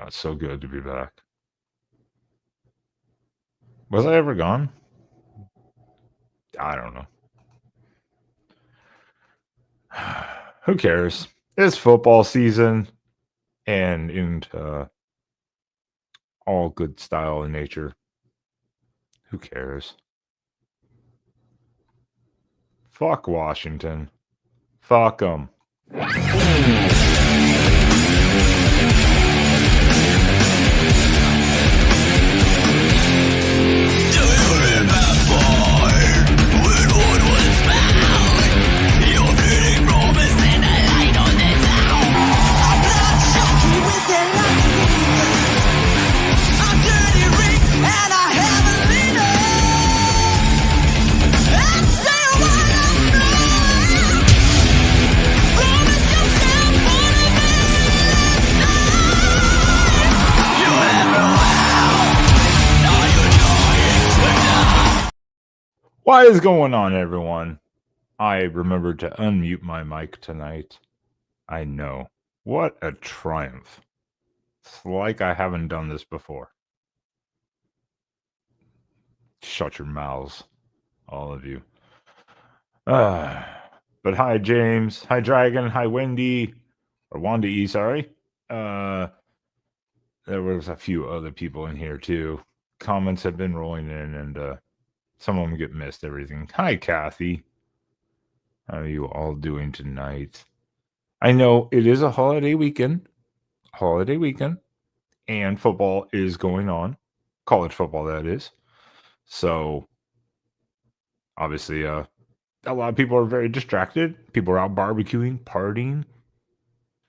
it's so good to be back. Was I ever gone? I don't know. Who cares? It's football season and into all good style and nature. Who cares? Fuck Washington. Fuck them. What is going on, everyone? I remembered to unmute my mic tonight. I know. What a triumph. It's like I haven't done this before. Shut your mouths, all of you. But hi, James. Hi, Dragon. Hi, Wendy. Or Wanda E, sorry. There was a few other people in here, too. Comments have been rolling in, and some of them get missed, everything. Hi, Kathy. How are you all doing tonight? I know it is a holiday weekend, and football is going on. College football, that is. So, obviously, a lot of people are very distracted. People are out barbecuing, partying.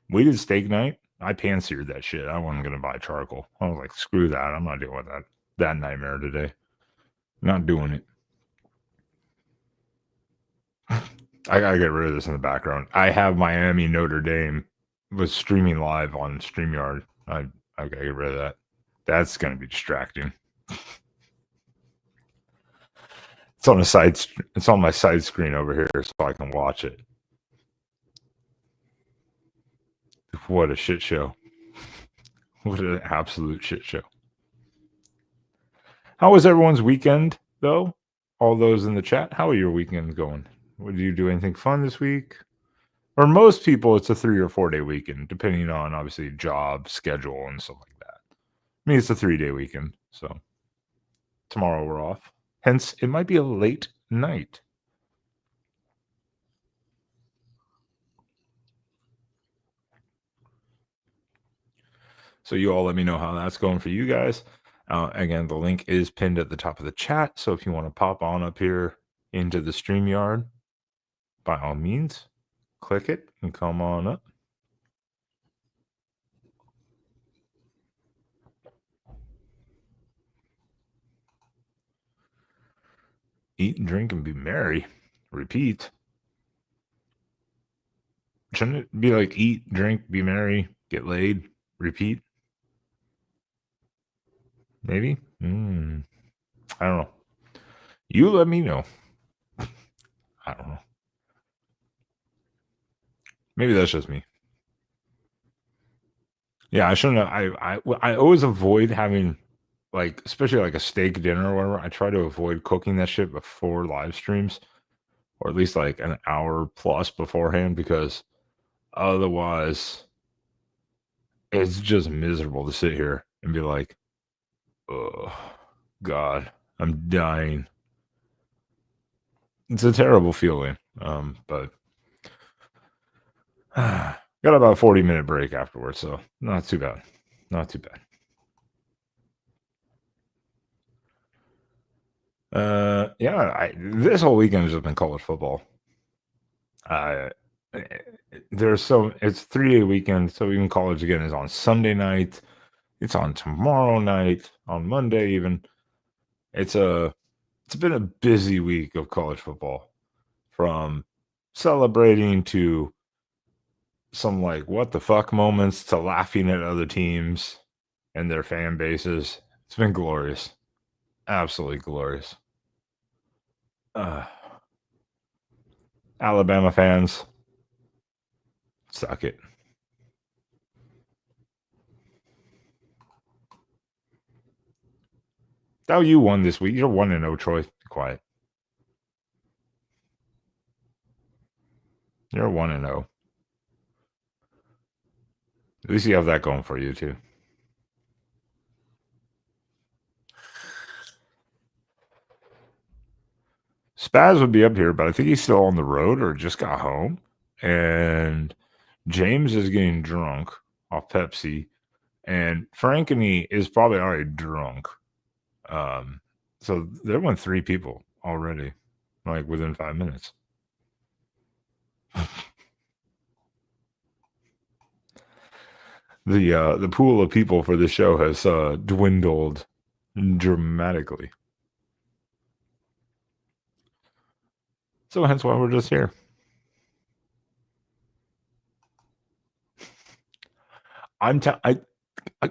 We did steak night. I pan-seared that shit. I wasn't going to buy charcoal. I was like, screw that. I'm not dealing with that nightmare today. Not doing it. I gotta get rid of this in the background. I have Miami Notre Dame was streaming live on StreamYard. I gotta get rid of that. That's gonna be distracting. It's on It's on my side screen over here, so I can watch it. What a shit show! What an absolute shit show! How was everyone's weekend, though? All those in the chat, how are your weekends going? Did you do anything fun this week? For most people, it's a 3 or 4 day weekend, depending on obviously job, schedule, and stuff like that. I mean, it's a 3-day weekend, so tomorrow we're off. Hence, it might be a late night. So you all let me know how that's going for you guys. Again, the link is pinned at the top of the chat. So if you want to pop on up here into the StreamYard, by all means, click it and come on up. Eat and drink and be merry. Repeat. Shouldn't it be like eat, drink, be merry, get laid, repeat? Maybe? I don't know. You let me know. I don't know. Maybe that's just me. Yeah, I shouldn't have. I always avoid having, like, especially like a steak dinner or whatever. I try to avoid cooking that shit before live streams, or at least like an hour plus beforehand, because otherwise it's just miserable to sit here and be like, oh, God, I'm dying. It's a terrible feeling. But got about a 40-minute break afterwards, so not too bad. Not too bad. Yeah, this whole weekend has just been college football. It's 3-day weekend, so even college again is on Sunday night. It's on tomorrow night, on Monday even. It's been a busy week of college football, from celebrating to some like what the fuck moments to laughing at other teams and their fan bases. It's been glorious. Absolutely glorious. Alabama fans, suck it. Oh, you won this week. You're 1-0, Troy. Be quiet. You're 1-0. At least you have that going for you, too. Spaz would be up here, but I think he's still on the road or just got home. And James is getting drunk off Pepsi. And Frankeny is probably already drunk. So there went 3 people already, like within 5 minutes. The pool of people for the show has dwindled dramatically. So hence why we're just here.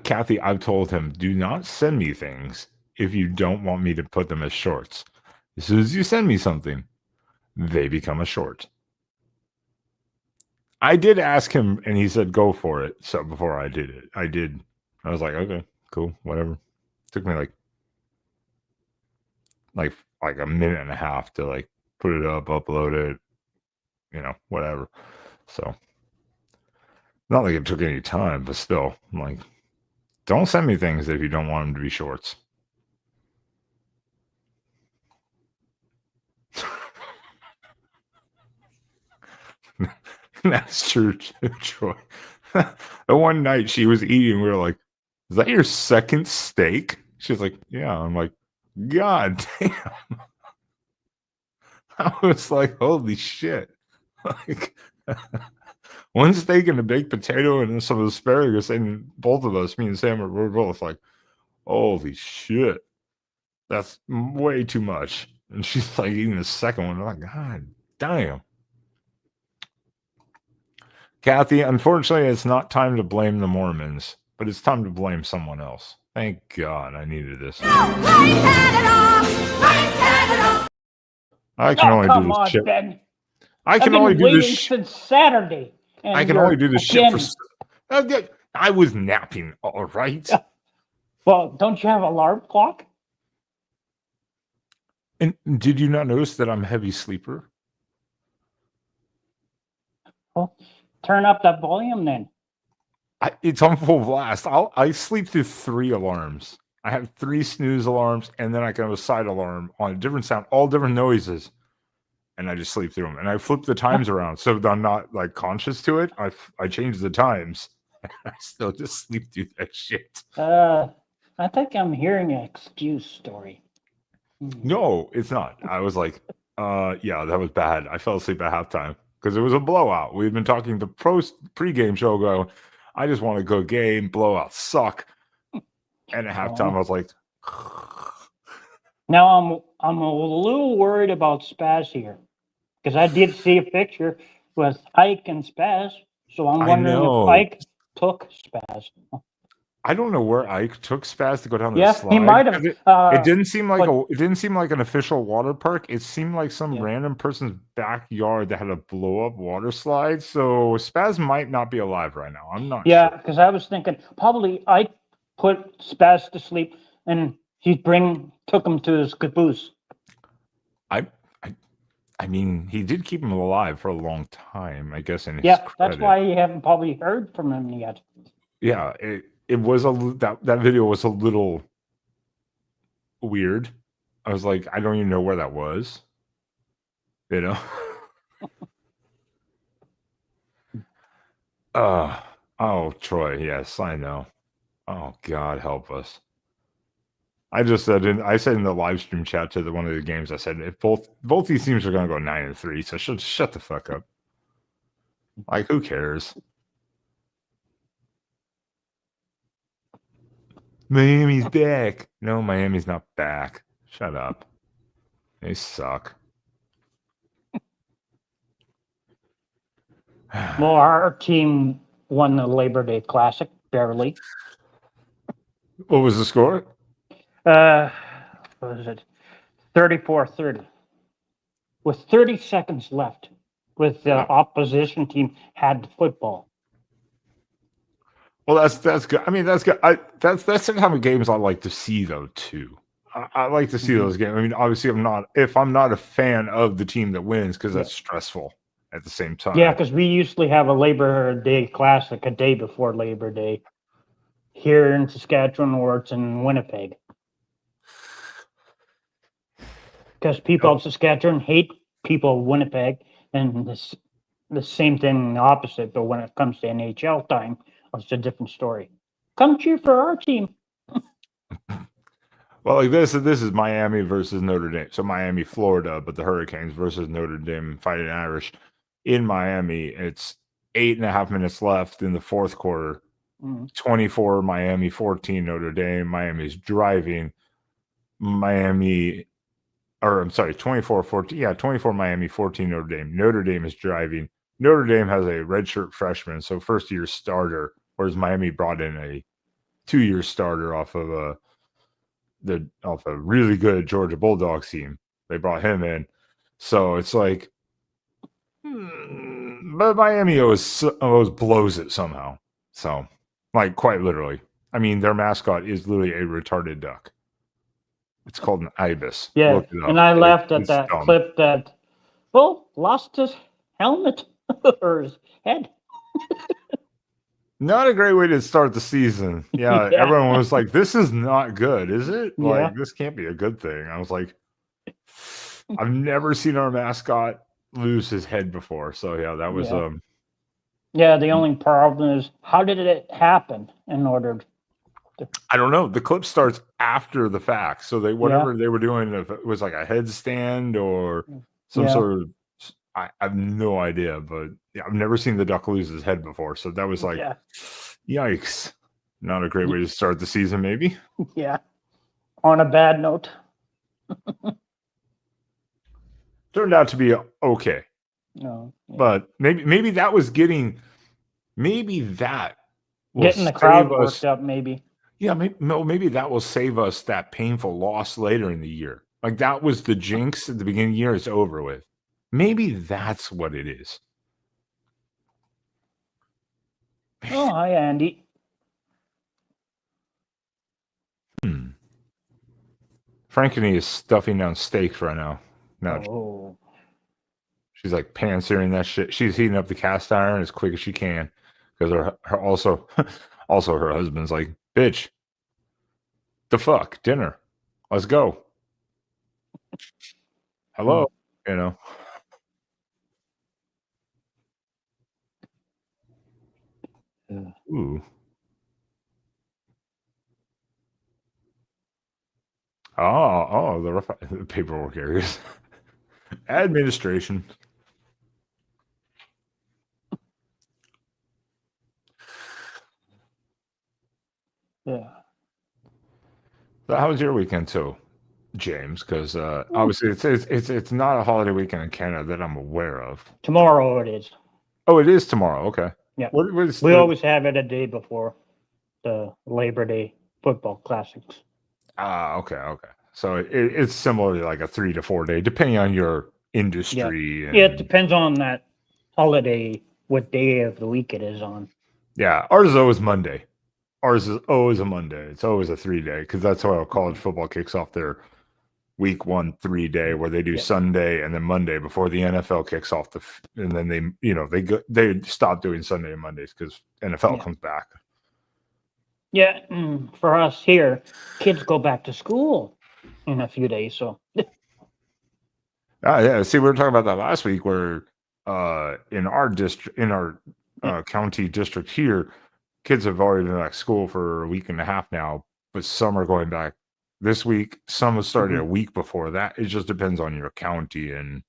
Kathy, I've told him, do not send me things if you don't want me to put them as shorts. As soon as you send me something, they become a short. I did ask him, and he said, go for it. So before I did it, I was like, okay, cool, whatever. Took me like a minute and a half to like put it up, upload it, whatever. So not like it took any time, but still, I'm like, don't send me things if you don't want them to be shorts. That's true, Troy. The one night she was eating, we were like, is that your second steak? She's like, yeah. I'm like, God damn. I was like, holy shit. Like, one steak and a baked potato and some asparagus, and both of us, me and Sam, were both like, holy shit. That's way too much. And she's like eating the second one. I'm like, God damn. Kathy, unfortunately, it's not time to blame the Mormons, but it's time to blame someone else. Thank God I needed this. I can only do this shit. Ben. I can only do this shit since Saturday. I can only do this shit for. I was napping, all right. Well, don't you have an alarm clock? And did you not notice that I'm a heavy sleeper? Well, turn up the volume then. It's on full blast. I sleep through 3 alarms. I have 3 snooze alarms, and then I can have a side alarm on a different sound, all different noises, and I just sleep through them. And I flip the times around so that I'm not like conscious to it. I change the times. I still just sleep through that shit. I think I'm hearing an excuse story. No, it's not. I was like, yeah, that was bad. I fell asleep at halftime because it was a blowout. We've been talking the pregame show going, I just want a good game. Blowouts suck. And at halftime, I was like, now I'm a little worried about Spaz here because I did see a picture with Ike and Spaz. So I'm wondering if Ike took Spaz. I don't know where Ike took Spaz to go down the slide. He might have. It didn't seem like an official water park. It seemed like some random person's backyard that had a blow up water slide. So Spaz might not be alive right now. I'm not sure. Yeah, because I was thinking probably Ike put Spaz to sleep and he took him to his caboose. I mean, he did keep him alive for a long time, I guess. That's why you haven't probably heard from him yet. Yeah, it was that video was a little weird. I was like, I don't even know where that was. Oh, Troy, yes, I know. Oh, God help us. I just said in the live stream chat to one of the games, I said if both these teams are going to go 9-3, so shut the fuck up. Like, who cares? Miami's back. No, Miami's not back. Shut up. They suck. Well, our team won the Labor Day Classic, barely. What was the score? What was it? 34-30. With 30 seconds left, with the opposition team had the football. Well, that's good. I mean, that's good. That's the kind of games I like to see, though, too. I like to see Mhm. those games. I mean, obviously, if I'm not a fan of the team that wins, because Yeah. that's stressful at the same Yeah, time. because we usually have a Labor Day Classic a day before Labor Day here in Saskatchewan or it's in Winnipeg. Because people of Saskatchewan hate people of Winnipeg, and the same thing opposite. But when it comes to NHL time, it's a different story. Come cheer for our team. Well, like this is Miami versus Notre Dame. So Miami, Florida, but the Hurricanes versus Notre Dame Fighting Irish in Miami. It's 8.5 minutes left in the fourth quarter. Mm. 24 Miami, 14 Notre Dame. Miami's driving. Miami, or I'm sorry, 24-14. Yeah, 24 Miami, 14 Notre Dame. Notre Dame is driving. Notre Dame has a redshirt freshman, so first year starter, whereas Miami brought in a 2-year starter off of a really good Georgia Bulldogs team. They brought him in. So it's like, but Miami always blows it somehow. So, like, quite literally. I mean, their mascot is literally a retarded duck. It's called an ibis. Yeah, Look it up. and I laughed at It's that dumb. clip that lost his helmet or his head. Not a great way to start the season. Yeah, Yeah, everyone was like, "This is not good, is it? yeah, Like, this can't be a good thing." I was like, "I've never seen our mascot lose his head before." So yeah, that was yeah, yeah. The only problem is how did it happen? In order, to, I don't know. The clip starts after the fact, so yeah, whatever they were doing, if it was like a headstand or some yeah, sort of, I have no idea. But yeah, I've never seen the duck lose his head before, so that was like, yeah, yikes! Not a great way to start the season, maybe. yeah. On a bad note, Turned out to be okay, no, yeah. but maybe that was maybe that will Getting the save crowd us. worked up, maybe. Yeah, maybe that will save us that painful loss later in the year. Like, that was the jinx at the beginning of the year, it's over with. Maybe that's what it is. Oh, hi, Andy. Hmm. Frankeny is stuffing down steaks right now. Now Oh, she's like pan-searing that shit. She's heating up the cast iron as quick as she can because her also also her husband's like, "Bitch, the fuck, dinner. Let's go." hmm. Hello, you know. Yeah. Ooh. The paperwork areas. Administration. Yeah. So how was your weekend too, James? Because Well, obviously it's not a holiday weekend in Canada that I'm aware of. tomorrow it is. Oh, it is tomorrow. Okay. Yeah. What is We the always have it a day before the Labor Day football classics. okay. So it's similar to like a 3 to 4 day, depending on your Yeah. industry Yeah, it and depends on that holiday, what day of the week it is on. yeah. Ours is always Monday. Ours is always a Monday. It's always a 3 day because that's how college football kicks off their week 1 3 day where they do Yeah. Sunday and then Monday before the NFL kicks off and then they stop doing Sunday and Mondays because NFL Yeah. comes back. Yeah. For us here, kids go back to school in a few days. So, Yeah. See, we were talking about that last week where in our district, in our yeah. county district here, kids have already been back to school for a week and a half now, but some are going back this week. Some have started a week before that. It just depends on your county and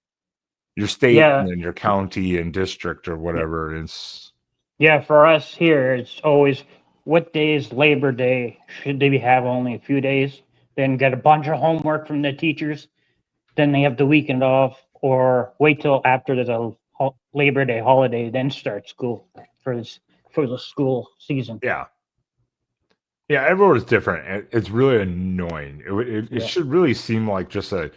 your state and Yeah. then your county and district or Yeah. whatever. It's Yeah. For us here, it's always what day is Labor Day? Should they have only a few days? Then get a bunch of homework from the teachers. Then they have the weekend off, or wait till after the Labor Day holiday, then start school for this for the school season. yeah. Yeah, everywhere's different. It's really annoying. It Yeah. should really seem like just a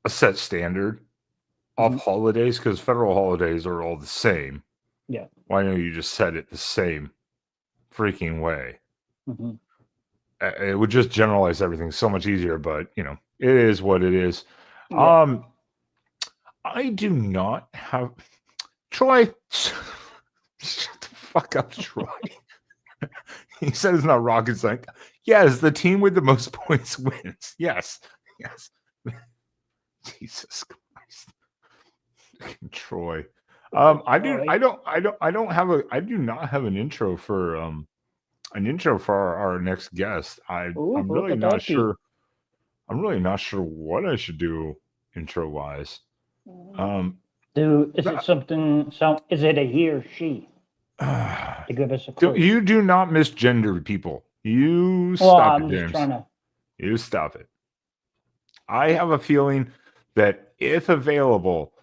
set standard of Hmm. holidays because federal holidays are all the same. Yeah. Why don't you just set it the same freaking way? Hmm. it would just generalize everything so much easier. But it is what it is. Yeah. I do not have Troy. Shut the fuck up, Troy. He said it's not rocket science. Yes, the team with the most points wins. Yes. Jesus Christ. Troy. I do not have an intro for our next guest. Ooh, I'm who really could not that be? sure. I'm really not sure what I should do intro wise. Is it something? Is it a he or she? To give us a clue. You do not misgender people. You Well, stop I'm it, just James. trying to. You stop it. I have a feeling that if available,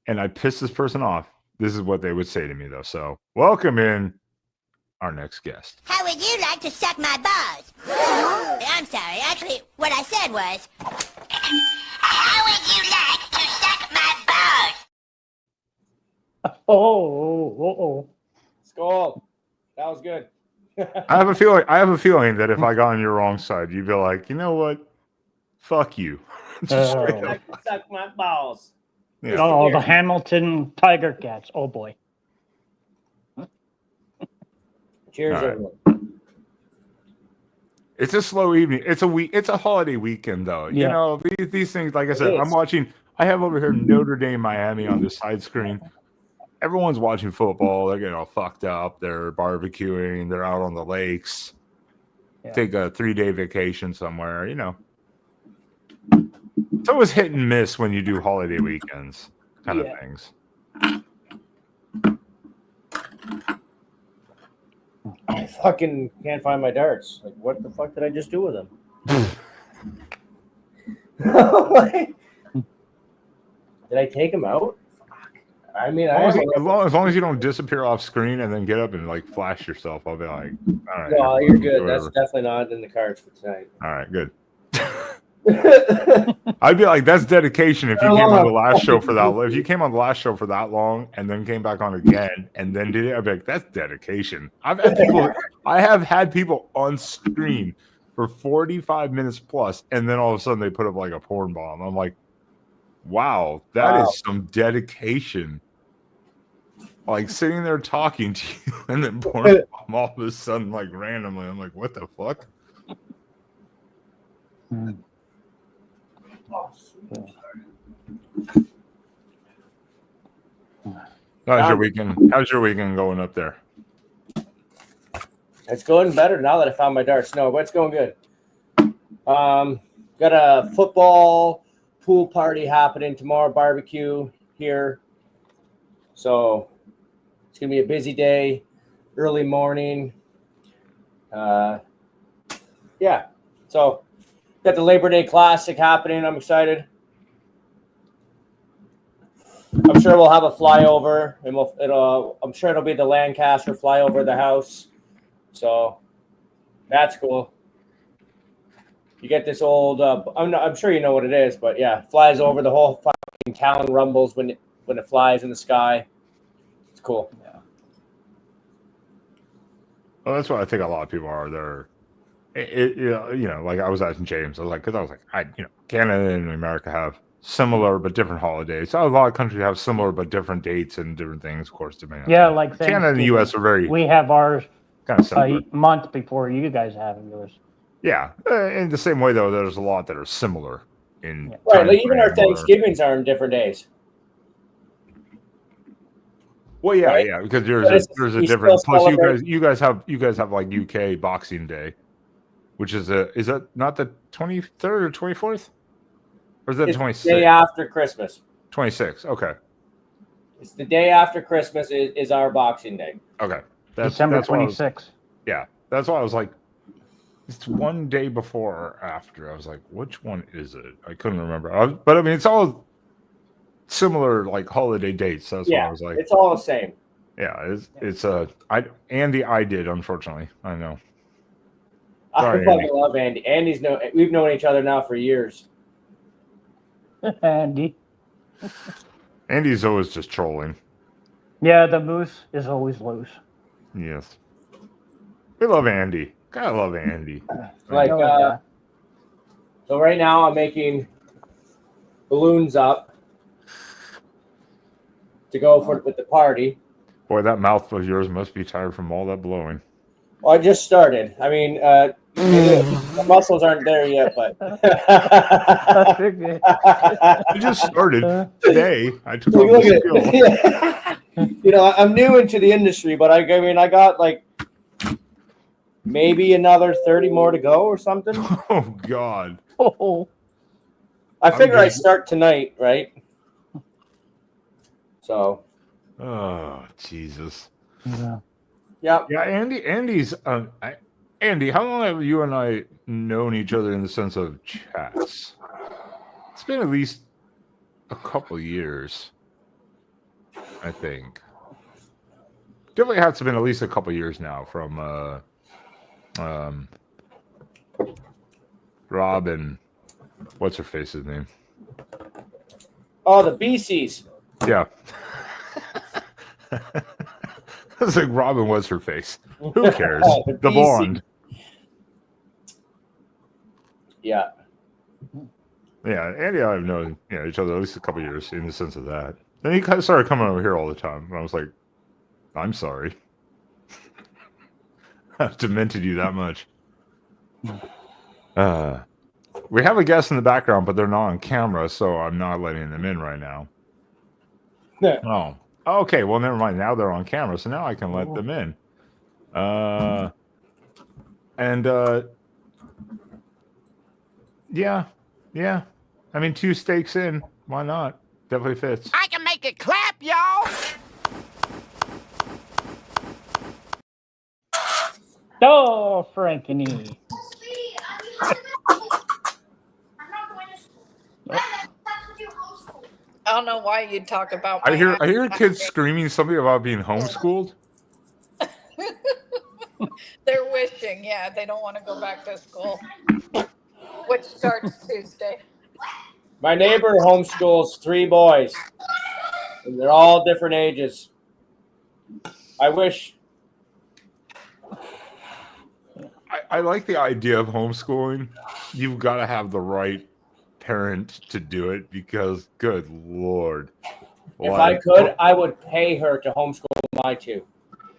and I piss this person off, this is what they would say to me, though. So, welcome in our next guest. How would you like to suck my balls? I'm sorry. Actually, what I said was, how would you like to suck my balls? Oh. Skull. That was good. I have a feeling that if I got on your wrong side, you'd be like, you know what? Fuck you. Just straight up. Like to suck my balls. Yeah. Oh, the Hamilton Tiger Cats. Oh boy. Cheers, All right. everyone. It's a slow evening. It's a holiday weekend, though. You Yeah. know, these things, like I It said, is. I have over here Notre Dame, Miami on the side screen. Everyone's watching football. They're getting all fucked up. They're barbecuing. They're out on the lakes. Yeah. Take a 3-day vacation somewhere, It's always hit and miss when you do holiday weekends kind of things. I fucking can't find my darts. Like, what the fuck did I just do with them? Did I take them out? Fuck. I mean, As long as you don't disappear off screen and then get up and like flash yourself, I'll be like, all right. No, you're good. Whatever. That's definitely not in the cards for tonight. All right, good. I'd be like, that's dedication if you came on the last show for that. If you came on the last show for that long and then came back on again and then did it, I'd be like, that's dedication. I have had people on screen for 45 minutes plus, and then all of a sudden they put up like a porn bomb. I'm like, wow, that is some dedication. Like sitting there talking to you and then porn bomb all of a sudden, like randomly. I'm like, what the fuck? How's your weekend going up there? It's going better now that I found my darts. No, but it's going good. Got a football pool party happening tomorrow, barbecue here. So it's gonna be a busy day, early morning. Yeah. So got the Labor Day Classic happening. I'm excited. I'm sure we'll have a flyover, and I'm sure it'll be the Lancaster flyover the house. So that's cool. You get this old. I'm sure you know what it is, but yeah, flies over the whole fucking town, rumbles when it flies in the sky. It's cool. Yeah. Well, that's what I think a lot of people are. Like I was asking James, Canada and America have similar but different holidays. A lot of countries have similar but different dates and different things, of course. Yeah, like Canada and the U.S. are very we have ours kind of similar. a month before you guys have yours. Yeah, in the same way though, there's a lot that are similar in Right, like even our Thanksgivings are in different days. Well, yeah, right? yeah, because there's a difference. Plus, you guys have like UK Boxing Day, which is that not the 23rd or 24th, or is that 26th? Day after Christmas. 26. Okay. It's the day after Christmas is our Boxing Day. Okay. December 26th. Yeah, that's why I was like, it's one day before or after. I was like, which one is it? I couldn't remember. But I mean, it's all similar like holiday dates. So that's why I was like, it's all the same. Yeah, Andy, I did, unfortunately. I know. Sorry, I fucking love Andy. We've known each other now for years. Andy's always just trolling. Yeah, the moose is always loose. Yes. We love Andy. Gotta love Andy. Like, Oh, yeah. so right now I'm making balloons up to go with the party. Boy, that mouth of yours must be tired from all that blowing. Well, I just started. I mean, the muscles aren't there yet, but I figured. I just started today. I took on Look the at skill. it. You know, I'm new into the industry, but I mean, I got like maybe another 30 more to go or something. Oh God. Oh, I figure I just- start tonight, right? So, Oh Jesus. yeah. yeah. Yeah, Andy's. Andy, how long have you and I known each other in the sense of chats? It's been at least a couple years, I think. Definitely has to been at least a couple years now from Rob and what's her face's name? Oh, the BCs. Yeah. It's like Robin was her face. Who cares? The The BC. blonde. Yeah. Yeah, Andy and I have known each other at least a couple years in the sense of that. Then he kind of started coming over here all the time. And I was like, I'm sorry. I've demented you that much. We have a guest in the background, but they're not on camera, so I'm not letting them in right now. Yeah. Oh. Okay, well, never mind. Now they're on camera, so now I can let them in. Yeah. I mean, 2 steaks in. Why not? Definitely fits. I can make it clap, y'all. Oh, Frankeny. I don't know why you'd talk about. I my hear acting. kids screaming something about being homeschooled. They're wishing, yeah, they don't want to go back to school, which starts Tuesday. My neighbor homeschools 3 boys, and they're all different ages. I wish. I like the idea of homeschooling. You've got to have the right parent to do it because, good Lord. If I could, I would pay her to homeschool my 2.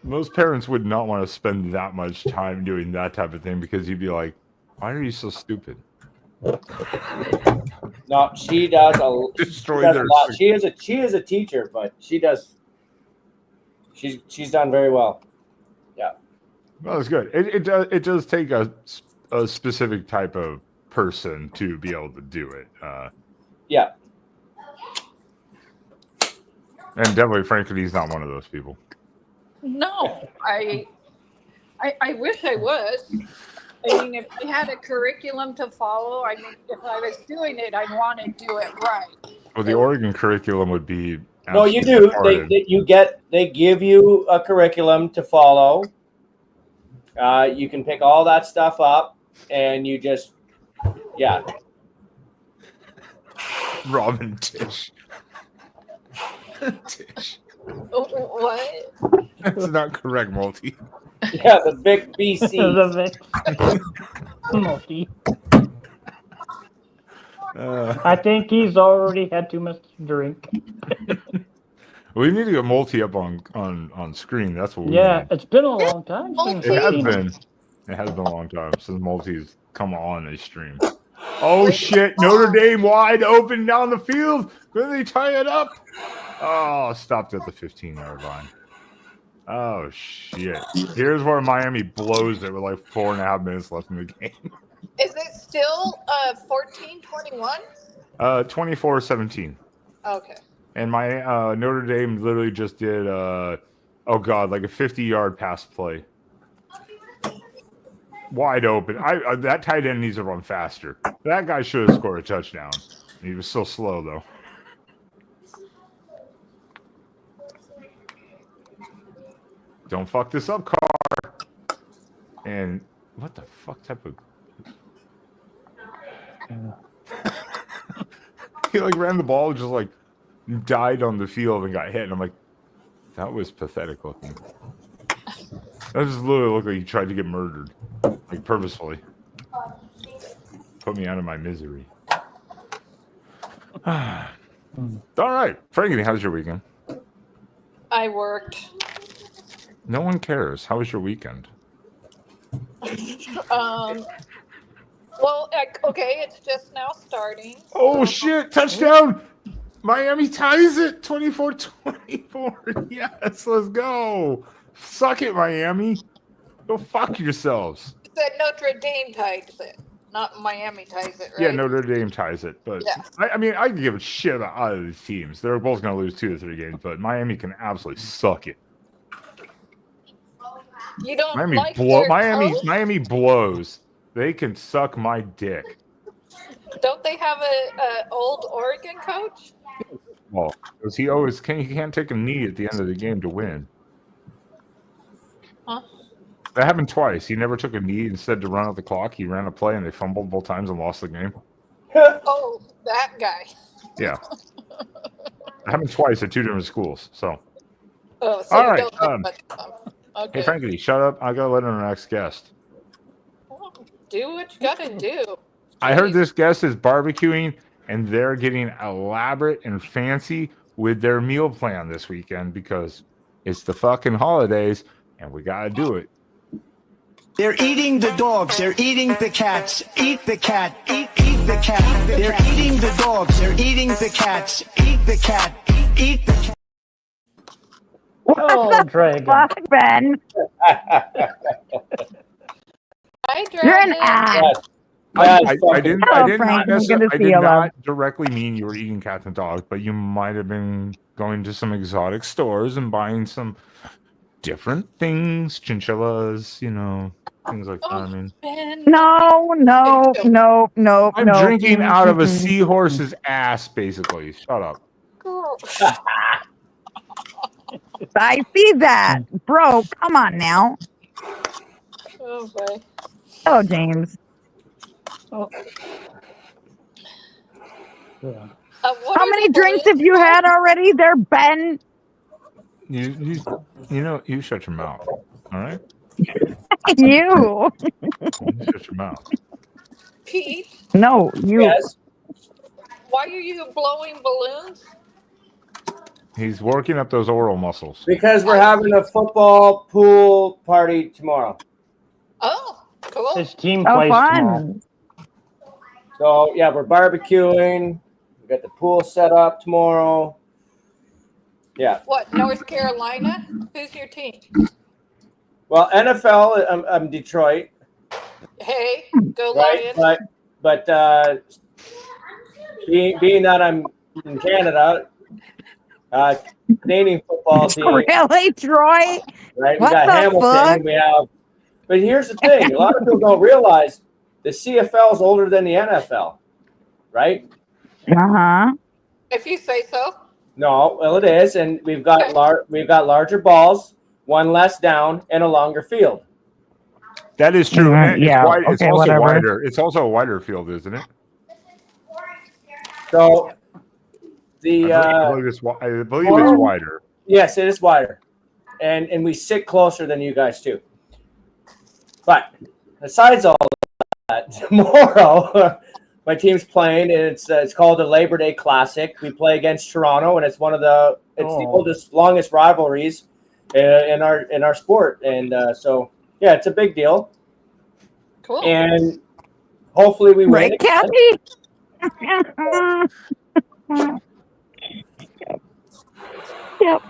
Most parents would not want to spend that much time doing that type of thing because you'd be like, why are you so stupid? No, she does a, Destroy she does their a lot. She is a teacher, but she does. She's done very well. Yeah. Well, it's good. It does take a specific type of person to be able to do it. Yeah. And definitely, frankly, he's not one of those people. No, I wish I was. I mean, if I had a curriculum to follow, I mean, if I was doing it, I'd want to do it right. Well, the Oregon curriculum would be. No, you do. retarded. They give you a curriculum to follow. You can pick all that stuff up, and you just, yeah. Robin Tish. Tish. What? That's not correct, Multi. Yeah, the big BC. The Multi. I think he's already had too much to drink. We need to get Multi up on screen. That's what we Yeah, need. it's been a long time since It I've has seen him. been. It has been a long time since Multi's come on a stream. Oh shit! Notre Dame wide open down the field. Will they tie it up? Oh, stopped at the 15-yard line. Oh shit! Here's where Miami blows it with like 4.5 minutes left in the game. Is it still 14-21? 24-17. Okay. And my Notre Dame literally just did like a 50-yard pass play. Wide open. That tight end needs to run faster. That guy should have scored a touchdown. He was so slow though. Don't fuck this up, car. And what the fuck type of he like ran the ball, just like died on the field and got hit, and I'm like, that was pathetic looking. That just literally looked like you tried to get murdered, like purposefully. Put me out of my misery. All right, Frankie, how's your weekend? I worked. No one cares. How was your weekend? Well, okay, it's just now starting. Oh shit! Touchdown! Miami ties it 24-24. Yes, let's go. Suck it, Miami. Go fuck yourselves. That Notre Dame ties it, not Miami ties it, right? Yeah, Notre Dame ties it, but Yeah. I mean, I can give a shit about either of these teams. They're both going to lose 2 to 3 games, but Miami can absolutely suck it. You don't Miami like their coach? Miami blows. They can suck my dick. Don't they have a old Oregon coach? Well, because he can't take a knee at the end of the game to win. Huh? That happened twice. He never took a knee. Instead to run out the clock, he ran a play and they fumbled both times and lost the game. Oh, that guy. Yeah. It happened twice at 2 different schools. So, Oh, so all you right. don't know much about them. Okay. Hey, Frankie, shut up. I got to let in our next guest. Well, do what you gotta do. I heard this guest is barbecuing and they're getting elaborate and fancy with their meal plan this weekend because it's the fucking holidays and we got to do it. They're eating the dogs. They're eating the cats. Eat the cat. Eat the cat. They're eating the dogs. They're eating the cats. Eat the cat. Eat the cat. Oh, Dragon. Fuck, Ben. Hi, You're an Dragon. ass. I did Frank. I'm not, good to I see did you, love. not directly mean you were eating cats and dogs, but you might have been going to some exotic stores and buying some different things, chinchillas, things like that. I mean, Ben. No. I'm drinking out of a seahorse's ass, basically. Shut up. Girl. I see that. Bro, come on now. Oh, boy. Oh, James. Oh. Yeah. What How are many the drinks balloons have you for? had already there, Ben? You shut your mouth. All right? You. You shut your mouth. Pete, No, you. Yes. why are you blowing balloons? He's working up those oral muscles. Because we're having a football pool party tomorrow. Oh, cool. His team Oh, plays tomorrow. fun. So, yeah, we're barbecuing. We got the pool set up tomorrow. Yeah. What, North Carolina? Who's your team? Well, NFL, I'm Detroit. Hey, go Right? Lions. But being that I'm in Canada, Canadian football team, Really, Troy? right? We What got the Hamilton. fuck? We have, but here's the thing: a lot of people don't realize the CFL is older than the NFL, right? Uh-huh. If you say so. No, well, it is, and we've got larger balls, one less down, and a longer field. That is true. Mhm, And yeah, it's okay, also whatever. wider. It's also a wider field, isn't it? So I believe it's wider. Yes, it is wider, and we sit closer than you guys too. But besides all that, tomorrow my team's playing, and it's called the Labor Day Classic. We play against Toronto, and it's the oldest, longest rivalries in our sport, and so yeah, it's a big deal. Cool. And hopefully we win. Right, Kathy? Yep.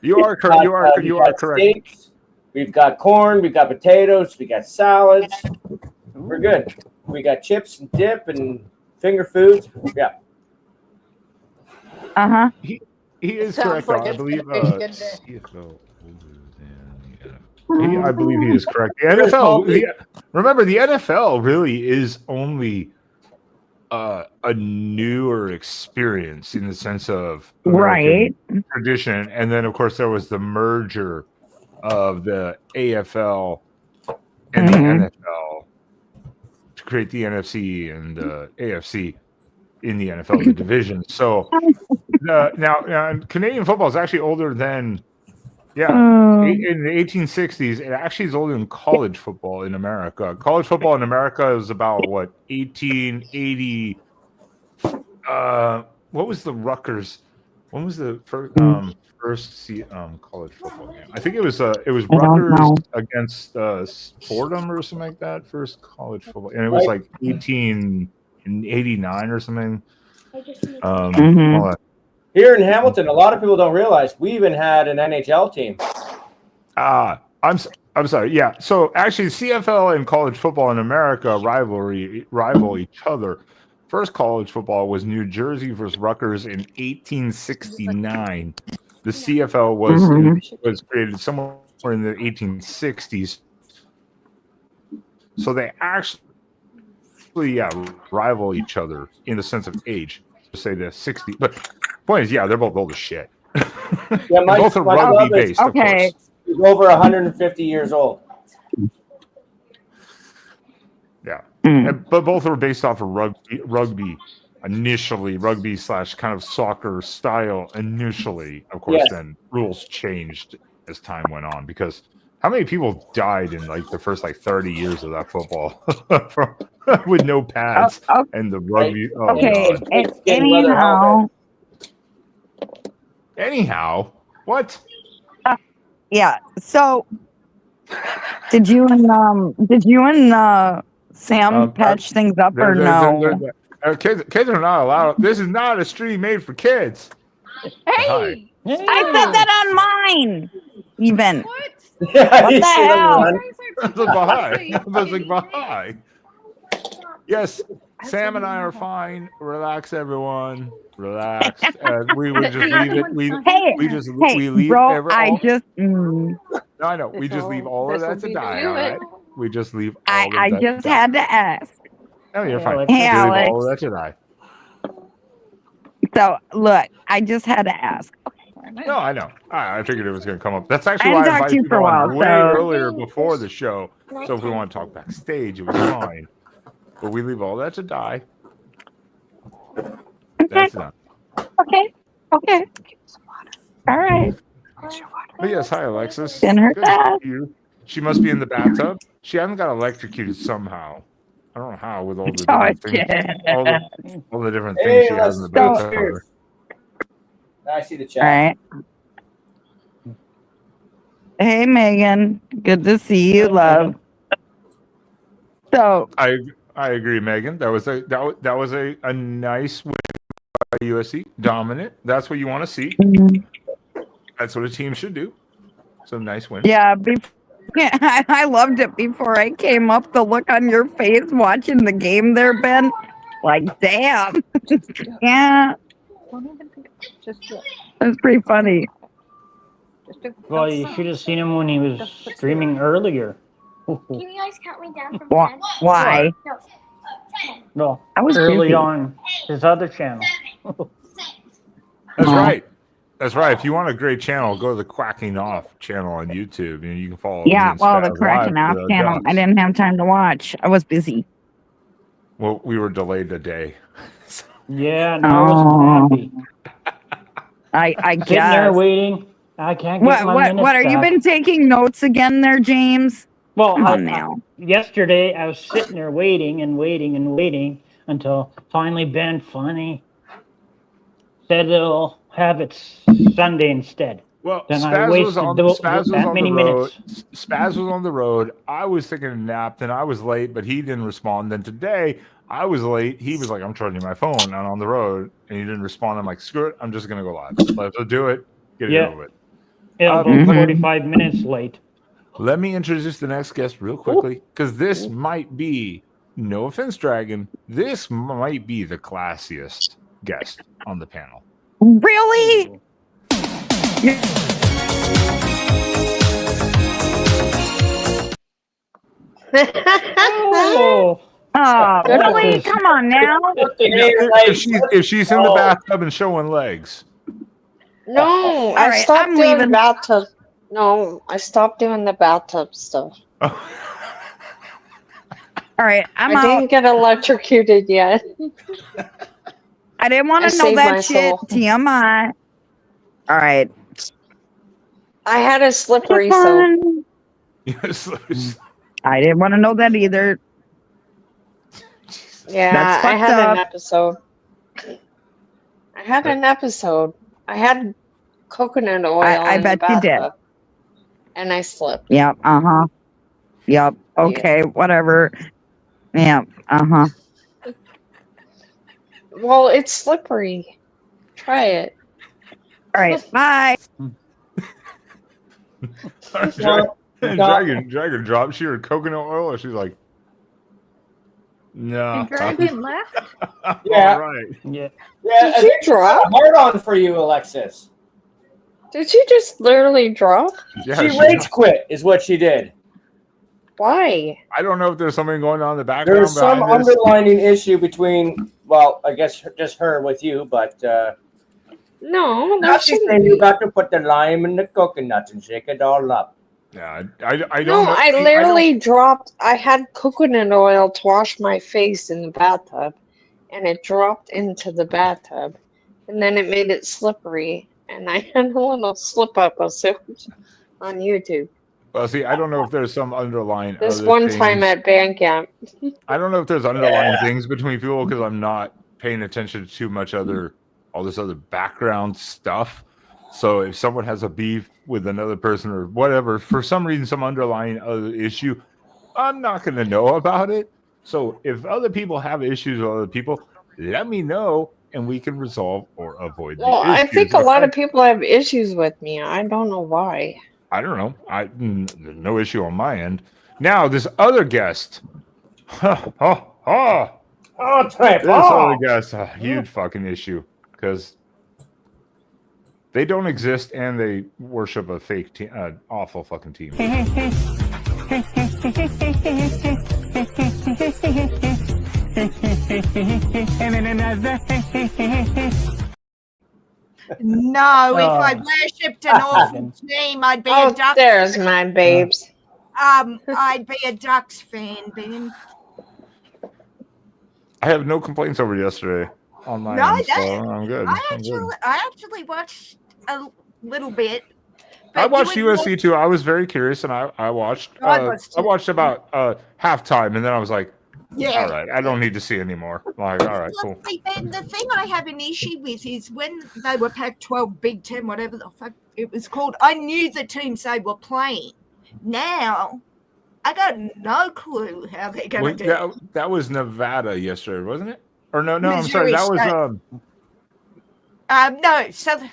You are correct. You are correct. Steaks, we've got corn, we've got potatoes, we got salads. We're good. We got chips and dip and finger foods. Yeah. Uh-huh. He is Sounds correct. like Though. I it's believe gonna be a good day. CFL I believe he is correct. The NFL. Remember, the NFL really is only a newer experience in the sense of American tradition, and then of course there was the merger of the AFL and the NFL to create the NFC and the AFC in the NFL, the division. So now Canadian football is actually older than Yeah. Oh. In the 1860s, it actually is older than college football in America. College football in America is about what 1880. What was the Rutgers? When was the first college football game? I think it was I don't Rutgers know. against Fordham or something like that. First college football, and it was like 1889 or something. Mhm. Hold on. Here in Hamilton, a lot of people don't realize we even had an NHL team. I'm sorry. Yeah. So actually, CFL and college football in America rival each other. First college football was New Jersey versus Rutgers in 1869. The CFL was created somewhere in the 1860s. So they actually, rival each other in the sense of age. Just say the 60, but point is, they're both old as shit. Yeah, Both are my rugby club is based, of course. He's over 150 years old. Yeah. Mm. But both are based off of rugby initially, rugby / kind of soccer style initially. Of course, Yes. then rules changed as time went on because how many people died in like the first 30 years of that football with no pads and the rugby? Oh, Okay. God. Anyhow, what? Yeah. So, did you and Sam patch things up or no? Kids are not allowed. This is not a stream made for kids. Hey! I said that on mine. Even. What? Yeah, What the hell? Baha'i. Yes, Sam and I are fine. Relax, everyone. Relax. We would just leave it. We leave. Bro, No, I know. We just leave all of that to die. All right. We just leave all of that. I just had to ask. Oh, you're fine. Hey, we Alex. leave all of that to die. So look, I just had to ask. No, I know. I figured it was going to come up. That's actually I why I haven't talked to invited you for people a on while, way so- earlier before the show. So if we want to talk backstage, it was fine. But we leave all that to die. That's done. Okay. All right. But yes, hi Alexis. Didn't hurt Good to that. see you. She must be in the bathtub. She hasn't got electrocuted somehow. I don't know how with all the different things, all the different things she has in the bathtub. I see the chat. All right. Hey, Megan. Good to see you, love. So I agree, Megan. That was a nice win by USC. Dominant. That's what you want to see. That's what a team should do. So nice win. yeah, I loved it before I came up. The look on your face watching the game there, Ben. Like, damn. Yeah, Don't even think. Just do it. that's pretty funny. Just do it. Well, you should have seen him when he was streaming earlier. Can you guys count me down from 10? Why? No. No, I was early busy. on his other channel. That's right. That's right. If you want a great channel, go to the Quacking Off channel on YouTube, and you can follow. me Yeah, and well, the Spaz Cracking live Off with our channel, ducks. I didn't have time to watch. I was busy. Well, we were delayed a day. Yeah, no, I wasn't happy. I Sitting there guess. waiting. I can't get my minutes What are you back. been taking notes again there, James? Well, Come on now. yesterday I was sitting there waiting until finally Ben said it'll have it Sunday instead. Well, Then I Spaz was wasted on, that Spaz was on many the road. minutes. Spaz was on the road. I was taking a nap. Then I was late, but he didn't respond. Then today I was late. He was like, "I'm charging my phone," and on the road, and he didn't respond. I'm like, "Screw it. I'm just gonna go live. Let's do it. Get it over with." Yeah, about 45 minutes late. Let me introduce the next guest real quickly, because this might be, no offense, Dragon, this might be the classiest guest on the panel. Really? Oh, really? Come on now. If she's in the bathtub and showing legs. No, All I right, stopped I'm doing leaving. bathtub. No, I stopped doing the bathtub stuff. All right, I'm I out. didn't get electrocuted yet. I didn't want I to know saved that my shit. soul. TMI. All right. I had a slippery It's soap. fun. Yes. I didn't want to know that either. Yeah, That's I fucked had an up. episode. I had coconut oil I in bet the you did. bathtub, and I slipped. Yep. Yep. Okay. Whatever. Yep. Well, it's slippery. Try it. All right. Bye. Dragon drops she or coconut oil, or she's like, no. And Dragon left. Yeah. All right. Yeah. Yeah, Did I you think it's got drop? a hard on for you, Alexis. Did you just literally drop? Yeah, She rage quit, is what she did. Why? I don't know if there's something going on in the background. There's some behind this. underlining issue between, well, I guess just her with you, but No, now that she's shouldn't saying be. you got to put the lime in the coconuts and shake it all up. Yeah, I don't No, know. I literally dropped. I had coconut oil to wash my face in the bathtub, and it dropped into the bathtub, and then it made it slippery, and I had a little slip up on YouTube. Well, see, I don't know if there's some underlying. This other one things. time at band camp. I don't know if there's underlying things between people because I'm not paying attention to too much all this other background stuff. So if someone has a beef with another person or whatever, for some reason, some underlying other issue, I'm not going to know about it. So if other people have issues with other people, let me know and we can resolve or avoid Well, the I issues. think a lot of people have issues with me. I don't know why. I don't know. There's no issue on my end. Now this other guest. Oh, Trip. This other guy's a huge fucking issue because they don't exist and they worship a fake team, awful fucking team. No, if I worshipped an awful team, I'd be a Oh, Ducks. there's my babes. I'd be a Ducks fan, Ben. I have no complaints over yesterday on my No, end, so I'm good. I I'm good. actually watched a little bit. I but watched you and USC too. I was very curious, and I watched. I was I too. watched about halftime, and then I was like, Yeah. "All right, I don't need to see anymore." Like, all right, cool. See, Ben, the thing I have an issue with is when they were Pac-12, Big Ten, whatever the fuck it was called, I knew the teams they were playing. Now, I got no clue how they're going to do. That was Nevada yesterday, wasn't it? Or no, I'm Missouri sorry. That was no, Southern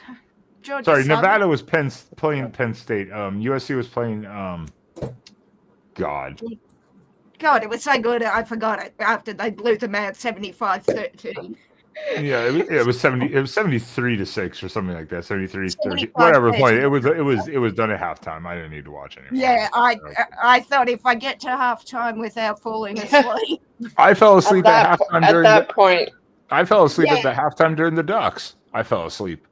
Georgia. sorry. Southern. Nevada was playing Penn State. USC was playing. God, God, it was so good. I forgot it after they blew them out 75-13. yeah, it was 70. It was 73-6 or something like that. 73-30, 75-30. whatever point. It was done at halftime. I didn't need to watch anymore. Yeah, I thought if I get to halftime without falling asleep. I fell asleep at halftime during that point. I fell asleep Yeah. at the halftime during the Ducks. I fell asleep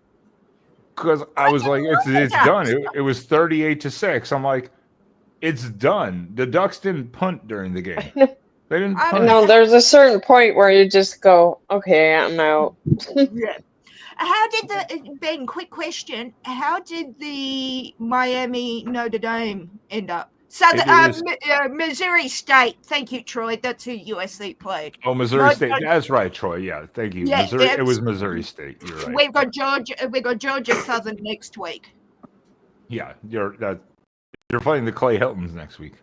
because I was like, it's done. It was 38-6. I'm like, it's done. The Ducks didn't punt during the game. They didn't punt. No, there's a certain point where you just go, okay, I'm out. Yeah. How did Ben, quick question. How did the Miami Notre Dame end up? Missouri State. Thank you, Troy. That's who USC played. Oh, Missouri State. That's right, Troy. Yeah, thank you. Yeah, Missouri. It was Missouri State. You're right. We've got Georgia Southern next week. Yeah, you're playing the Clay Hiltons next week.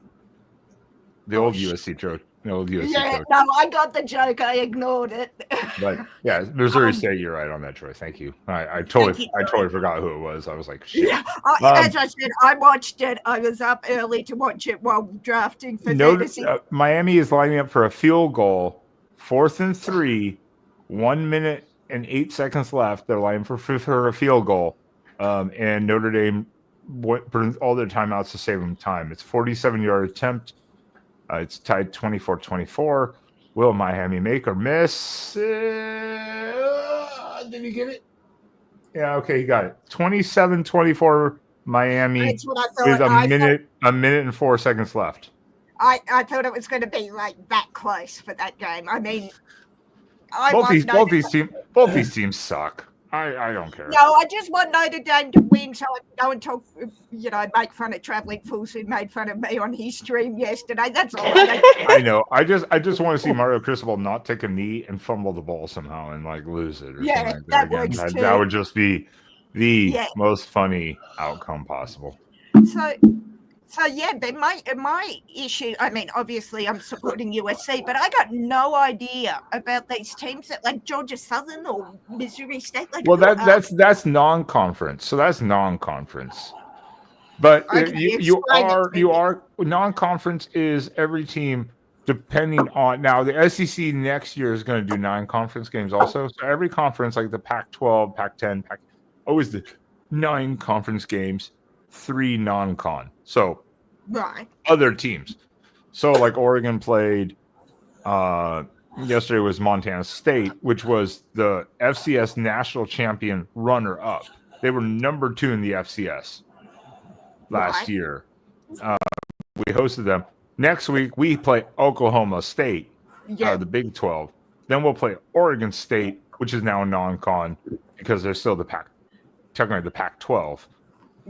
The old USC coach. The old USC coach. No, I got the joke. I ignored it. But yeah, Missouri State. You're right on that, Troy. Thank you. I totally forgot who it was. I was like, shit. Yeah, as I said, I watched it. I was up early to watch it while drafting for fantasy. Miami is lining up for a field goal, 4th and 3, 1 minute and 8 seconds left. They're lining for a field goal, and Notre Dame burns all their timeouts to save them time. It's 47-yard attempt. It's tied 24-24. Will Miami make or miss? Did he get it? Yeah, okay, he got it. 27-24 Miami That's what I with thought. a minute and 4 seconds left. I thought it was going to be like that close for that game. I mean, Both these teams suck. I don't care. No, I just want Notre Dame to win so I can go and talk, make fun of Traveling Fools who made fun of me on his stream yesterday. That's all. I know. I just want to see Mario Cristobal not take a knee and fumble the ball somehow and like lose it or something like that again. works too. That would just be the most funny outcome possible. So yeah, but my issue, I mean, obviously I'm supporting USC, but I got no idea about these teams that like Georgia Southern or Missouri State. Like, well, that's non-conference, so that's non-conference. But you are non-conference is every team depending on now the SEC next year is going to do 9 conference games also. So every conference like the Pac-12, Pac-10, always the 9 conference games, 3 non-con. So other teams. So like Oregon played yesterday was Montana State, which was the FCS national champion runner-up. They were number 2 in the FCS last year. We hosted them. Next week we play Oklahoma State, the Big 12. Then we'll play Oregon State, which is now non-con because they're still technically the Pac-12.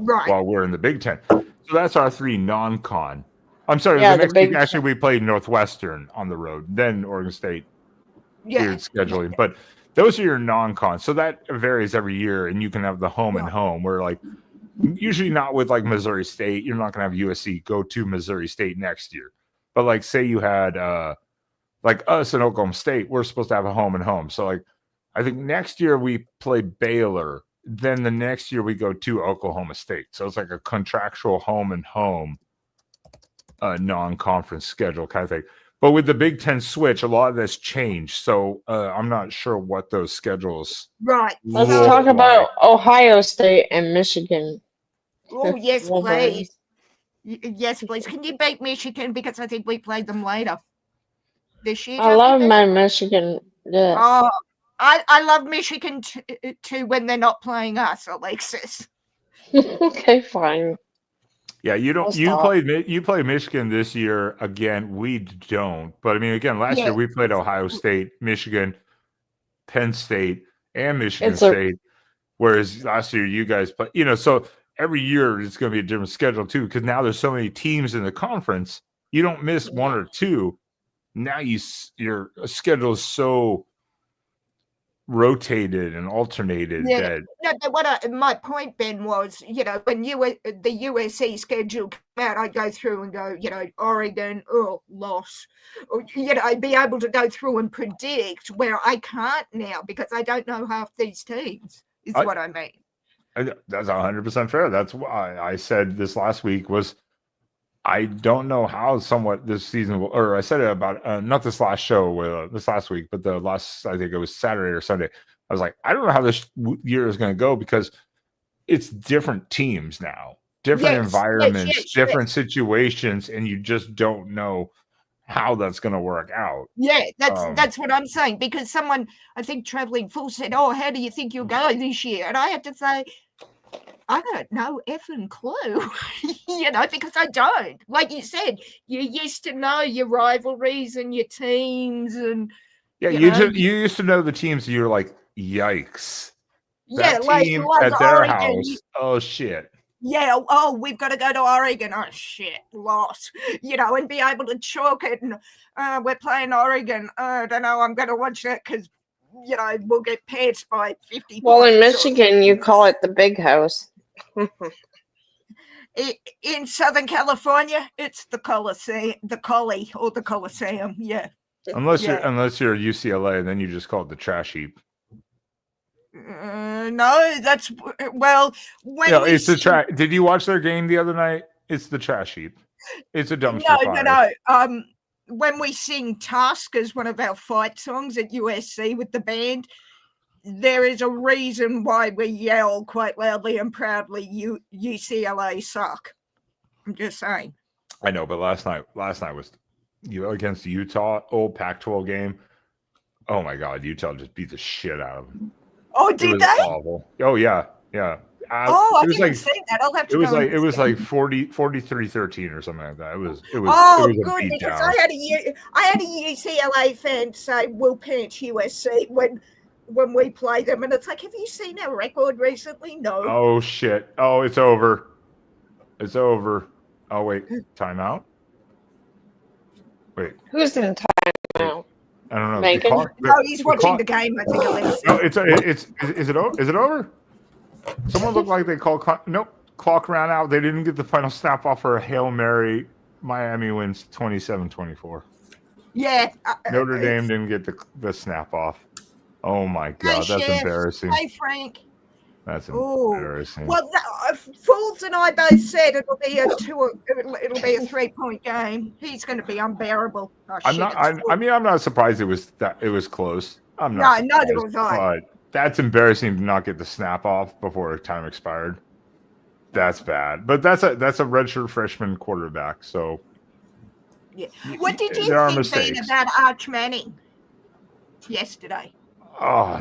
Right. While we're in the Big 10. So that's our 3 non-con. I'm sorry, the next week actually we played Northwestern on the road, then Oregon State. Weird scheduling. But those are your non-con. So that varies every year, and you can have the home and home where like usually not with like Missouri State. You're not going to have USC go to Missouri State next year. But like say you had like us in Oklahoma State, we're supposed to have a home and home. So like I think next year we play Baylor. Then the next year we go to Oklahoma State. So it's like a contractual home and home non-conference schedule kind of thing. But with the Big Ten switch, a lot of this changed. So I'm not sure what those schedules. Right. Let's talk about Ohio State and Michigan. Oh, yes, please. Yes, please. Can you beat Michigan? Because I think we played them later this year. I love my Michigan. Yeah. Oh, I love Michigan too when they're not playing us, Alexis. Okay, fine. Yeah, you don't. You played Michigan this year again. We don't. But I mean, again, last year we played Ohio State, Michigan, Penn State, and Michigan State. Whereas last year you guys play. So every year it's going to be a different schedule too, because now there's so many teams in the conference. You don't miss 1 or 2. Now your schedule is so rotated and alternated. My point, Ben, was when the USC schedule came out, I'd go through and go, Oregon, loss, or I'd be able to go through and predict, where I can't now because I don't know half these teams. Is what I mean. That's 100% fair. That's why I said this last week was I don't know how somewhat this season will, or I said it about not this last show, this last week, but the last, I think it was Saturday or Sunday. I was like, I don't know how this year is going to go because it's different teams now, different environments, different situations, and you just don't know how that's going to work out. Yeah, that's what I'm saying, because someone, I think Traveling Fool said, "Oh, how do you think you'll go this year?" And I had to say, I got no effing clue, because I don't. Like you said, you used to know your rivalries and your teams, and you used to know the teams. And you were like, "Yikes!" That team like at their Oregon, house. Oh shit! Yeah. Oh, we've got to go to Oregon. Oh shit, lost. And be able to chalk it. And we're playing Oregon. I don't know. I'm going to watch that because we'll get pants by 50. Well, in Michigan, you call it the Big House. In Southern California, it's the Coliseum, or the Coliseum. Yeah. Unless you're UCLA, then you just call it the trash heap. No, that's when it's the trash. Did you watch their game the other night? It's the trash heap. It's a dumpster fire. No. When we sing "Tusk" as one of our fight songs at USC with the band, there is a reason why we yell quite loudly and proudly, UCLA suck. I'm just saying. I know, but last night was against Utah, old Pac-12 game. Oh my God, Utah just beat the shit out of them. Oh, did they? Awful. Oh yeah. I didn't see that. I'll have to go. It was like 43-13 or something like that. It was good, because I had a UCLA fan say we'll pinch USC when when we play them, and it's like, have you seen our record recently? No. Oh shit! Oh, it's over. It's over. Oh wait, timeout. Wait, Who's in timeout? I don't know. Megan? No, he's watching the game. I think. No, is it over? Is it over? Someone looked like they called. Nope, clock ran out. They didn't get the final snap off for a Hail Mary. Miami wins 27-24. Yeah. Notre Dame didn't get the snap off. Oh my god, that's Chef. embarrassing. Hey, Frank. That's Ooh. embarrassing. Well, Fools and I both said it'll be a 3-point game. He's going to be unbearable. Oh, I'm not surprised it was close. I'm not. No, neither was I. But that's embarrassing to not get the snap off before time expired. That's bad. But that's a redshirt freshman quarterback. So. Yeah. What did you there are think, mistakes. Dean, about Arch Manning yesterday? Oh,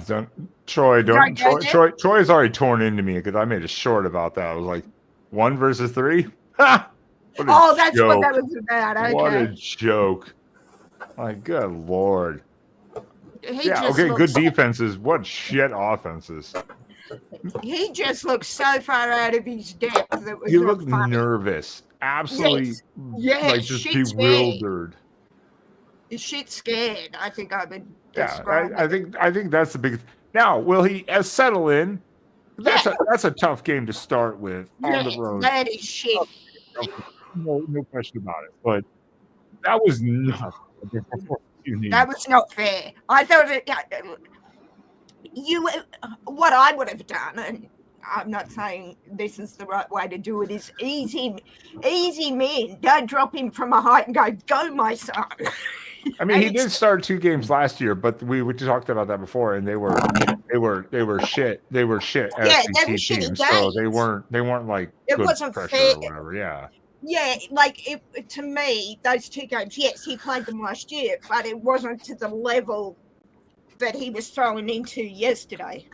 Troy is already torn into me because I made a short about that. I was like, 1 versus 3. Ha! That's what that was about. Okay. What a joke! My good lord. Good defenses. What shit offenses? He just looks so far out of his depth. That was You look nervous. Absolutely. Yes. Like just bewildered. Shit scared. I think I would. Yeah, I think that's the big. Now, will he settle in? That's a tough game to start with on the road. That is shit. No question about it. But that was not. That was not fair. I thought what I would have done, and I'm not saying this is the right way to do it, is easy men. Don't drop him from a height and go my son. I mean, he did start 2 games last year, but we talked about that before, and they were shit. They were shit SEC teams, so they weren't like it good wasn't pressure fair or whatever. Yeah. Yeah, to me, those 2 games, yes, he played them last year, but it wasn't to the level that he was thrown into yesterday.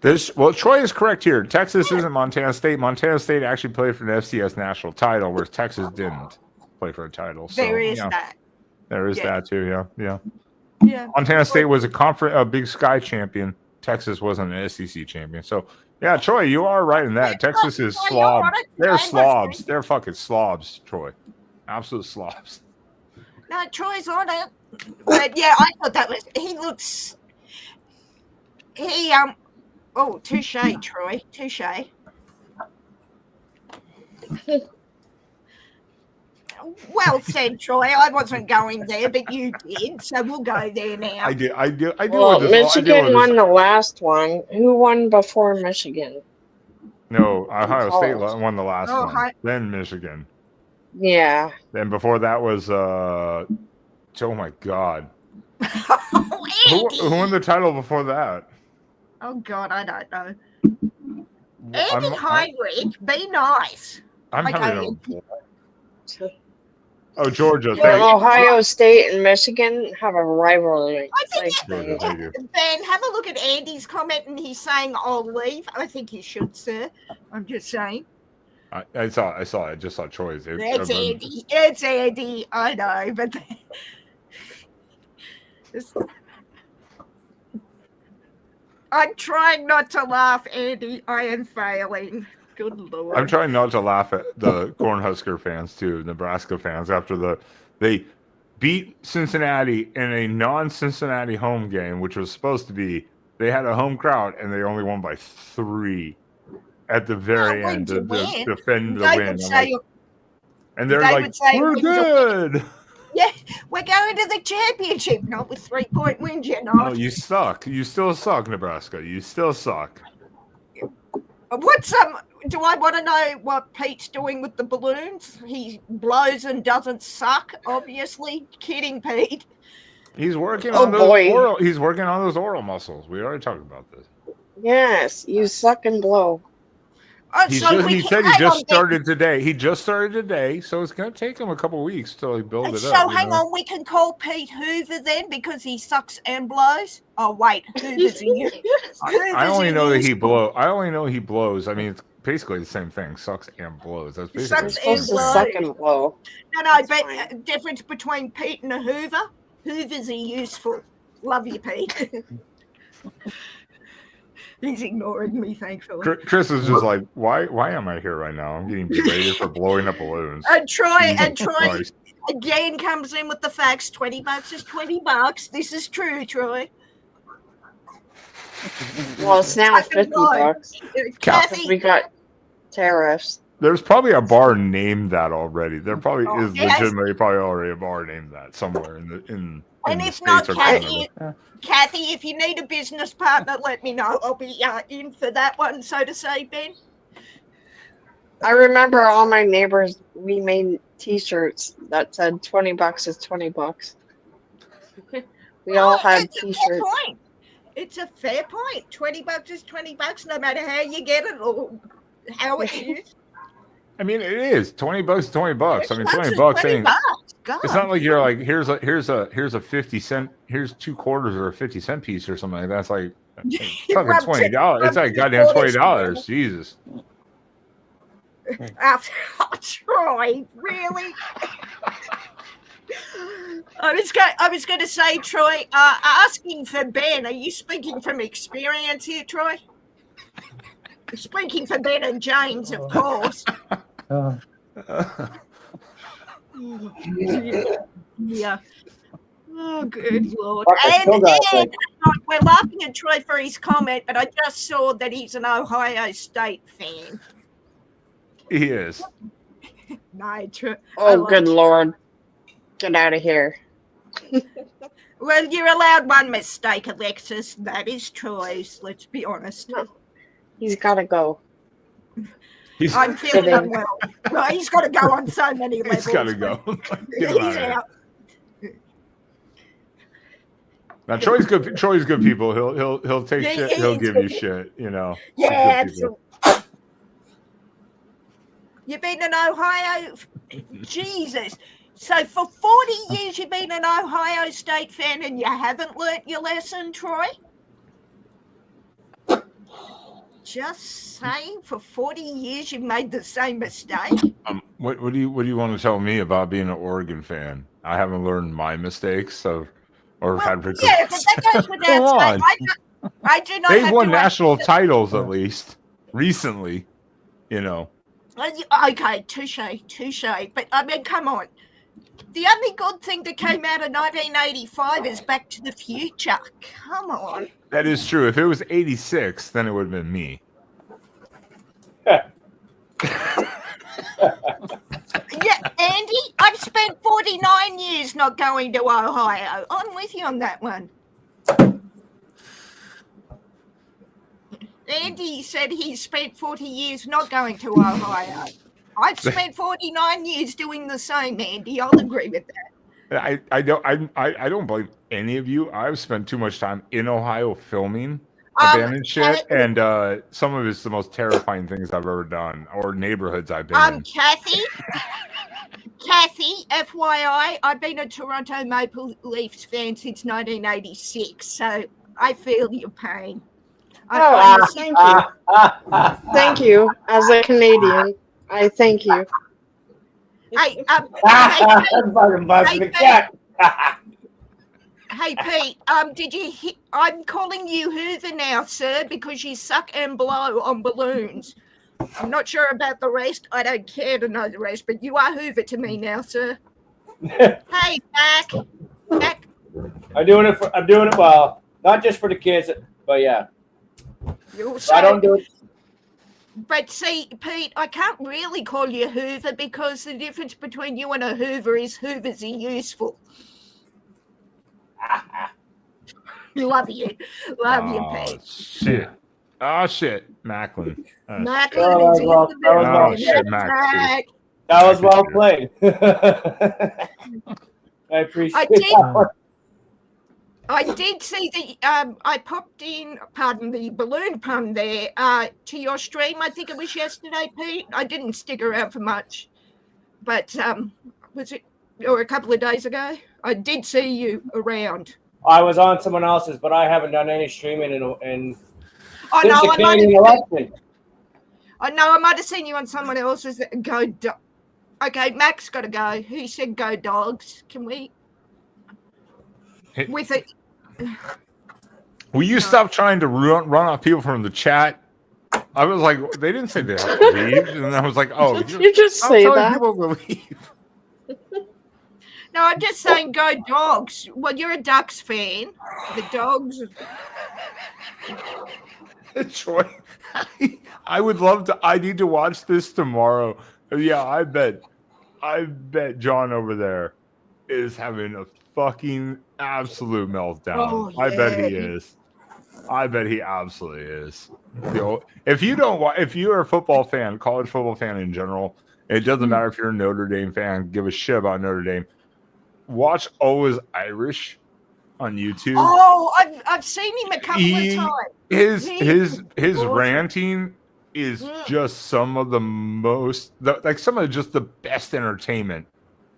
Troy is correct here. Texas isn't Montana State. Montana State actually played for the FCS national title, whereas Texas didn't play for a title. So, there is that. There is that too. Yeah. Yeah. Montana State was a Big Sky champion. Texas wasn't an SEC champion. So, yeah, Troy, you are right in that. Texas is slob. They're slobs. They're fucking slobs, Troy. Absolute slobs. No, Troy's on it. But yeah, I thought that was. He looks. Oh, touche, Troy. Touche. Well said, Troy. I wasn't going there, but you did, so we'll go there now. I do. Well, Michigan won the last one. Who won before Michigan? No, Ohio State won the last one. Then Michigan. Yeah. Then before that was oh my god. Who won the title before that? Oh god, I don't know. Andy Heinrich, be nice. I'm having a. Oh, Georgia. Ohio State and Michigan have a rivalry. I think Ben, have a look at Andy's comment, and he's saying, "I'll leave." I think you should, sir. I'm just saying. I saw. I just saw Troy's. It's Andy. It's Andy. I know, but I'm trying not to laugh, Andy. I am failing. Good Lord. I'm trying not to laugh at the Cornhusker fans too, Nebraska fans, after they beat Cincinnati in a non-Cincinnati home game, which was supposed to be, they had a home crowd and they only won by 3 at the very end to defend the win. And they're like, we're good. Yeah, we're going to the championship, not with 3-point wins, you know. No, you suck. You still suck, Nebraska. You still suck. Do I want to know what Pete's doing with the balloons? He blows and doesn't suck, obviously. Kidding, Pete. He's working on those he's working on those oral muscles. We already talked about this. Yes, you suck and blow. He said he just started today. He just started today, so it's going to take him a couple weeks till he builds it up. So hang on, we can call Pete Hoover then because he sucks and blows. Oh wait, Hoover's I only know that he blows. I only know he blows. I mean, it's basically the same thing. Sucks and blows. That's basically suck and blow. No, but difference between Pete and a Hoover. Hoovers are useful. Love you, Pete. He's ignoring me, thankfully. Chris is just like, why am I here right now? I'm getting berated for blowing up balloons. And Troy Jesus Christ. again comes in with the facts. $20 is $20. This is true, Troy. Well, it's now Fucking $50. Kathy, We got tariffs. There's probably a bar named that already. There probably is yes. legitimately probably already a bar named that somewhere in the and the if not, States or Canada. Kathy, if you need a business partner, let me know. I'll be in for that one, so to say, Ben. I remember all my neighbors, we made t-shirts that said $20 is $20. We all had It's a fair t-shirts. point. It's a fair point. $20 is $20, no matter how you get it or how it's used. I mean, it is $20 is $20. I mean, $20 ain't. God. It's not like you're like here's a 50 cent, here's 2 quarters or a 50-cent piece or something like that. It's like fucking $20. It's like goddamn $20. Jesus. Troy, really? I was going to say, Troy, asking for Ben, are you speaking from experience here, Troy? Speaking for Ben and James, of course. Yeah. Oh, good Lord. And we're laughing at Troy for his comment, but I just saw that he's an Ohio State fan. He is. No, Troy. Oh, good Lord. Get out of here. Well, you're allowed one mistake, Alexis. That is Troy's, let's be honest. He's got to go. I'm feeling unwell. Well, he's got to go on so many levels. He's got to go. Get him out of here. Now Troy's good. Troy's good people. He'll take shit. He'll give you shit. You know. Yeah, absolutely. You've been in Ohio, Jesus. So for 40 years you've been an Ohio State fan and you haven't learnt your lesson, Troy? Just saying, for 40 years you've made the same mistake. What do you want to tell me about being an Oregon fan? I haven't learned my mistakes had victories. Yeah, but that goes without saying. I do not. They've won national titles at least recently. You know. Okay, touche. But I mean, come on. The only good thing that came out of 1985 is Back to the Future. Come on. That is true. If it was 86, then it would have been me. Yeah, Andy, I've spent 49 years not going to Ohio. I'm with you on that one. Andy said he spent 40 years not going to Ohio. I've spent 49 years doing the same, Andy. I'll agree with that. I don't blame any of you. I've spent too much time in Ohio filming abandoned shit, and some of it's the most terrifying things I've ever done, or neighborhoods I've been in. Kathy, FYI, I've been a Toronto Maple Leafs fan since 1986, so I feel your pain. Thank you. Thank you. As a Canadian, I thank you. Hey, Hey, Pete, did you I'm calling you Hoover now, sir, because you suck and blow on balloons. I'm not sure about the rest. I don't care to know the rest, but you are Hoover to me now, sir. Hey, Mac. I'm doing it well. Not just for the kids, but yeah. I don't do it. But see, Pete, I can't really call you Hoover because the difference between you and a Hoover is Hoovers are useful. Love you, Pete. Shit. Oh shit, Macklin. Macklin is in the shit, Mac. That was well played. I appreciate it. I did see I popped in, pardon the balloon pun there, to your stream. I think it was yesterday, Pete. I didn't stick around for much, but was it, or a couple of days ago? I did see you around. I was on someone else's, but I haven't done any streaming in I since the Canadian election. I know, I might have seen you on someone else's. Okay, Mac's got to go. He said go dogs. Can we? With it. Will you stop trying to run off people from the chat? I was like, they didn't say they have to leave, and I was like, oh, You just I'm say telling that. people to leave. No, I'm just saying, go Dogs. Well, you're a Ducks fan. The Dogs. Troy, I would love to. I need to watch this tomorrow. Yeah, I bet John over there is having a fucking absolute meltdown. Oh, I bet he yeah. is. I bet he absolutely is. If you're a football fan, college football fan in general, it doesn't matter if you're a Notre Dame fan, give a shit about Notre Dame. Watch Always Irish on YouTube. Oh, I've seen him a couple of times. His ranting is just some of the most some of just the best entertainment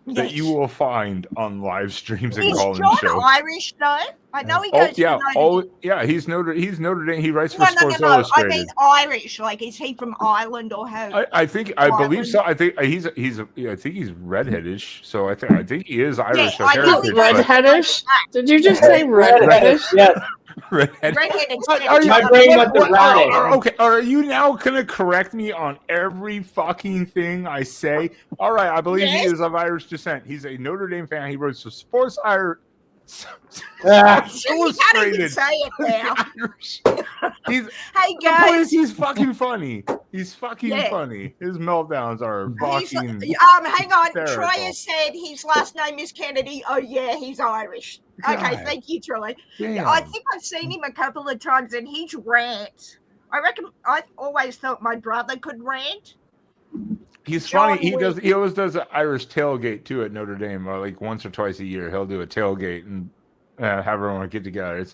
that you will find on live streams and Is call-in John shows. Irish though? I know he goes to Notre Dame. He's Notre Dame. He writes for Sports No. I Illustrated. mean Irish. Like, is he from Ireland or how? I believe so. I think he's redheadish. So I think he is Irish. I know he's redheadish. Did you just say redheadish? Yes. Redheaded. My brain went to radish. Okay, are you now gonna correct me on every fucking thing I say? All right, I believe he is of Irish descent. He's a Notre Dame fan. He wrote for Sports Irish. Illustrated. Say it now. Hey guys, he's fucking funny. He's fucking funny. His meltdowns are fucking. Hang on. hysterical. Troy has said his last name is Kennedy. Oh yeah, he's Irish. Okay, God. thank you, Troy. Damn. I think I've seen him a couple of times, and he's rant. I reckon I always thought my brother could rant. He's funny. He always does an Irish tailgate too at Notre Dame, like once or twice a year. He'll do a tailgate and have everyone get together.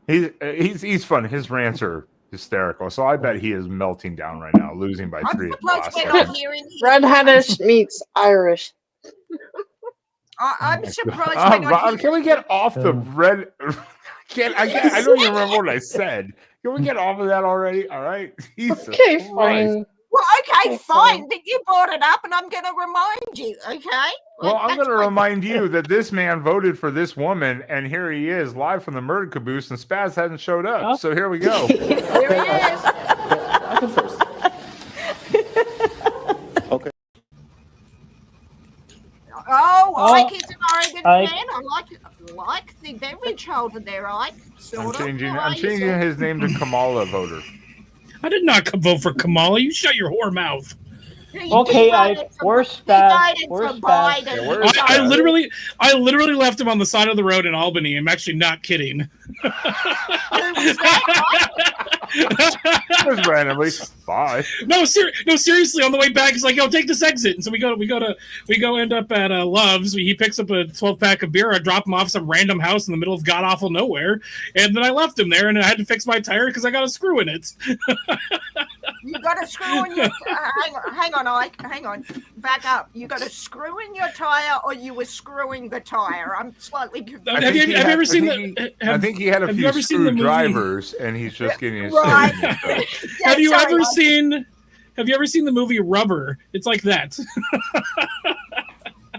He's fun. His rants are hysterical. So I bet he is melting down right now, losing by 3 at the last second. Redheadish meets Irish. I'm surprised. Can we get off the red? I don't even remember what I said. Can we get off of that already? All right. Jesus Okay, Christ. fine. Well, okay, fine. But you brought it up, and I'm going to remind you. Okay. Well, I'm going to remind you that this man voted for this woman, and here he is live from the murder caboose, and Spaz hasn't showed up. Oh. So here we go. Here he is. I can first. Okay. Oh, Ike is an Oregon Ike. fan. I like the beverage holder there, Ike. I'm changing his name to Kamala voter. I did not vote for Kamala. You shut your whore mouth. Okay, we're Spaz. We're Spaz. I literally left him on the side of the road in Albany. I'm actually not kidding. Just randomly. Bye. No, seriously. On the way back, he's like, "Yo, take this exit." And so we go end up at Love's. He picks up a 12-pack of beer. I drop him off some random house in the middle of god awful nowhere, and then I left him there, and I had to fix my tire because I got a screw in it. You got a screw in your hang on, Ike. Hang on. Back up. You got a screw in your tire, or you were screwing the tire? I'm slightly confused. Have you ever seen I think he had a few screwdrivers, and he's just getting his. Right. Have you ever seen the movie Rubber? It's like that.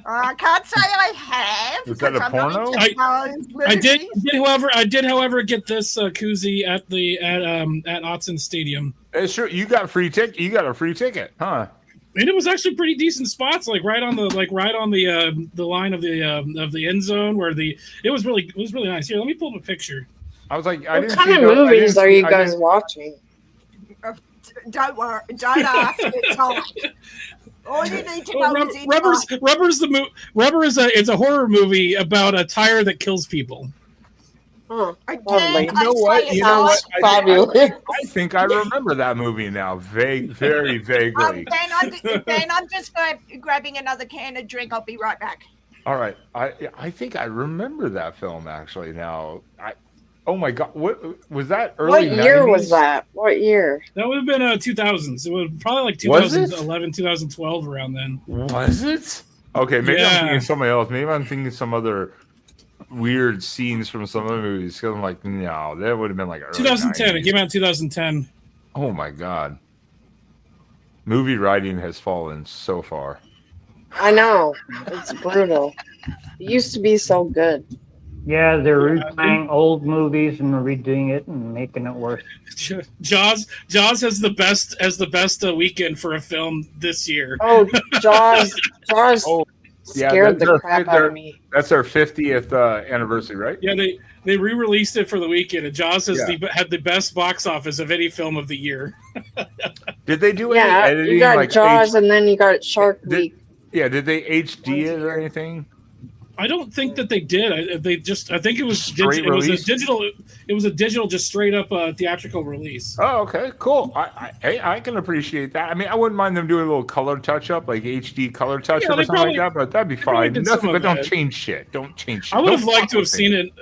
I can't say I have. Was that a porno? I did, however, get this koozie at Autzen Stadium. Sure, you got a free ticket, huh? And it was actually pretty decent spots, right on the line of the end zone where it was really nice. Here, let me pull up a picture. I was like, what kind of movies are you guys watching? Don't worry. Don't ask. It's all. All you need to know is Rubber is a horror movie about a tire that kills people. Huh. Again, you know what? Fabulous. I think I remember that movie now, very vaguely. Ben, I'm just grabbing another can of drink. I'll be right back. All right, I think I remember that film actually. Now, oh my God, what was that? Early What year 90s? was that? What year? That would have been 2000s. It was probably like 2011, 2012, around then. Was it? Okay, maybe I'm thinking somebody else. Maybe I'm thinking some other weird scenes from some other movies. Because I'm like, no, that would have been like early 2010. 90s. It came out in 2010. Oh my God, movie writing has fallen so far. I know. It's brutal. It used to be so good. Yeah, they're replaying old movies and redoing it and making it worse. Jaws has the best weekend for a film this year. Oh, Jaws scared the crap out of me. That's their 50th anniversary, right? Yeah, they re-released it for the weekend, and Jaws had the best box office of any film of the year. Did they do any editing? You got like Jaws, and then you got Shark Week. Yeah, did they HD it or anything? I don't think that they did. I think it was Straight release? It was a digital, just straight up theatrical release. Oh, okay, cool. I can appreciate that. I mean, I wouldn't mind them doing a little color touch up, like HD color touch up or something like that. But that'd be fine. Nothing, but don't change shit. Don't change shit. I would have liked to have seen it.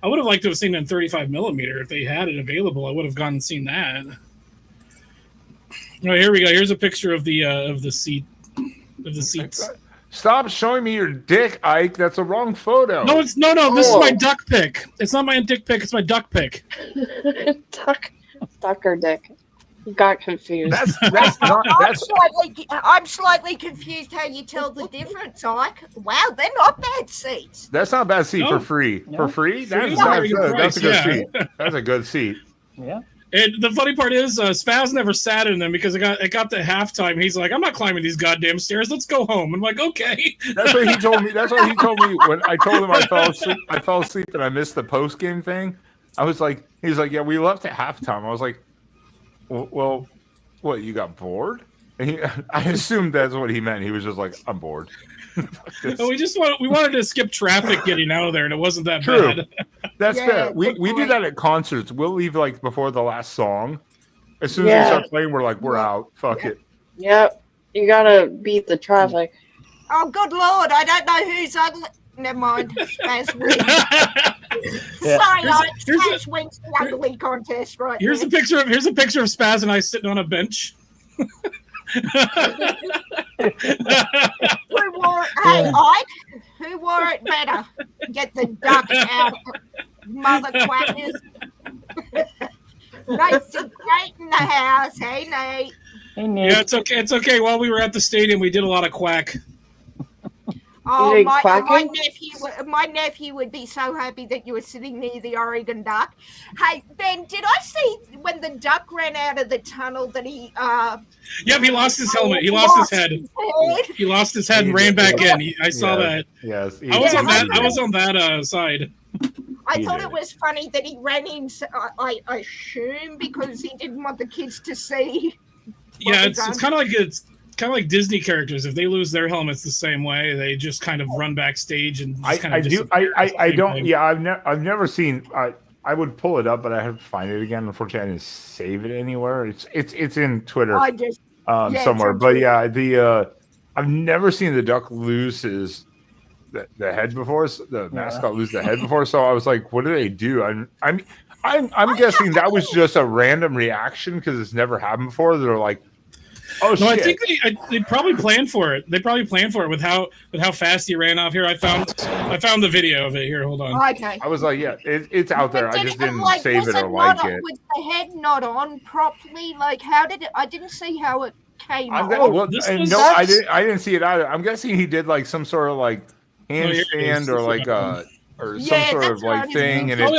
I would have liked to have seen it in 35 millimeter if they had it available. I would have gone and seen that. Oh, here we go. Here's a picture of the seat of the seats. Stop showing me your dick, Ike. That's a wrong photo. No, it's no. This is my duck pic. It's not my dick pic. It's my duck pic. Duck or dick? You got confused. That's not. I'm slightly confused how you tell the difference, Ike. Wow, they're not bad seats. That's not a bad seat for free. No. For free? That's good. That's a good seat. That's a good seat. Yeah. And the funny part is, Spaz never sat in them because it got to halftime. He's like, "I'm not climbing these goddamn stairs. Let's go home." I'm like, "Okay." That's what he told me. That's what he told me when I told him I fell asleep and I missed the post game thing. I was like, he was like, "Yeah, we left at halftime." I was like, "Well, what? You got bored?" And I assumed that's what he meant. He was just like, "I'm bored." we wanted to skip traffic getting out of there, and it wasn't that bad. That's fair. We do that at concerts. We'll leave like before the last song. As soon as we start playing, we're like, we're out. Fuck it. Yep. You gotta beat the traffic. Oh, good Lord. I don't know who's ugly. Never mind. Spaz wins. Sorry, Spaz wins the ugly contest right Here's a picture of Spaz and I sitting on a bench. Hey, Ike, who wore it better? Get the duck out, mother quackers. Nate's great in the house. Hey, Nate. Hey, Nate. Yeah, it's okay. It's okay. While we were at the stadium, we did a lot of quack. Oh, my nephew would be so happy that you were sitting near the Oregon Duck. Hey, Ben, did I see when the duck ran out of the tunnel that he... Yep, he lost his helmet. He lost his head. He lost his head and ran back in. I saw that. Yes. I was on that side. I thought it was funny that he ran in, I assume, because he didn't want the kids to see. Yeah, it's kind of like Disney characters. If they lose their helmets the same way, they just kind of run backstage and just I've never seen. I would pull it up, but I have to find it again. Unfortunately, I didn't save it anywhere. It's in Twitter somewhere. But yeah, I've never seen the duck lose his the head before. The mascot lose the head before. So I was like, what do they do? I'm guessing that was just a random reaction because it's never happened before. They're like, oh, no, shit. I think they probably planned for it. They probably planned for it with how fast he ran off here. I found the video of it here. Hold on. Okay. I was like, yeah, it's out there. I just didn't save it or like it. Was the head not on properly? Like, how did it? I didn't see how it came off. I didn't see it either. I'm guessing he did like some sort of like handstand or like or some sort of like thing. And no,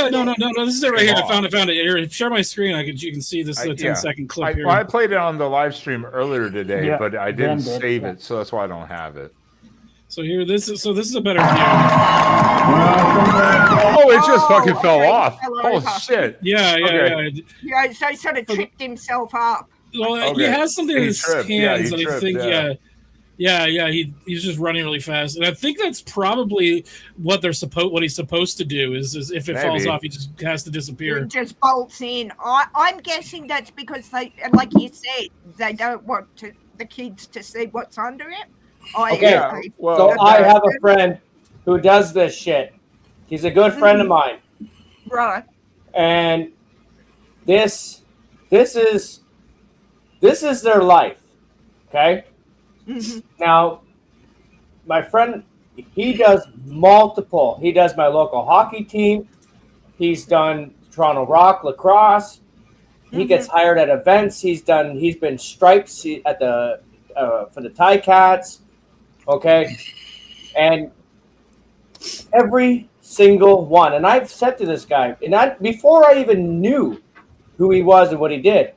this is it right here. I found it. Here, share my screen. You can see this 10-second clip here. I played it on the live stream earlier today, but I didn't save it, so that's why I don't have it. So here, this is a better view. Oh, it just fucking fell off. Oh shit! Yeah. Yeah, so he sort of tripped himself up. Well, he has something in his hands that I think, he's just running really fast, and I think that's probably what he's supposed to do. Is if it falls off, he just has to disappear. It just bolts in. I'm guessing that's because they, like you said, they don't want the kids to see what's under it. I have a friend who does this shit. He's a good friend of mine. Right. And this is their life. Okay. Mm-hmm. Now, my friend, he does multiple. He does my local hockey team. He's done Toronto Rock lacrosse. He gets hired at events. He's been stripes at the for the Ticats. Okay, and every single one. And I've said to this guy, and before I even knew who he was and what he did.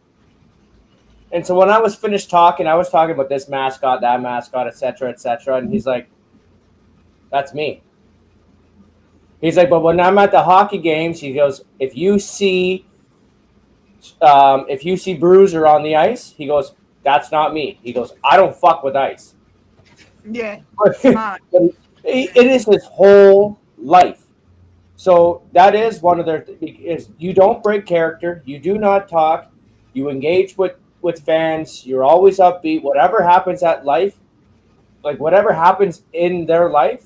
And so when I was finished talking, I was talking about this mascot, that mascot, etc., etc. And he's like, that's me. He's like, but when I'm at the hockey games, he goes, if you see Bruiser on the ice, he goes, that's not me. He goes, I don't fuck with ice. Yeah, smart. It is his whole life. So that is one of their is you don't break character, you do not talk, you engage with fans, you're always upbeat. Whatever happens at life, like whatever happens in their life,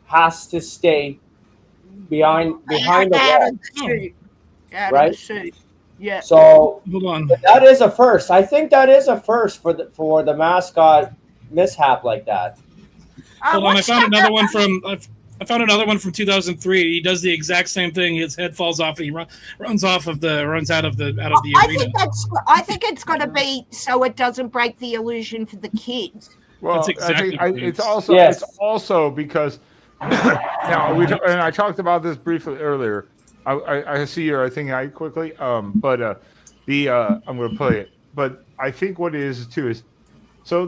has to stay behind the wall. Right? Yeah. So hold on. That is a first. I think that is a first for the mascot mishap like that. Hold on, I found another one from 2003. He does the exact same thing. His head falls off. And he runs out of the arena. I think it's got to be so it doesn't break the illusion for the kids. Well, That's exactly it's also because now and I talked about this briefly earlier. I see your thing quickly, but I'm going to play it. But I think what it is too is so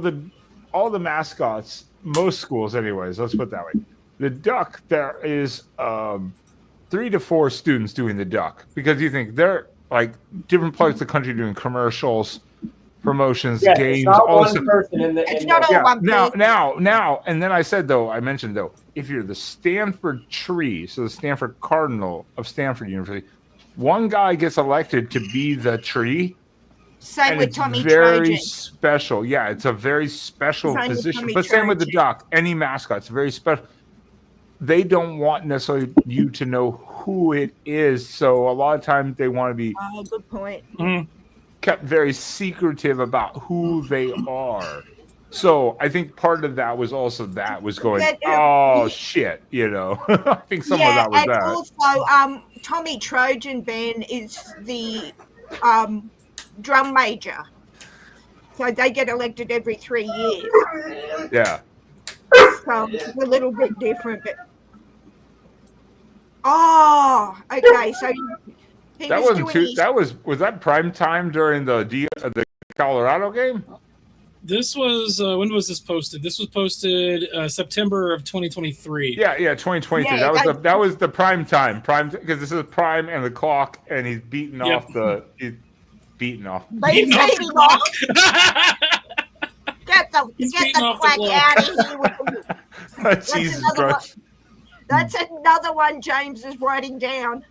all the mascots, most schools, anyways. Let's put it that way. The duck, there is 3 to 4 students doing the duck because you think they're like different parts of the country doing commercials, promotions, games. It's not all one person in the. Now, and then I mentioned if you're the Stanford tree, so the Stanford Cardinal of Stanford University, one guy gets elected to be the tree. Same with Tommy very Trojan. special. Yeah, it's a very special Same with position. Tommy But same with the Trojan. duck, any mascot, it's very special. They don't want necessarily you to know who it is, so a lot of times they want to be good point. kept very secretive about who they are. So I think part of that was also going, oh shit, I think some of that was and that. Also, Tommy Trojan Ben is the drum major, so they get elected every 3 years. Yeah. So it's a little bit different, but okay. So That wasn't too. Was that prime time during the Colorado game? This was when was this posted? This was posted September of 2023. Yeah, 2023. Yeah, that was the prime time. Because this is prime and the clock, and he's beating off the. He's beating off. Beating off. Get the quack out of here. Jesus Christ. That's another one James is writing down.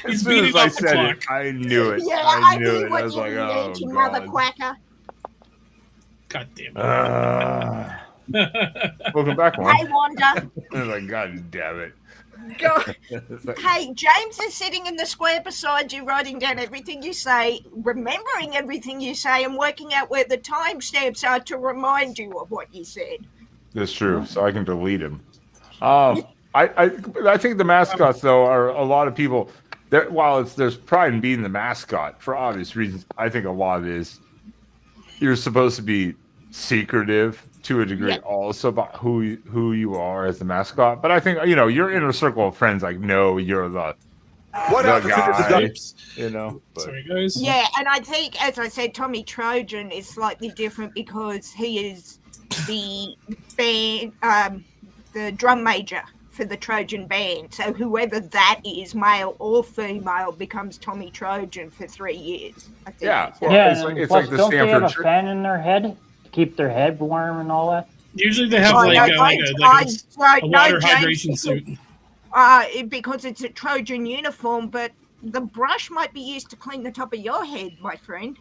As soon as I said it, I knew it. Yeah, I knew it. what I was you like, mentioned, oh, mother God. quacker. God damn it. Welcome back, Juan. Hey, Wanda. I was like, God damn it. Go. It's like- Hey, James is sitting in the square beside you, writing down everything you say, remembering everything you say, and working out where the timestamps are to remind you of what you said. That's true. So I can delete him. I think the mascots though are a lot of people. While there's pride in being the mascot for obvious reasons, I think a lot of it is you're supposed to be secretive to a degree, also about who you are as the mascot. But I think your inner circle of friends know you're the guy. But. Sorry, guys. Yeah, and I think, as I said, Tommy Trojan is slightly different because he is the band, the drum major for the Trojan band. So whoever that is, male or female, becomes Tommy Trojan for 3 years. I think. Yeah, It's like the don't they have a Stanford. fan in their head to keep their head warm and all that? Usually they have a water hydration suit. Because it's a Trojan uniform, but the brush might be used to clean the top of your head, my friend.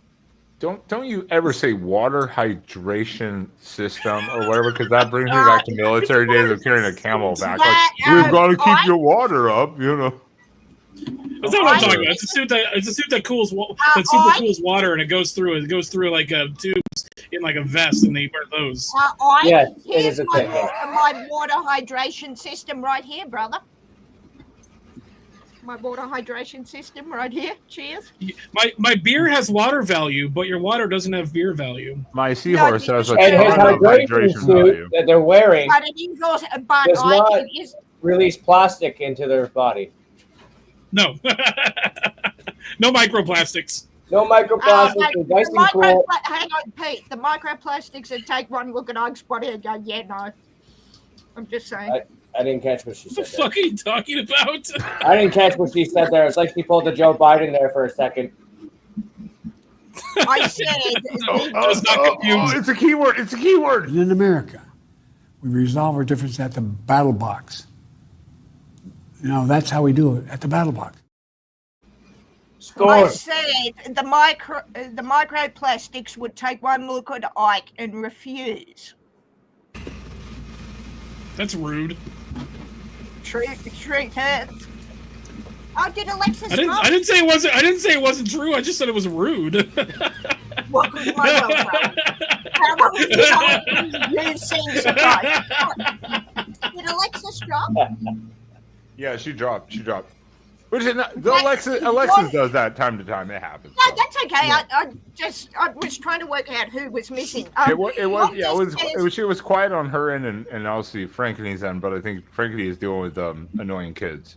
Don't you ever say water hydration system or whatever, because that brings me back to military days of carrying a Camelback. We've got to keep your water up, That's not what I'm talking about. It's a suit that cools cools water, and it goes through like tubes in like a vest, and they wear those. Here's my water hydration system right here, brother. My water hydration system right here. Cheers. My beer has water value, but your water doesn't have beer value. My seahorse has a and his ton of hydration suit value. that they're wearing But it is also, does not release plastic into their body. No. No microplastics. No microplastics. It's nice and cool. Hang on, Pete. The microplastics that take one look at Ike's body and go, yeah, no. I'm just saying. I didn't catch what she said. What the fuck are you talking about? I didn't catch what she said there. It's like she pulled the Joe Biden there for a second. I said. It's a keyword. It's a keyword. In America, we resolve our difference at the battle box. You know, that's how we do it, at the battle box. I said the microplastics would take one look at Ike and refuse. That's rude. Truth hurts. Oh, did Alexis? I didn't say it wasn't true. I just said it was rude. Welcome to my world, bro. How long have you seen surprise? Did Alexis drop? Yeah, she dropped. Which is not, Alexis does that time to time. It happens. No, that's okay. I was trying to work out who was missing. She was quiet on her end and obviously Frankie's end, but I think Frankie is dealing with annoying kids.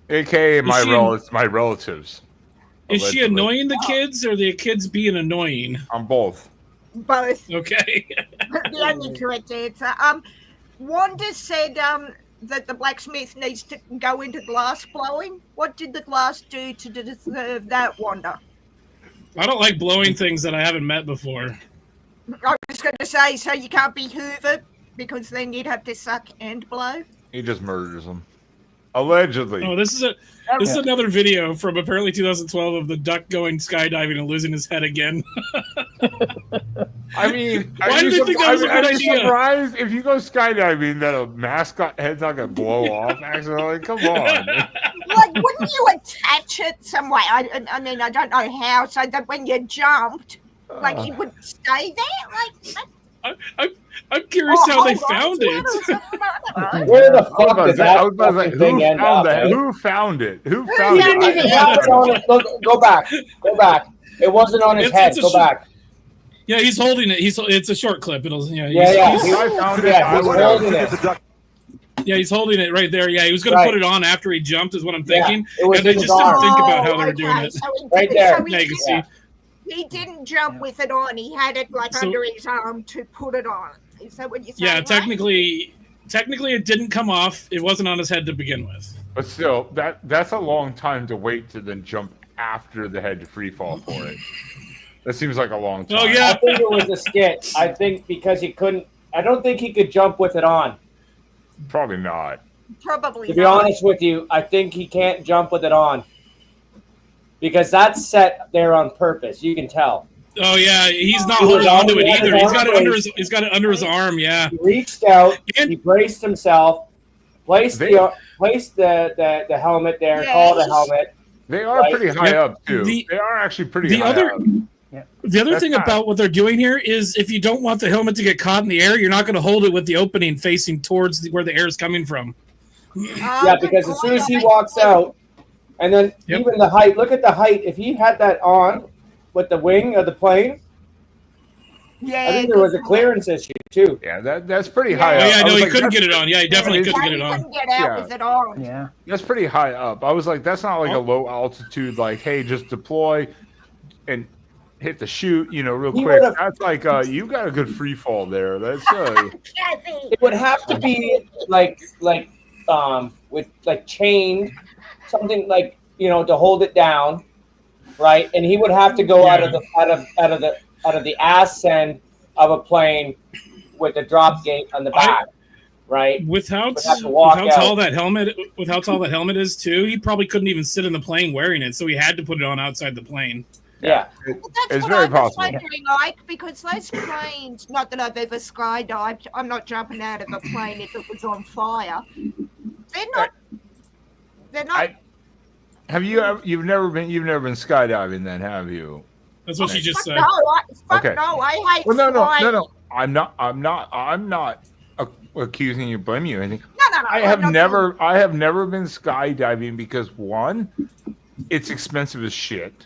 AKA my relatives. Is she annoying the kids, or the kids being annoying? On both. Both. Okay. The only correct answer. Wanda said that the blacksmith needs to go into glass blowing. What did the glass do to deserve that, Wanda? I don't like blowing things that I haven't met before. I was going to say, so you can't be Hoover, because then you'd have to suck and blow. He just murders them. Allegedly. Oh, this is another video from apparently 2012 of the duck going skydiving and losing his head again. I mean, why did you think that was a good idea? Surprised if you go skydiving that a mascot head's not gonna blow off accidentally? Come on. Like, wouldn't you attach it some way? I mean, I don't know how, so that when you jumped, like, it would stay there? Like, I'm curious how they found it. Where the fuck is that? Who found it? Who found it? Go back. It wasn't on his head. Go back. Yeah, he's holding it. It's a short clip. I found it. Yeah, he's holding it right there. Yeah, he was going to put it on after he jumped, is what I'm thinking. Yeah, and they just didn't think about how they were doing it. So right there. So yeah, you can see. He didn't jump with it on. He had it under his arm to put it on. Is that what you're saying? Yeah, technically it didn't come off. It wasn't on his head to begin with. But still, that's a long time to wait to then jump after the head to free fall for it. That seems like a long time. Oh yeah. I think it was a skit. I think because he couldn't. I don't think he could jump with it on. Probably not. Probably. To be honest with you, I think he can't jump with it on. Because that's set there on purpose. You can tell. Oh yeah, he's not holding onto it either. He's got it under his arm. Yeah. He reached out. He braced himself. Placed the helmet there. Called the helmet. They are pretty high up too. They are actually pretty high up. The other thing about what they're doing here is, if you don't want the helmet to get caught in the air, you're not going to hold it with the opening facing towards where the air is coming from. Yeah, because as soon as he walks out. And then even the height, look at the height. If he had that on with the wing of the plane, I think there was a clearance issue too. Yeah, that's pretty high up. Yeah, no, he couldn't get it on. Yeah, he definitely couldn't get it on. He couldn't get out with it on. Yeah. That's pretty high up. I was like, that's not like a low altitude, like, hey, just deploy and hit the chute, real quick. That's like, you got a good free fall there. That's it would have to be like with like chained. Something like to hold it down, right? And he would have to go out of the ass end of a plane with a drop gate on the back, right? With how tall that helmet is too, he probably couldn't even sit in the plane wearing it, so he had to put it on outside the plane. Yeah, it's very possible. Because those planes, not that I've ever skydived, I'm not jumping out of a plane if it was on fire. They're not. Have you ever? You've never been skydiving, then, have you? That's what she just said. No, I hate. Well, no. I'm not accusing you, blaming you, or anything. No. I have never been skydiving because 1, it's expensive as shit.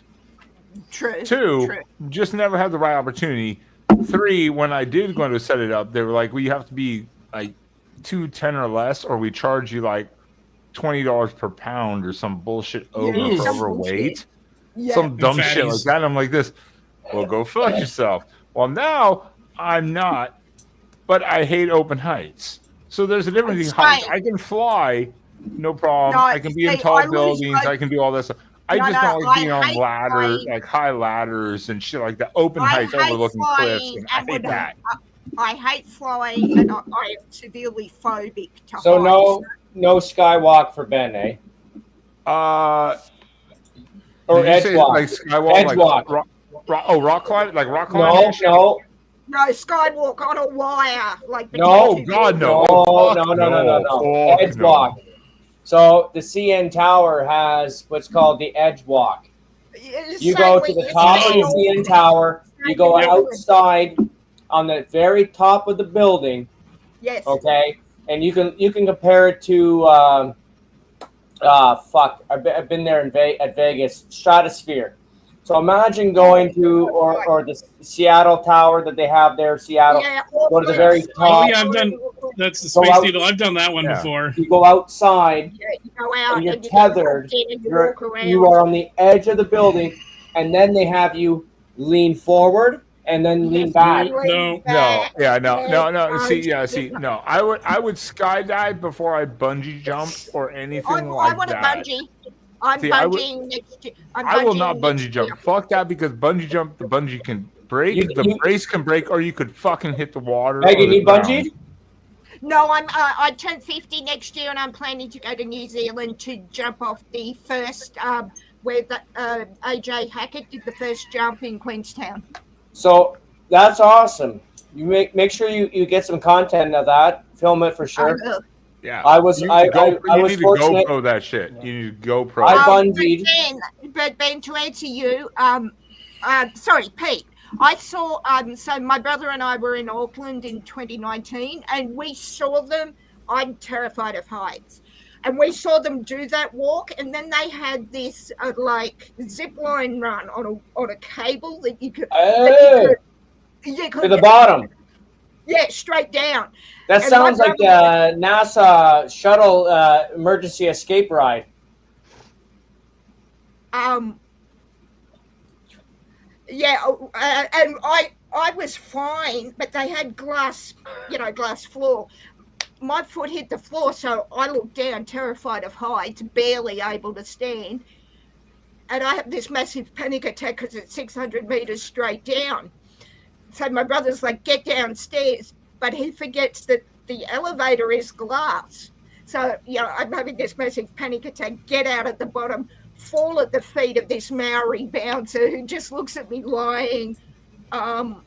True. 2, just never had the right opportunity. 3, when I did go to set it up, they were like, "Well, you have to be like 210 or less, or we charge you like $20 per pound or some bullshit for overweight. Yeah. Some dumb And shit like fatties. that. I'm like this. Well, go fuck yourself. Well, now I'm not, but I hate open heights. So there's a difference between heights. I can fly, no problem. No, I can be in see, tall I was- buildings. I can do all that stuff. I No, just no, don't like I being on hate ladders, flying. like high ladders and shit like that. Open I heights, hate overlooking cliffs, flying and I and hate that. I hate flying, and I am severely phobic to So heights. no skywalk for Ben, eh? Or Did you say edgewalk. like skywalk, Edgewalk. like rock climbing, like rock No, climbing? and shit? no, No, skywalk on a wire, like the no, Tattoo God, no. no, Oh, no, fuck no, no, no, no. Fuck Edgewalk. So the CN Tower has what's called the Edgewalk. You go to the top of the CN Tower. You go outside on the very top of the building. Yes. Okay, and you can compare it to fuck. I've been there at Vegas Stratosphere. So imagine going to or the Seattle Tower that they have there, Seattle. Yeah, Go to the very top. Oh yeah, I've done. That's the Go Space out- Needle. I've done that one Yeah. before. You go outside. You go out And you're and you tethered. you walk around. You are on the edge of the building, and then they have you lean forward and then lean back. No. Yeah, no. See, no. I would skydive before I bungee jump or anything I like want to that. bungee. I'm See, I would- bungee next to. I will not bungee jump. Fuck that, because bungee jump, the bungee can break, the brace can break, or you could fucking hit the water. Hey, or you the need ground. bungee? No, I turn 50 next year, and I'm planning to go to New Zealand to jump off the first where the AJ Hackett did the first jump in Queenstown. So that's awesome. You make sure you get some content of that. Film it for sure. Yeah, I was You I need to I you was need to fortunate. GoPro that shit. You need to GoPro. I it. bungeed. But Ben, to answer you, sorry, Pete. I saw, so my brother and I were in Auckland in 2019, and we saw them. I'm terrified of heights. And we saw them do that walk, and then they had this like zip line run on a cable that you could, To the bottom. Yeah, straight down. That And sounds my like brother- NASA shuttle emergency escape ride. Yeah, and I was fine, but they had glass floor. My foot hit the floor, so I looked down, terrified of heights, barely able to stand. And I have this massive panic attack because it's 600 meters straight down. So my brother's like, get downstairs, but he forgets that the elevator is glass. So, I'm having this massive panic attack, get out at the bottom, fall at the feet of this Maori bouncer who just looks at me lying on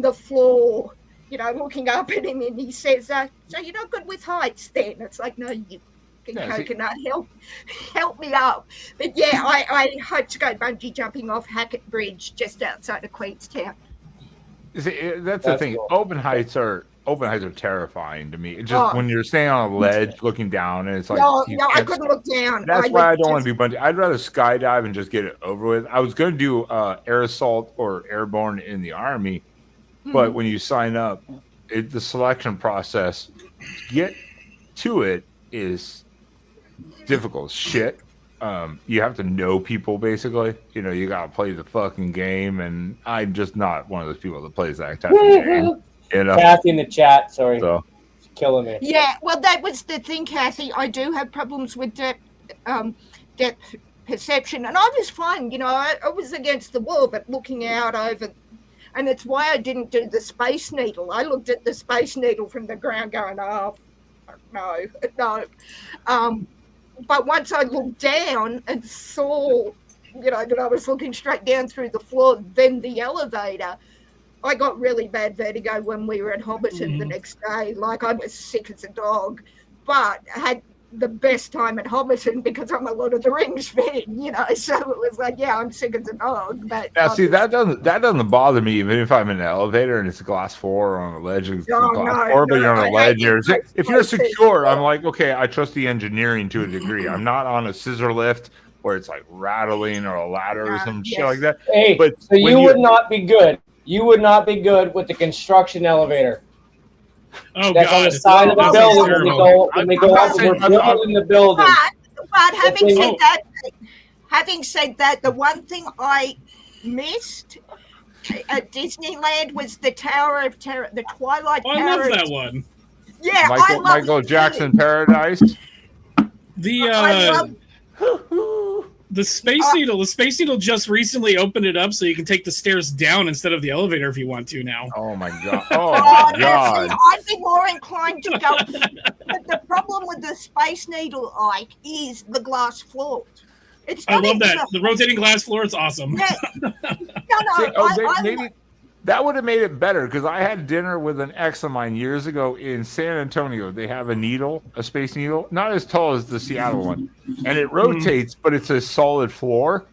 the floor, looking up at him, and he says, so you're not good with heights then? It's like, no, you coconut, help me up. But yeah, I hope to go bungee jumping off Hackett Bridge just outside of Queenstown. See, that's the thing. cool. Open heights are terrifying to me. It's just when you're standing on a ledge looking down, and it's like No, you I can't- couldn't look down. That's why I don't want to do bungee. I'd rather skydive and just get it over with. I was going to do air assault or airborne in the Army, but when you sign up, the selection process to get to it is difficult as shit. You have to know people, basically. You got to play the fucking game, and I'm just not one of those people that plays that type of game. Kathy in the chat, sorry. So. It's killing me. Yeah, well, that was the thing, Kathy. I do have problems with depth perception, and I was fine. I was against the wall, but looking out over, and it's why I didn't do the Space Needle. I looked at the Space Needle from the ground, going, "Oh, no." But once I looked down and saw, that I was looking straight down through the floor, then the elevator. I got really bad vertigo when we were at Hobbiton the next day. Like, I was sick as a dog, but I had the best time at Hobbiton because I'm a Lord of the Rings fan, so it was like, yeah, I'm sick as a dog. But Now, see, that doesn't bother me, even if I'm in an elevator and it's a glass floor or on a ledge. It's No, glass floor, but no, you're on a I ledge. hate If you're secure, I'm like, okay, I trust the engineering to a degree. I'm not on a scissor lift where it's like rattling or a ladder or some shit like that. Hey, but so you would not be good. You would not be good with the construction elevator. Oh That's on God, the side of the that sounds building when terrible. they go up. We're building the building. But having Oh. said that, the one thing I missed at Disneyland was the Tower of Terror, the Twilight Oh, I Tower. love that one. Yeah, I love Michael it Jackson too. Paradise. The Space Needle. The Space Needle just recently opened it up so you can take the stairs down instead of the elevator if you want to now. Oh my God! Oh my God! I'd be more inclined to go. But the problem with the Space Needle, Ike, is the glass floors. It's I not love even that. The rotating glass floor, it's awesome. Yeah. Maybe that would have made it better because I had dinner with an ex of mine years ago in San Antonio. They have a space needle, not as tall as the Seattle one, and it rotates, but it's a solid floor,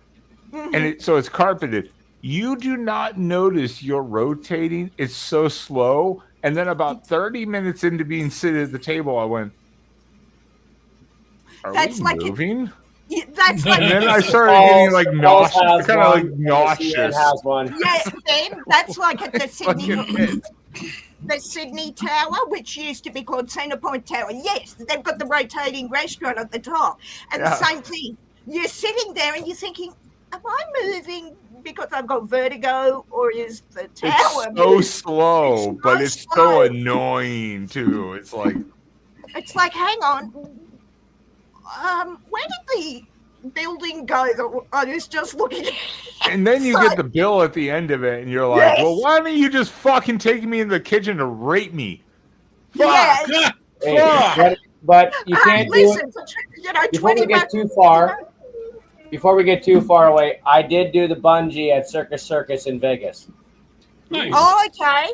and so it's carpeted. You do not notice you're rotating; it's so slow. And then about 30 minutes into being seated at the table, I went, "Are we moving?" That's like and then I started getting like nauseous, kind of like nauseous. Yeah, Ben, that's like at the Sydney Tower, which used to be called Centrepoint Tower. Yes, they've got the rotating restaurant at the top, and the same thing. You're sitting there and you're thinking, "Am I moving because I've got vertigo, or is the tower?" It's so slow, but it's so annoying too. It's like hang on. Where did the building go that I was just looking at? And then you get the bill at the end of it, and you're like, well, why don't you just fucking take me in the kitchen to rape me? Fuck! Hey, but you can't do it. Before we get too far, away, I did do the bungee at Circus in Vegas. Nice. Oh, okay.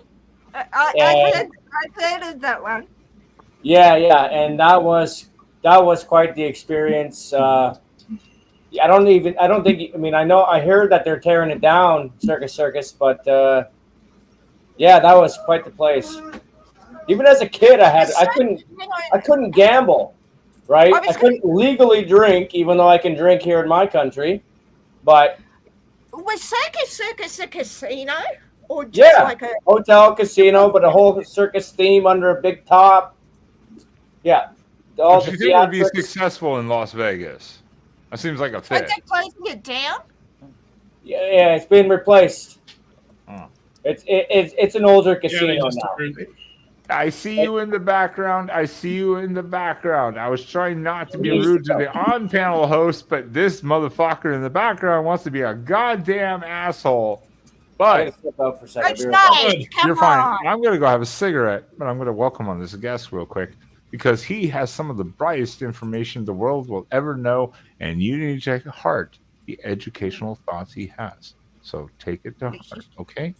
I've heard of that one. Yeah, and that was quite the experience. I heard that they're tearing it down, Circus, but yeah, that was quite the place. Even as a kid, I couldn't gamble, right? I couldn't legally drink, even though I can drink here in my country. But was Circus a casino, or just like a hotel casino, but a whole circus theme under a big top? Yeah. Do you think would be successful in Las Vegas? That seems like a fit. Are they closing it down? Yeah, it's been replaced. It's an older casino now. I see you in the background. I was trying not to be rude to the on-panel host, but this motherfucker in the background wants to be a goddamn asshole. But it's nice. You're fine. I'm going to go have a cigarette, but I'm going to welcome on this guest real quick because he has some of the brightest information the world will ever know, and you need to take to heart the educational thoughts he has. So take it to heart, okay?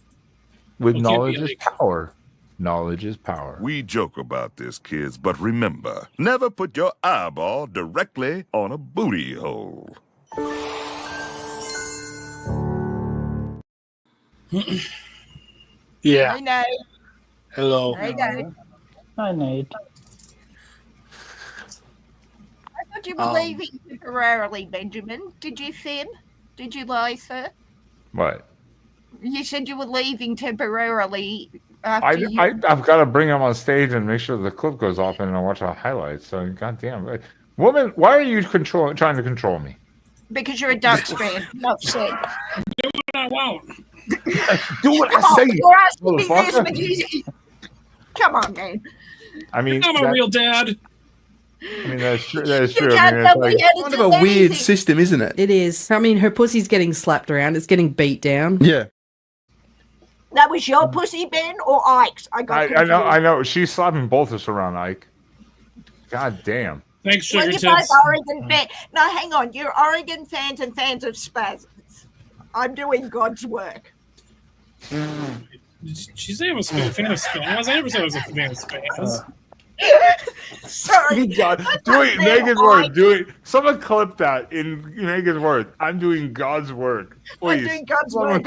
With knowledge is power. Knowledge is power. We joke about this, kids, but remember, never put your eyeball directly on a booty hole. Yeah. Hi, Nate. Hello. Hey, Nate. Hi, Nate. I thought you were leaving temporarily, Benjamin. Did you, Finn? Did you lie, sir? What? You said you were leaving temporarily. I've got to bring him on stage and make sure the clip goes off and I watch our highlights. So, goddamn. Woman, why are you trying to control me? Because you're a Ducks fan. Enough said. Do what I want. Do what I say. You're asking me this, but come on, man. I mean, I'm a real dad. I mean, that's true. That is true. I mean, it's like, kind of a weird system, isn't it? It is. I mean, her pussy's getting slapped around. It's getting beat down. Yeah. That was your pussy, Ben, or Ike's? I know. She's slapping both of us around, Ike. God damn. Thanks, Sugar Well, you're both Oregon fans. Now, hang on. You're Oregon fans and fans of spasms. I'm doing God's work. She's saying I was a fan of spaz. I never said I was a fan of spaz. Sorry. God. Doing Megan's word. Someone clip that in Megan's word. I'm doing God's work. Please. I'm doing God's work.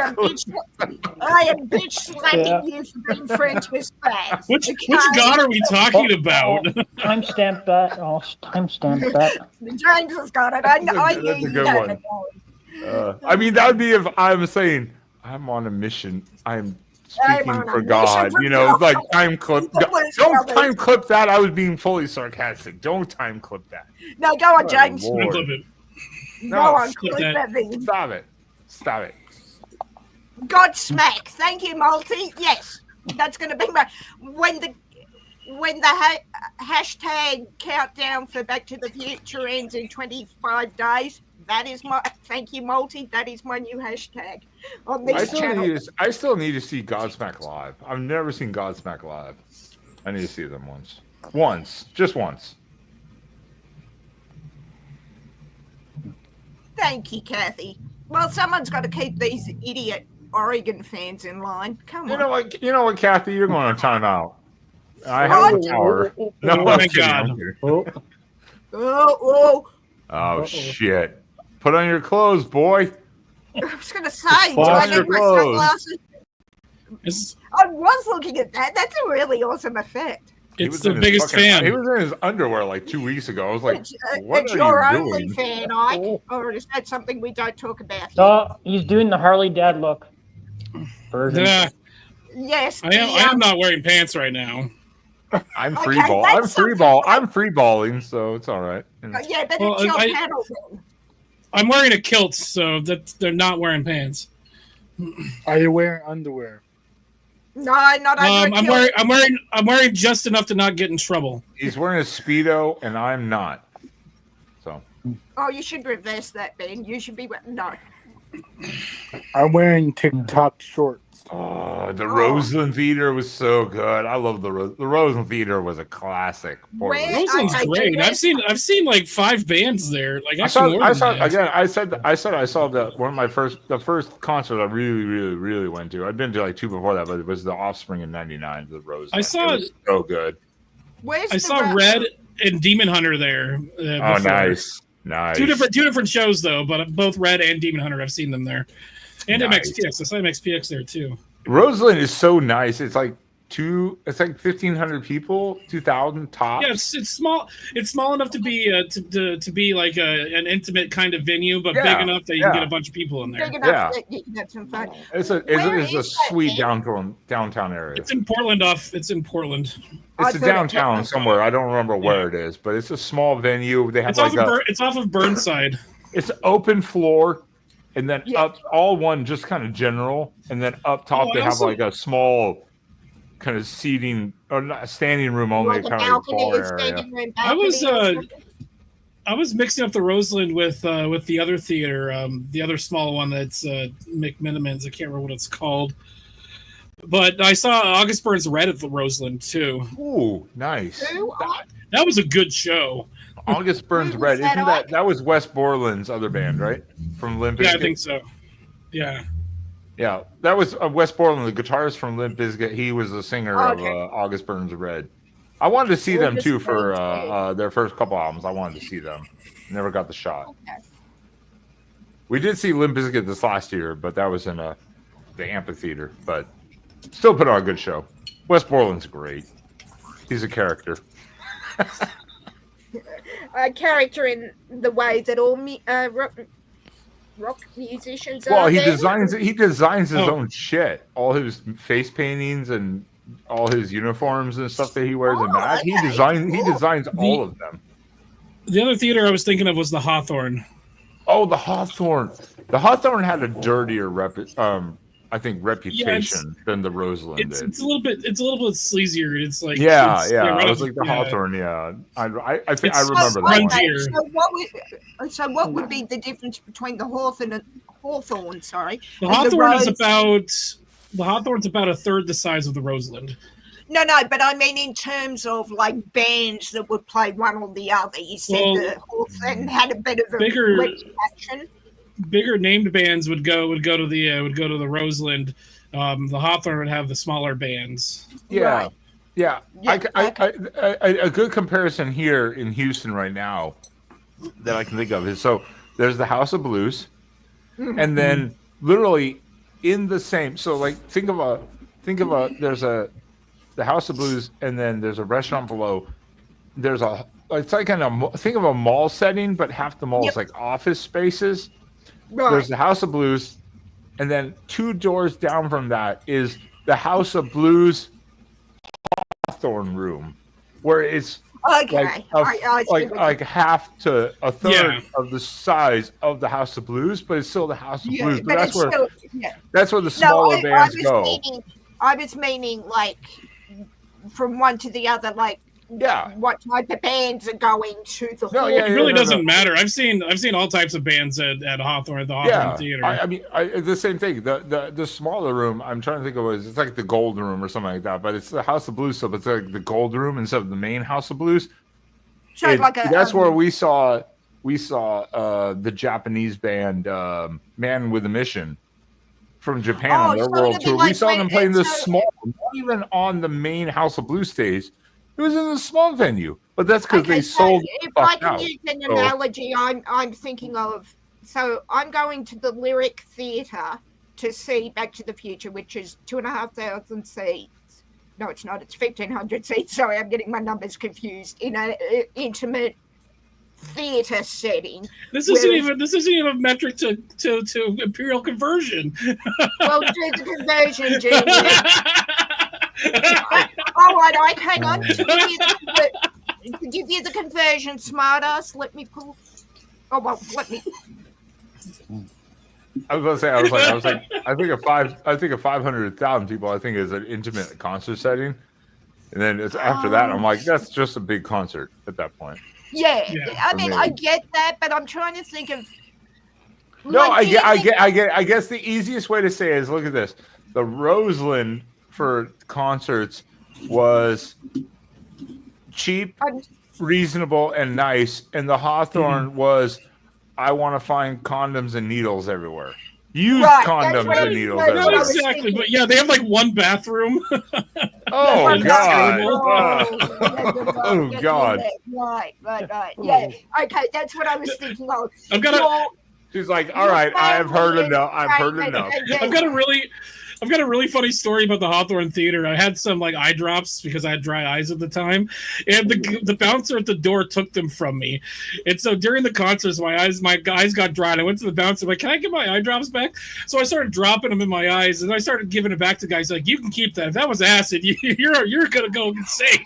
I am bitch slapping you for being friends with spaz. Which God are we talking about? Timestamp that. I'll timestamp that. James has got it. I That's a good one. I mean, that would be if I'm saying I'm on a mission. I'm speaking for God. You know, like time clip. Don't time clip that. I was being fully sarcastic. Don't time clip that. No, go on, James. Lord. Clip it. Go on, clip that thing. Stop it. Stop it. Godsmack. Thank you, Multi. Yes, that's going to be my when the hashtag countdown for Back to the Future ends in 25 days. That is my thank you, Multi. That is my new hashtag on this channel. I still need to see Godsmack live. I've never seen Godsmack live. I need to see them once, just once. Thank you, Kathy. Well, someone's got to keep these idiot Oregon fans in line. Come on. You know what, Kathy? You're going to time out. I have the power. No, I'm kidding. Oh, shit. Put on your clothes, boy. I was going to say, do I need my sunglasses? I was looking at that. That's a really awesome effect. It's the biggest fan. He was in his underwear like 2 weeks ago. I was like, what it's are your you only doing? fan, Ike. Or is that something we don't talk about? So he's doing the Harley dad look version. Yeah. Yes. I am not wearing pants right now. I'm free ball. I'm free ball. I'm free balling, so it's all right. Yeah, but it's your panel then. I'm wearing a kilt, so that they're not wearing pants. Are you wearing underwear? No, not under I'm wearing just enough to not get in trouble. He's wearing a Speedo, and I'm not. So. Oh, you should reverse that, Ben. You should be no. I'm wearing TikTok shorts. Oh, the Roseland Theater was so good. I love the Roseland Theater was a classic. Roseland's great. I've seen like 5 bands there. Like I saw the first concert I really went to. I'd been to like 2 before that, but it was the Offspring in '99. The Roseland. I saw it was so good. I saw Red and Demon Hunter there. Oh, nice. Two different shows though, but both Red and Demon Hunter, I've seen them there. And MXPX. I saw MXPX there too. Roseland is so nice. It's like 1,500 people, 2,000 tops. Yeah, it's small. It's small enough to be to be like an intimate kind of venue, but big enough that you can get a bunch of people in there. Big enough that you can have some fun. It's a sweet downtown area. It's in Portland. It's in Portland. It's a downtown somewhere. I don't remember where it is, but it's a small venue. They have it's off of Burnside. It's open floor. And then up all one just kind of general, and then up top they have like a small kind of seating or not standing room only kind of bar area. I was mixing up the Roseland with the other theater, the other small one that's McMenamins. I can't remember what it's called. But I saw August Burns Red at the Roseland too. Ooh, nice. That was a good show. August Burns Red. Isn't that was Wes Borland's other band, right? From Limp Bizkit? Yeah, I think so. Yeah. Yeah, that was Wes Borland, the guitarist from Limp Bizkit. He was the singer of August Burns Red. I wanted to see them too for their first couple albums. I wanted to see them. Never got the shot. Okay. We did see Limp Bizkit this last year, but that was in the amphitheater. But still put on a good show. Wes Borland's great. He's a character. A character in the way that all rock musicians are. Well, he designs his own shit. All his face paintings and all his uniforms and stuff that he wears in that. He designs all of them. The other theater I was thinking of was the Hawthorne. Oh, the Hawthorne. The Hawthorne had a dirtier reputation than the Roseland did. It's a little bit sleazier. It's like I was like the Hawthorne. Yeah, I remember that one. So what would be the difference between the Hawthorne? Sorry, the Hawthorne's about a third the size of the Roseland. No, but I mean in terms of like bands that would play one or the other. You said the Hawthorne had a bit of a reputation. Bigger named bands would go to the Roseland. The Hawthorne would have the smaller bands. Yeah. A good comparison here in Houston right now that I can think of is there's the House of Blues, and then literally in the same. So like think of there's the House of Blues, and then there's a restaurant below. It's like think of a mall setting, but half the mall is like office spaces. Right. There's the House of Blues, and then 2 doors down from that is the House of Blues Hawthorne room, where it's Okay. like half to a third of the size of the House of Blues, but it's still the House of Blues. But that's where that's where the smaller bands go. I was meaning like from one to the other, like what type of bands are going to the hall. It really doesn't matter. I've seen all types of bands at Hawthorne, at the Hawthorne Theater. I mean, the same thing. The smaller room, I'm trying to think of it's like the Gold Room or something like that, but it's the House of Blues, so it's like the Gold Room instead of the main House of Blues. So that's where we saw the Japanese band Man with a Mission from Japan on their world tour. We saw them playing this small, not even on the main House of Blues stage. It was in a small venue, but that's because they sold. If I can use an analogy, I'm thinking of. So I'm going to the Lyric Theatre to see Back to the Future, which is 2,500 seats. No, it's not. It's 1,500 seats. Sorry, I'm getting my numbers confused. In an intimate theatre setting. This isn't even a metric to imperial conversion. Well, do the conversion, genius. All right, hang on. To give you the conversion, smartass, let me pull. Oh, well, let me. I was going to say, I was like, I think a 500,000 people, I think, is an intimate concert setting. And then it's after that, I'm like, that's just a big concert at that point. Yeah. I mean, I get that, but I'm trying to think of. No, I guess the easiest way to say it is, look at this. The Roseland for concerts was cheap, reasonable, and nice, and the Hawthorne was, I want to find condoms and needles everywhere. Used condoms and needles everywhere. Not exactly, but yeah, they have like one bathroom. Oh God! Oh God! Right. Yeah. Okay, that's what I was thinking of. She's like, all right, I've heard enough. I've heard enough. I've got a really funny story about the Hawthorne Theater. I had some like eye drops because I had dry eyes at the time, and the bouncer at the door took them from me. And so during the concerts, my eyes got dry. And I went to the bouncer, like, "Can I get my eye drops back?" So I started dropping them in my eyes, and I started giving it back to guys. Like, "You can keep that. If that was acid, you're gonna go insane."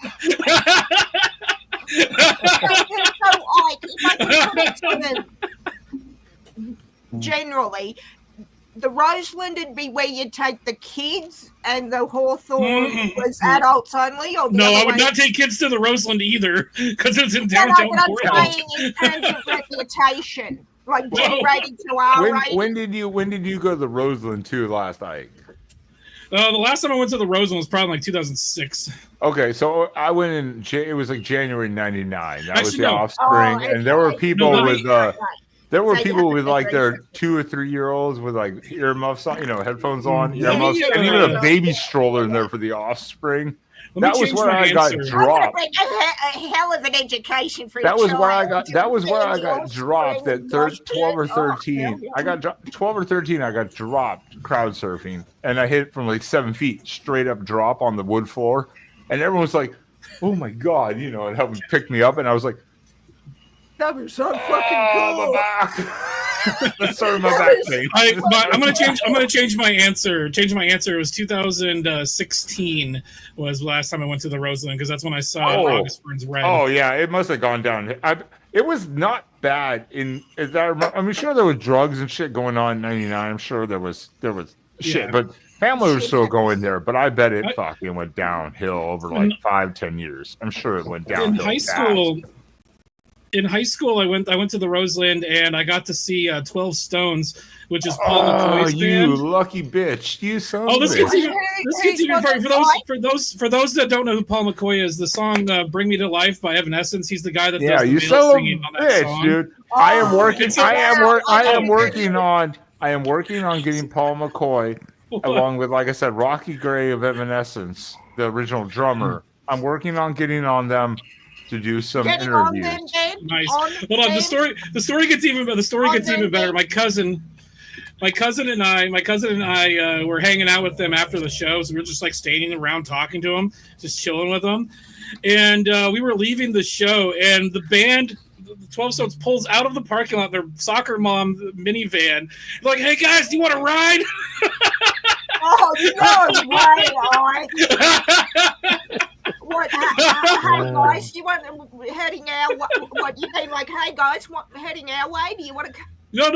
Generally, the Roseland would be where you take the kids, and the Hawthorne was adults only. Or no, I would not take kids to the Roseland either, because it's in downtown Portland. But I'm saying in terms of reputation, like being rated to R rating. When did you go to the Roseland too last night? The last time I went to the Roseland was probably like 2006. Okay, so I went in. It was like January '99. That was the Offspring, and there were people with. There were people with like their 2 or 3 year olds with like earmuffs on, headphones on, earmuffs, and even a baby stroller in there for the Offspring. That was where I got dropped. A hell of an education for that was where I got. That was where I got dropped at 12 or 13. I got 12 or 13. I got dropped crowd surfing, and I hit from like 7 feet straight up drop on the wood floor, and everyone was like, "Oh my god!" and helped pick me up, and I was like. That was so fucking cool. That's sort of my back thing. I'm gonna change my answer. It was 2016 was the last time I went to the Roseland, because that's when I saw August Burns Red. Oh yeah, it must have gone down. It was not bad. I'm sure there was drugs and shit going on in '99. I'm sure there was shit, but family was still going there. But I bet it fucking went downhill over like 5-10 years. I'm sure it went downhill. In high school, I went to the Roseland, and I got to see 12 Stones, which is Paul McCoy's band. You lucky bitch! You son. Oh, this gets even funny. For those that don't know who Paul McCoy is, the song "Bring Me to Life" by Evanescence. He's the guy that does the male singing on that song. Dude. I am working on getting Paul McCoy, along with, like I said, Rocky Gray of Evanescence, the original drummer. I'm working on getting on them to do some interviews. Nice. Hold on. The story gets even better. My cousin and I were hanging out with them after the show. So we were just like standing around talking to them, just chilling with them. And we were leaving the show, and the band, the 12 Stones, pulls out of the parking lot, their soccer mom minivan. They're like, "Hey guys, do you want to ride?" Oh, no way, What? Hey guys, do you want heading our? What you mean? Like, hey guys, what heading our way? Do you want to? No,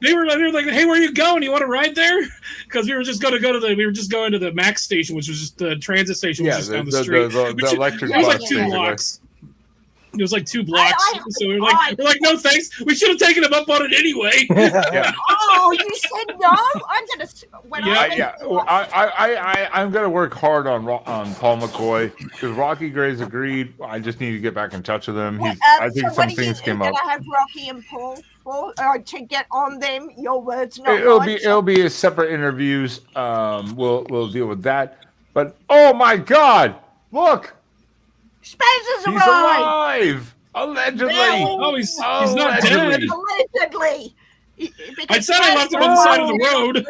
they were like, hey, where are you going? You want to ride there? Because we were just going to the Max station, which was just the transit station, which was just down the street. The electric it was bus, like 2 basically. blocks. It was like 2 blocks. So we're like, no thanks. We should have taken him up on it anyway. Yeah. Oh, you said no. I'm gonna. I'm gonna work hard on Paul McCoy because Rocky Gray's agreed. I just need to get back in touch with him. I think some things came up. Gonna have Rocky and Paul to get on them. Your words, not mine. It'll be separate interviews. We'll deal with that. But oh my God, look. Spencer's He's alive! Allegedly! Oh, he's not dead. Allegedly! I said I left him on the side of the road.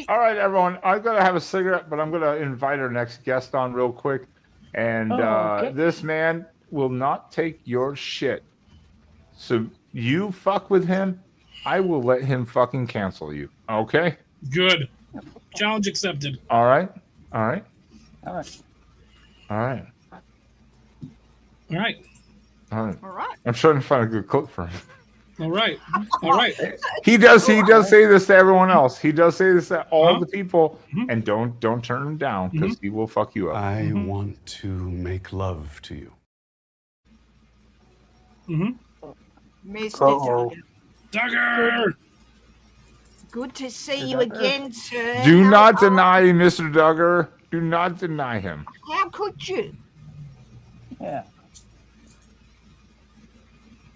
All right, everyone. I'm going to have a cigarette, but I'm going to invite our next guest on real quick. And this man will not take your shit. So you fuck with him, I will let him fucking cancel you. Okay? Good. Challenge accepted. All right? All right? All right. All right. All right. All right. All right. I'm trying to find a good quote for him. All right. All right. He does say this to everyone else. He does say this to all the people, and don't turn him down because he will fuck you up. I want to make love to you. Mr. Duggar! Good to see you again, sir. Do not deny Mr. Duggar. Do not deny him. How could you? Yeah.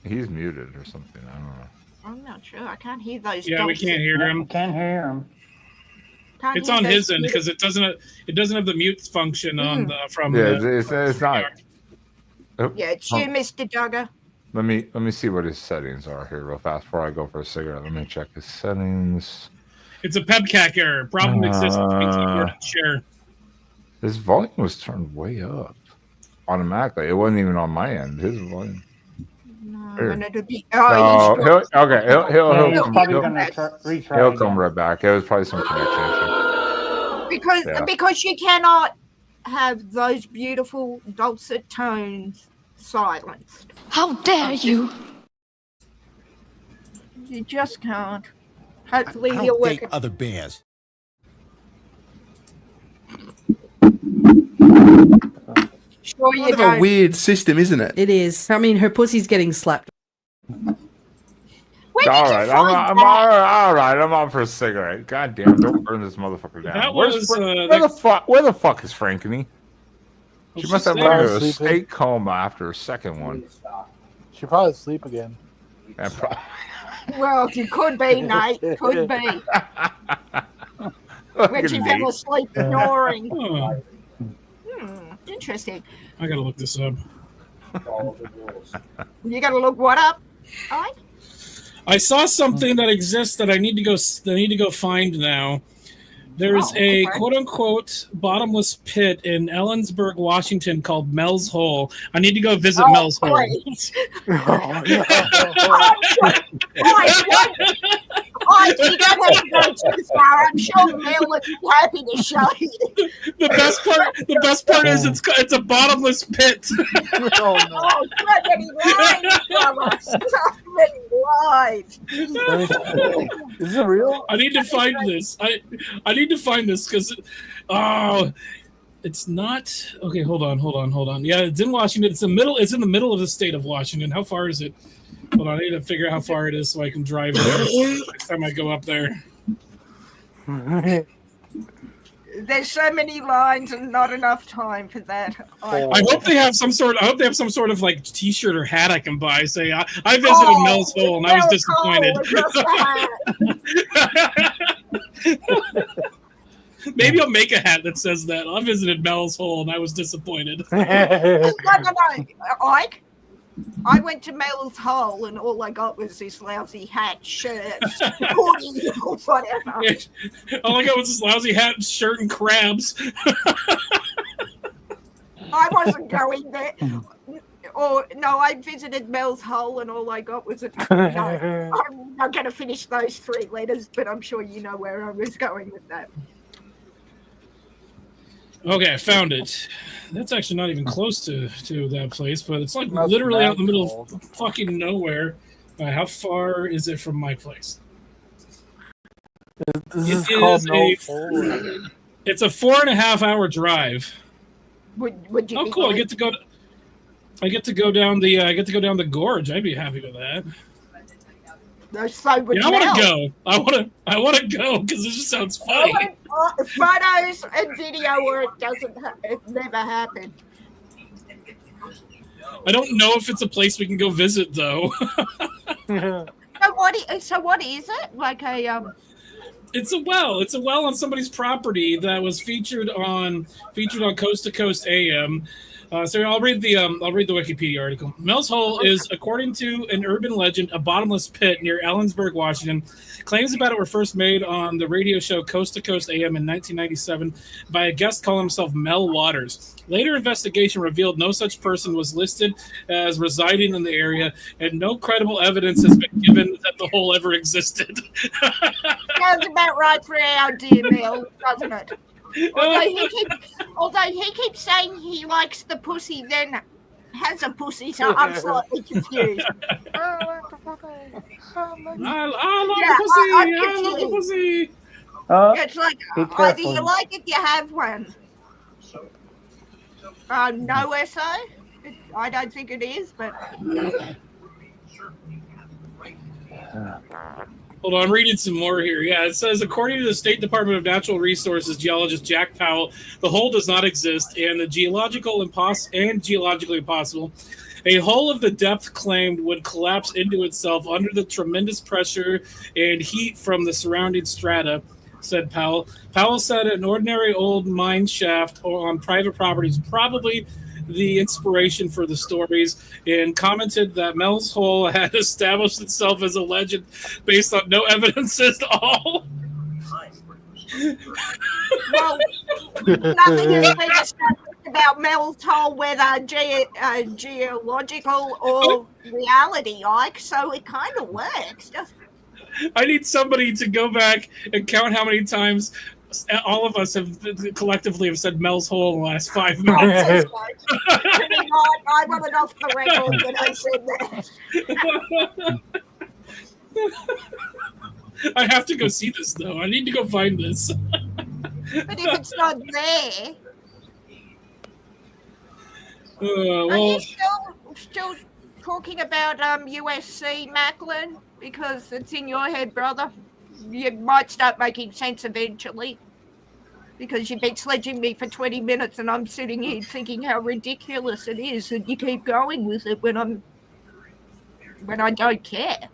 He's muted or something. I don't know. I'm not sure. I can't hear those. Yeah, we can't hear him. Can't hear him. It's on his end because it doesn't have the mute function on the from. Yeah, it's not. Oh, Yeah, it's you, Mr. Duggar. Let me see what his settings are here real fast before I go for a cigarette. Let me check his settings. It's a PEBCAC error. Problem exists. Share. His volume was turned way up automatically. It wasn't even on my end. His volume. And it'll be, No, he'll He'll come right back. It was probably some connection issue. Because you cannot have those beautiful dulcet tones silenced. How dare you? You just can't. Hopefully I he'll don't work date it. other bears. Sure you Kind of don't. a weird system, isn't it? It is. I mean, her pussy's getting slapped. All right, all right. I'm on for a cigarette. God damn! Don't burn this motherfucker down. That Where the fuck is Frankeny? She must have went into a state coma after her second one. She'll probably sleep again. Well, you could be, Nate. Could be. When she fell asleep snoring. Interesting. I gotta look this up. You gotta look what up? I saw something that exists that I need to go find now. There's a quote-unquote bottomless pit in Ellensburg, Washington called Mel's Hole. I need to go visit Mel's Hole. You don't have to go too far. I'm sure Mel would be happy to show you. The best part is it's a bottomless pit. Oh, so many lives, fellas. So many lives. Is it real? I need to find this. I need to find this because it's not okay. Hold on. Yeah, it's in Washington. It's in the middle of the state of Washington. How far is it? Hold on, I need to figure out how far it is so I can drive there next time I go up there. There's so many lines and not enough time for that. I hope they have some sort of like T-shirt or hat I can buy. Say I visited Mel's Hole and I was disappointed. Maybe I'll make a hat that says that I visited Mel's Hole and I was disappointed. No, Ike. I went to Mel's Hole and all I got was this lousy hat, shirt, hoodie, or whatever. All I got was this lousy hat, shirt, and crabs. I wasn't going there. I visited Mel's Hole and all I got was I'm not going to finish those 3 letters, but I'm sure you know where I was going with that. Okay, I found it. That's actually not even close to that place, but it's like That's literally out in the mad middle cold. of fucking nowhere. How far is it from my place? This It is called is no forward. It's a 4.5 hour drive. Would you Oh, be cool! I going- get to go. I get to go down the. I get to go down the gorge. I'd be happy with that. So would Yeah, I want to Mel. go. I want to go because it just sounds I funny. want photos and video where it doesn't. It never happened. I don't know if it's a place we can go visit though. So what is it? Like a It's a well. It's a well on somebody's property that was featured on Coast to Coast AM. So I'll read the Wikipedia article. Mel's Hole is, according to an urban legend, a bottomless pit near Ellensburg, Washington. Claims about it were first made on the radio show Coast to Coast AM in 1997 by a guest calling himself Mel Waters. Later investigation revealed no such person was listed as residing in the area, and no credible evidence has been given that the hole ever existed. sounds about right for our dear Mel, doesn't it? Although he keeps saying he likes the pussy, then has a pussy, so I'm slightly confused. I love I'm the pussy. I love the pussy. It's like be either careful. you like it, you have one. No SO? I don't think it is, but Hold on, I'm reading some more here. Yeah, it says, according to the State Department of Natural Resources geologist Jack Powell, the hole does not exist, and geologically impossible. A hole of the depth claimed would collapse into itself under the tremendous pressure and heat from the surrounding strata, said Powell. Powell said an ordinary old mine shaft or on private property is probably the inspiration for the stories, and commented that Mel's Hole had established itself as a legend based on no evidence at all. well, nothing has been established about Mel's Hole, whether geological or reality, like, so it kind of works. I need somebody to go back and count how many times all of us have collectively said Mel's Hole in the last 5 minutes. I want it off the record that I said that. I have to go see this, though. I need to go find this. But if it's not there, well, are you still talking about USC Macklin? Because it's in your head, brother. You might start making sense eventually. Because you've been sledging me for 20 minutes and I'm sitting here thinking how ridiculous it is that you keep going with it when I don't care.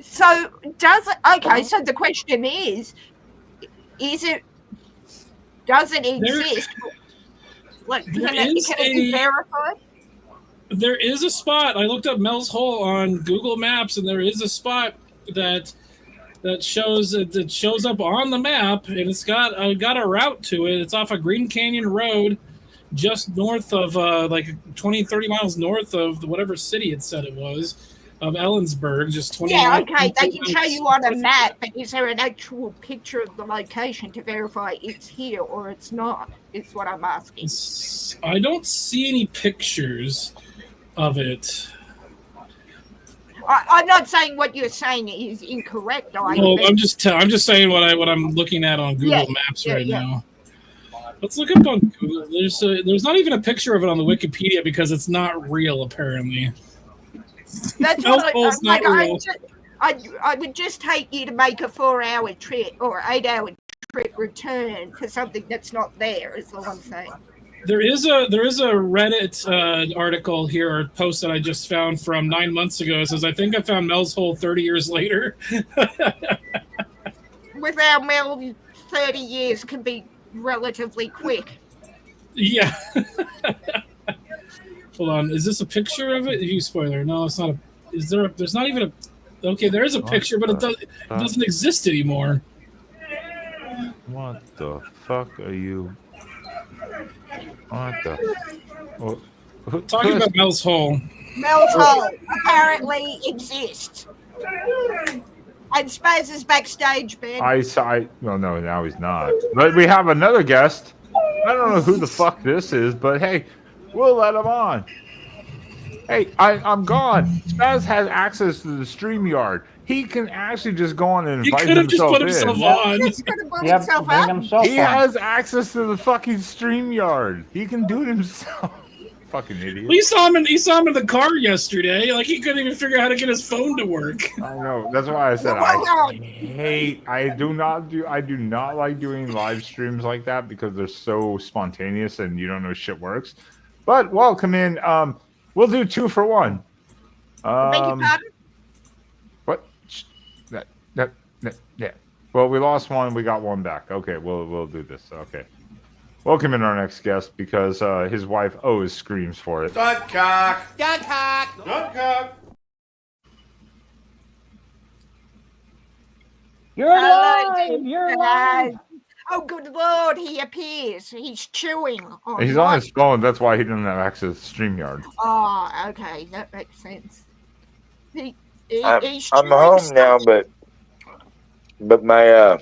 So does it, okay, so the question is it, does it exist? Like, can it be verified? There is a spot. I looked up Mel's Hole on Google Maps, and there is a spot that shows up on the map, and it's got a route to it. It's off of Green Canyon Road, just north of like 20-30 miles north of whatever city it said it was, of Ellensburg. Just 20. Yeah, okay, they can show you on a map, but is there an actual picture of the location to verify it's here or it's not? Is what I'm asking. I don't see any pictures of it. I'm not saying what you're saying is incorrect. Well, I'm just saying what I'm looking at on Google Maps right now. Let's look up on Google. There's not even a picture of it on the Wikipedia because it's not real, apparently. That's what I would just hate you to make a 4-hour trip or 8-hour trip return for something that's not there. Is all I'm saying. There is a Reddit article here, or post that I just found from 9 months ago. It says, I think I found Mel's Hole 30 years later. Without Mel, 30 years can be relatively quick. Yeah. Hold on. Is this a picture of it? You spoiler. No, it's not. There's not even a. Okay, there is a picture, but it doesn't exist anymore. What the fuck are you? What the? Talking about Mel's Hole. Mel's Hole apparently exists. And Spaz is backstage, Ben. No, now he's not. But we have another guest. I don't know who the fuck this is, but hey, we'll let him on. Hey, I'm gone. Spaz has access to the StreamYard. He can actually just go on and He invite could have just himself put himself in. on. Yep, bring himself He on. has access to the fucking StreamYard. He can do it himself. Fucking idiot. He saw him in the car yesterday. Like he couldn't even figure out how to get his phone to work. I know. That's why I said I do not like doing live streams like that because they're so spontaneous and you don't know shit works. But welcome in. We'll do 2 for 1. Beg your pardon? What? Yeah. Well, we lost one. We got one back. Okay, we'll do this. Okay. Welcome in our next guest because his wife always screams for it. Duck cock. Duck cock. Duck cock. You're alive. You're alive. Oh, good Lord, he appears. He's chewing. He's on his phone. That's why he doesn't have access to StreamYard. Oh, okay. That makes sense. He's I'm chewing home now, but my I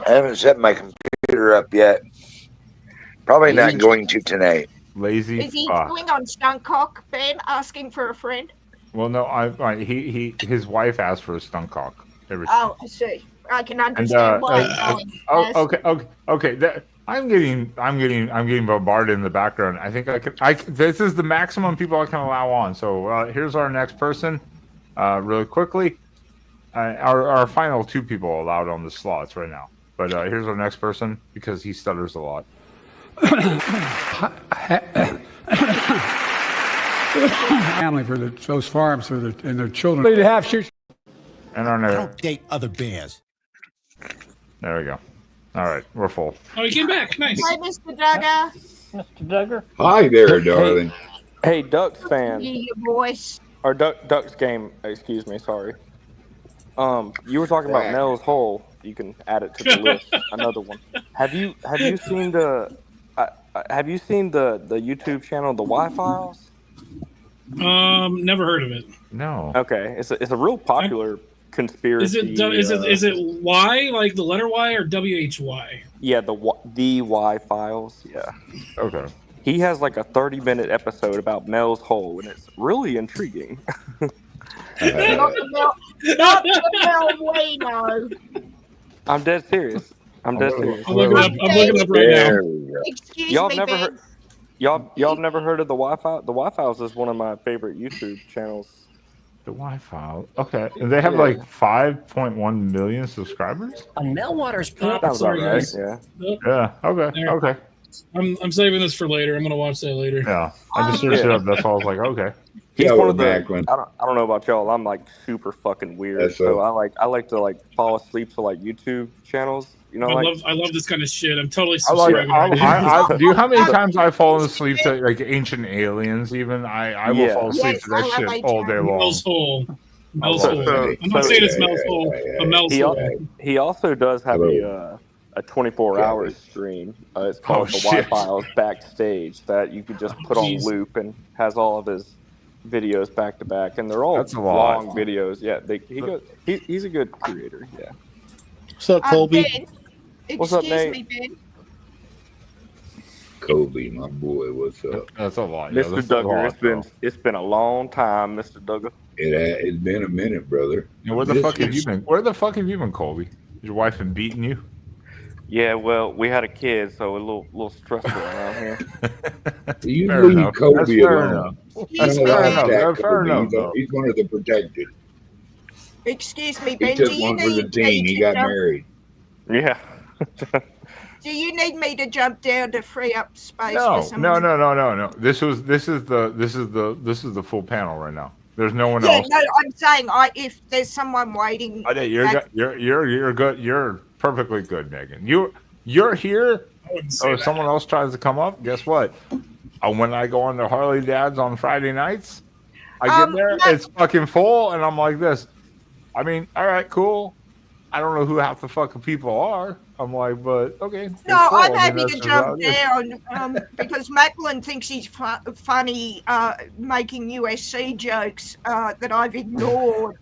haven't set my computer up yet. Probably not going to tonight. Lazy. Is he chewing on skunk cock, Ben, asking for a friend? Well, no, his wife asked for a skunk cock. Oh, I see. I can understand why. Okay. I'm getting bombarded in the background. I think this is the maximum people I can allow on. So here's our next person. Really quickly, our final 2 people allowed on the slots right now. But here's our next person because he stutters a lot. Family for those farms and their children. They have shoot. And our next. Don't date other bears. There we go. All right, we're full. Oh, he came back. Nice. Hi, Mr. Duggar. Mr. Duggar. Hi there, darling. Hey, Ducks fan. Your voice. Or Ducks game. Excuse me. Sorry. You were talking about Mel's Hole. You can add it to the list. Another one. Have you seen the YouTube channel The Y-Files? Never heard of it. No. Okay, it's a real popular conspiracy. Is it Y, like the letter Y, or WHY? Yeah, the Y-Files. Yeah. Okay. He has like a 30-minute episode about Mel's Hole, and it's really intriguing. Not the Mel way, no. I'm dead serious. I'm looking it up right now. Excuse Y'all me, have never Ben. heard. Y'all have never heard of the Wi-Fi? The Wi-Files is one of my favorite YouTube channels. The Wi-Fi. Okay. And they have like 5.1 million subscribers? On Melwater's property. Sorry, guys. Yeah. Yeah. Okay. There. Okay. I'm saving this for later. I'm gonna watch that later. Yeah. I just searched it up. That's why I was like, okay. He's one of the. I don't know about y'all. I'm like super fucking weird. So I like to fall asleep to like YouTube channels. You know, I love this kind of shit. I'm totally I like. subscribing. Do you know how many times I've fallen asleep to like ancient aliens? Even I will fall asleep to that shit all day long. Mel's Hole. Mel's Hole. I'm not saying it's Mel's Hole, but Mel's Hole. He also does have a 24-hour stream. It's called the Y-Files Backstage that you could just put on loop and has all of his videos back to back, and they're all long videos. Yeah, he's a good creator. Yeah. What's up, Colby? Ben, What's up, excuse Nate? me, Ben. Kobe, my boy, what's up? That's a lot. Mr. Duggar, it's been a long time, Mr. Duggar. It's been a minute, brother. Where the fuck have you been? Where the fuck have you been, Colby? Your wife been beating you? Yeah, well, we had a kid, so a little stressful around here. You Fair leave enough. Kobe That's fair alone. enough. You That's don't fair like enough. that, That's fair Kobe. enough, though. He's one of the protected. Excuse me, He Ben. took Do you one for the need team. me He to got jump- married. Yeah. Do you need me to jump down to free up space No, for someone? no. This is the full panel right now. There's no one Yeah, else. no, I'm saying if there's someone waiting. You're good. You're perfectly good, Megan. You're here. Or someone else tries to come up. Guess what? When I go on the Harley Dads on Friday nights, I get there. It's fucking full, and I'm like this. I mean, all right, cool. I don't know who half the fucking people are. I'm like, but okay. No, full. I'm I mean, happy that's to just how jump it is. down because Macklin thinks he's funny making USC jokes that I've ignored.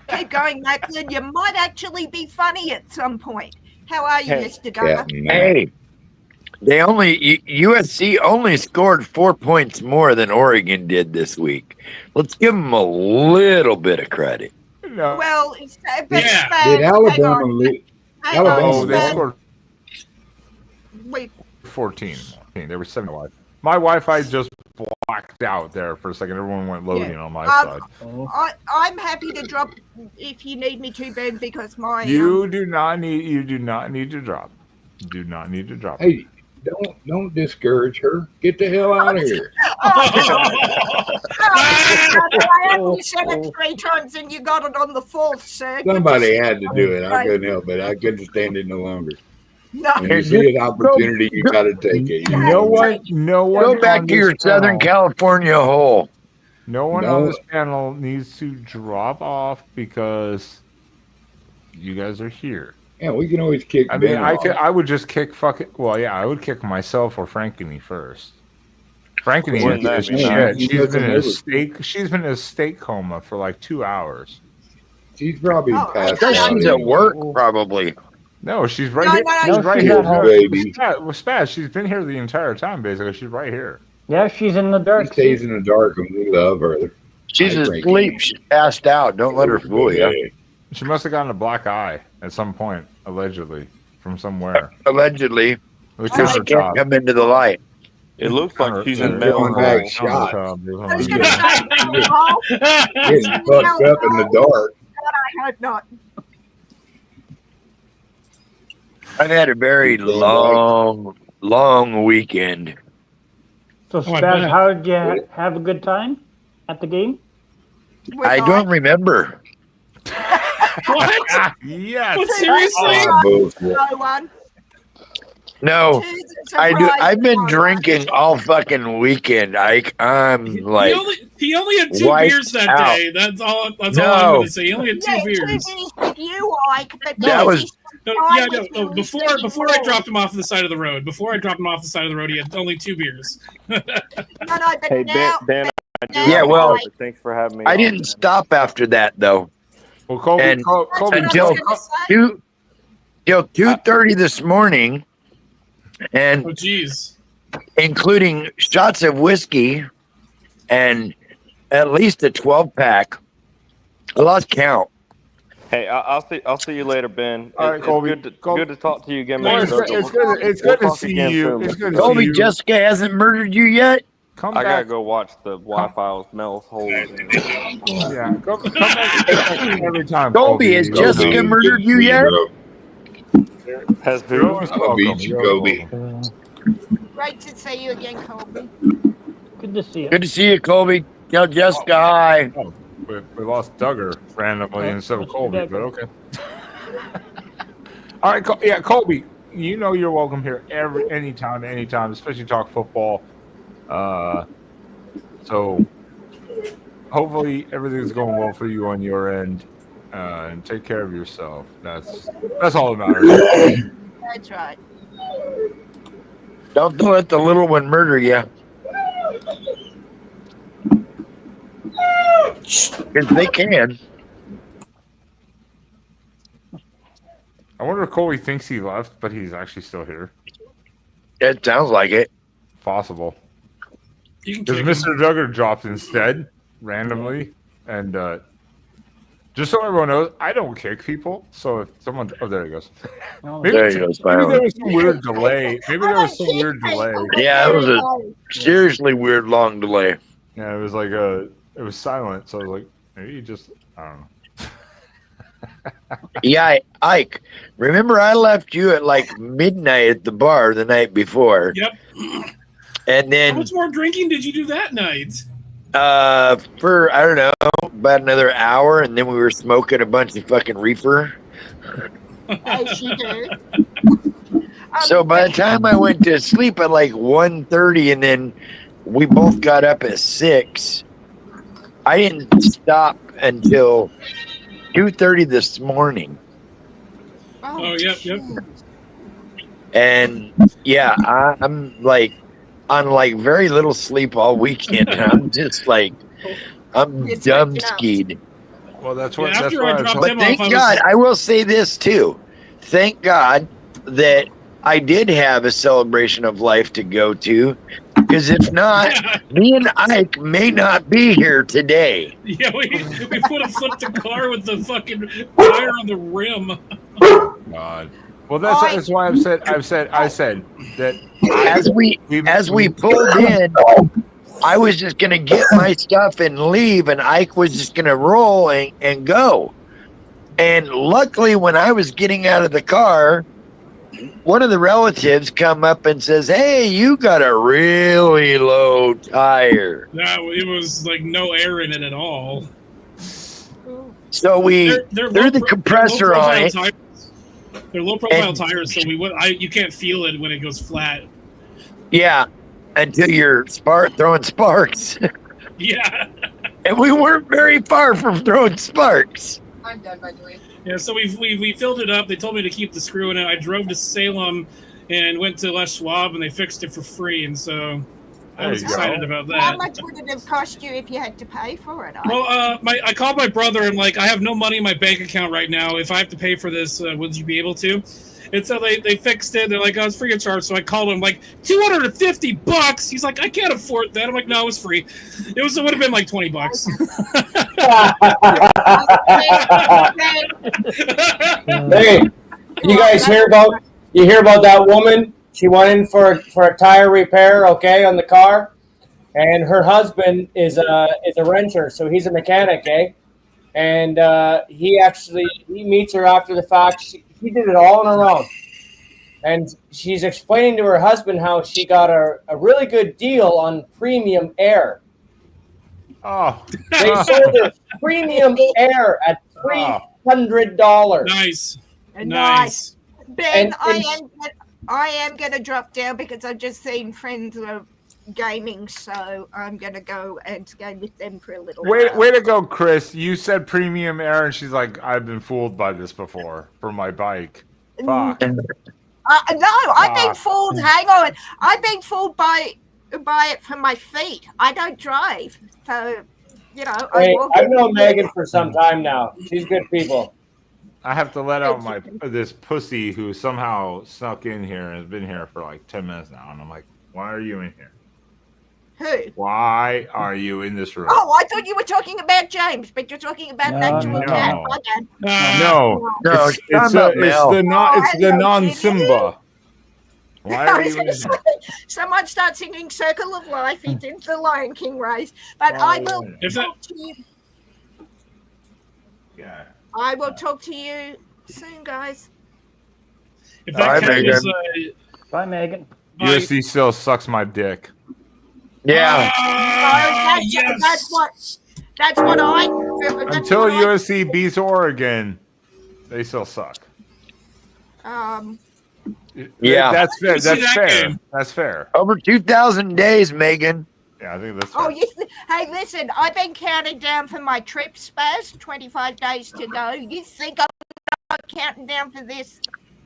Keep going, Macklin. You might actually be funny at some point. How are you, Hey. Mr. Duggar? Hey, they only USC only scored 4 points more than Oregon did this week. Let's give them a little bit of credit. No. Well, but Yeah. Spaz, Did hang Alabama on. lose? Hang on, Oh, they Spaz. scored Wait, 14. They were 7 wide. My Wi-Fi just blacked out there for a second. Everyone went loading on my side. I'm happy to drop if you need me to, Ben, because my You do not need to drop. Do not need to drop. Hey, don't discourage her. Get the hell out of here. I only said it 3 times and you got it on the 4th, sir. Good to Somebody see had to you. do it. I Right. couldn't help it. I couldn't stand it no longer. No. When you see an opportunity, you got to take it. No one. Go back to your Southern California hole. No one on this panel needs to drop off because you guys are here. Yeah, we can always kick. I mean, Ben off. I would just kick fucking. Well, yeah, I would kick myself or Frankeny first. Frankeny Wouldn't that is be shit. nice? She's been in a steak coma for like 2 hours. She's probably passed out. She's at work, probably. No, she's right No, here. no, no, She's right she's here. at home. Baby. Spaz, she's been here the entire time, basically. She's right here. Yeah, she's in the She dark. stays in the dark and we love her. She's Hi, asleep. Frankie. She's passed out. Don't let her fool you. She must have gotten a black eye at some point, allegedly, from somewhere. Allegedly. The So she can't come into the light. It looks like she's in Going mental back health. shots. I was going to say, oh, Getting fucked up in the dark. God, I hope not. I've had a very long weekend. So, I Spaz, bet. how did you have a good time at the game? I don't remember. What? Yes. What, seriously? No one. No, I do. Surprise. I've been drinking all fucking weekend. I'm like, He only had 2 wiped beers that out. day. That's all I'm No. going to say. He only had 2 Yeah, 2 beers. beers with you, Ike, but That no, was- he's No, fine yeah, with no, you. before I dropped him off the side of the road. He had only 2 beers. No, but Hey, now, Ben, I do Yeah, have well, a- thanks for having me. I on, didn't man. stop after that though. Well, Colby, And Colby, until That's what I was gonna say. till 2:30 this morning, and Oh, jeez. including shots of whiskey and at least a 12-pack. I lost count. Hey, I'll see you later, Ben. All right, Colby. Good to talk to you again, Well, man. it's good to see you. It's good to see Colby, you. Jessica hasn't murdered you yet. Come I gotta back. go watch the Wi-Fi with Mel's holes. Yeah, come back every time. Colby, has Colby. Jessica murdered you yet? Has You're who? always I'll welcome. beat you, You're Colby. welcome. great to see you again, Colby. Good to see you. Good to see you, Colby. Tell Jessica hi. Oh, we lost Duggar randomly instead of Colby, but okay. All right, yeah, Colby. You know you're welcome here anytime, especially talk football. So hopefully everything's going well for you on your end, and take care of yourself. That's all that matters. That's right. Don't let the little one murder you. Because they can. I wonder if Colby thinks he left, but he's actually still here. It sounds like it. Possible. You can Because kick Mr. him. Duggar dropped instead, randomly. And just so everyone knows, I don't kick people. So if someone... Oh, there he goes. There he goes, Maybe there finally. was some weird delay. Yeah, it was a seriously weird long delay. Yeah, it was like it was silent. So I was like, maybe you just... I don't know. Yeah, Ike, remember I left you at like midnight at the bar the night before. Yep. And How then much more drinking did you do that night? for, I don't know, about another hour, and then we were smoking a bunch of fucking reefer. As you do. So by the time I went to sleep at like 1:30, and then we both got up at 6, I didn't stop until 2:30 this morning. Oh, yep. And yeah, I'm like on like very little sleep all weekend. I'm just like, I'm dumb skied. Well, that's what. Yeah, that's after why I dropped But him thank off, God, I will say this too. Thank God that I did have a celebration of life to go to, because if not, me and Ike may not be here today. Yeah, we would have flipped the car with the fucking tire on the rim. God. Well, that's why I said that as we pulled in, I was just gonna get my stuff and leave, and Ike was just gonna roll and go. And luckily, when I was getting out of the car, one of the relatives come up and says, "Hey, you got a really low tire." No, it was like no air in it at all. So we threw the compressor on it. They're low profile tires, so you can't feel it when it goes flat. Yeah, until you're throwing sparks. Yeah. And we weren't very far from throwing sparks. I'm done, by the way. Yeah, so we filled it up. They told me to keep the screw in it. I drove to Salem and went to Les Schwab, and they fixed it for free. And so I was excited about that. How much would it have cost you if you had to pay for it? Well, I called my brother and like, I have no money in my bank account right now. If I have to pay for this, would you be able to? And so they fixed it. They're like, oh, it's free of charge. So I called him like $250. He's like, I can't afford that. I'm like, no, it was free. It would have been like $20. Hey, you guys hear about that woman? She went in for a tire repair, okay, on the car, and her husband is a renter, so he's a mechanic, eh? And he meets her after the fact. She did it all on her own, and she's explaining to her husband how she got a really good deal on premium air. Oh, they sold her premium air at $300. Nice. Ben, I am going to drop down because I've just seen friends of gaming, so I'm going to go and game with them for a little while. Way to go, Chris. You said premium air, and she's like, I've been fooled by this before for my bike. Fuck. No, I've been fooled. Hang on. I've been fooled by it for my feet. I don't drive. So, Hey, I've known Megan for some time now. She's good people. I have to let out this pussy who somehow snuck in here and has been here for like 10 minutes now. And I'm like, why are you in here? Who? Why are you in this room? Oh, I thought you were talking about James, but you're talking about an actual cat. No, it's the non-Simba. Why are you in here? Someone start singing "Circle of Life." He did the Lion King race, but I will talk to you. Yeah. I will talk to you soon, guys. Bye, Megan. Bye, Megan. USC still sucks my dick. Yeah. That's what I. Until USC beats Oregon, they still suck. Yeah, that's fair. That's fair. Over 2,000 days, Megan. Yeah, I think that's fair. Oh, yes. Hey, listen, I've been counting down for my trip, Spaz. 25 days to go. You think I'm not counting down for this?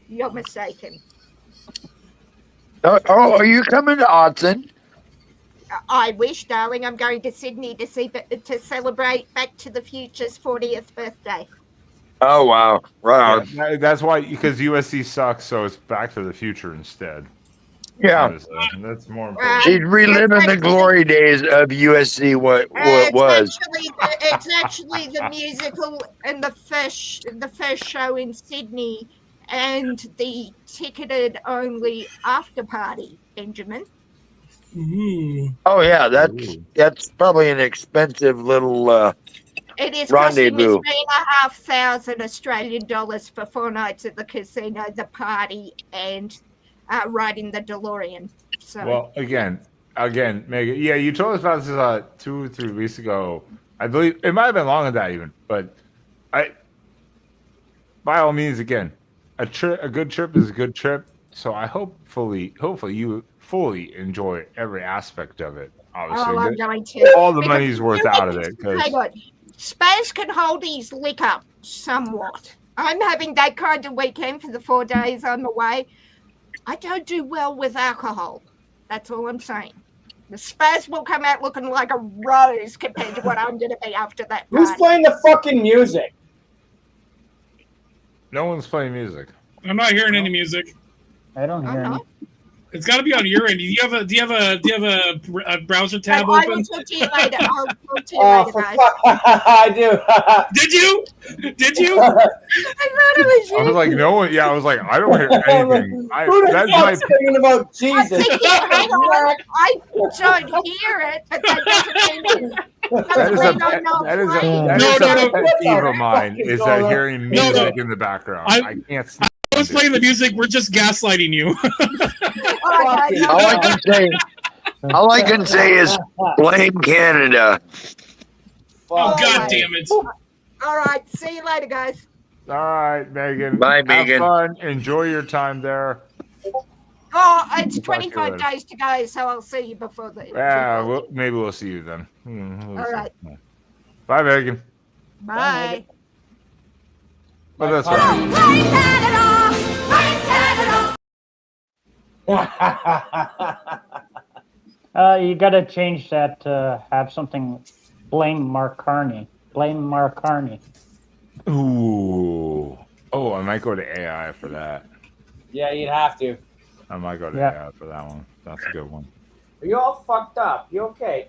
You're mistaken. Oh, are you coming to Autzen? I wish, darling. I'm going to Sydney to celebrate Back to the Future's 40th birthday. Oh, wow. Right. Yeah, that's why, because USC sucks, so it's Back to the Future instead. Yeah. That's more important. She's reliving the glory days of USC, what was. It's actually the musical and the first show in Sydney and the ticketed only after party, Benjamin. Oh, yeah, that's probably an expensive little it is costing me rendezvous. $3,500 Australian dollars for 4 nights at the casino, the party, and riding the DeLorean. So Well, again, Megan. Yeah, you told us about this 2 or 3 weeks ago. I believe it might have been longer than that even. But by all means, again, a good trip is a good trip. So I hopefully you fully enjoy every aspect of it. Obviously, I'm going to. All the money's worth out of it. Hang on. Spaz can hold his liquor somewhat. I'm having that kind of weekend for the 4 days I'm away. I don't do well with alcohol. That's all I'm saying. Spaz will come out looking like a rose compared to what I'm going to be after that. Who's party. playing the fucking music? No one's playing music. I'm not hearing any music. I don't hear any. It's got to be on your end. Do you have a browser tab I open? will talk to you later. I'll talk to you Oh, later, for guys. I do. Did you? Did you? I thought it was I was like, no one. Yeah, I was like, I don't hear anything. Who the That's fuck's my. singing about Jesus? hang on. I don't hear it, but that doesn't mean That is a pet peeve of mine. Is that hearing music in the background? I can't. I was playing the music. We're just gaslighting you. All I can say is blame Canada. Oh, God damn it. All right. See you later, guys. All right, Megan. Bye, Have Megan. fun. Enjoy your time there. Oh, it's Talk to you 25 later. days to go, so I'll see you before the. Yeah, maybe we'll see you then. We'll All see. right. Bye, Megan. Bye. Oh, that's right. You got to change that to have something. Blame Mark Carney. Blame Mark Carney. Ooh. Oh, I might go to AI for that. Yeah, you'd have to. I might go to Yeah. AI for that one. That's a good one. Are you all fucked up? You okay?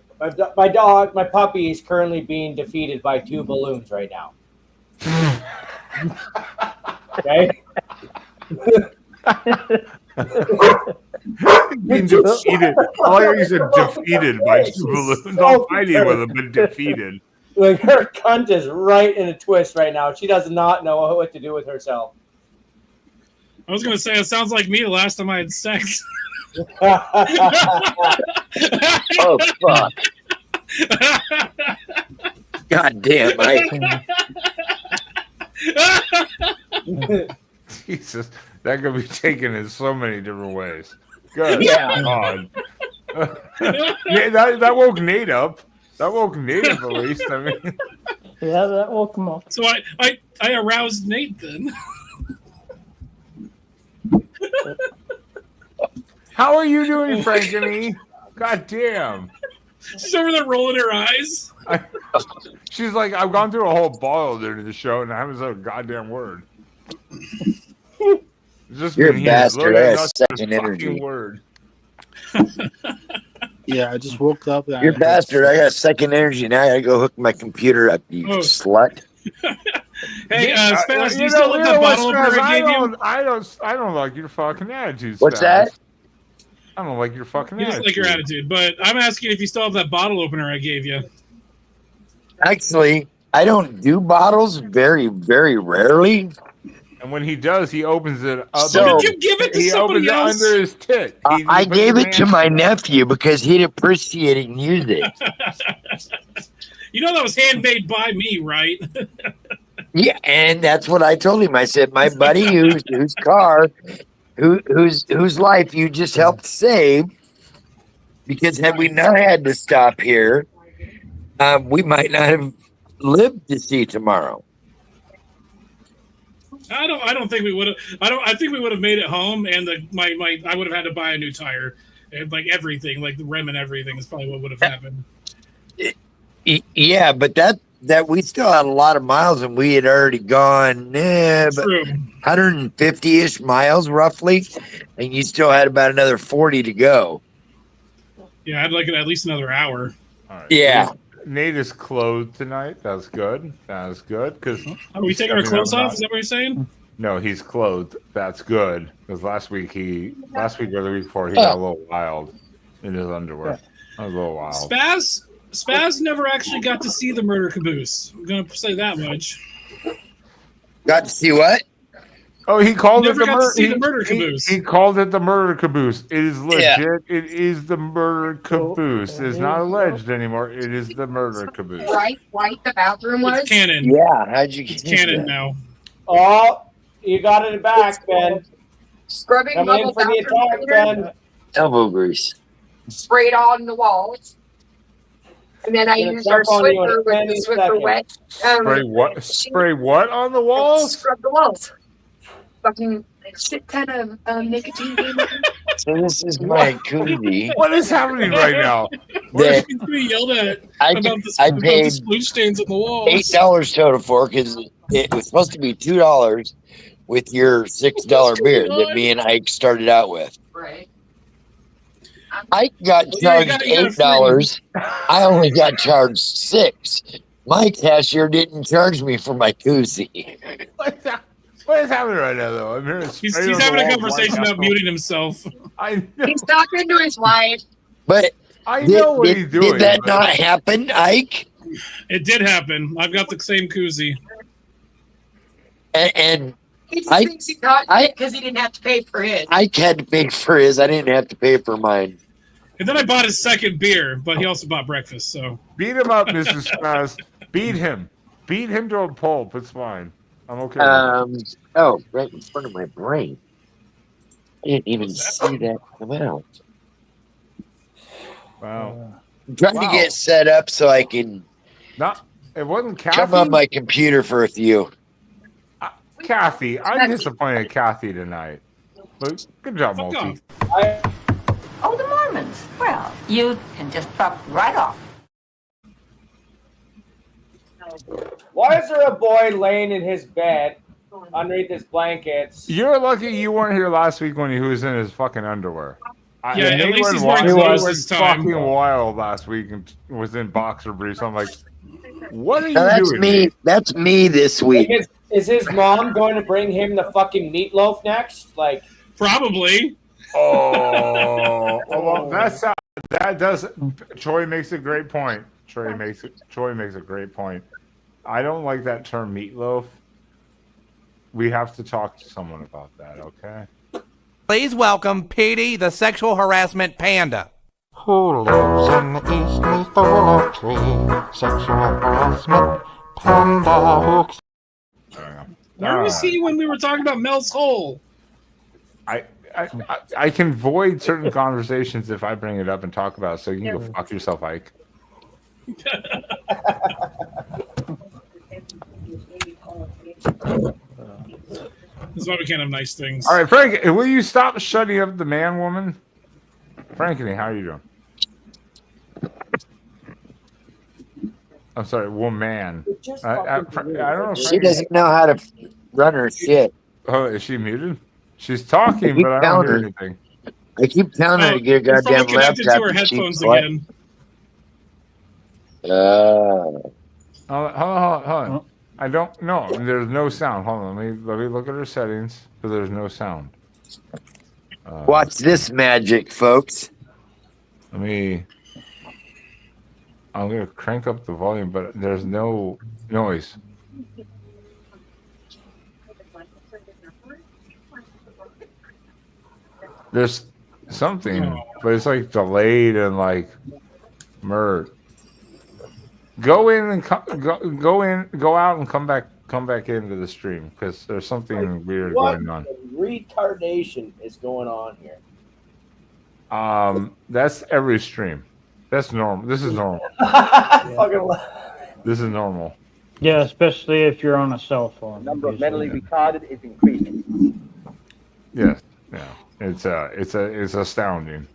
My dog, my puppy, is currently being defeated by 2 balloons right now. Okay. Being defeated. I like how you said defeated by 2 balloons. Not fighting with them, but defeated. Like, her cunt is right in a twist right now. She does not know what to do with herself. I was going to say, it sounds like me the last time I had sex. Oh, fuck. God damn, Jesus, that could be taken in so many different ways. Good Yeah. God. that woke Nate up. That woke Nate up at least. I mean, Yeah, that will come up. So I aroused Nate then. how are you doing, Frankeny? God damn. She's over there rolling her eyes. She's like, I've gone through a whole bottle during the show and I haven't said a goddamn word. Just You're a been here. bastard. Look, I not have a second fucking energy. word. Yeah, I just woke up. And You're a bastard. I got second energy. Now I gotta go hook my computer up, you Oh. slut. Hey, Spaz, do you know- still have that what, bottle opener Spaz, I gave you? I don't like your fucking attitude. What's Spaz. that? I don't like your fucking You just attitude. like your attitude, but I'm asking if you still have that bottle opener I gave you. Actually, I don't do bottles very, very rarely. And when he does, he opens it up. So- Did you give it to he somebody opens it else? under his tit. He I puts gave his it to hand- my nephew because he'd appreciate it and use it. You know that was handmade by me, right? Yeah, and that's what I told him. I said, my buddy whose car, whose life you just helped save, because had we not had to stop here, we might not have lived to see tomorrow. I don't think we would have. I think we would have made it home, and I would have had to buy a new tire, and like everything, like the rim and everything is probably what would have happened. Yeah, but that we still had a lot of miles, and we had already gone 150-ish miles roughly, and you still had about another 40 to go. Yeah, I'd like it at least another hour. All right. Yeah. Nate is clothed tonight. That's good. That is good. Because Are we taking our clothes off? Is that what you're saying? No, he's clothed. That's good. Because last week or the week before, he got a little wild in his underwear. A little wild. Spaz never actually got to see the murder caboose. I'm gonna say that much. Got to see what? Oh, he called it the got to see the murder caboose. He called it the murder caboose. It is legit. Yeah. It is the murder caboose. It's not alleged anymore. It is the murder caboose. Right, the bathroom was. It's canon. Yeah, how'd you It's canon now. Oh, you got it back, Ben. Scrubbing Coming in bubble for the attack, bathroom Ben. Elbow grease. sprayed on the walls. And then I Gonna used our jump on you in Swiffer with any the Swiffer second. wet. Spray what? Spray what on the walls? Scrub the walls. Fucking shit ton of nicotine came in. So this is my koozie. What is happening right now? That He's being yelled at I about I the paid splooge stains on the walls. $8 total for because it was supposed to be $2 with your $6 beer that me and Ike started out with. Right. Ike got Yeah, you charged got it $8. I only got charged $6. My cashier didn't charge me for my koozie. What is happening right now, though? I'm hearing He's having a conversation about muting himself. I know. He's talking to his wife. But I know what he's doing. Did that but- not happen, Ike? It did happen. I've got the same koozie. And He just thinks he got it because he didn't have to pay for his. Ike had to pay for his. I didn't have to pay for mine. And then I bought his second beer, but he also bought breakfast. So Beat him up, Mrs. Spaz. Beat him. Beat him to a pulp. It's fine. I'm okay. Right in front of my brain. I didn't even see that come out. Wow. I'm trying to get set up so I can It wasn't Kathy. come on my computer for a few. Kathy. I'm disappointed in Kathy tonight. But good job, Multi. Oh, the Mormons. Well, you can just drop right off. Why is there a boy laying in his bed underneath his blankets? You're lucky you weren't here last week when he was in his fucking underwear. Yeah, at he least went he's wild. wearing He clothes went this time. fucking wild last week and was in boxer briefs. I'm like, what are you Now, that's doing? me. That's me this week. Is his mom going to bring him the fucking meatloaf next? Like, probably. Oh, well, that does. Troy makes a great point. Troy makes a great point. I don't like that term meatloaf. We have to talk to someone about that. Okay. Please welcome Petey, the sexual harassment panda. Who lives in the east neath the willow tree? Sexual harassment panda hooks. Where was he when we were talking about Mel's hole? I can void certain conversations if I bring it up and talk about it. So you can go fuck yourself, Ike. This is why we can't have nice things. All right, Frank, will you stop shutting up the man woman? Frankly, how are you doing? I'm sorry, woman. I don't know. She doesn't know how to run her shit. Oh, is she muted? She's talking, keep but I don't telling hear her. anything. I keep telling her to get a He's probably goddamn connected laptop. to her and she headphones what? again. Hold on. I don't know. There's no sound. Hold on. Let me look at her settings. So there's no sound. Watch this magic, folks. I'm gonna crank up the volume, but there's no noise. There's something, but it's like delayed and like merged. Go in and go out and come back into the stream because there's something weird what going on. retardation is going on here? That's every stream. That's normal. This is normal. This is normal. Yeah, especially if you're on a cell phone. Number of mentally retarded is increasing. Yes. Yeah. It's astounding.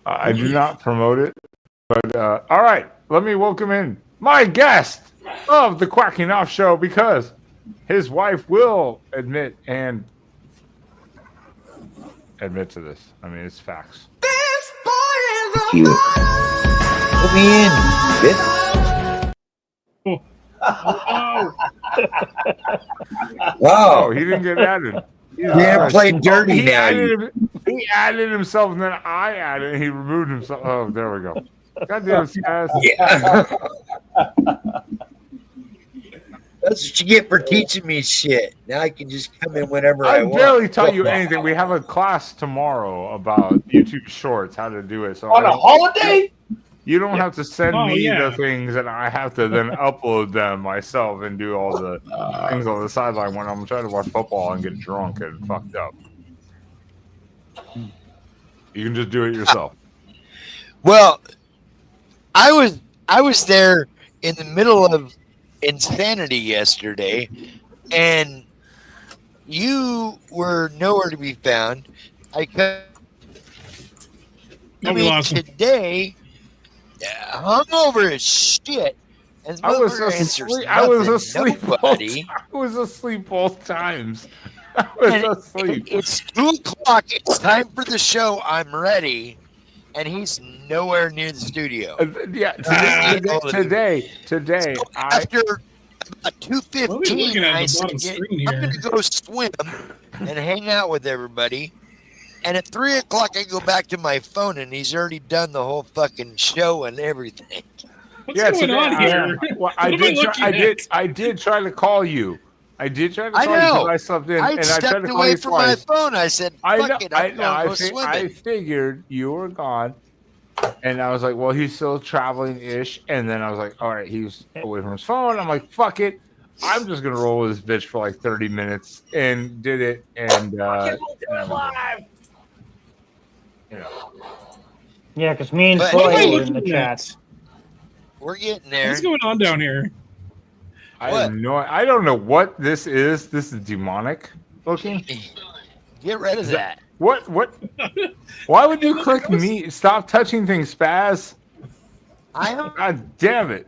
I do not promote it, but all right. Let me welcome in my guest of the Quacking Off Show because his wife will admit to this. I mean, it's facts. You. Put me in, bitch. Wow. Oh, he didn't get added. Damn, play dirty now. He added himself, and then I added, and he removed himself. Oh, there we go. Goddamn, guys. Yeah. That's what you get for teaching me shit. Now I can just come in whenever I I want. barely taught you anything. We have a class tomorrow about YouTube Shorts, how to do it. So On a holiday? You don't have to send Oh, me yeah. the things, and I have to then upload them myself and do all the things on the sideline when I'm trying to watch football and get drunk and fucked up. You can just do it yourself. Well, I was there in the middle of insanity yesterday, and you were nowhere to be found. I could. Oh, we lost him. Today, hungover as shit. As I was motherfucker answers asleep. I was nothing, asleep. nobody. I was asleep both times. I was asleep. It's 2:00. It's time for the show. I'm ready, and he's nowhere near the studio. Yeah, today. So after 2:15, I said, I'm going to go swim and hang out with everybody. And at 3:00, I go back to my phone, and he's already done the whole fucking show and everything. What's going on here? Well, I did try to call you. I did try to call you because I slept in. I and stepped I tried to call away you from twice. my phone. I said, fuck it, I'm going to go swimming. I figured you were gone. And I was like, well, he's still traveling-ish. And then I was like, all right, he's away from his phone. I'm like, fuck it. I'm just going to roll with this bitch for like 30 minutes. And did it. And, Yeah, because me and But- Troy Hey, were in the chat. We're getting there. What's going on down here? I don't know what this is. This is demonic looking. Get rid of that. What? Why would you click me? Stop touching things, Spaz. God damn it.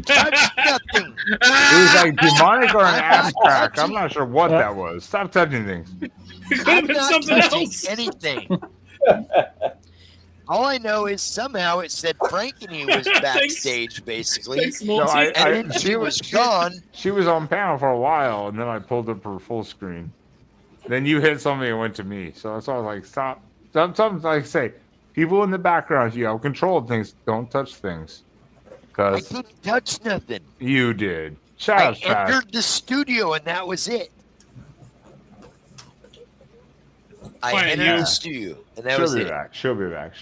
Touch nothing. It was like demonic or an ass crack. I'm not sure what that was. Stop touching things. I'm not touching anything. All I know is somehow it said Frankeny was backstage, basically. And then she was gone. She was on panel for a while, and then I pulled up her full screen. Then you hit something and went to me. So that's why I was like, stop. Sometimes, like I say, people in the background, you have control of things. Don't touch things. I couldn't touch nothing. You did. Shut up, I entered the studio, and that was it. I entered the studio, and that was it. She'll be back.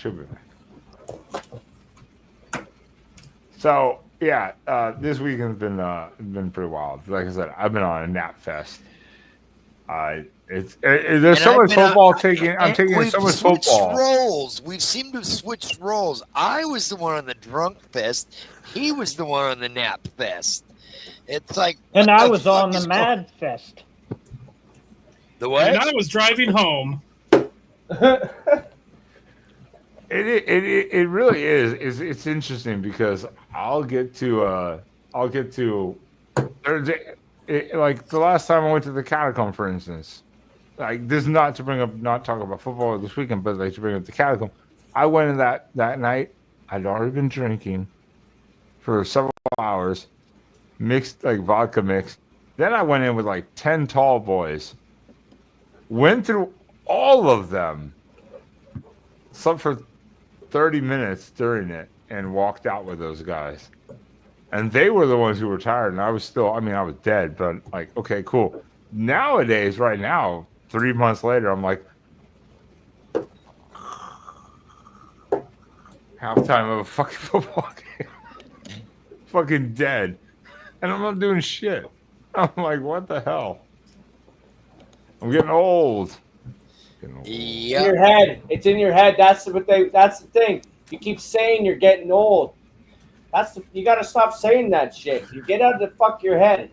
So yeah, this weekend's been pretty wild. Like I said, I've been on a nap fest. There's so much football I'm taking so much football. Roles. We seem to have switched roles. I was the one on the drunk fest. He was the one on the nap fest. It's like, and I was on the mad fest. The what? And I was driving home. It really is. It's interesting because I'll get to like the last time I went to the Catacomb, for instance. Like, this is not talk about football this weekend, but like to bring up the Catacomb. I went in that night. I'd already been drinking for several hours, mixed like vodka mix. Then I went in with like 10 tall boys. Went through all of them. Slept for 30 minutes during it and walked out with those guys. And they were the ones who were tired, and I was dead, but like, okay, cool. Nowadays, right now, 3 months later, I'm like, halftime of a fucking football game. Fucking dead. And I'm not doing shit. I'm like, what the hell? I'm getting old. In your head. It's in your head. That's the thing. You keep saying you're getting old. You gotta stop saying that shit. You get out of the fuck your head.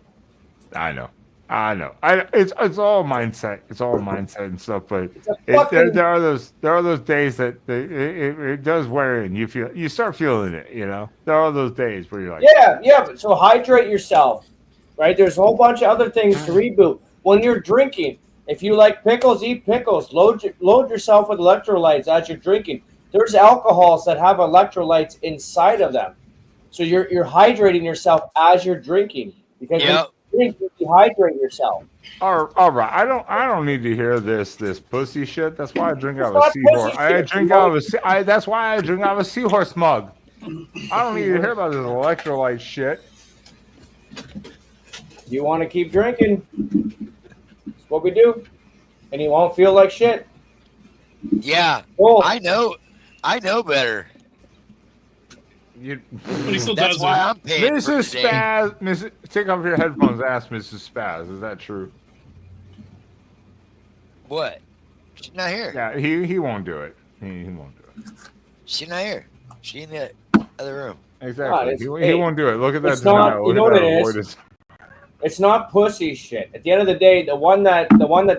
I know. It's all mindset. It's all mindset and stuff. But there are those days that it does wear in. You start feeling it. You know, there are those days where you're like, yeah. But so hydrate yourself, right? There's a whole bunch of other things to reboot when you're drinking. If you like pickles, eat pickles. Load yourself with electrolytes as you're drinking. There's alcohols that have electrolytes inside of them, so you're hydrating yourself as you're drinking because when you drink, you dehydrate yourself. all right. I don't need to hear this pussy shit. That's why I drink out of a seahorse. That's why I drink out of a seahorse mug. I don't need to hear about this electrolyte shit. You want to keep drinking? That's what we do, and you won't feel like shit. Yeah, I know better. That's why I'm paying Mrs. for today. Spaz, take off your headphones. Ask Mrs. Spaz. Is that true? What? She's not here. Yeah, he won't do it. He won't do it. She's not here. She's in the other room. Exactly. He won't do it. Look at that. You know what it is? It's not pussy shit. At the end of the day, the one that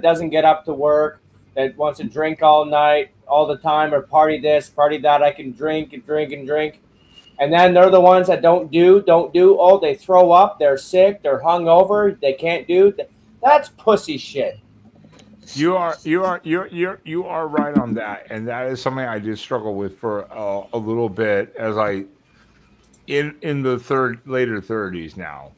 doesn't get up to work, that wants to drink all night, all the time, or party this, party that. I can drink and drink and drink. And then they're the ones that don't do. Oh, they throw up, they're sick, they're hungover, they can't do. That's pussy shit. You are right on that, and that is something I did struggle with for a little bit as I in the later 30s now.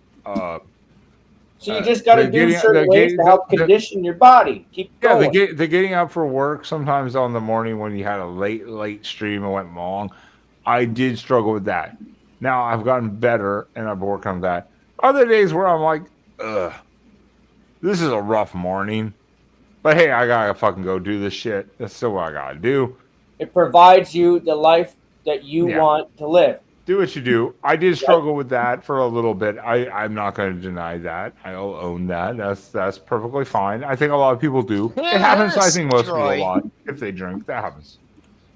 So you just got to do certain ways to help condition your body. Keep going. The getting up for work sometimes on the morning when you had a late stream and went long. I did struggle with that. Now I've gotten better and I've worked on that. Other days where I'm like, ugh, this is a rough morning. But hey, I gotta fucking go do this shit. That's still what I gotta do. It provides you the life that you want to live. Do what you do. I did struggle with that for a little bit. I'm not going to deny that. I'll own that. That's perfectly fine. I think a lot of people do. It happens. I think most people a lot. If they drink, that happens.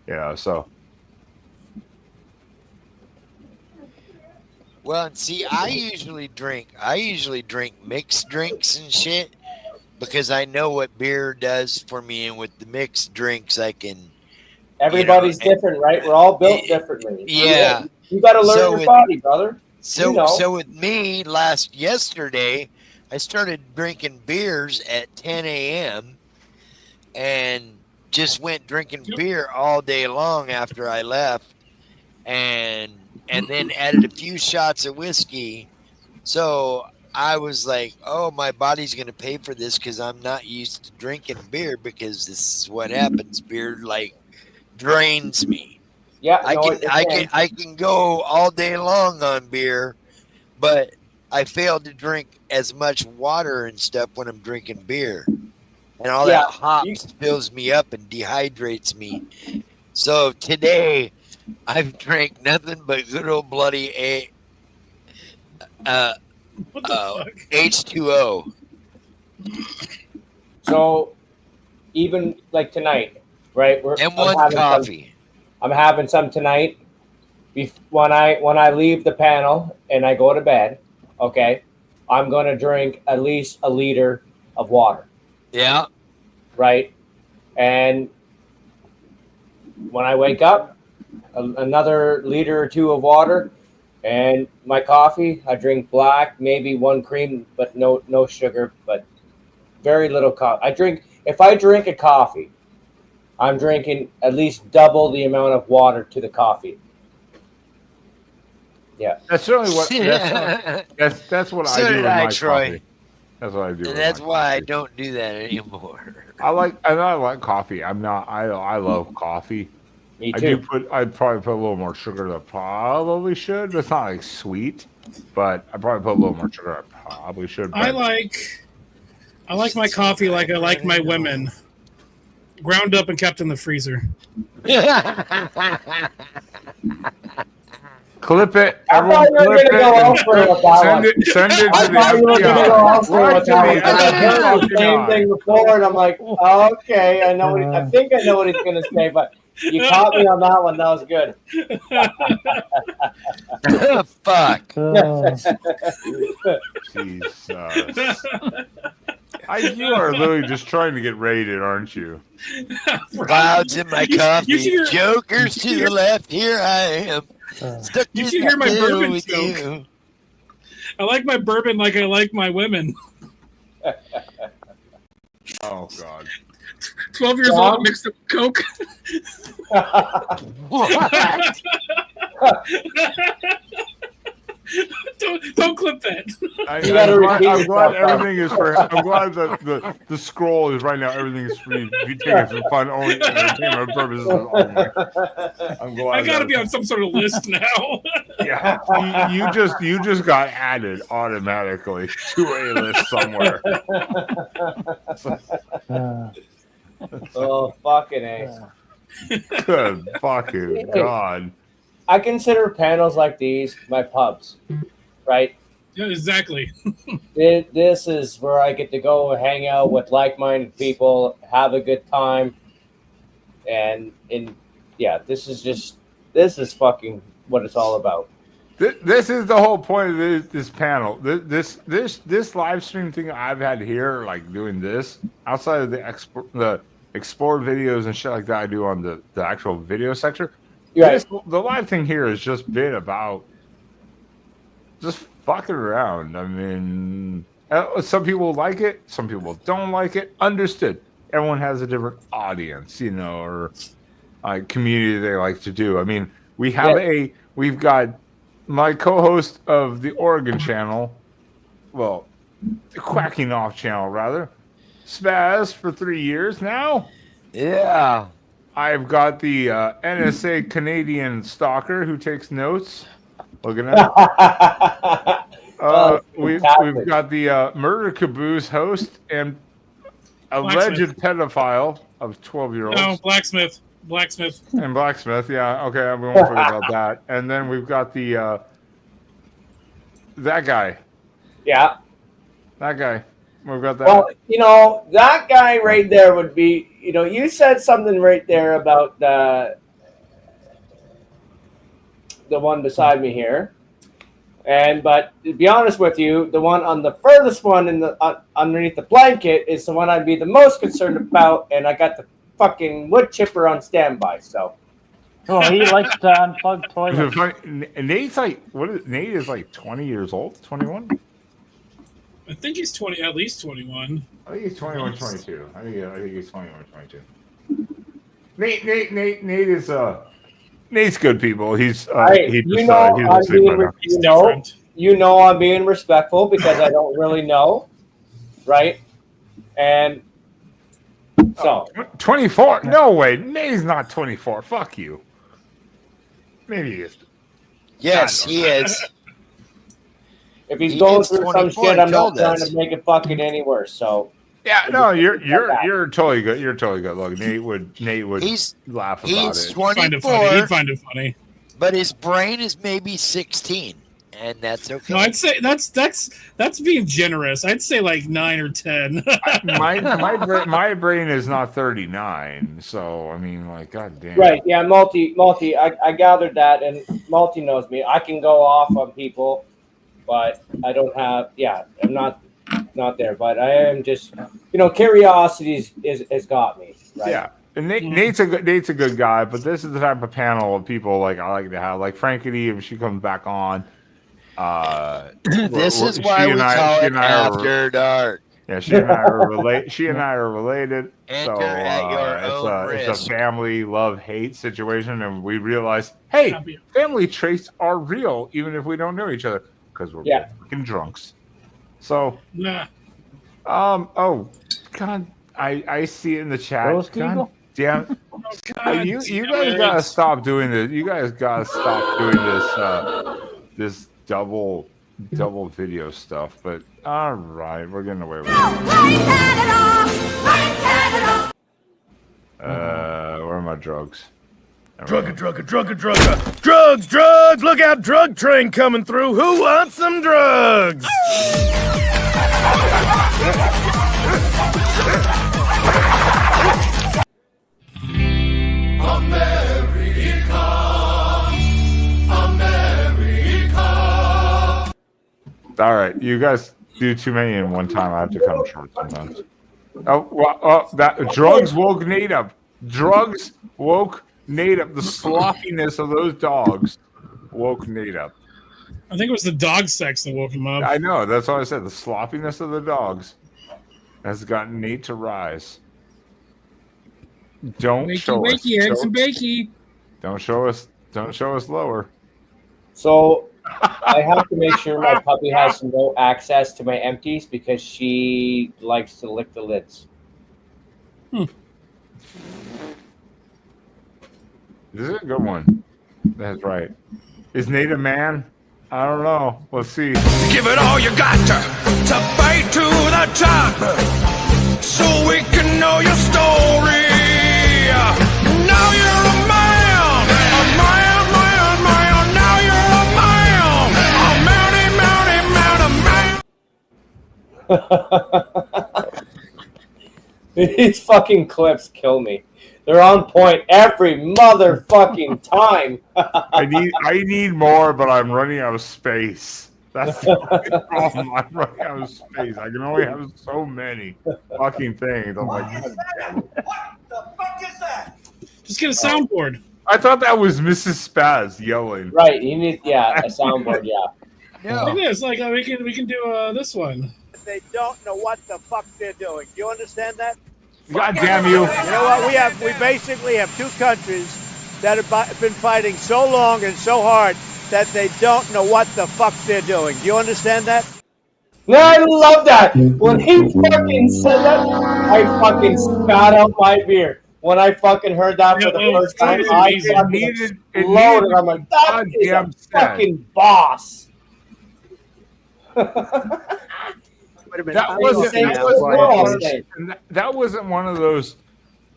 Yeah. So. Well, and see, I usually drink mixed drinks and shit because I know what beer does for me, and with the mixed drinks, I can. Everybody's different, right? We're all built differently. Yeah. You got to learn your body, brother. So with me, yesterday, I started drinking beers at 10 a.m. and just went drinking beer all day long after I left, and then added a few shots of whiskey. So I was like, oh, my body's going to pay for this because I'm not used to drinking beer, because this is what happens. Beer, drains me. Yeah, I can go all day long on beer, but I fail to drink as much water and stuff when I'm drinking beer. And all that hops fills me up and dehydrates me. So today I've drank nothing but good old bloody H2O. So even like tonight, right? And one coffee. I'm having some tonight. When I leave the panel and I go to bed, okay, I'm going to drink at least a liter of water. Yeah. Right? And when I wake up, another liter or two of water. And my coffee, I drink black, maybe one cream, but no sugar, but very little coffee. If I drink a coffee, I'm drinking at least double the amount of water to the coffee. Yeah, that's certainly what. That's what I do with my coffee. That's what I do. And that's why I don't do that anymore. I like coffee. I love coffee. Me too. I'd probably put a little more sugar than I probably should. But it's not like sweet, but I probably put a little more sugar than I probably should. But I like my coffee like I like my women. Ground up and kept in the freezer. Clip it. I thought you were going to go elsewhere with that one. Send it I to thought you were going to go elsewhere with that one. I heard the the same thing before, and I'm like, okay, I think I know what he's going to say, but you caught me on that one. That was good. Fuck. Jesus. You are literally just trying to get rated, aren't you? Clouds in my coffee. Jokers to the left. Here I am. You should hear my bourbon joke. I like my bourbon like I like my women. Oh, God. 12 years old, mixed up Coke. What? Don't clip that. I'm glad everything is for. I'm glad that the scroll is right now. Everything is free. If you take it for fun only entertainment purposes only. I'm glad. I gotta be on some sort of list now. Yeah, you just got added automatically to a list somewhere. Oh, fucking A. Good fucking God. I consider panels like these my pubs, right? Yeah, exactly. This is where I get to go hang out with like-minded people, have a good time, and yeah, this is fucking what it's all about. This is the whole point of this panel. This live stream thing I've had here, like doing this outside of the explore videos and shit like that I do on the actual video sector. Right. The live thing here has just been about just fucking around. I mean, some people like it, some people don't like it. Understood. Everyone has a different audience, or community they like to do. I mean, we've got my co-host of the Oregon channel, well, the Quacking Off channel rather, Spaz for 3 years now. Yeah. I've got the NSA Canadian stalker who takes notes. Looking at it. We've got the Murder Caboose host and alleged pedophile of 12-year-olds. No, blacksmith. And blacksmith, yeah. Okay, we won't forget about that. And then we've got the that guy. Yeah. That guy. We've got that. Well, that guy right there would be, you said something right there about the one beside me here. But to be honest with you, the one on the furthest one in the underneath the blanket is the one I'd be the most concerned about, and I got the fucking wood chipper on standby. So, he likes to unplug toilets. Nate's like, Nate is like 20 years old, 21. I think he's at least 21. I think he's 21, 22. I think he's 21, 22. Nate is Nate's good people. He's I'm being respectful because I don't really know, right? And so 24? No way. Nate's not 24. Fuck you. Maybe he is. Yes, he is. If he's going through some shit, I'm not trying to make it fucking any worse. So yeah, no, you're totally good. You're totally good. Look, Nate would laugh about He's it. 24. He'd find it funny. But his brain is maybe 16, and that's okay. No, I'd say that's being generous. I'd say like 9 or 10. my brain is not 39, so I mean, like, goddamn. Right? Yeah, multi. I gathered that, and multi knows me. I can go off on people, but I don't have. Yeah, I'm not there, but I am just, curiosity has got me. Right? Yeah, and Nate's a good guy, but this is the type of panel of people like I like to have, like Frankity if she comes back on. This is why we call it After Dark. Yeah, she and I are related. Enter So at your own it's a risk. family love-hate situation, and we realize, hey, family traits are real, even if we don't know each other, because we're fucking drunks. So, oh God, I see it in the chat. God damn, you guys gotta stop doing this. You guys gotta stop doing this double video stuff. But all right, we're getting away with it. Where are my drugs? Drugs! Look out, drug train coming through. Who wants some drugs? All right, you guys do too many in one time. I have to cut them short sometimes. That drugs woke Nate up. Drugs woke Nate up. The sloppiness of those dogs woke Nate up. I think it was the dog sex that woke him up. I know. That's what I said. The sloppiness of the dogs has gotten Nate to rise. Don't show us. Don't show us. Don't show us lower. So I have to make sure my puppy has no access to my empties because she likes to lick the lids. This is a good one. That's right. Is Nate a man? I don't know. Let's see. Give it all you got to fight to the top so we can know your story. Now you're a man. Now you're a man. These fucking clips kill me. They're on point every motherfucking time. I need more, but I'm running out of space. That's the only problem. I'm running out of space. I can only have so many fucking things. I'm like, God damn it. Just get a soundboard. I thought that was Mrs. Spaz yelling. Right. You need a soundboard. Yeah. Like this. Like we can do this one. They don't know what the fuck they're doing. Do you understand that? God damn you! You know what? We basically have two countries that have been fighting so long and so hard that they don't know what the fuck they're doing. Do you understand that? No, I love that. When he fucking said that, I fucking spat out my beer. When I fucking heard that for the first time, I fucking exploded. I'm like, that is a fucking boss. That wasn't one of those,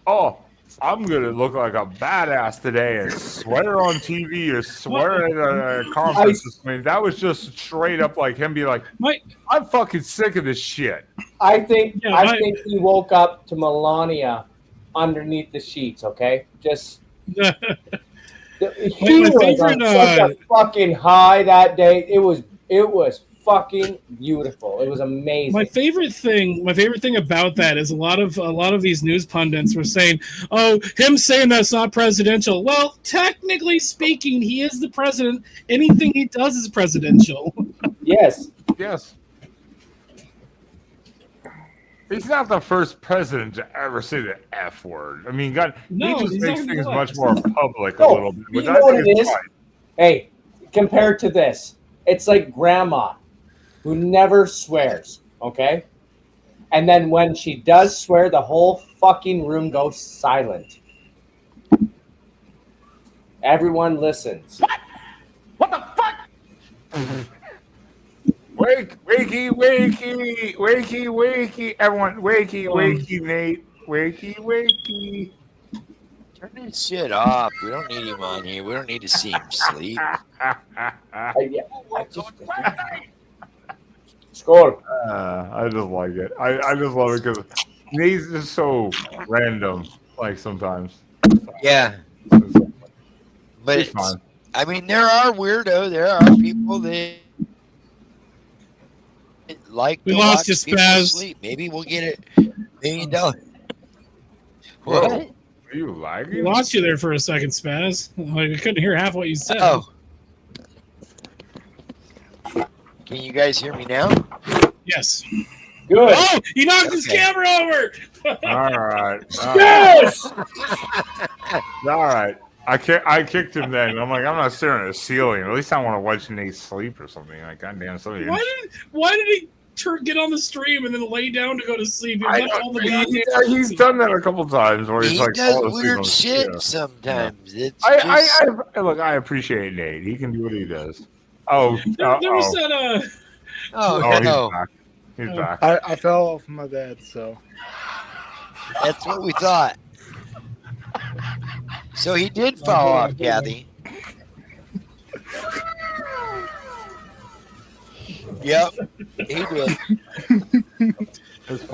oh, I'm going to look like a badass today and swear on TV or swear at a conference. I mean, that was just straight up like him be like, I'm fucking sick of this shit. I think he woke up to Melania underneath the sheets, okay? Just he was on such a fucking high that day. It was fucking beautiful. It was amazing. My favorite thing about that is a lot of these news pundits were saying, "Oh, him saying that's not presidential." Well, technically speaking, he is the president. Anything he does is presidential. Yes. Yes. He's not the first president to ever say the F word. I mean, God, he just makes things much more public a little bit. You know what it is? Hey, compared to this, it's like grandma who never swears, okay? And then when she does swear, the whole fucking room goes silent. Everyone listens. What the fuck? Wakey, everyone, wakey, Nate, wakey. Turn this shit off. We don't need him on here. We don't need to see him sleep. Score. I just like it. I just love it because Nate's just so random, like sometimes. Yeah. But it's fine. I mean, there are people that like we to lost watch you, people Spaz. sleep. Maybe we'll get $1 million. What? Are you lagging? We lost you there for a second, Spaz. Like I couldn't hear half what you said. Oh. Can you guys hear me now? Yes. Good. Oh, he knocked his camera over. All right. Yes. All right. I kicked him then. I'm like, I'm not staring at the ceiling. At least I want to watch Nate sleep or something. Like, goddamn, something. Why did he get on the stream and then lay down to go to sleep? He's done that a couple times where he's he like, does weird shit sometimes. It's look, I appreciate Nate. He can do what he does. Oh, there was that. He's back. I fell off my bed, so that's what we thought. So he did fall off, Kathy. Yep, he did.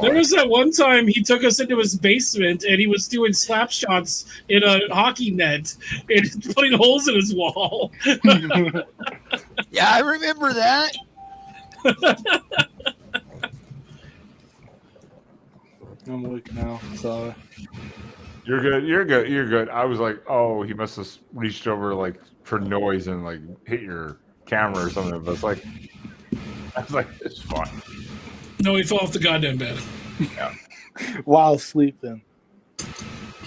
There was that one time he took us into his basement and he was doing slap shots in a hockey net and putting holes in his wall. Yeah, I remember that. I'm awake now. Sorry. You're good. I was like, oh, he must have reached over like for noise and like hit your camera or something. But I was like, it's fine. No, he fell off the goddamn bed. Yeah. While sleeping.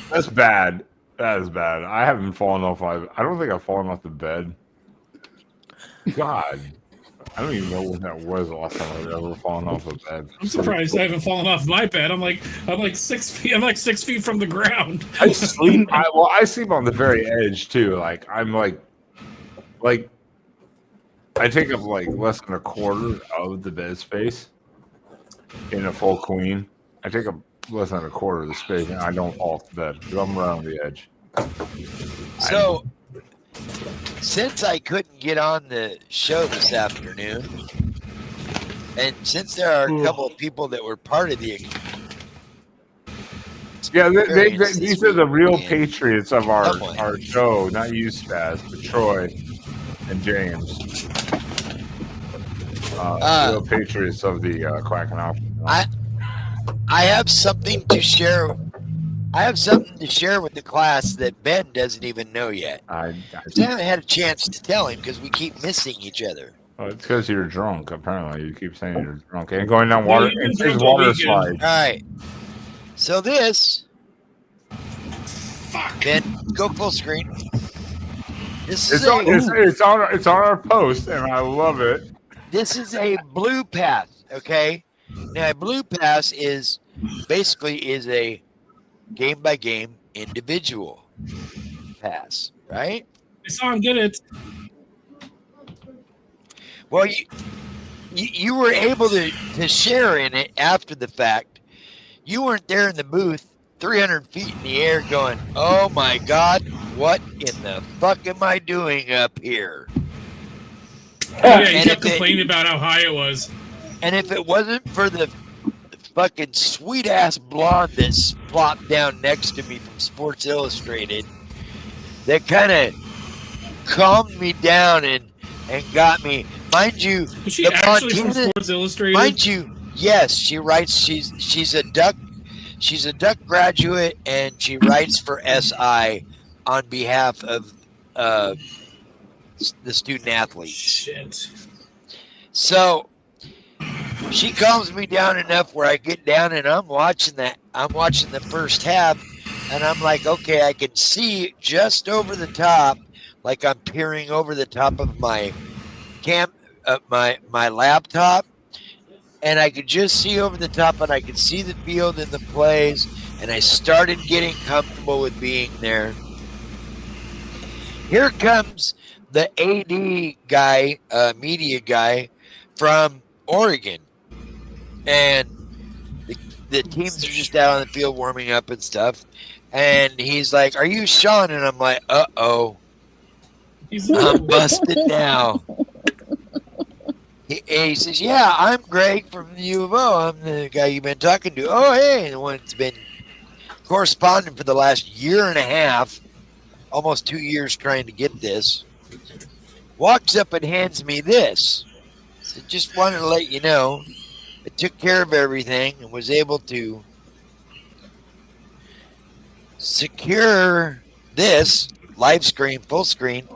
That's bad. That is bad. I haven't fallen off. I don't think I've fallen off the bed. God. I don't even know when that was the last time I've ever fallen off a bed. I'm surprised I haven't fallen off my bed. I'm like 6 feet. I'm like 6 feet from the ground. I sleep. I sleep on the very edge too. Like I'm like I take up like less than a quarter of the bed space in a full queen. I take up less than a quarter of the space, and I don't fall off the bed because I'm around the edge. So. Since I couldn't get on the show this afternoon, and since there are a couple of people that were part of the these are the real patriots of our show, not you, Spaz, but Troy and James. Real patriots of the Quack and Alpha. I have something to share I have something to share with the class that Ben doesn't even know yet. I haven't had a chance to tell him because we keep missing each other. Oh, it's because you're drunk. Apparently, you keep saying you're drunk and going down Well, water. you've been It's drunk his all water weekend. slide. All right. So this. Ben, go full screen. This is It's on our post, and I love it. This is a blue pass, okay? Now, a blue pass is basically a game by game individual pass, right? I saw him get it. Well, you were able to share in it after the fact. You weren't there in the booth 300 feet in the air going, oh my God, what in the fuck am I doing up here? Yeah, you kept complaining about how high it was. And if it wasn't for the fucking sweet ass blonde that's plopped down next to me from Sports Illustrated, that kind of calmed me down and got me. Mind you, was she actually from Sports Illustrated? Mind you, yes, she writes. She's a Duck graduate, and she writes for SI on behalf of the student athletes. Shit. So she calms me down enough where I get down and I'm watching the first half, and I'm like, okay, I can see just over the top, like I'm peering over the top of my my laptop, and I could just see over the top, and I could see the field and the plays, and I started getting comfortable with being there. Here comes the AD guy, media guy from Oregon, and the teams are just out on the field warming up and stuff, and he's like, "Are you Sean?" And I'm like, "Uh-oh, I'm busted now." He says, "Yeah, I'm Greg from the U of O. I'm the guy you've been talking to." Oh, hey, the one that's been corresponding for the last year and a half, almost 2 years trying to get this. Walks up and hands me this. So just wanted to let you know, I took care of everything and was able to secure this live screen, full screen.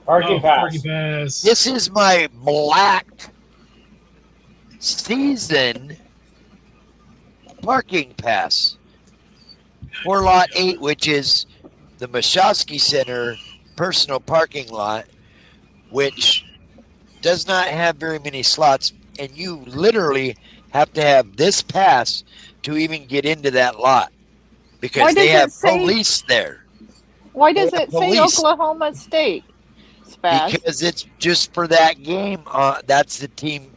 Parking pass. Parking pass. This is my black season parking pass for lot 8, which is the Mashowski Center personal parking lot, which does not have very many slots, and you literally have to have this pass to even get into that lot because they have police there. Why does it say Oklahoma State? Spaz? Because it's just for that game. That's the team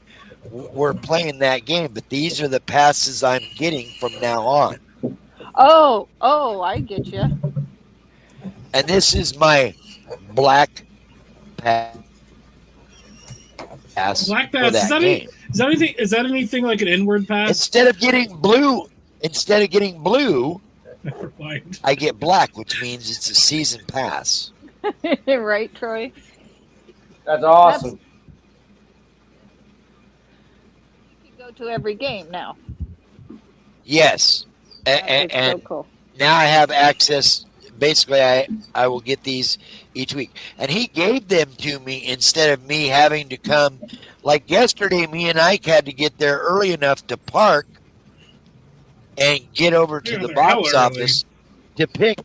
we're playing that game, but these are the passes I'm getting from now on. Oh, I get you. And this is my black pass. Black pass. Is that anything like an inward pass? Instead of getting blue, Never mind. I get black, which means it's a season pass. Right, Troy? That's awesome. You go to every game now. Yes. That's And so cool. now I have access. Basically, I will get these each week. And he gave them to me instead of me having to come. Like yesterday, me and Ike had to get there early enough to park and get over to the box office to pick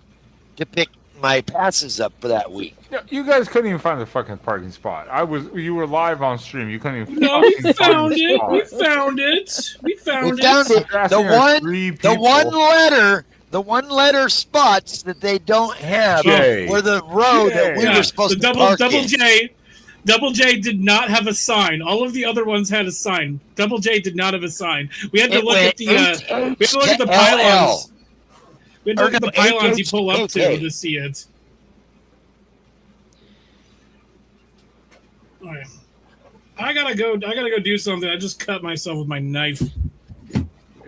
my passes up for that week. Yeah, you guys couldn't even find the fucking parking spot. You were live on stream. You couldn't even. No, we found it. We found it. We found it. The one letter spots that they don't have were the row that we were supposed to park in. Double J did not have a sign. All of the other ones had a sign. Double J did not have a sign. We had to look at the pylons. We had to look at the pylons you pull up to see it. All right. I gotta go do something. I just cut myself with my knife.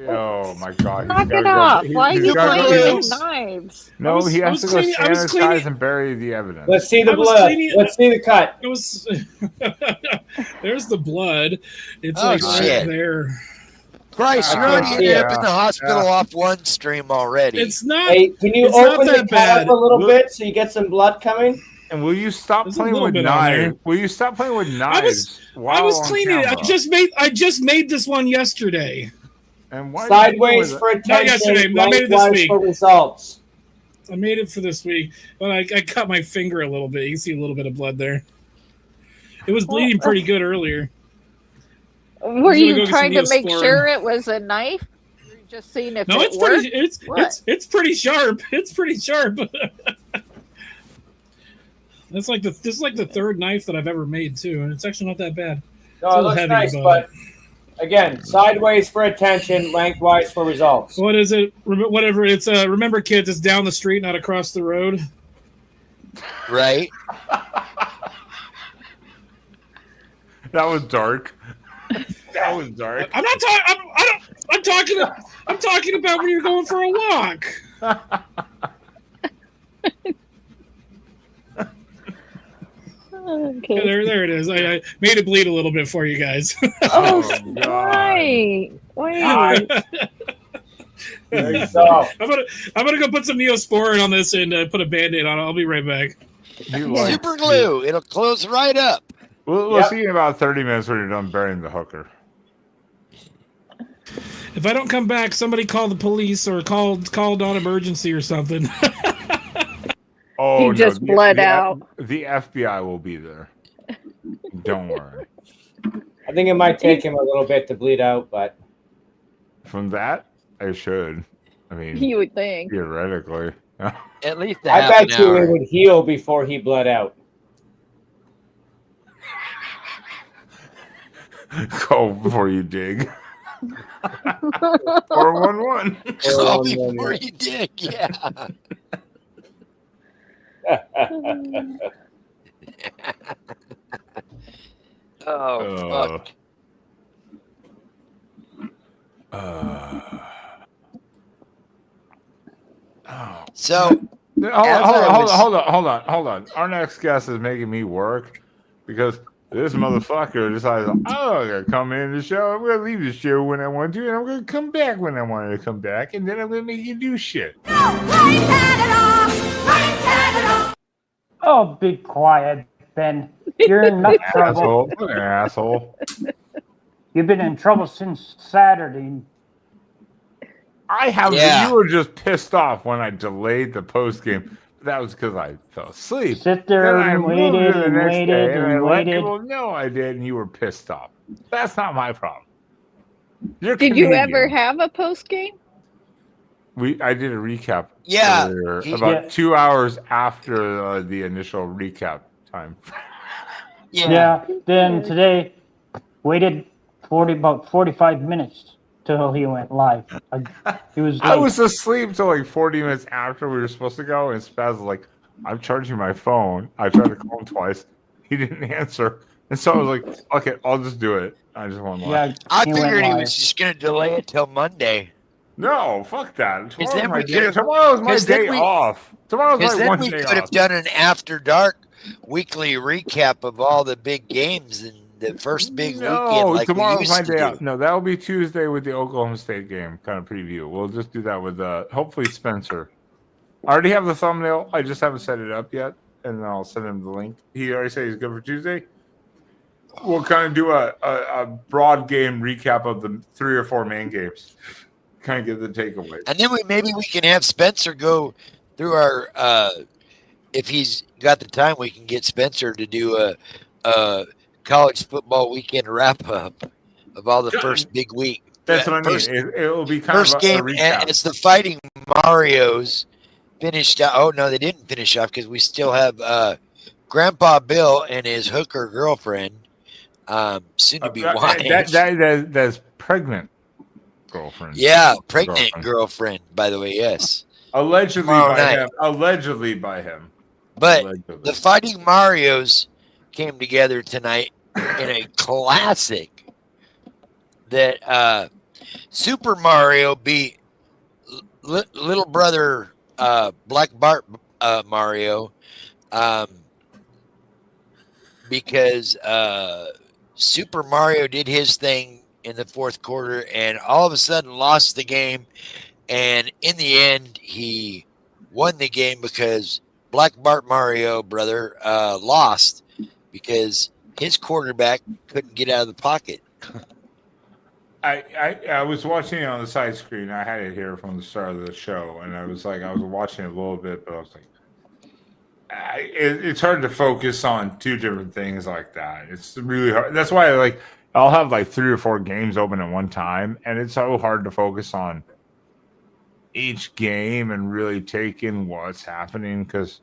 Oh my God! Knock it off! Why are you playing with knives? No, he has to go sanitize and bury the evidence. Let's see the blood. Let's see the cut. There's the blood. It's right there. Christ, you're already ended up in the hospital off one stream already. It's not. Hey, can you it's not open the that can up bad. a little bit so you get some blood coming? And will you stop There's a playing little with bit on there. knives? Will you stop playing with I knives? was on cleaning it. camera? I just made this one yesterday. And why Sideways for Not attention, yesterday. I made it this lengthwise week. for results. I made it for this week, but I cut my finger a little bit. You can see a little bit of blood there. It was bleeding pretty good earlier. Were you trying to make Neosporin. sure it was a knife? Or you just seeing if No, it it's worked? pretty. It's pretty sharp. It's pretty sharp. This is like the third knife that I've ever made too, and it's actually not that bad. No, it looks nice, but again, sideways for attention, lengthwise for results. What is it? Whatever. It's remember, kids. It's down the street, not across the road. Right. That was dark. That was dark. I'm not talking. I'm talking about when you're going for a walk. Okay. Yeah, there it is. I made it bleed a little bit for you guys. Oh, why? There you go. I'm gonna go put some Neosporin on this and put a Band-Aid on it. I'll be right back. Super glue. It'll close right up. We'll see you in about 30 minutes when you're done burying the hooker. If I don't come back, somebody call the police or called on emergency or something. Oh, He just bled out. The FBI will be there. Don't worry. I think it might take him a little bit to bleed out, but From that, I should. I mean, You would think. theoretically. At least I bet you it would heal before he bled out. Go before you dig. 411. Oh, before you dig, yeah. Oh, fuck. So, Hold on. Our next guest is making me work because this motherfucker decided, I'm gonna come in the show. I'm gonna leave the show when I want to, and I'm gonna come back when I want to come back, and then I'm gonna make you do shit. Oh, be quiet, Ben. You're in enough trouble. Asshole. You've been in trouble since Saturday. I have. Yeah. You were just pissed off when I delayed the post game. That was because I fell asleep. Sit there Then I and moved waited to the and next waited day, and I let waited. people know I did, and you were pissed off. That's not my problem. You're Did you Canadian. ever have a post game? I did a recap. Yeah. Earlier, about 2 hours after the initial recap time. Yeah. Then today, waited about 45 minutes till he went live. He was. I late. was asleep till like 40 minutes after we were supposed to go, and Spaz was like, "I'm charging my phone." I tried to call him twice. He didn't answer, and so I was like, "Okay, I'll just do it." I just want to. Yeah, I figured he was just going to delay it till Monday. No, fuck that. Then we Tomorrow's my day off. Tomorrow's Because my then one we day could have off. done an after dark weekly recap of all the big games and the first big weekend like we tomorrow's used my to day do. off. No, that will be Tuesday with the Oklahoma State game kind of preview. We'll just do that with hopefully Spencer. I already have the thumbnail. I just haven't set it up yet, and then I'll send him the link. He already said he's good for Tuesday. We'll kind of do a broad game recap of the 3 or 4 main games. Kind of get the takeaways. And then maybe we can have Spencer go through our if he's got the time, we can get Spencer to do a college football weekend wrap up of all the first big week. That's what I mean. First- It will be kind First of a game, recap. and it's the Fighting Marios finished out. Oh no, they didn't finish off because we still have Grandpa Bill and his hooker girlfriend, soon to be wife. That's pregnant girlfriend. Yeah, pregnant girlfriend. By the way, yes. Allegedly Tomorrow by night. him. Allegedly by him. But Allegedly. the Fighting Marios came together tonight in a classic that Super Mario beat little brother Black Bart Mario because Super Mario did his thing in the fourth quarter, and all of a sudden lost the game. And in the end, he won the game because Black Bart Mario, brother, lost because his quarterback couldn't get out of the pocket. I was watching it on the side screen. I had it here from the start of the show, and I was watching it a little bit, but I was like, it's hard to focus on two different things like that. It's really hard. That's why I'll have like 3 or 4 games open at one time, and it's so hard to focus on each game and really take in what's happening because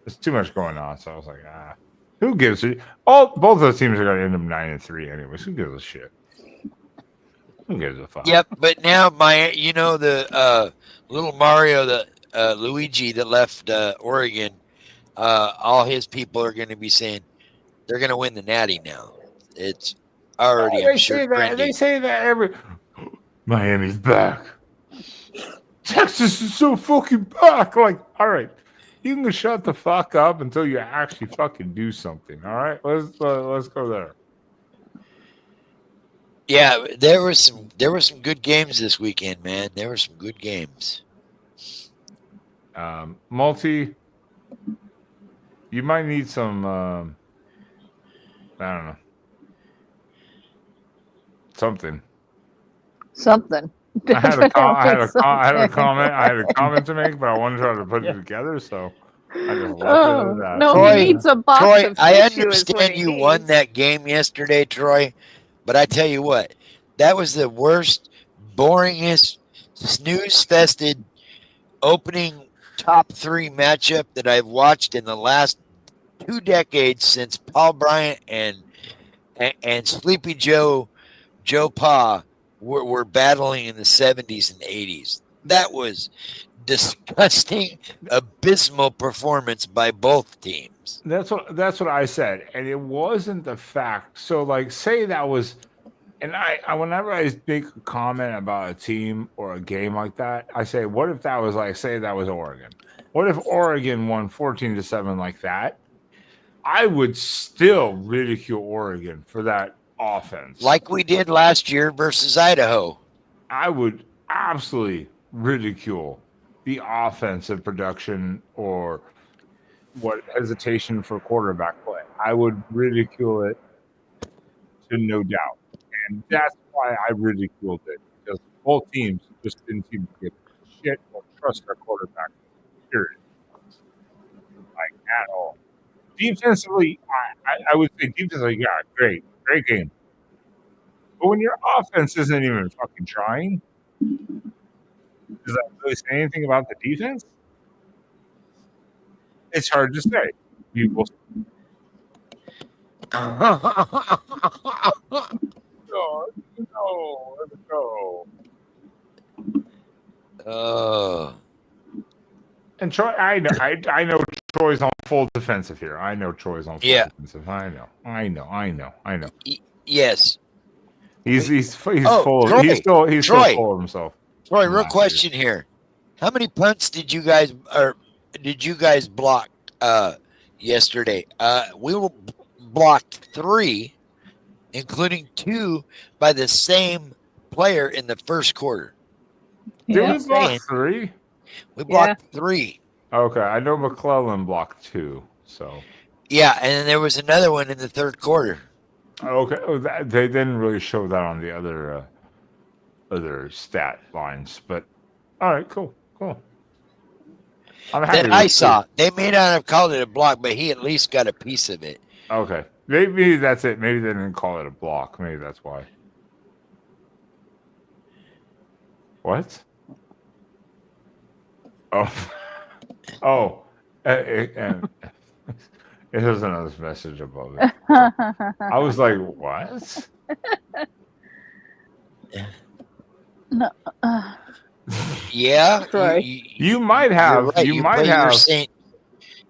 there's too much going on. So I was like, who gives a both those teams are going to end up 9-3 anyways. Who gives a shit? Who gives a fuck? Yep, but now the little Mario, the Luigi that left Oregon, all his people are going to be saying they're going to win the Natty now. It's already, I'm sure, they say that every Miami's back. Texas is so fucking back. Like, all right, you can shut the fuck up until you actually fucking do something. All right, let's go there. Yeah, there were some good games this weekend, man. There were some good games. Multi, you might need some. I don't know, something. I had a comment. I had a comment to make, but I wanted to try to put it together, so I just left it at that. No, Troy, he needs a box Troy, of I tissue is what understand he you needs. won that game yesterday, Troy, but I tell you what, that was the worst, boringest, snooze-fested opening top 3 matchup that I've watched in the last 2 decades since Paul Bryant and Sleepy Joe Pa were battling in the 70s and 80s. That was disgusting, abysmal performance by both teams. That's what I said, and it wasn't the fact. So, like, say that was, and I whenever I make a comment about a team or a game like that, I say, what if that was like, say that was Oregon? What if Oregon won 14-7 like that? I would still ridicule Oregon for that offense, like we did last year versus Idaho. I would absolutely ridicule the offensive production or what hesitation for quarterback play. I would ridicule it to no doubt. And that's why I ridiculed it, because both teams just didn't seem to give shit or trust their quarterback, period. Like, at all. Defensively, I would say defensively, yeah, great game. But when your offense isn't even fucking trying, does that really say anything about the defense? It's hard to say. People. No, let's go. And Troy, I know Troy's on full defensive here. I know Troy's on full defensive. I know. Yes. He's full. Troy, He's still full of himself. Troy, real question here: how many punts did you guys block yesterday? We blocked 3, including 2 by the same player in the first quarter. Did we block 3? We blocked 3. Okay, I know McClellan blocked 2. So yeah, and then there was another one in the third quarter. Okay, they didn't really show that on the other stat lines, but all right, cool. That I saw. They may not have called it a block, but he at least got a piece of it. Okay, maybe that's it. Maybe they didn't call it a block. Maybe that's why. What? Oh, there's another message above it. I was like, what? No. Yeah, you might have. Right. You might have.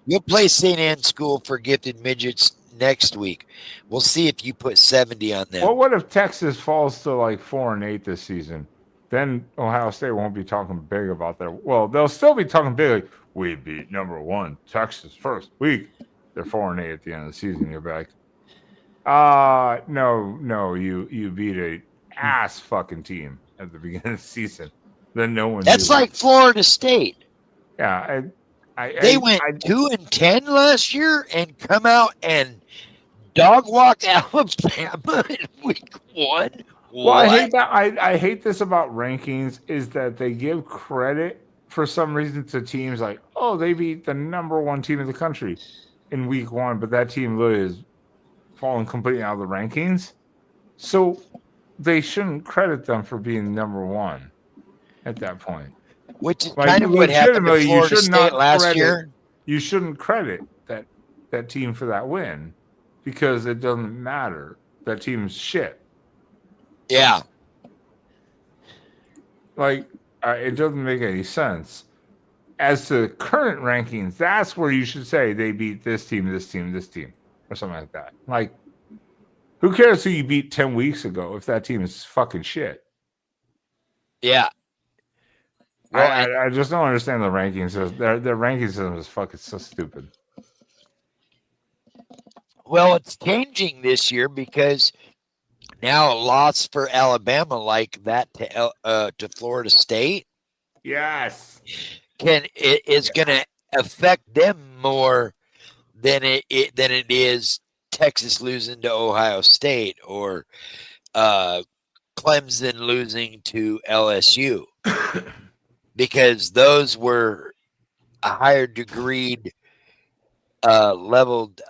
You'll play St. Anne's School for Gifted Midgets next week. We'll see if you put 70 on them. Well, what if Texas falls to like 4-8 this season? Then Ohio State won't be talking big about that. Well, they'll still be talking big. Like, we beat number 1 Texas first week. They're 4-8 at the end of the season. You're back. No, you beat a ass fucking team at the beginning of the season. Then no one. That's like Florida State. Yeah, They went 2-10 last year and come out and dog walk Alabama in week 1. Well, I hate that. I hate this about rankings is that they give credit for some reason to teams like, oh, they beat the number 1 team in the country in week 1, but that team literally is falling completely out of the rankings. So they shouldn't credit them for being number 1 at that point. Which is kind of what happened to Florida State last year. You shouldn't credit that team for that win because it doesn't matter. That team's shit. Yeah. Like, it doesn't make any sense. As to current rankings, that's where you should say they beat this team, this team, this team, or something like that. Like, who cares who you beat 10 weeks ago if that team is fucking shit? Yeah. Well, I just don't understand the rankings. Their ranking system is fucking so stupid. Well, it's changing this year because now a loss for Alabama like that to Florida State. Yes. Is going to affect them more than it is Texas losing to Ohio State or Clemson losing to LSU. Because those were a higher degreed leveled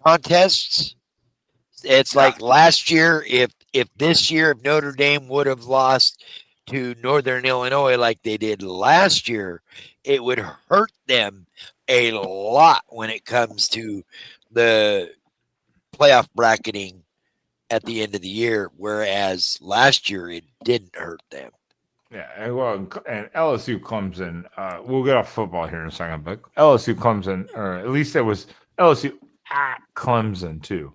contests. It's like last year, if this year, if Notre Dame would have lost to Northern Illinois like they did last year, it would hurt them a lot when it comes to the playoff bracketing at the end of the year, whereas last year it didn't hurt them. Yeah, and LSU Clemson. We'll get off football here in a second, but LSU Clemson, or at least it was LSU at Clemson too.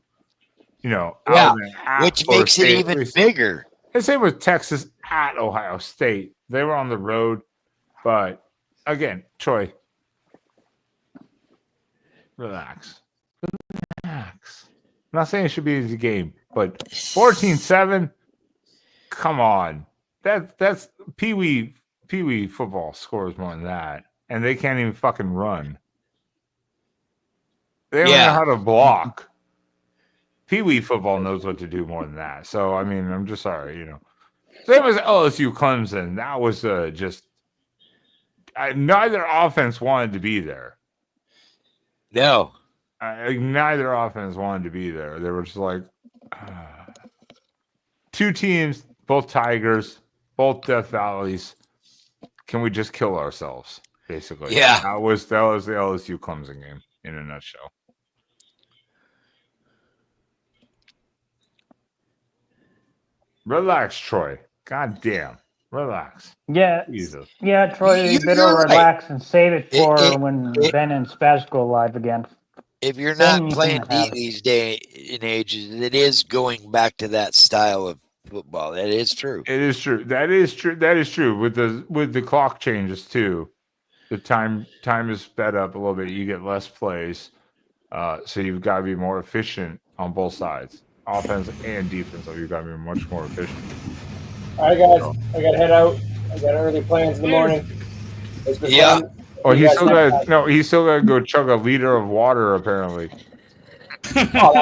You know, yeah, which makes it even bigger. And same with Texas at Ohio State. They were on the road, but again, Troy, relax. I'm not saying it should be an easy game, but 14-7, come on. That's Pee Wee football scores more than that, and they can't even fucking run. They don't know how to block. Pee Wee football knows what to do more than that. So I mean, I'm just sorry, you know. Same as LSU Clemson. That was just neither offense wanted to be there. No, neither offense wanted to be there. They were just like two teams, both Tigers. Both Death Valleys. Can we just kill ourselves? Basically, yeah. That was the LSU Clemson game in a nutshell. Relax, Troy. God damn, relax. Yeah, Jesus. Yeah, Troy. You better relax and save it for when Ben and Spaz go live again. If you're not playing these day and ages, it is going back to that style of football. That is true. It is true. That is true. That is true. With the clock changes too, the time is sped up a little bit. You get less plays, so you've got to be more efficient on both sides, offense and defense. So you've got to be much more efficient. All right, guys, I got to head out. I got early plans in the morning. It's been fun. Oh, he's still got to go chug a liter of water apparently. Oh,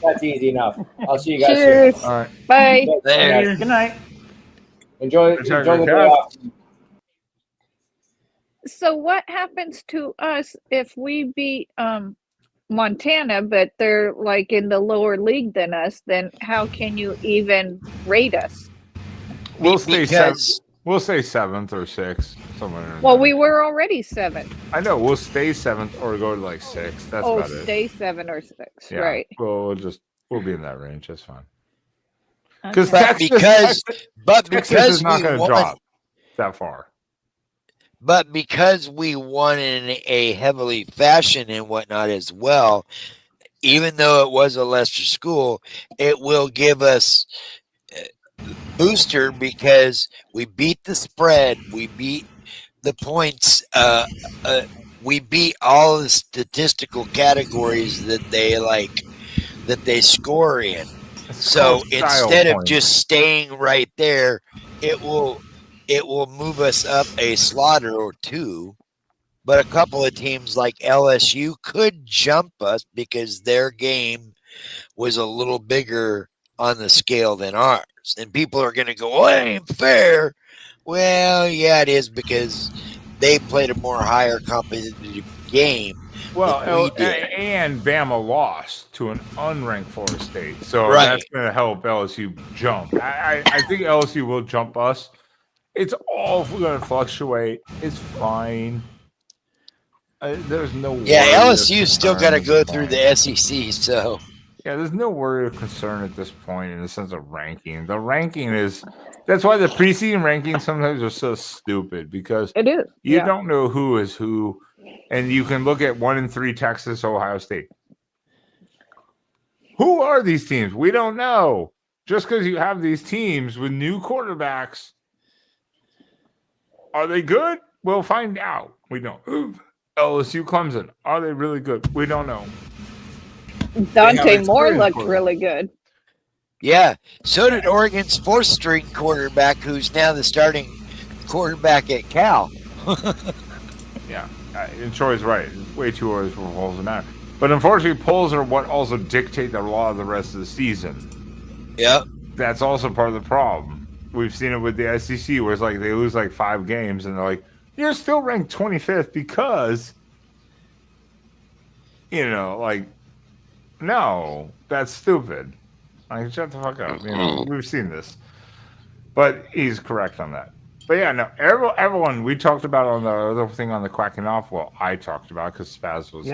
that's easy enough. I'll see you guys Cheers. soon. All right. Bye. Good night. Enjoy the day off. So what happens to us if we beat Montana, but they're like in the lower league than us? Then how can you even rate us? We'll stay seventh. We'll say 7th or 6th, somewhere. Well, we were already 7th. I know. We'll stay 7th or go to like 6th. That's about it. Stay 7 or 6. Yeah. Right. Well, we'll be in that range. That's fine. Okay. Texas is not we going to won, drop that far. But because we won in a heavily fashion and whatnot as well, even though it was a lesser school, it will give us booster because we beat the spread, we beat the points we beat all the statistical categories that they score in. So called style instead of points. just staying right there, it will move us up a slaughter or two. But a couple of teams like LSU could jump us because their game was a little bigger on the scale than ours. And people are going to go, "Oh, it ain't fair." Well, yeah, it is, because they played a more higher competitive game Well, than we did. and Bama lost to an unranked Florida State, so Right. that's going to help LSU jump. I think LSU will jump us. It's all going to fluctuate. It's fine. There's no Yeah, worry or LSU's still got to concern go at this through point. the SEC, so. Yeah, there's no worry or concern at this point in the sense of ranking. The ranking is that's why the preseason rankings sometimes are so stupid, because It is. you Yeah. don't know who is who, and you can look at 1 and 3 Texas, Ohio State. Who are these teams? We don't know. Just because you have these teams with new quarterbacks, are they good? We'll find out. We don't. LSU, Clemson, are they really good? We don't know. Dante Moore looked really good. Yeah, so did Oregon's fourth-string quarterback, who's now the starting quarterback at Cal. Yeah, and Troy's right. It's way too early for polls to matter. But unfortunately, polls are what also dictate a lot of the rest of the season. Yep. That's also part of the problem. We've seen it with the SEC, where it's like they lose like 5 games, and they're like, "You're still ranked 25th because," like, no, that's stupid. Like, shut the fuck up. We've seen this. But he's correct on that. But yeah, no, everyone, we talked about on the other thing on the quacking off. Well, I talked about because Spaz was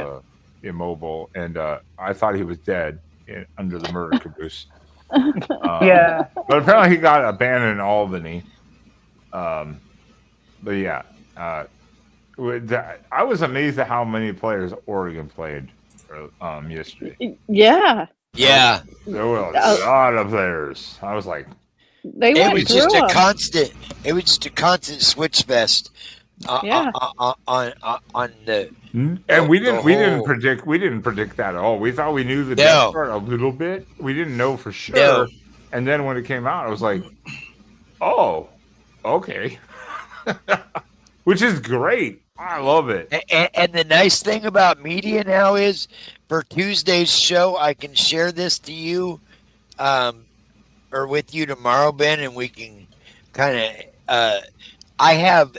immobile, and I thought he was dead under the murder caboose. Yeah. But apparently he got abandoned in Albany. But yeah, I was amazed at how many players Oregon played yesterday. Yeah. Yeah. There were a lot of players. I was like, It was just a constant. It was just a constant switch fest. On the. And we didn't predict that at all. We thought we knew the depth chart a little bit. We didn't know for sure. No. And then when it came out, I was like, "Oh, okay," which is great. I love it. And the nice thing about media now is, for Tuesday's show, I can share this to you, or with you tomorrow, Ben, and we can kind of. I have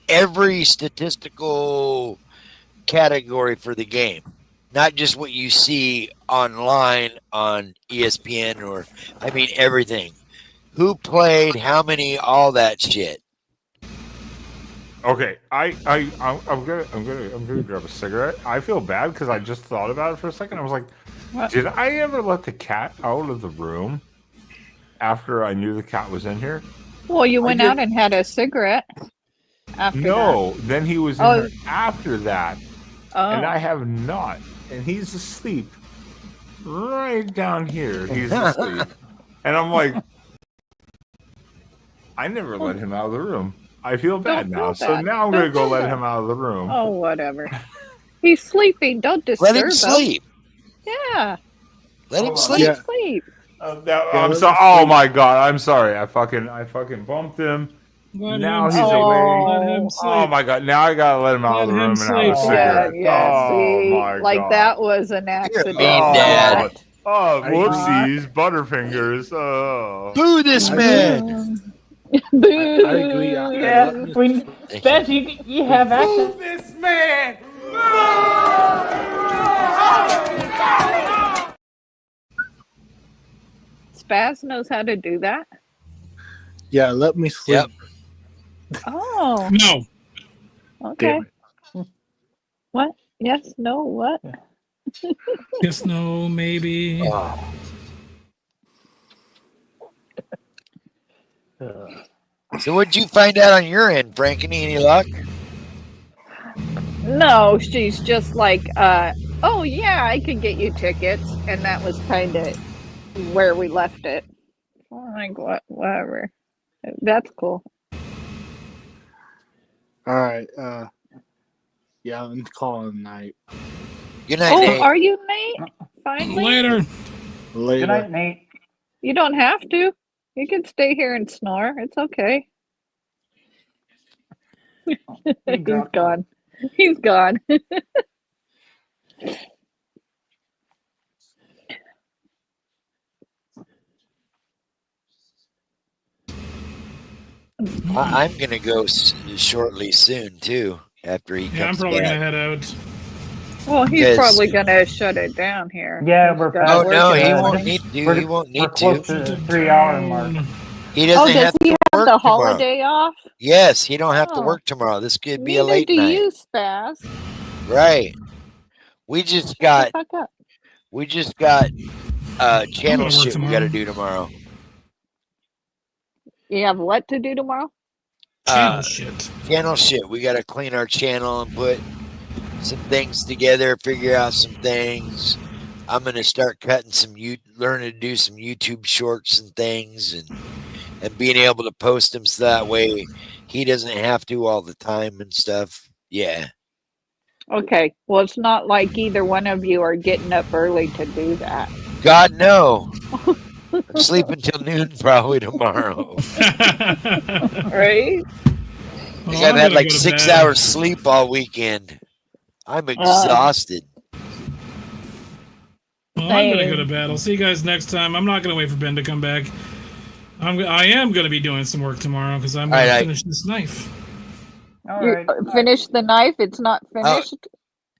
every statistical category for the game, not just what you see online on ESPN everything. Who played, how many, all that shit. Okay, I'm gonna grab a cigarette. I feel bad because I just thought about it for a second. I was like, what? Did I ever let the cat out of the room after I knew the cat was in here? Well, you went out and had a cigarette after No, that. then he was in here after that. Oh. And I have not. And he's asleep right down here. He's asleep. And I'm like, I never let him out of the room. I feel bad now. So now I'm going to go let him out of the room. Oh, whatever. He's sleeping. Don't disturb Let him sleep. Yeah. Let him sleep. Let him sleep. I'm sorry. Oh my God. I'm sorry. I fucking bumped him. Now he's awake. Oh my God. Now I got to let him out of the room and have a cigarette. Yeah, see, my God. that was an accident. Dad. Oh, whoopsies. Butterfingers. Oh. Boo this man. Boo. I agree. Spence, you have access. This man. Spaz knows how to do that. Yeah, let me sleep. Oh. No. Okay. What? Yes, no, what? Yes, no, maybe. So what'd you find out on your end, Frankie? Any luck? No, she's just like, oh yeah, I can get you tickets, and that was kind of where we left it. I'm like, whatever. That's cool. All right. Yeah, I'm calling night. Good night, Oh, Nate. are you Nate? Finally? Later. Later. Good night, Nate. You don't have to. You can stay here and snore. It's okay. He's gone. He's gone. I'm gonna go shortly soon too. After he Yeah, I'm comes probably back. gonna head out. Well, he's Because- probably gonna shut it down here. Yeah, He's we're gotta past. Oh no, work in he the won't morning. need to. He won't We're need close to. to the 3-hour mark. He doesn't does have he to have work the tomorrow. holiday off? Yes, he don't have to Oh. work tomorrow. This could be a Neither late do night. you, Spaz. Right. We just Shut got the fuck up. channel work shit we tomorrow. gotta do tomorrow. You have what to do tomorrow? Channel shit. Channel shit. We gotta clean our channel and put some things together, figure out some things. I'm gonna start cutting learn to do some YouTube shorts and things, and being able to post them so that way he doesn't have to all the time and stuff. Yeah. Okay. Well, it's not like either one of you are getting up early to do that. God no. I'm sleeping till noon probably tomorrow. Right? Like Well, I've I'm had gonna like go to 6 bed. hours sleep all weekend. I'm exhausted. Well, I'm gonna go to bed. I'll see you guys next time. I'm not gonna wait for Ben to come back. I am gonna be doing some work tomorrow because I'm gonna finish this knife. All You right. finished the knife. It's not finished.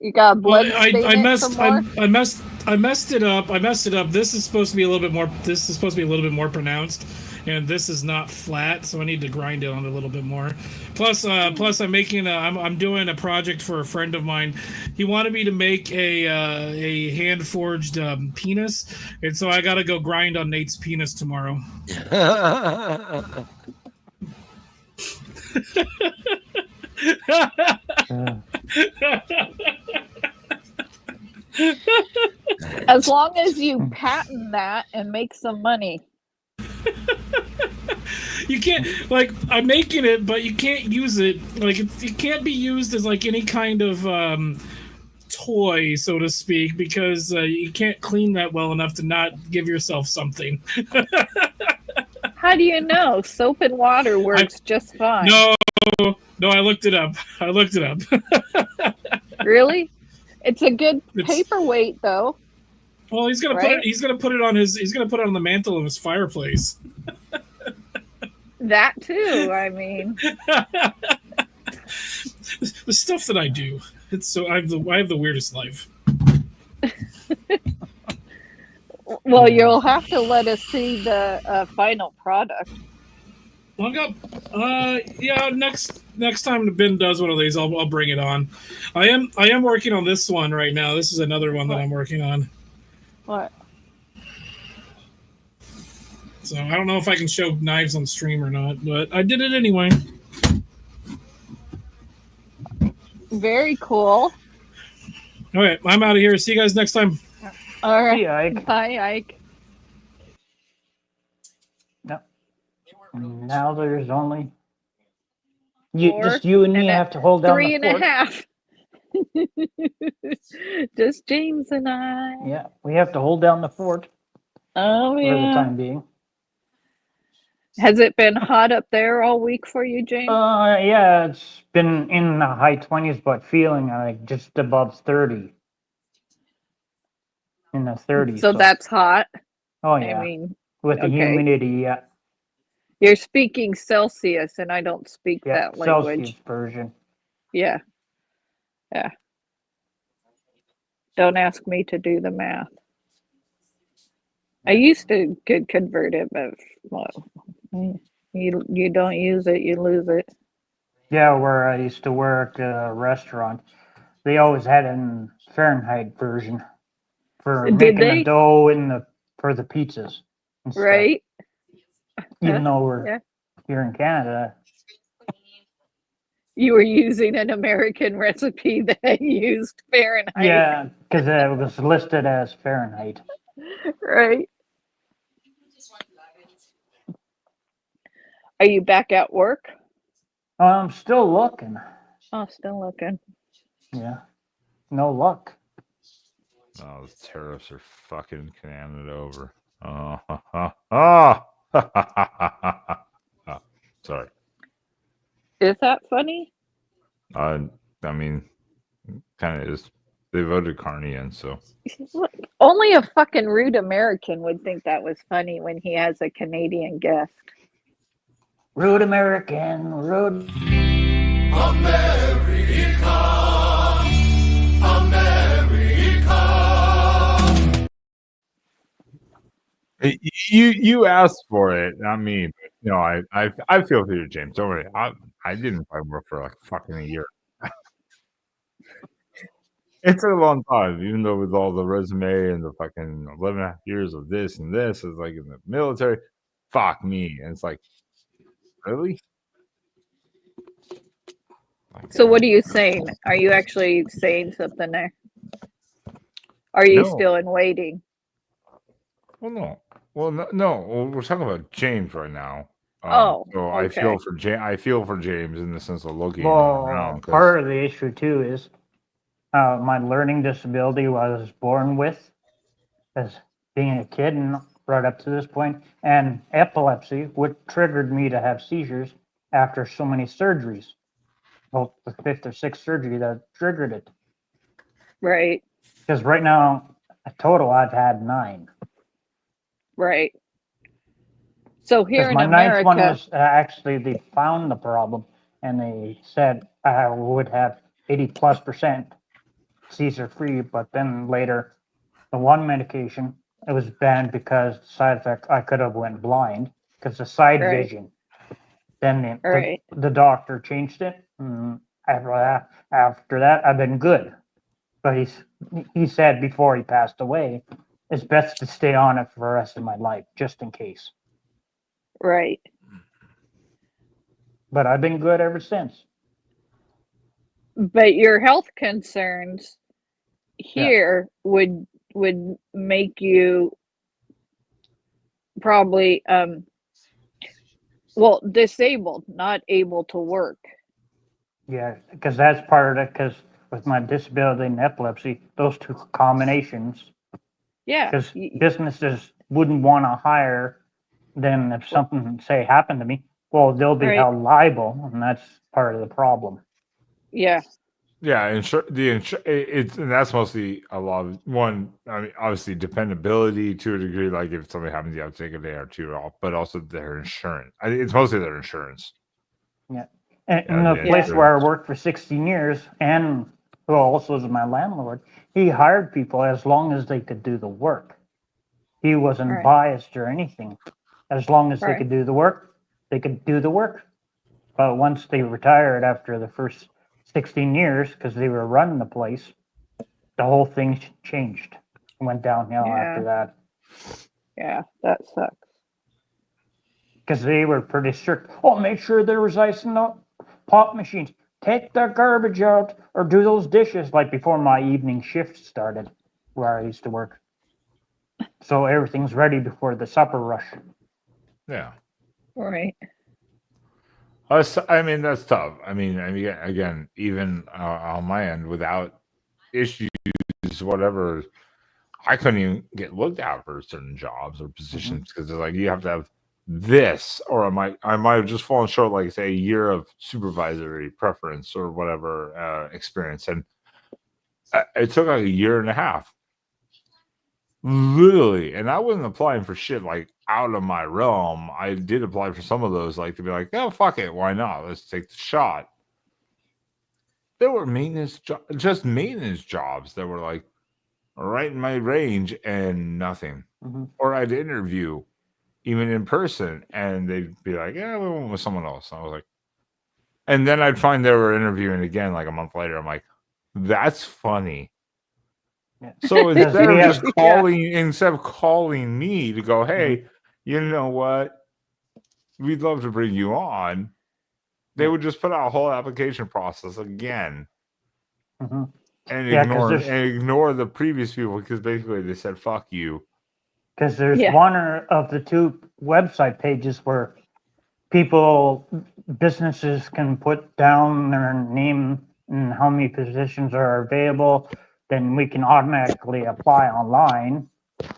You got blood stain it some more. I messed it up. This is supposed to be a little bit more. This is supposed to be a little bit more pronounced, and this is not flat, so I need to grind it on a little bit more. Plus, I'm making I'm doing a project for a friend of mine. He wanted me to make a hand forged penis, and so I got to go grind on Nate's penis tomorrow. As long as you patent that and make some money. You can't, like, I'm making it, but you can't use it. Like, it can't be used as like any kind of toy, so to speak, because you can't clean that well enough to not give yourself something. How do you know? Soap and water works just fine. No, I looked it up. Really? It's a good paperweight, though. Well, he's gonna put it on the mantle of his fireplace. That too. I mean, the stuff that I do. I have the weirdest life. well, you'll have to let us see the final product. Yeah. Next time Ben does one of these, I'll bring it on. I am working on this one right now. This is another one that I'm working on. What? So I don't know if I can show knives on stream or not, but I did it anyway. Very cool. All right, I'm out of here. See you guys next time. All right. Ike. Bye, Ike. No. Now there's only just you and me have to hold down the 3.5. Just James and I. Yeah, we have to hold down the fort. Oh for yeah. the time being. Has it been hot up there all week for you, James? Yeah, it's been in the high 20s, but feeling like just above 30. In the 30s. So that's hot. Oh yeah. I mean, with the humidity, yeah. You're speaking Celsius, and I don't speak that language. Celsius version. Yeah. Yeah. Don't ask me to do the math. I used to could convert it, but well, you don't use it, you lose it. Yeah, where I used to work at a restaurant, they always had a Fahrenheit version for making the dough for the pizzas. And stuff. Right. Even though we're here in Canada. You were using an American recipe that used Fahrenheit. Yeah, because it was listed as Fahrenheit. Right. Are you back at work? I'm still looking. Oh, still looking. Yeah. No luck. Oh, the tariffs are fucking Canada over. Oh, sorry. Is that funny? I mean, kind of is. They voted Carney in, so. Look, only a fucking rude American would think that was funny when he has a Canadian guest. Rude American, rude. You asked for it, not me. But, you know, I feel for you, James. Don't worry. I didn't find work for like fucking a year. It took a long time, even though with all the resume and the fucking 11.5 years of this and this is like in the military. Fuck me. And it's like, really? So what are you saying? Are you actually saying something there? Are you No. still in waiting? Well, no. Well, no. Well, we're talking about James right now. Oh, so I okay. feel for I feel for James in the sense of looking Well, around. part of the issue too is my learning disability I was born with as being a kid and right up to this point, and epilepsy, which triggered me to have seizures after so many surgeries. Well, the fifth or sixth surgery that triggered it. Right, Because right now, a total I've had 9. right. So here Because in my ninth one America, was actually they found the problem and they said I would have 80+% seizure free, but then later the one medication it was banned because side effect I could have went blind because the side Right. vision. Then Right. the doctor changed it. After that, I've been good. But he said before he passed away, it's best to stay on it for the rest of my life, just in case. right. But I've been good ever since. But your health concerns here would make you probably well, disabled, not able to work. Yeah, because that's part of it. Because with my disability and epilepsy, those two combinations. Yeah. Because businesses wouldn't want to hire. Then if something say happened to me, well, they'll be Right. held liable, and that's part of the problem. Yeah. Yeah, it's and that's mostly a lot of one. I mean, obviously dependability to a degree. Like if something happens, you have to take a day or two off, but also their insurance. It's mostly their insurance. Yeah. And Yeah, the place where I worked for 16 years, and who also was my landlord, he hired people as long as they could do the work. He wasn't Right. biased or anything. As long as they Right. could do the work, they could do the work. But once they retired after the first 16 years, because they were running the place, the whole thing changed. Went downhill after that. Yeah, that sucks. Because they were pretty strict. Oh, make sure there was ice in the pop machines. Take the garbage out or do those dishes like before my evening shift started where I used to work. So everything's ready before the supper rush. Yeah. Right. I mean, that's tough. I mean, again, even on my end, without issues, whatever, I couldn't even get looked at for certain jobs or positions because it's like you have to have this, or I might have just fallen short, like say a year of supervisory preference or whatever experience, and it took like a year and a half, literally. And I wasn't applying for shit like out of my realm. I did apply for some of those, like to be like, oh fuck it, why not? Let's take the shot. There were just maintenance jobs that were like right in my range and nothing. Or I'd interview even in person and they'd be like, yeah, we went with someone else. And I was like, and then I'd find they were interviewing again like a month later. I'm like, that's funny. Yeah. So instead of just Yeah. instead of calling me to go, hey, you know what? We'd love to bring you on. They would just put out a whole application process again. And Yeah, 'cause ignore the previous people because basically they said fuck you. Because there's one of the two website pages where businesses can put down their name and how many positions are available, then we can automatically apply online.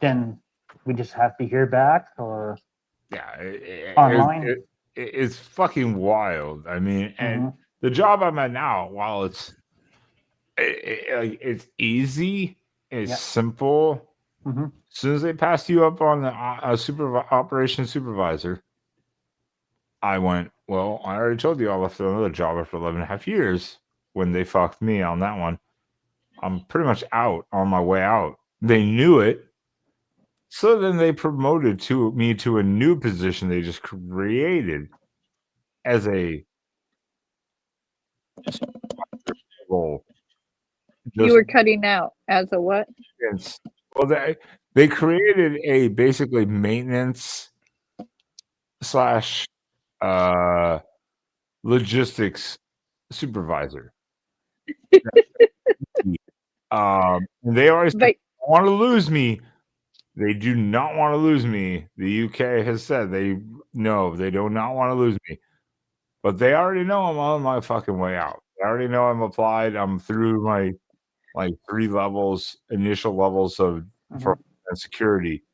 Then we just have to hear back or online. It's fucking wild. I mean, and Mhm. the job I'm at now, while it's easy, it's Yeah. simple. Mhm. As soon as they pass you up on the operations supervisor, I went, well, I already told you I left another job after 11 and a half years when they fucked me on that one. I'm pretty much out on my way out. They knew it. So then they promoted me to a new position they just created as a role. You were cutting out as a what? Well, they created a basically maintenance slash logistics supervisor. And they always want to lose me. They do not want to lose me. The UK has said they do not want to lose me. But they already know I'm on my fucking way out. They already know I'm applied. I'm through my like 3 levels, initial levels of for security.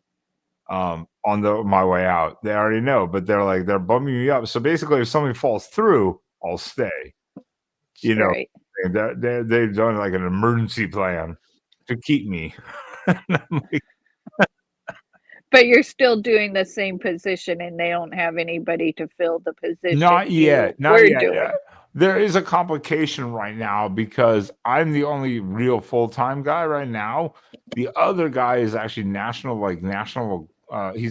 On my way out. They already know, but they're bumming me up. So basically, if something falls through, I'll stay. You know, Right. they've done like an emergency plan to keep me. But you're still doing the same position, and they don't have anybody to fill the position. Not yet. Not we're yet. doing. There is a complication right now because I'm the only real full-time guy right now. The other guy is actually he's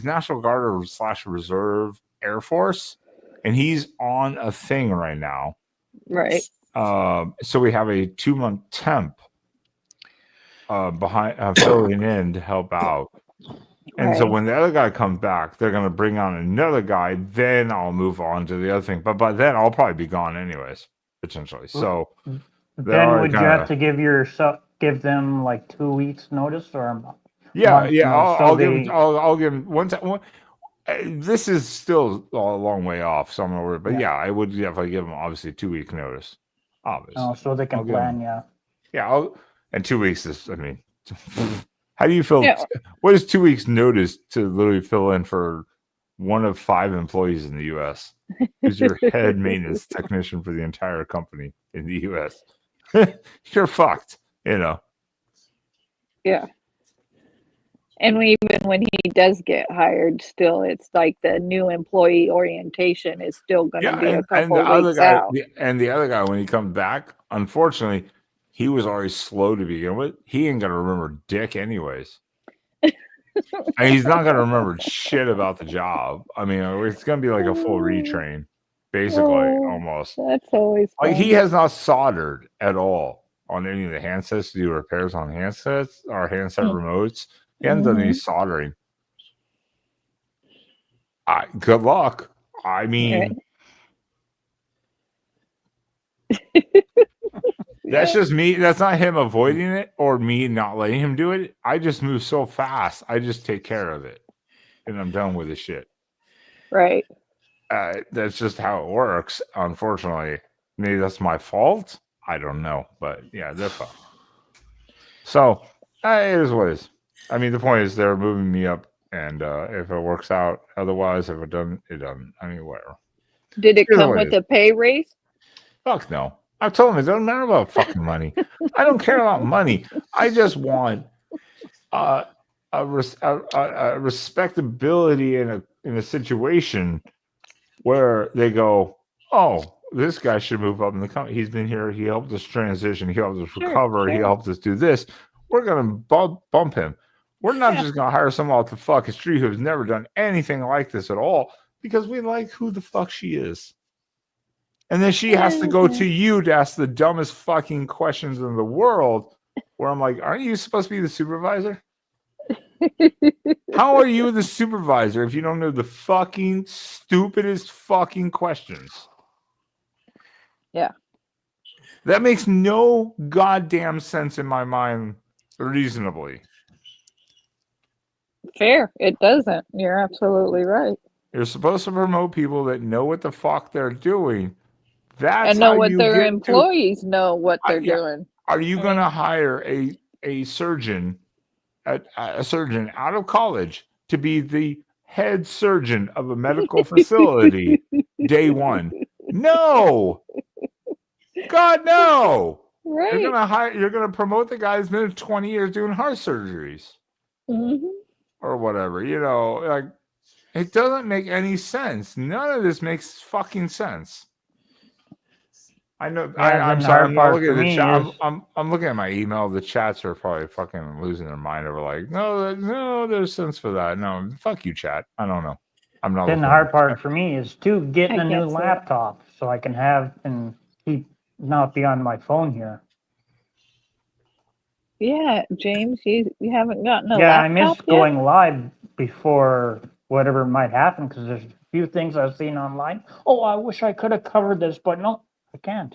National Guard or / Reserve Air Force, and he's on a thing right now. Right. So we have a 2-month temp behind filling in to help out. And so Right. when the other guy comes back, they're going to bring on another guy. Then I'll move on to the other thing. But by then, I'll probably be gone anyways, potentially. So then would you have to give them like 2 weeks notice or a month? Yeah. So I'll give them one. This is still a long way off, so I'm not worried. But yeah, I would definitely give them obviously 2-week notice. Obviously, so they can plan. And 2 weeks is, I mean. How do you feel? Yeah. What is 2 weeks notice to literally fill in for one of 5 employees in the U.S.? Who's your head maintenance technician for the entire company in the U.S.? You're fucked, you know. Yeah. And even when he does get hired, still, it's like the new employee orientation is still going to be a couple weeks out. And the other guy, when he comes back, unfortunately, he was already slow to begin with. He ain't gonna remember dick anyways. And he's not gonna remember shit about the job. I mean, it's gonna be like a full retrain, basically, almost. That's always fun. Like he has not soldered at all on any of the handsets to do repairs on handsets or handset remotes. He hasn't done any soldering. Good luck. I mean, that's just me. That's not him avoiding it or me not letting him do it. I just move so fast. I just take care of it, and I'm done with the shit. Right. That's just how it works. Unfortunately, maybe that's my fault. I don't know, but yeah, they're fucked. So it is what it is. I mean, the point is they're moving me up, and if it works out, otherwise, if it doesn't, it doesn't. I mean, whatever. Did it come with a pay raise? Fuck no. I told him it doesn't matter about fucking money. I don't care about money. I just want a respectability in a situation where they go, oh, this guy should move up in the company. He's been here. He helped us transition. He helped us recover. He helped us do this. We're gonna bump him. We're not just gonna hire someone off the fucking street who's never done anything like this at all because we like who the fuck she is. And then she has to go to you to ask the dumbest fucking questions in the world. Where I'm like, aren't you supposed to be the supervisor? How are you the supervisor if you don't know the fucking stupidest fucking questions? Yeah. That makes no goddamn sense in my mind reasonably. Fair. It doesn't. You're absolutely right. You're supposed to promote people that know what the fuck they're doing That's and know how what you their get to. employees know what they're Yeah. doing. Are you going to hire a surgeon, a surgeon out of college to be the head surgeon of a medical facility day one? No. God, no. You're Right. gonna hire. You're gonna promote the guy who's been 20 years doing heart surgeries Mm-hmm. or whatever. You know, like it doesn't make any sense. None of this makes fucking sense. I know. Yeah, I'm then the sorry. hard I'm not part looking for at the me chat. is I'm looking at my email. The chats are probably fucking losing their mind over like, no, there's sense for that. No, fuck you, chat. I don't know. I'm not then the looking. hard part for me is getting I a new guess so. laptop so I can have and keep not be on my phone here. Yeah, James, you haven't gotten a Yeah, I laptop miss yet? going live before whatever might happen because there's a few things I've seen online. Oh, I wish I could have covered this, but no, I can't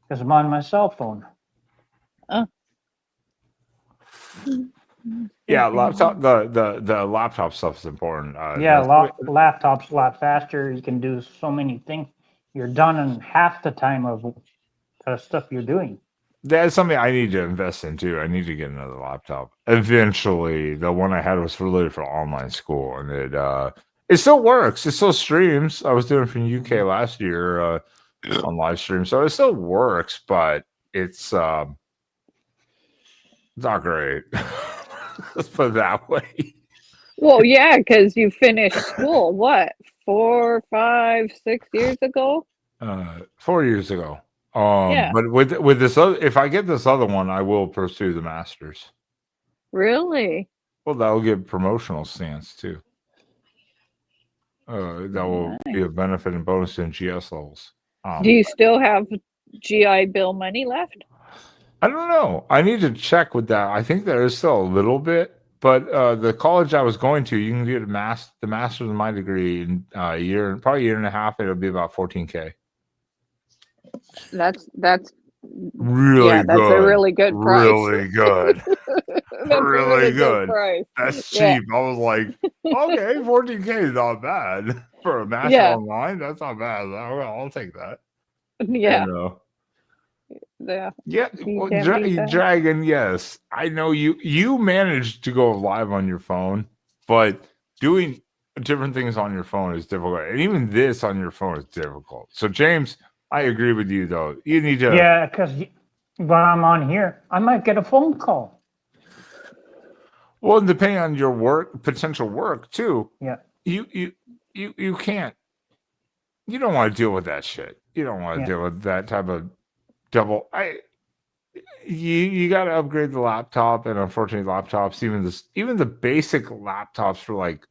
because I'm on my cell phone. Yeah, laptop. The laptop stuff is important. Yeah, laptop's a lot faster. You can do so many things. You're done in half the time of the stuff you're doing. That's something I need to invest in too. I need to get another laptop eventually. The one I had was really for online school, and it still works. It still streams. I was doing from UK last year on live stream, so it still works, but it's not great. Let's put it that way. Well, yeah, because you finished school, what, 4, 5, 6 years ago? 4 years ago. Yeah. But with this other, if I get this other one, I will pursue the masters. Really? Well, that'll give promotional stance too. That will be a benefit and bonus in GS levels. Do you still have GI Bill money left? I don't know. I need to check with that. I think there is still a little bit, but the college I was going to, you can get the master's in my degree in a year, probably a year and a half. It'll be about $14,000. That's Really yeah, that's good. a really good price. Really good. That's a really good price. That's Yeah. cheap. I was like, okay, $14,000 is not bad for a master Yeah. online. That's not bad. I'll take that. Yeah. And, Yeah. yeah, You well, can't beat that. Dragon, yes. I know you managed to go live on your phone, but doing different things on your phone is difficult. And even this on your phone is difficult. So James, I agree with you though. You need to Yeah, because when I'm on here, I might get a phone call. Well, depending on your potential work too. Yeah. You can't. You don't want to deal with that shit. You don't want to deal with that type of double. You got to upgrade the laptop, and unfortunately, laptops, even the basic laptops for like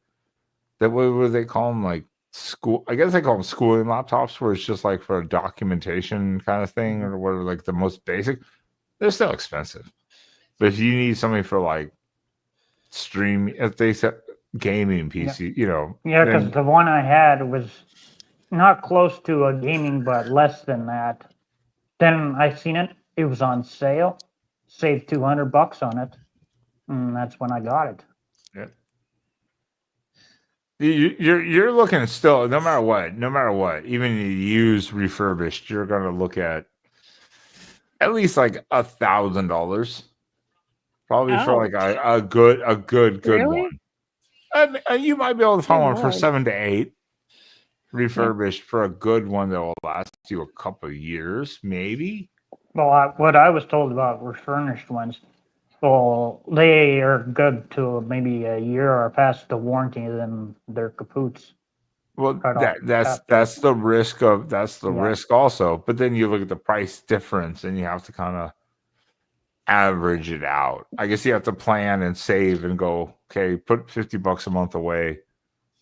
that. What do they call them? Like school. I guess they call them schooling laptops, where it's just like for a documentation kind of thing, or whatever. Like the most basic. They're still expensive, but if you need something for like stream, if they said gaming PC, you know. Yeah, because the one I had was not close to a gaming, but less than that. Then I seen it. It was on sale. Saved $200 on it, and that's when I got it. Yeah. You're looking still, no matter what, even you use refurbished, you're gonna look at least like $1,000, probably for like a good Really? one. And you might be able to find Oh, one for Lord. 7 to 8 refurbished for a good one that will last you a couple of years, maybe. Well, what I was told about refurnished ones, well, they are good to maybe a year or past the warranty, then they're kapoots. Well, Right that's the risk of Yeah. risk also. But then you look at the price difference, and you have to kind of average it out. I guess you have to plan and save and go, okay, put $50 a month away,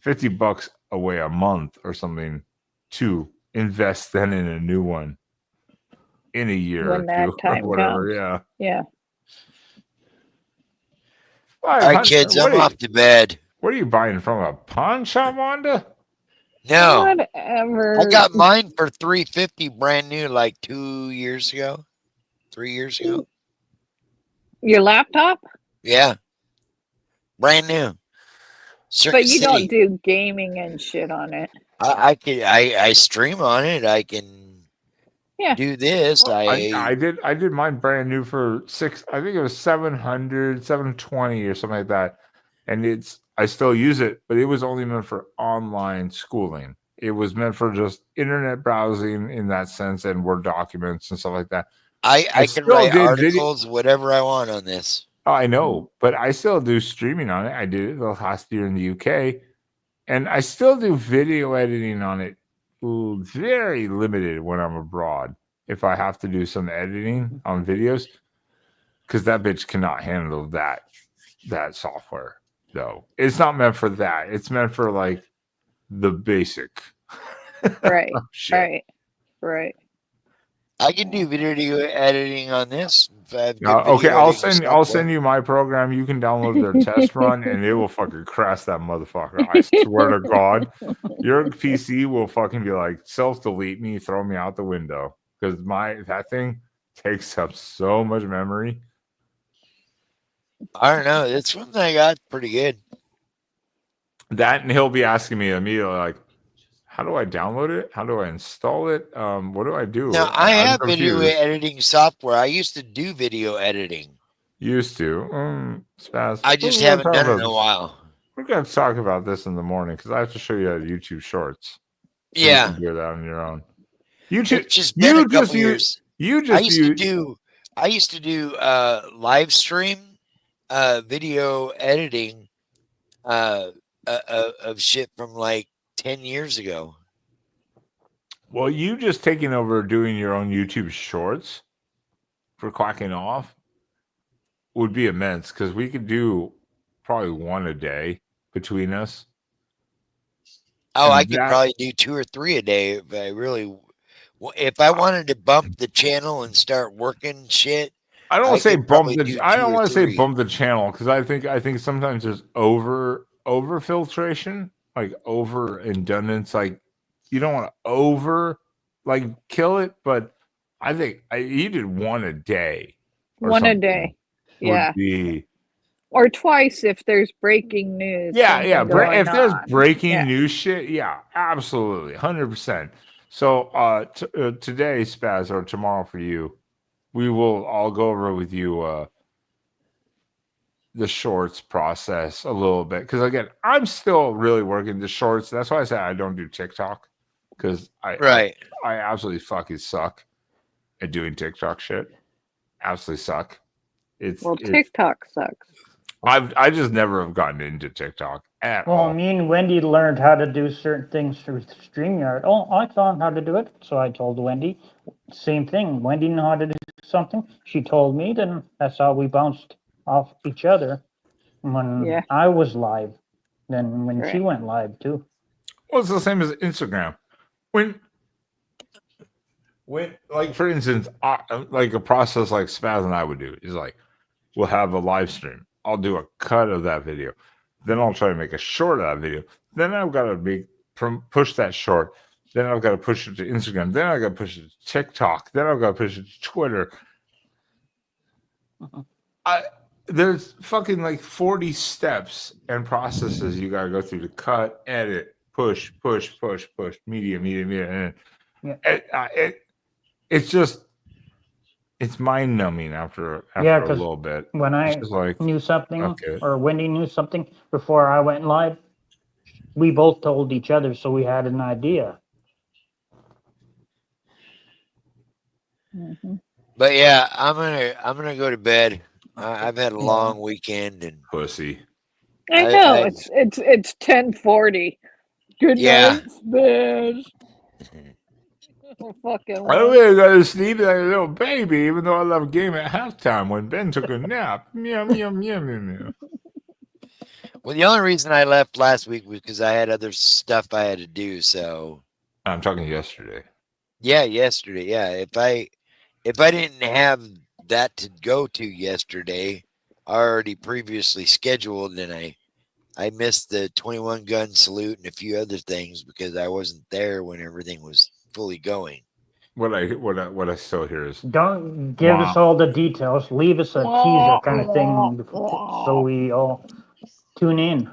$50 away a month or something to invest then in a new one in a year When or that two time or whatever. comes. Yeah. Yeah. All All right, kids, I'm off to bed. What are you buying from a pawn shop, Wanda? No, Whatever. I got mine for $350 brand new, like 2 years ago, 3 years ago. Your laptop? Yeah, brand new. Circuit But you City. don't do gaming and shit on it. I stream on it. I can do this. I did mine brand new for I think it was 700, 720 or something like that. And I still use it, but it was only meant for online schooling. It was meant for just internet browsing in that sense and Word documents and stuff like that. I can write articles, whatever I want on this. I know, but I still do streaming on it. I did it the last year in the UK, and I still do video editing on it. Very limited when I'm abroad. If I have to do some editing on videos, because that bitch cannot handle that software. Though it's not meant for that. It's meant for like the basic. Right. Shit. Right. I can do video editing on this. If I have good Okay, video I'll editing send you my program. You can download their test run, and it will fucking crash that motherfucker. I swear to God, your PC will fucking be like self-delete me, throw me out the window because that thing takes up so much memory. I don't know. This one I got pretty good. That, and he'll be asking me immediately like, how do I download it? How do I install it? What do I do? Now, I I'm have confused. video editing software. I used to do video editing. Used to. Spaz. I just haven't done it in a while. We're going to talk about this in the morning because I have to show you how to YouTube Shorts. So Yeah. you can do that on your own. YouTube. It's just been a couple years. I used to do live stream video editing of shit from like 10 years ago. Well, you just taking over doing your own YouTube Shorts for Quacking Off would be immense because we could do probably one a day between us. Oh, I could probably do 2 or 3 a day if I wanted to bump the channel and start working shit. I don't want to say bump the channel because I think sometimes there's over filtration, like over redundance. Like you don't want to kill it, but I think you did one a day. One a day, yeah. Or twice if there's breaking news. Yeah. If there's breaking news shit, yeah, absolutely, 100%. So today, Spaz, or tomorrow for you, we will all go over with you the shorts process a little bit. Because again, I'm still really working the shorts. That's why I say I don't do TikTok. Because I absolutely fucking suck at doing TikTok shit. Absolutely suck. TikTok sucks. I just never have gotten into TikTok at all. Well, me and Wendy learned how to do certain things through StreamYard. Oh, I taught how to do it, so I told Wendy. Same thing. Wendy knew how to do something. She told me, then that's how we bounced off each other when I was live. Then when she went live too. Well, it's the same as Instagram. When like for instance, like a process like Spaz and I would do is like we'll have a live stream. I'll do a cut of that video. Then I'll try to make a short of that video. Then I've got to push that short. Then I've got to push it to Instagram. Then I've got to push it to TikTok. Then I've got to push it to Twitter. There's fucking like 40 steps and processes you got to go through to cut, edit, push, media. It's mind numbing after a little bit. When I knew something or Wendy knew something before I went live, we both told each other, so we had an idea. Mm-hmm. But yeah, I'm gonna go to bed. I've had a long weekend and pussy. I know it's 10:40. Good night, Spaz. I really got to sleep like a little baby, even though I love game at halftime when Ben took a nap. Meow, meow, meow, meow, meow. Well, the only reason I left last week was because I had other stuff I had to do. So I'm talking yesterday. Yeah, yesterday. Yeah, if I didn't have that to go to yesterday, already previously scheduled, and I missed the 21 gun salute and a few other things because I wasn't there when everything was fully going. What I still hear is don't give us all the details. Leave us a teaser kind of thing so we all tune in.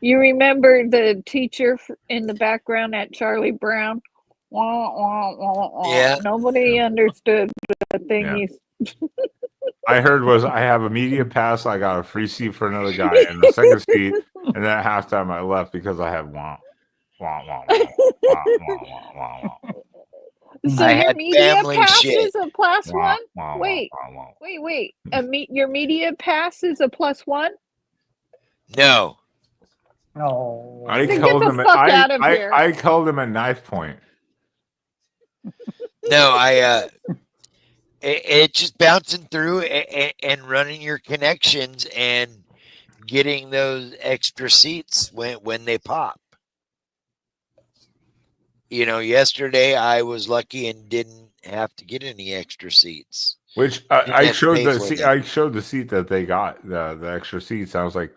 You remember the teacher in the background at Charlie Brown? Wah, wah, wah, wah. Yeah. Nobody understood the thing Yeah. he's. I heard was I have a media pass. I got a free seat for another guy and a second seat. And then at halftime, I left because I had wah, wah, wah, wah, wah, wah, wah, wah, wah. So I your had media family pass shit. is a plus Wah, one? wah, wah, Wait, wah, wah. wait. Your media pass is a plus one? No. No. I Then get killed the him. fuck out of here. I killed him at knife point. No, it's just bouncing through and running your connections and getting those extra seats when they pop. You know, yesterday I was lucky and didn't have to get any extra seats. Which Didn't I have to showed pay the for seat. them. I showed the seat that they got the extra seats. I was like,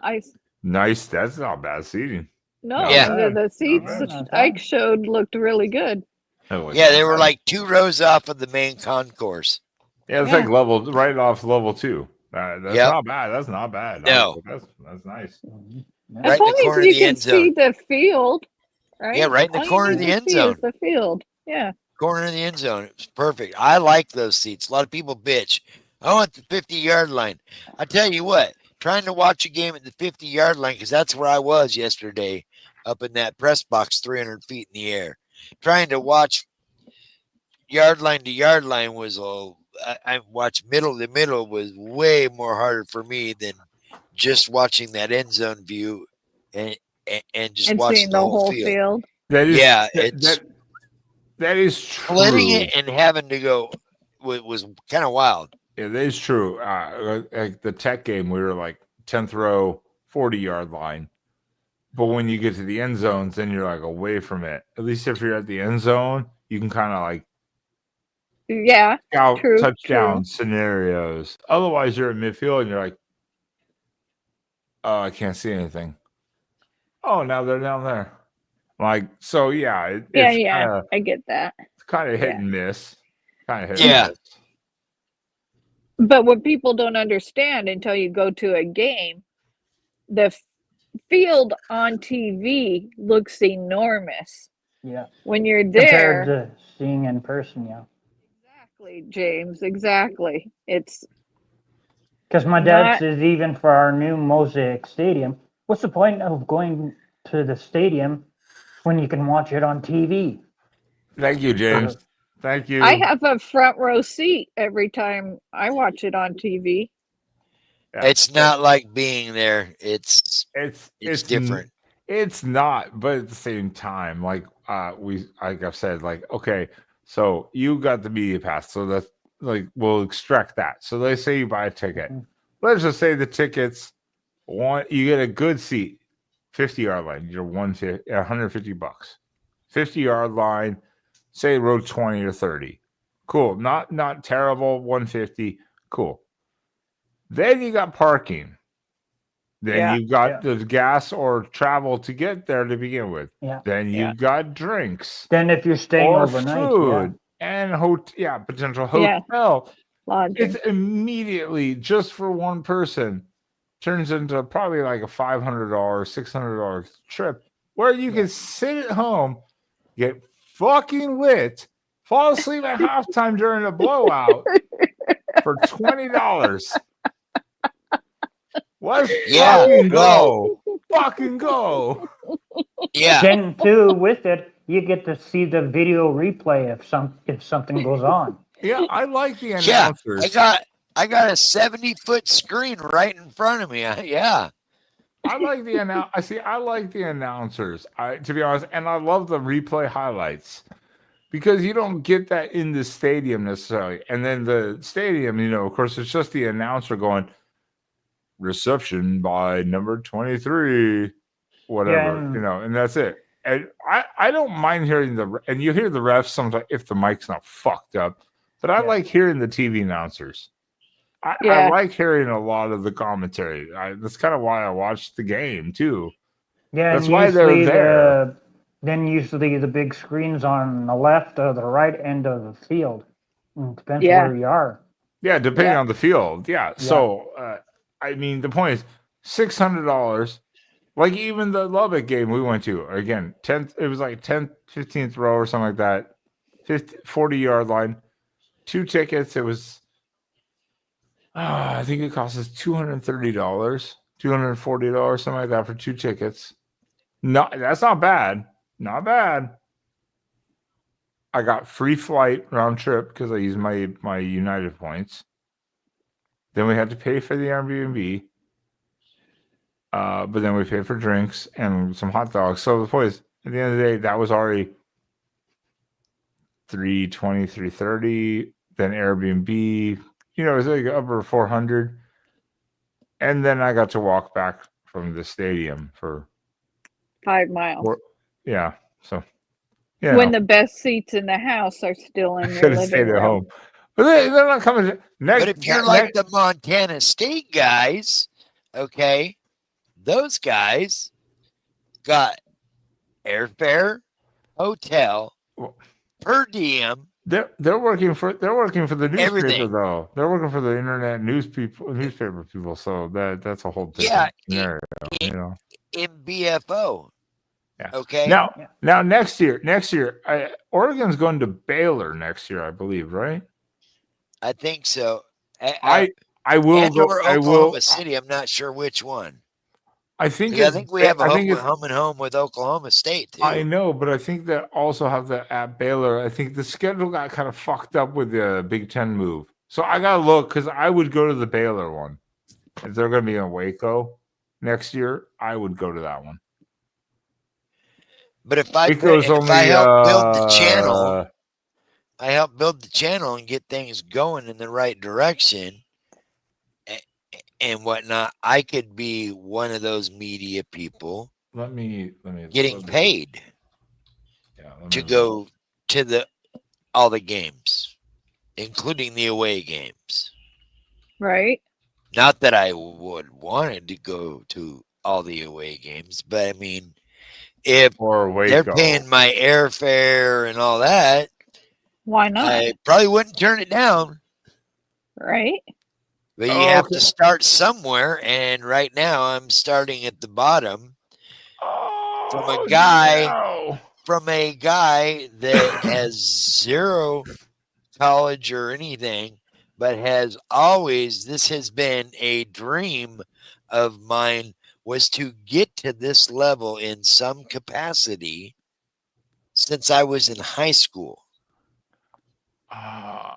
nice. That's not bad seating. No, Yeah. the seats bad. Ike showed looked really good. Yeah, they were like 2 rows off of the main concourse. Yeah, it's Yeah. like level right off level 2. That's Yep. not bad. That's not bad. No. That's nice. Right As in the long as corner of you the can end zone. see the field, right? Yeah, right in the All you corner of need the to end see is zone. the field. Yeah. Corner of the end zone. It was perfect. I like those seats. A lot of people bitch. I want the 50-yard line. I tell you what, trying to watch a game at the 50-yard line, because that's where I was yesterday, up in that press box 300 feet in the air. Trying to watch yard line to yard line was I watched middle to middle was way more harder for me than just watching that end zone view and just And watching seeing the the whole whole field. field. That is, Yeah, that is true. splitting it and having to go was kind of wild. Yeah, that is true. Like the Tech game, we were like 10th row, 40-yard line. But when you get to the end zones, then you're like away from it. At least if you're at the end zone, you can kind of like Yeah. scout True. touchdown scenarios. Otherwise, you're at midfield and you're like, oh, I can't see anything. Oh, now they're down there. Like, so yeah, Yeah, it's yeah. kinda, I get that. it's kind of hit Yeah. and miss. Kind of hit Yeah. and miss. But what people don't understand until you go to a game, the field on TV looks enormous. Yeah. When you're Compared there, to seeing in person, yeah. exactly, James, exactly. It's Because my dad not says even for our new Mosaic Stadium, what's the point of going to the stadium when you can watch it on TV? Thank you, James. Thank you. I have a front row seat every time I watch it on TV. Yeah. It's not like being there. It's different. It's not, but at the same time, like I've said, like, okay, so you got the media pass, so that's like we'll extract that. So they say you buy a ticket. Let's just say the tickets you get a good seat, 50-yard line, you're $150. 50-yard line, say row 20 or 30. Cool. Not terrible, 150. Cool. Then you got parking. Then you got the gas or travel to get there to begin with. Yeah. Then you got drinks. Then if you're staying or overnight, food and potential Yeah. hotel. Lodging. It's immediately just for one person turns into probably like a $500, $600 trip where you can sit at home, get fucking lit, fall asleep at halftime during a blowout for $20. Let's fucking go. Fucking go. Yeah. Then too, with it, you get to see the video replay if something goes on. Yeah, I like the Yeah, announcers. I got a 70-foot screen right in front of me. Yeah. I like the I like the announcers. To be honest, and I love the replay highlights because you don't get that in the stadium necessarily. And then the stadium, of course, it's just the announcer going reception by number 23, whatever, and that's it. And I don't mind hearing and you hear the refs sometimes if the mic's not fucked up, but I like hearing the TV announcers. I like hearing a lot of the commentary. That's kind of why I watched the game too. Yeah, that's and why they're usually there. Then usually the big screen's on the left or the right end of the field. It depends Yeah. where you are. Yeah, depending on the field. Yeah. So I mean, the point is $600. Like even the Lubbock game we went to, again, 10th, it was like 10th, 15th row or something like that. 40-yard line. 2 tickets. It was, I think it cost us $230, $240, something like that for 2 tickets. No, that's not bad. Not bad. I got free flight round trip because I used my United points. Then we had to pay for the Airbnb. But then we paid for drinks and some hot dogs. So the point is, at the end of the day, that was already $320, $330. Then Airbnb, it was like over 400. And then I got to walk back from the stadium for 5 miles. Yeah. So, When the best seats in the house are still in I your could have living stayed room. at home. But they're not coming next. But if you're like the Montana State guys, okay, those guys got airfare, hotel, per diem. They're working for the newspaper Everything. though. They're working for the internet newspaper people. So that's a whole different scenario. In BFO. Yeah. Okay. Now next year, Oregon's going to Baylor next year, I believe, right? I think so. I will and go. Or I Oklahoma will. City. I'm not sure which one. I think we have a home and home with Oklahoma State too. I know, but I think that also have that at Baylor. I think the schedule got kind of fucked up with the Big Ten move. So I gotta look because I would go to the Baylor one. If they're gonna be in Waco next year, I would go to that one. But if I help build the channel, I help build the channel and get things going in the right direction and whatnot. I could be one of those media people. Let me getting paid to go to all the games, including the away games. Right. Not that I would wanted to go to all the away games, but I mean, if they're paying my airfare and all that, why not? I probably wouldn't turn it down. Right. But you have to start somewhere, and right now I'm starting at the bottom from a guy that has zero college or anything, but has always, this has been a dream of mine, was to get to this level in some capacity since I was in high school.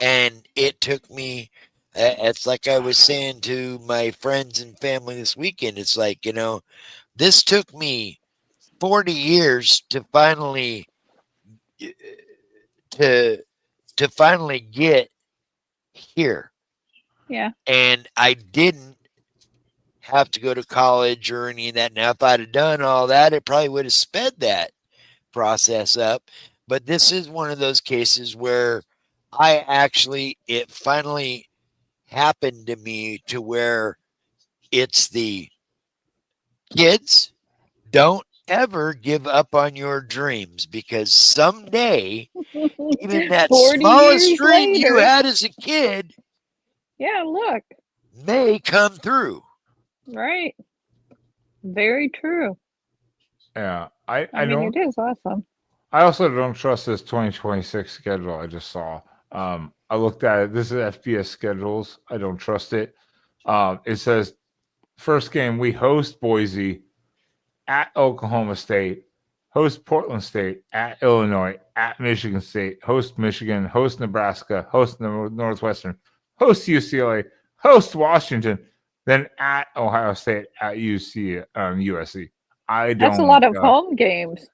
And it took me, it's like I was saying to my friends and family this weekend, it's like, this took me 40 years to finally get here. Yeah. And I didn't have to go to college or any of that. Now, if I'd have done all that, it probably would have sped that process up. But this is one of those cases where it finally happened to me to where it's the kids, don't ever give up on your dreams, because someday, even that 40 smallest years dream you later. had as a kid, look, may come through. Right. Very true. Yeah, I mean, don't. it is awesome. I also don't trust this 2026 schedule I just saw. I looked at it. This is FBS schedules. I don't trust it. It says first game we host Boise, at Oklahoma State, host Portland State, at Illinois, at Michigan State, host Michigan, host Nebraska, host Northwestern, host UCLA, host Washington, then at Ohio State, at USC. That's a lot of home games.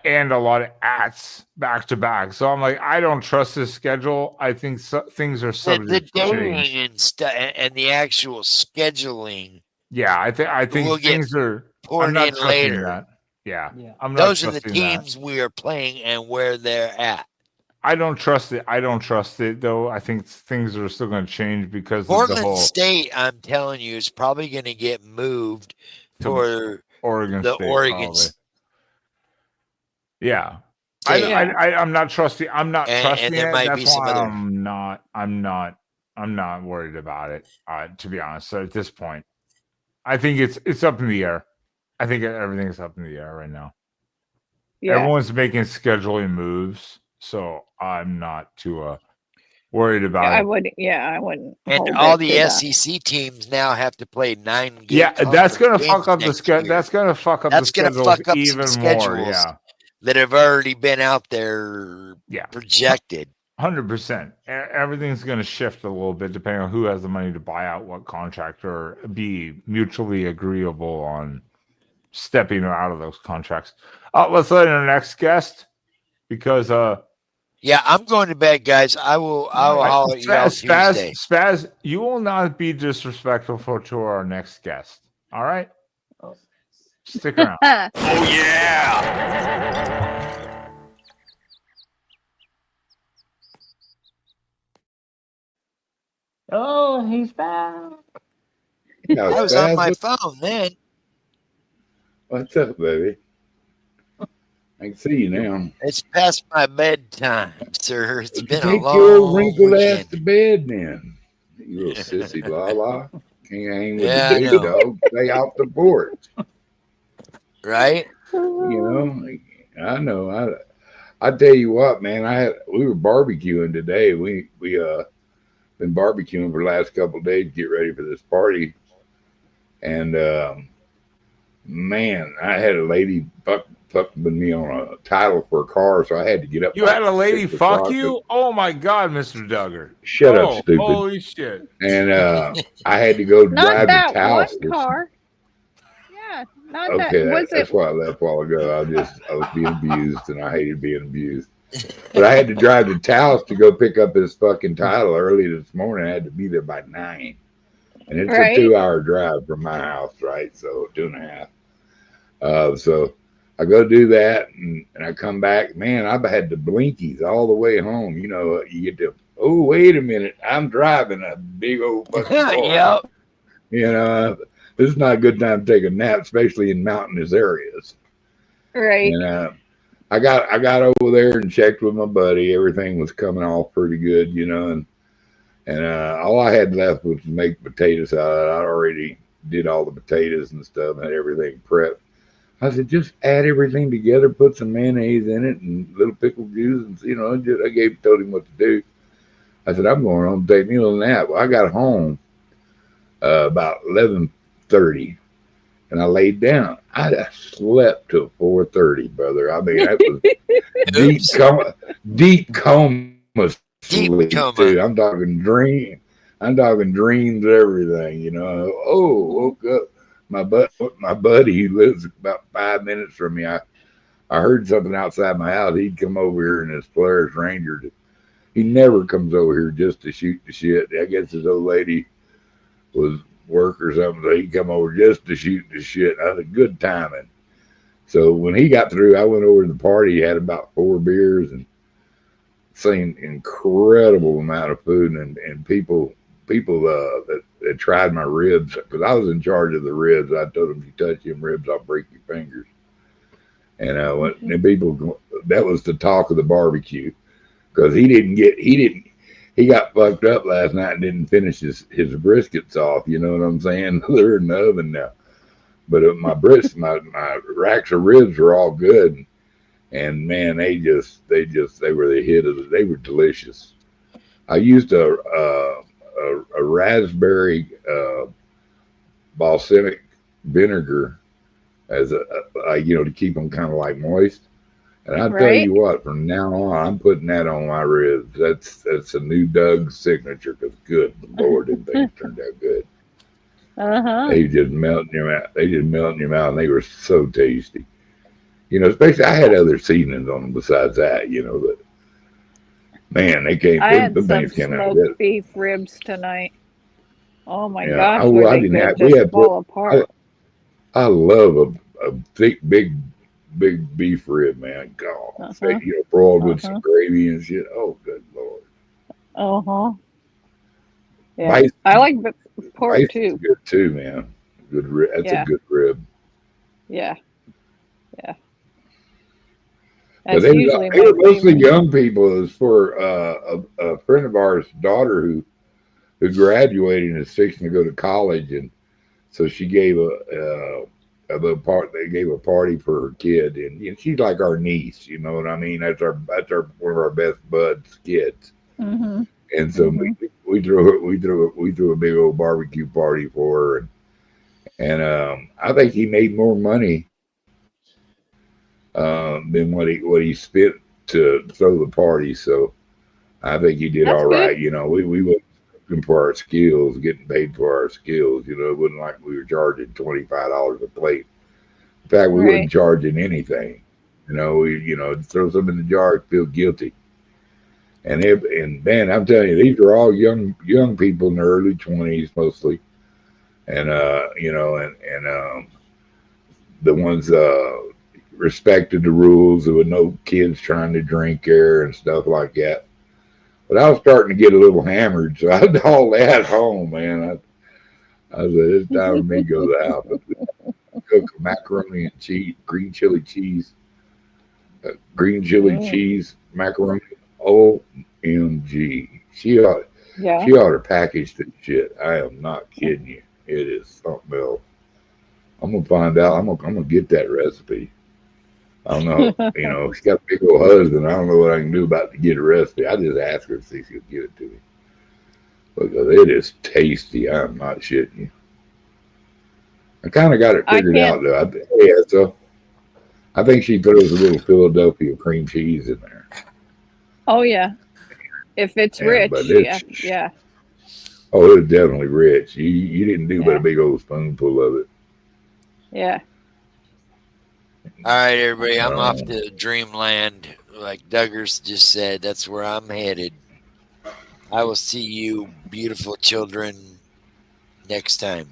And a lot of ats back to back. So I'm like, I don't trust this schedule. I think things are subject The to dating change. and the actual scheduling. Yeah, I think things are. I'm not trusting later. that. Yeah. I'm not. Those are the trusting teams that. we are playing and where they're at. I don't trust it. though. I think things are still going to change because Portland of the whole State, I'm telling you, is probably going to get moved for Oregon the State, Oregon probably. State. Yeah. I'm not trusting. I'm not trusting and there it. might That's be some why other. I'm not worried about it. To be honest, so at this point, I think it's up in the air. I think everything's up in the air right now. Yeah. Everyone's making scheduling moves, so I'm not too worried about I it. wouldn't. Yeah, I wouldn't. And hold all it to the the- SEC teams now have to play 9 Yeah, game that's gonna conference fuck up the games schedule. next year. That's gonna fuck up That's the gonna schedules fuck up some even more. schedules Yeah, that have already been out there yeah, projected. 100%. Everything's gonna shift a little bit depending on who has the money to buy out what contract or be mutually agreeable on stepping out of those contracts. Let's let in our next guest because Yeah, I'm going to bed, guys. I will holler at y'all Tuesday. Spaz, you will not be disrespectful to our next guest. All right? Stick around. Oh, yeah. Oh, he's back. I was on my phone then. What's up, baby? I can see you now. It's past my bedtime, sir. It's been a Take your old long wrinkled ass weekend. to bed, then. You little sissy la. Can't hang with Yeah, the I big know. dog. Stay off the porch. Right? You know, I know. I tell you what, man. We were barbecuing today. We been barbecuing for the last couple of days to get ready for this party, and man, I had a lady fuck with me on a title for a car, so I had to get up. You had a lady 6 fuck o'clock. you? Oh my God, Mr. Duggar. Shut up, stupid. Holy shit. And I had to go Not drive that to Taos. one car. Yeah, not Okay, that. Was that's it? why I left a while ago. I was being abused, and I hated being abused. But I had to drive to Taos to go pick up his fucking title early this morning. I had to be there by 9. And it's Right. a 2-hour drive from my house, right? So 2.5. So I go do that, and I come back. Man, I've had the blinkies all the way home. You know, you get to, oh, wait a minute. I'm driving a big old fucking car. Yep. You know, this is not a good time to take a nap, especially in mountainous areas. Right. And I got over there and checked with my buddy. Everything was coming off pretty good, you know, and all I had left was to make potato salad. I already did all the potatoes and stuff, had everything prepped. I said, just add everything together, put some mayonnaise in it and little pickle juice, and you know, I told him what to do. I said, I'm going home to take me a little nap. Well, I got home about 11:30, and I laid down. I slept till 4:30, brother. I mean, that was deep coma sleep too. I'm talking dreams, everything. You know. Oh, woke up. My buddy who lives about 5 minutes from me. I heard something outside my house. He'd come over here in his Polaris Ranger. He never comes over here just to shoot the shit. I guess his old lady was work or something, so he'd come over just to shoot the shit. I had a good timing. So when he got through, I went over to the party. He had about 4 beers and seen incredible amount of food and people that tried my ribs, because I was in charge of the ribs. I told them, if you touch them ribs, I'll break your fingers. And and people, that was the talk of the barbecue, because he got fucked up last night and didn't finish his briskets off. You know what I'm saying? They're in the oven now. But my racks of ribs were all good, and man, they were the hit of they were delicious. I used a raspberry balsamic vinegar as to keep them kind of like moist. And I tell you what, from now on, I'm putting that on my ribs. That's a new Doug signature, because good Lord, them things turned out good. They just melt in your mouth. And they were so tasty. You know, especially I had other seasonings on them besides that. You know, but man, I had the some things came out smoked good. beef ribs tonight. Oh my Yeah, gosh, I were they didn't could have. just We had fall apart. I love a thick, big beef rib, man. God, broiled with some gravy and shit. Oh, good Lord. Yeah, Bison, I like pork bison's too. good too, man. Good rib. That's a good rib. Yeah. But That's they usually were my mostly favorite. young people. It was for a friend of ours' daughter who graduated and is fixing to go to college, and so she gave a little part. They gave a party for her kid, and she's like our niece. You know what I mean? That's our one of our best buds kids. Mm-hmm. And so we threw a big old barbecue party for her, and I think he made more money than what he spent to throw the party. So I think he did That's all right. good. You know, we were looking for our skills, getting paid for our skills. You know, it wasn't like we were charging $25 a plate. In fact, we wasn't Right. charging anything. You know, throw something in the jar, feel guilty. And man, I'm telling you, these are all young people in their early 20s mostly, and the ones respected the rules. There were no kids trying to drink there and stuff like that. But I was starting to get a little hammered, so I had all that home, man. I said, it's time for me to go to the house. Cook macaroni and cheese, green chili cheese, macaroni. OMG. She ought to package this shit. I am not kidding you. It is something else. I'm gonna find out. I'm gonna get that recipe. I don't know. You know, she's got a big old husband. I don't know what I can do about to get a recipe. I just ask her to see if she'll give it to me. Because it is tasty. I'm not shitting you. I kind of got it figured out though. So I think she throws a little Philadelphia cream cheese in there. Oh yeah. If it's rich, yeah. Oh, it's definitely rich. You didn't do but a big old spoonful of it. Yeah. All right, everybody, I'm off to dreamland. Like Duggars just said, that's where I'm headed. I will see you, beautiful children, next time.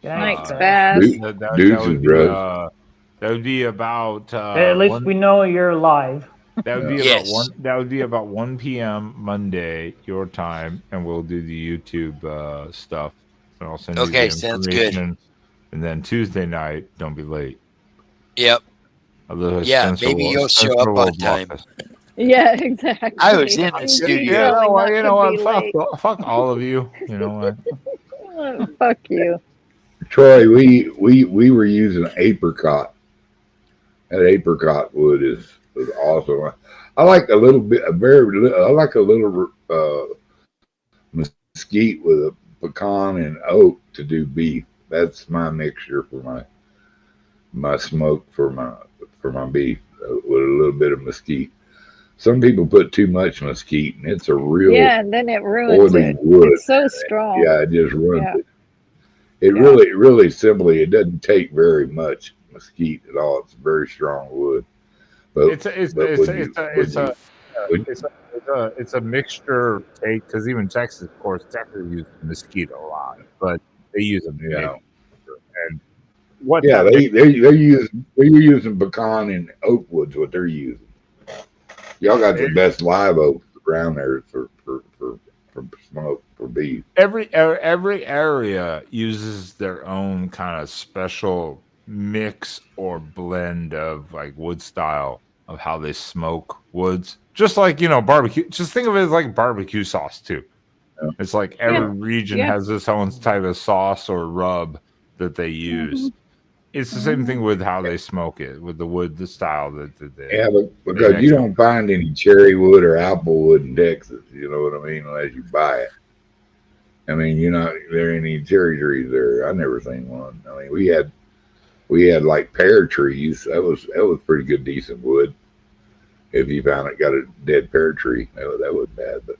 Thanks, Bass. That would be about. At least we know you're alive. That would be That would be about 1 p.m. Monday your time, and we'll do the YouTube stuff. And I'll send you the sounds information. good. And then Tuesday night, don't be late. Yep. Yeah, maybe you'll show up on time. Yeah, exactly. I was in the studio. You know what? Fuck all of you. You know what? Fuck you. Troy, we were using apricot. That apricot wood is awesome. I like a little bit, I like a little mesquite with a pecan and oak to do beef. That's my mixture for my smoke for my beef with a little bit of mesquite. Some people put too much mesquite, and it's a real and then it ruins oily it. wood. It's so strong. Yeah, it just ruins it. It really simply, it doesn't take very much mesquite at all. It's a very strong wood. But it's a mixture take, because even Texas, of course, Texas uses mesquite a lot, but they use them. And what? Yeah, they're using pecan and oak woods. What they're using. Y'all got the best live oaks around there for smoke for beef. Every area uses their own kind of special mix or blend of like wood style of how they smoke woods. Just like, barbecue. Just think of it as like barbecue sauce too. Yeah. It's like every region has its own type of sauce or rub that they use. Mm-hmm. It's the same thing with how they smoke it, with the wood, the style that they. Yeah, because you don't find any cherry wood or apple wood in Texas. You know what I mean? Unless you buy it. I mean, there ain't any cherry trees there. I never seen one. I mean, we had like pear trees. That was pretty good, decent wood. If you got a dead pear tree, that wasn't bad. But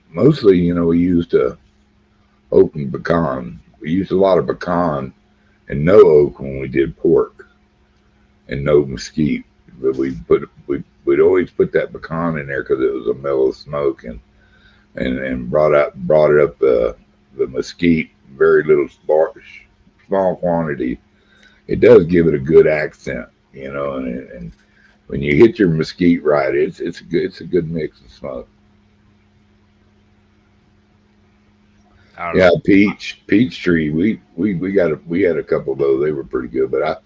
mostly, we used oak and pecan. We used a lot of pecan and no oak when we did pork, and no mesquite. But we'd always put that pecan in there because it was a mellow smoke, and brought it up the mesquite, very little small quantity. It does give it a good accent, and when you hit your mesquite right, it's a good mix of smoke. Yeah, peach tree. We had a couple of those. They were pretty good. But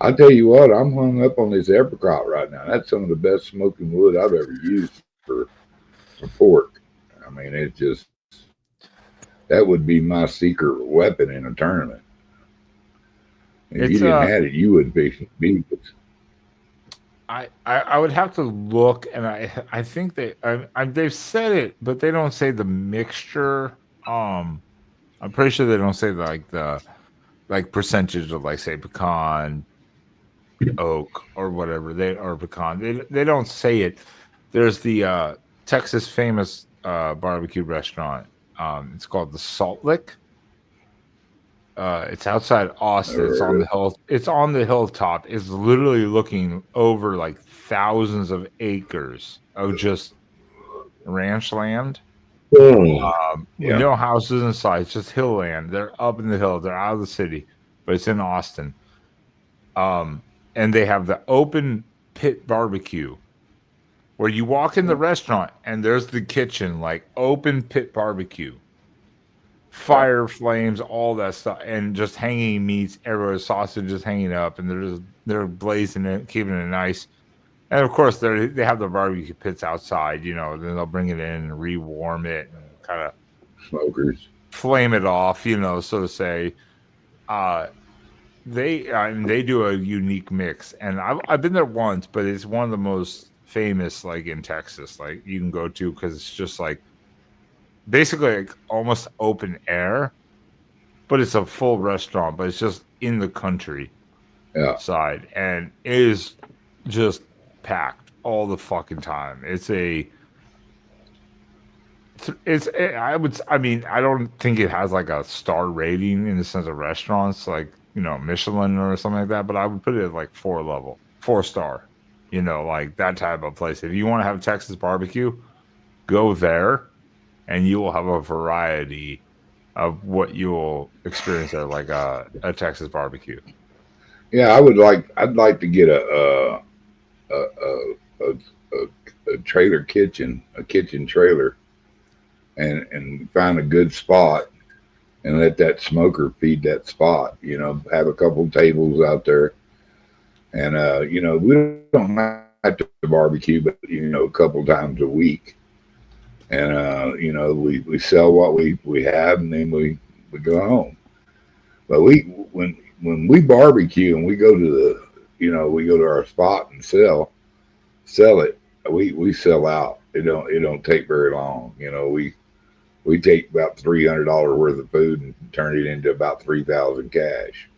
I tell you what, I'm hung up on this apricot right now. That's some of the best smoking wood I've ever used for pork. I mean, it just, that would be my secret weapon in a tournament. If you didn't have it, you wouldn't fish beef. I would have to look, and I think they've said it, but they don't say the mixture. I'm pretty sure they don't say the percentage of say pecan, oak, or whatever or pecan. They don't say it. There's the Texas famous barbecue restaurant. It's called the Salt Lick. It's outside Austin. It's on the hill. It's on the hilltop. It's literally looking over like thousands of acres of just ranch land. Yeah. No houses inside. It's just hill land. They're up in the hill. They're out of the city, but it's in Austin. And they have the open pit barbecue, where you walk in the restaurant and there's the kitchen, like open pit barbecue. Fire, flames, all that stuff, and just hanging meats everywhere. Sausage just hanging up, and they're blazing it, keeping it nice. And of course, they have the barbecue pits outside. Then they'll bring it in and rewarm it and kind of smokers flame it off. So to say. They do a unique mix, and I've been there once, but it's one of the most famous in Texas. You can go to because it's just basically almost open air, but it's a full restaurant, but it's just in the country side, and it is just packed all the fucking time. I don't think it has a star rating in the sense of restaurants Michelin or something like that, but I would put it at 4 star, that type of place. If you want to have Texas barbecue, go there. And you will have a variety of what you will experience at a Texas barbecue. Yeah, I'd like to get a trailer kitchen, a kitchen trailer, and find a good spot and let that smoker feed that spot. Have a couple tables out there, and we don't have to barbecue, but a couple times a week. And we sell what we have, and then we go home. But when we barbecue and we go to we go to our spot and sell it, we sell out. It don't take very long. We take about $300 worth of food and turn it into about 3,000 cash.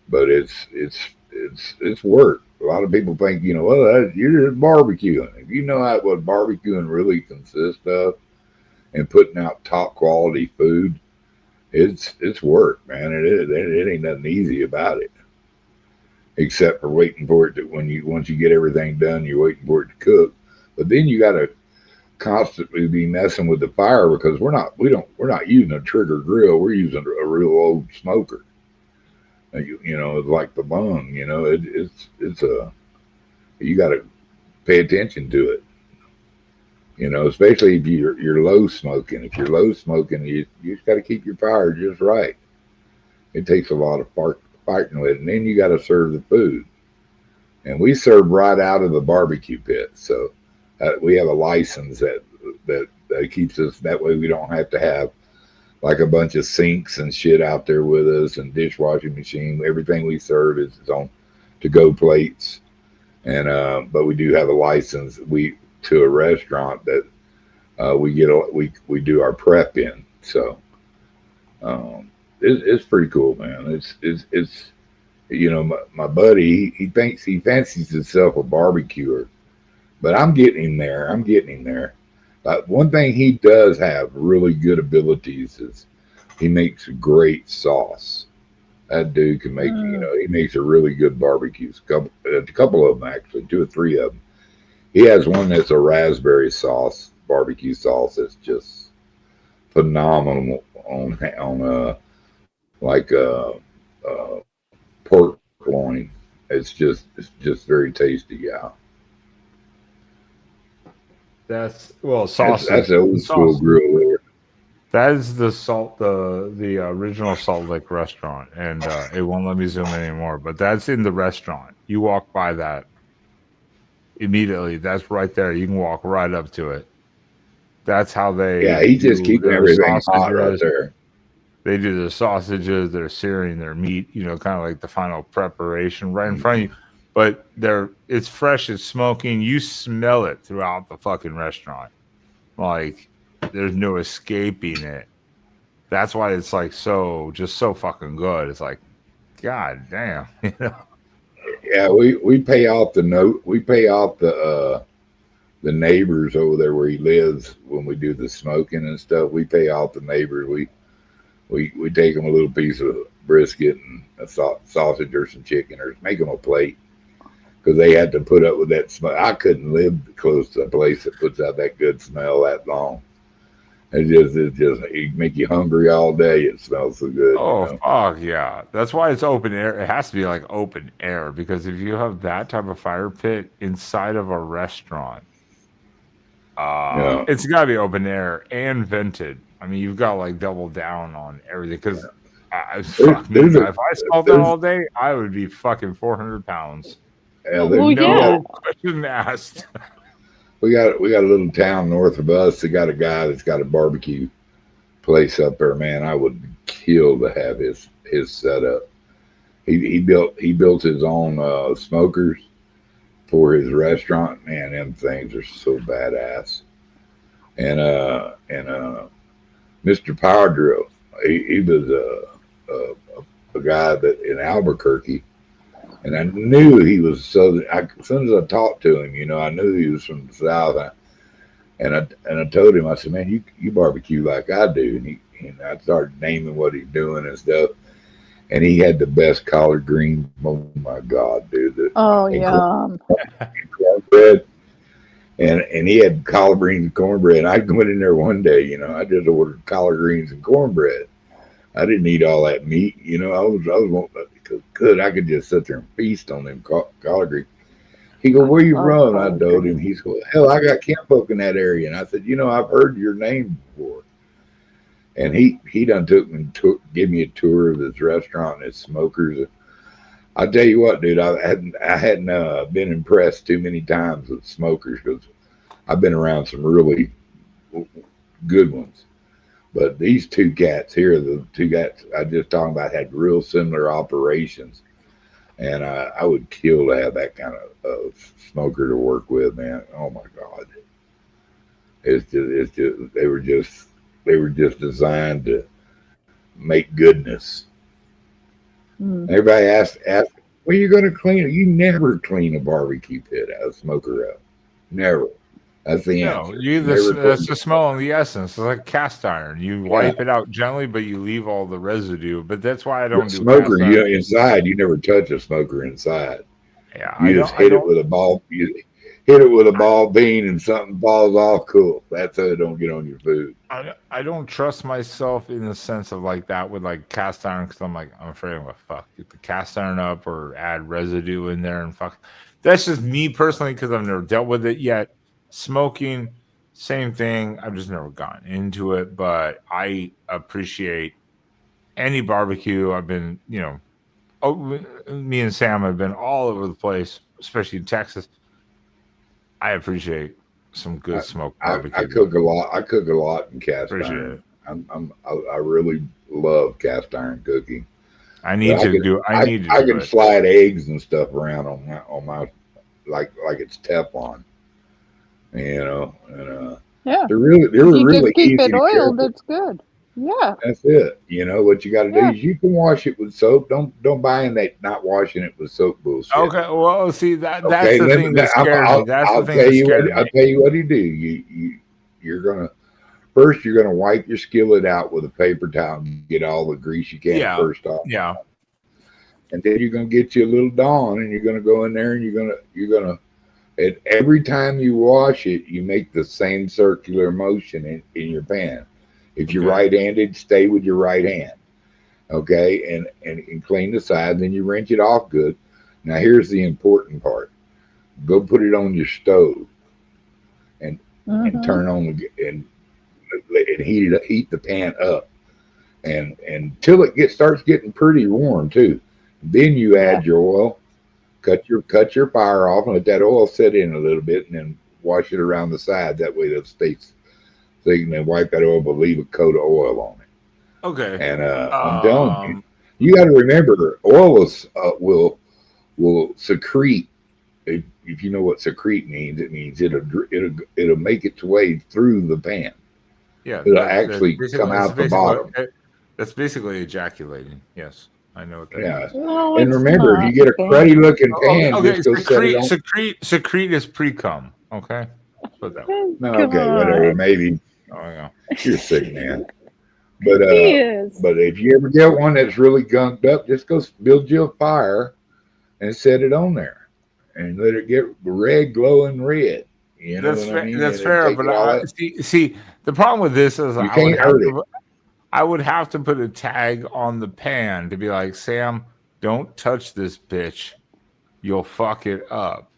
But it's work. A lot of people think, you're just barbecuing. If you know what barbecuing really consists of and putting out top quality food, it's work, man. It ain't nothing easy about it. Except for waiting for it to, once you get everything done, you're waiting for it to cook. But then you got to constantly be messing with the fire because we're not using a trigger grill. We're using a real old smoker. It's like the bung, you got to pay attention to it, especially if you're low smoking. If you're low smoking, you just got to keep your fire just right. It takes a lot of fighting with it, and then you got to serve the food. And we serve right out of the barbecue pit, so we have a license that keeps us. That way, we don't have to have a bunch of sinks and shit out there with us, and dishwashing machine. Everything we serve is on to-go plates, and but we do have a license to a restaurant that we do our prep in. So it's pretty cool, man. It's my buddy he fancies himself a barbecuer, but I'm getting him there. But one thing he does have really good abilities is he makes great sauce. That dude can make, he makes a really good barbecues. A couple of them actually, 2 or 3 of them. He has one that's a raspberry sauce, barbecue sauce. That's just phenomenal on pork loin. It's just very tasty, yeah. That's sausage. That's an old school grill there. That is the original Salt Lake restaurant, and it won't let me zoom in anymore. But that's in the restaurant. You walk by that immediately. That's right there. You can walk right up to it. That's how they. Yeah, he's just keeping everything hot right there. They do the sausages, they're searing their meat, you know, kind of like the final preparation right in front of you. But it's fresh, it's smoking. You smell it throughout the fucking restaurant. Like there's no escaping it. That's why it's like so fucking good. It's like, god damn, you know. Yeah, we pay off the neighbors over there where he lives when we do the smoking and stuff. We pay off the neighbors. We take them a little piece of brisket and a sausage or some chicken, or make them a plate, because they had to put up with that smell. I couldn't live close to a place that puts out that good smell that long. It make you hungry all day. It smells so good. Oh, you know? fuck yeah. That's why it's open air. It has to be like open air, because if you have that type of fire pit inside of a restaurant, it's got to be open air and vented. I mean, you've got to like double down on everything, because if I smelled that all day, I would be fucking 400 pounds. Yeah, no question asked. We got a little town north of us. They got a guy that's got a barbecue place up there. Man, I would kill to have his setup. He built his own smokers for his restaurant. Man, them things are so badass. And Mr. Power Drill, he was a guy that in Albuquerque. And I knew he was Southern. As soon as I talked to him, you know, I knew he was from the South. And I told him, I said, man, you barbecue like I do. And I started naming what he's doing and stuff. And he had the best collard greens. Oh my God, dude! Yum. Cornbread. And he had collard greens and cornbread. I went in there one day, you know, I just ordered collard greens and cornbread. I didn't eat all that meat, you know. I was good. I could just sit there and feast on them collard greens. He go, where you from? I told him. He's going, hell, I got kinfolk in that area. And I said, you know, I've heard your name before. And he done gave me a tour of his restaurant and his smokers. I'll tell you what, dude, I hadn't been impressed too many times with smokers, because I've been around some really good ones. But these two cats here, the two cats I just talking about, had real similar operations. And I would kill to have that kind of smoker to work with, man. Oh my God. It's just they were just designed to make goodness. Everybody asked, "Well, you going to clean it?" You never clean a barbecue pit out of smoker up. Never. That's the answer. That's the smell and the essence. It's like cast iron. You wipe it out gently, but you leave all the residue. But that's why I don't do smoker. Cast iron. Inside, you never touch a smoker inside. Yeah, you just hit it with a ball. You hit it with a ball bean, and something falls off. Cool. That's how it don't get on your food. I don't trust myself in the sense of like that with like cast iron, because I'm afraid I'm gonna get the cast iron up or add residue in there and fuck. That's just me personally, because I've never dealt with it yet. Smoking, same thing. I've just never gotten into it, but I appreciate any barbecue. I've been, me and Sam have been all over the place, especially in Texas. I appreciate some good smoked barbecue. I cook a lot. I cook a lot in cast iron. I really love cast iron cooking. I can slide eggs and stuff around on my like it's Teflon. You know, and they're really just keep easy it to oiled, care it's good. Yeah, that's it. You know what you got to do is you can wash it with soap. Don't buy in that not washing it with soap bullshit. Okay, well, see that's the thing that scares me. That's the thing that scares me. I'll tell you what you do. You're gonna wipe your skillet out with a paper towel and get all the grease you can first off. Yeah. And then you're gonna get you a little Dawn, and you're gonna go in there and you're gonna. And every time you wash it, you make the same circular motion in your pan. If you're right-handed, stay with your right hand. Okay, and clean the side, then you rinse it off good. Now here's the important part: go put it on your stove, and turn on and heat the pan up, and until it starts getting pretty warm too. Then you add your oil. Cut your fire off and let that oil sit in a little bit, and then wash it around the side. That way it'll stay. So you can then wipe that oil, but leave a coat of oil on it. Okay. And I'm telling you, you got to remember, oil will secrete. If you know what secrete means, it means it'll make its way through the pan. Yeah, It'll that's actually come out the bottom. That's basically ejaculating. Yes, I know what that means. No, And it's remember, if not. you get a cruddy looking pan, Okay, just go set it on. secrete is pre-cum. Okay, let's put that way. No, okay, whatever, maybe. Oh, yeah. You're sick, man. But He is. but if you ever get one that's really gunked up, just go build you a fire and set it on there, and let it get red, glowing red. You know what I mean? That's And fair, take but it all I out. see the problem with this is You can't hurt it. I would have to put a tag on the pan to be like, Sam, don't touch this bitch. You'll fuck it up.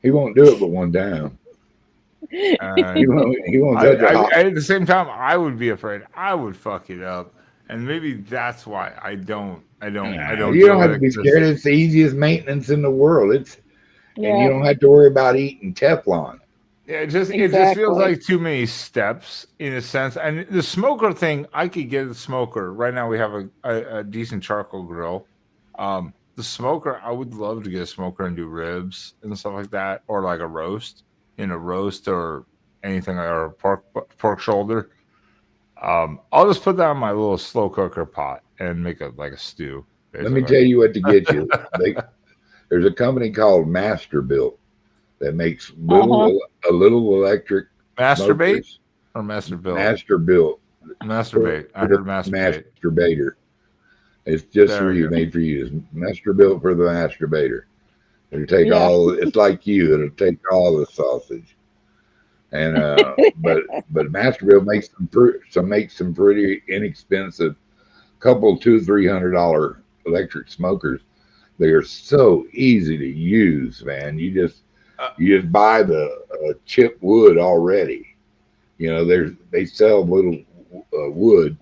He won't do it but one time. He won't touch it hot. At the same time, I would be afraid I would fuck it up, and maybe that's why I don't. You don't have to be scared. It's the easiest maintenance in the world. And you don't have to worry about eating Teflon. Yeah, it just feels like too many steps in a sense. And the smoker thing, I could get a smoker. Right now we have a decent charcoal grill. The smoker, I would love to get a smoker and do ribs and stuff like that, or like a roast or anything, or pork shoulder. I'll just put that on my little slow cooker pot and make a stew. Let me tell you what to get you. There's a company called Masterbuilt that makes a little electric Masturbate smokers. or Masterbuilt? Masterbuilt. Masturbate. I heard masturbate. Masturbator. It's just for you, made for you. It's Masterbuilt for the masturbator. It'll take it's like you. It'll take all the sausage. And but Masterbuilt makes some pretty inexpensive, couple $200-300 electric smokers. They are so easy to use, man. You just buy the chip wood already. You know, they sell little wood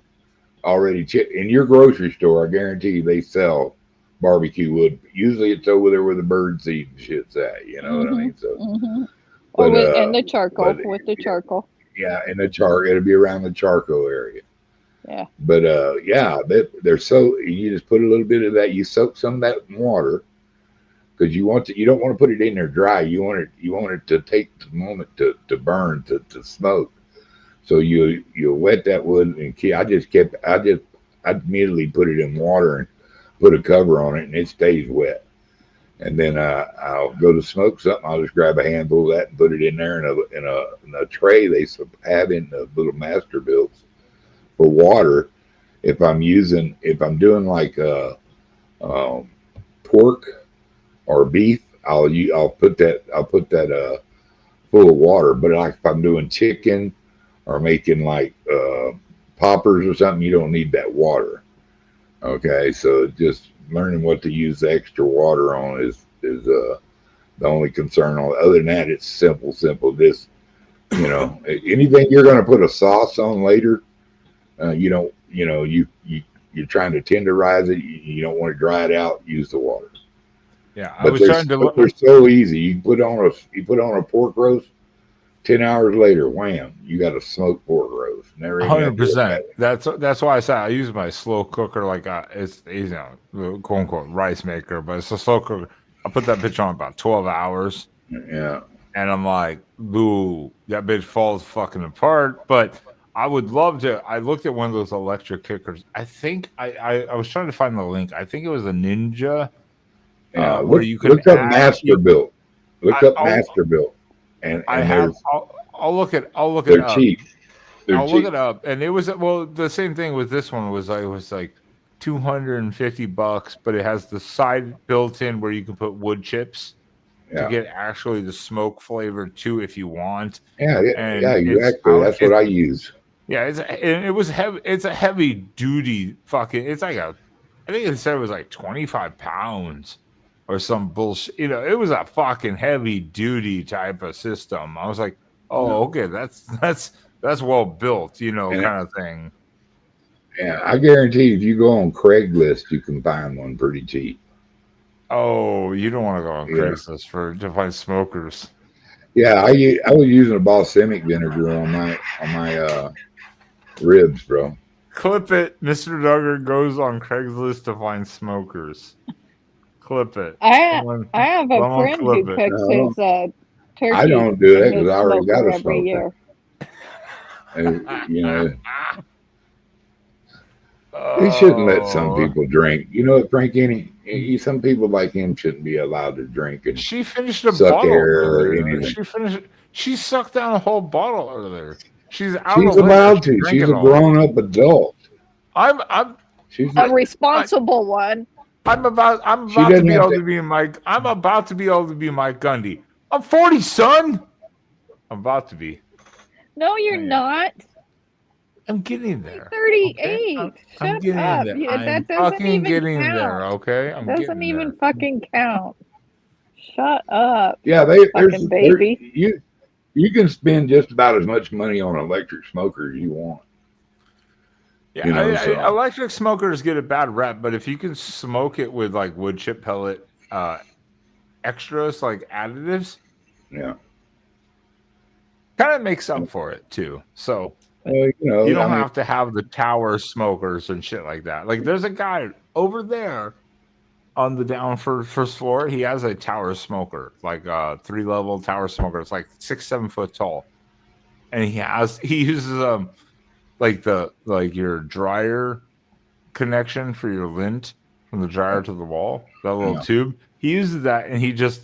already chip in your grocery store. I guarantee you they sell barbecue wood. Usually it's over there where the bird seed and shit's at. You know what I mean? So, and the charcoal with the charcoal. Yeah, and the charcoal. It'll be around the charcoal area. Yeah. But they're so, you just put a little bit of that. You soak some of that in water because you don't want to put it in there dry. You want it to take the moment to burn, to smoke. So you wet that wood, and I immediately put it in water and put a cover on it, and it stays wet. And then I'll go to smoke something. I'll just grab a handful of that and put it in there in a tray they have in the little Masterbuilts for water. If I'm doing like pork or beef, I'll put that full of water. But like if I'm doing chicken or making like poppers or something, you don't need that water. Okay, so just learning what to use the extra water on is the only concern. Other than that, it's simple. Just anything you're going to put a sauce on later, you're trying to tenderize it. You don't want to dry it out. Use the water. Yeah, but they're so easy. You put on a pork roast. 10 hours later, wham! You got a smoked pork roast. 100%. That's why I said I use my slow cooker like it's quote unquote rice maker, but it's a slow cooker. I put that bitch on about 12 hours. Yeah. And I'm like, boo, that bitch falls fucking apart. But I would love to. I looked at one of those electric cookers. I think I was trying to find the link. I think it was a Ninja. Yeah, where you can look up Masterbuilt. Look up Masterbuilt. I'll look it up. They're cheap. I'll look it up. And it was the same thing with this one was like $250, but it has the side built in where you can put wood chips to get actually the smoke flavor too if you want. Yeah, exactly. That's what I use. Yeah, it's a heavy duty fucking. It's like I think it said it was like 25 pounds. Or some bullshit, it was a fucking heavy duty type of system. I was like, oh, okay, that's well built, kind of thing. Yeah, I guarantee if you go on Craigslist, you can find one pretty cheap. Oh, you don't want to go on Craigslist to find smokers. Yeah, I was using a balsamic vinegar on my ribs, bro. Clip it. Mr. Duggar goes on Craigslist to find smokers. Clip it. I Someone have a friend who clip it. cooks No, his I turkey don't do in it because his I already got smoker a every smoker. year. And, he shouldn't let some people drink. You know what, Frank? Some people like him shouldn't be allowed to drink and She finished a suck bottle air or earlier. anything. She sucked down a whole bottle earlier. She's out She's of liquor. allowed She's to. drinking She's a all. grown-up adult. She's A responsible one. I'm about to be able to be Mike. I'm about to be able to be Mike Gundy. I'm 40, son. I'm about to be. No, you're not. I'm getting there. 38. I'm Shut getting up. there. That I'm doesn't fucking even getting count. there. Okay, I'm Doesn't getting even there. fucking count. Shut up. Yeah, fucking baby. You can spend just about as much money on an electric smoker as you want. Yeah, You know, so. electric smokers get a bad rep, but if you can smoke it with like wood chip pellet extras, like additives, yeah, kind of makes up for it too. So you know, you don't have to have the tower smokers and shit like that. Like there's a guy over there on the first floor. He has a tower smoker, like a 3-level tower smoker. It's like 6-7 foot tall, and he uses like your dryer connection for your lint from the dryer to the wall, that little tube. He uses that and he just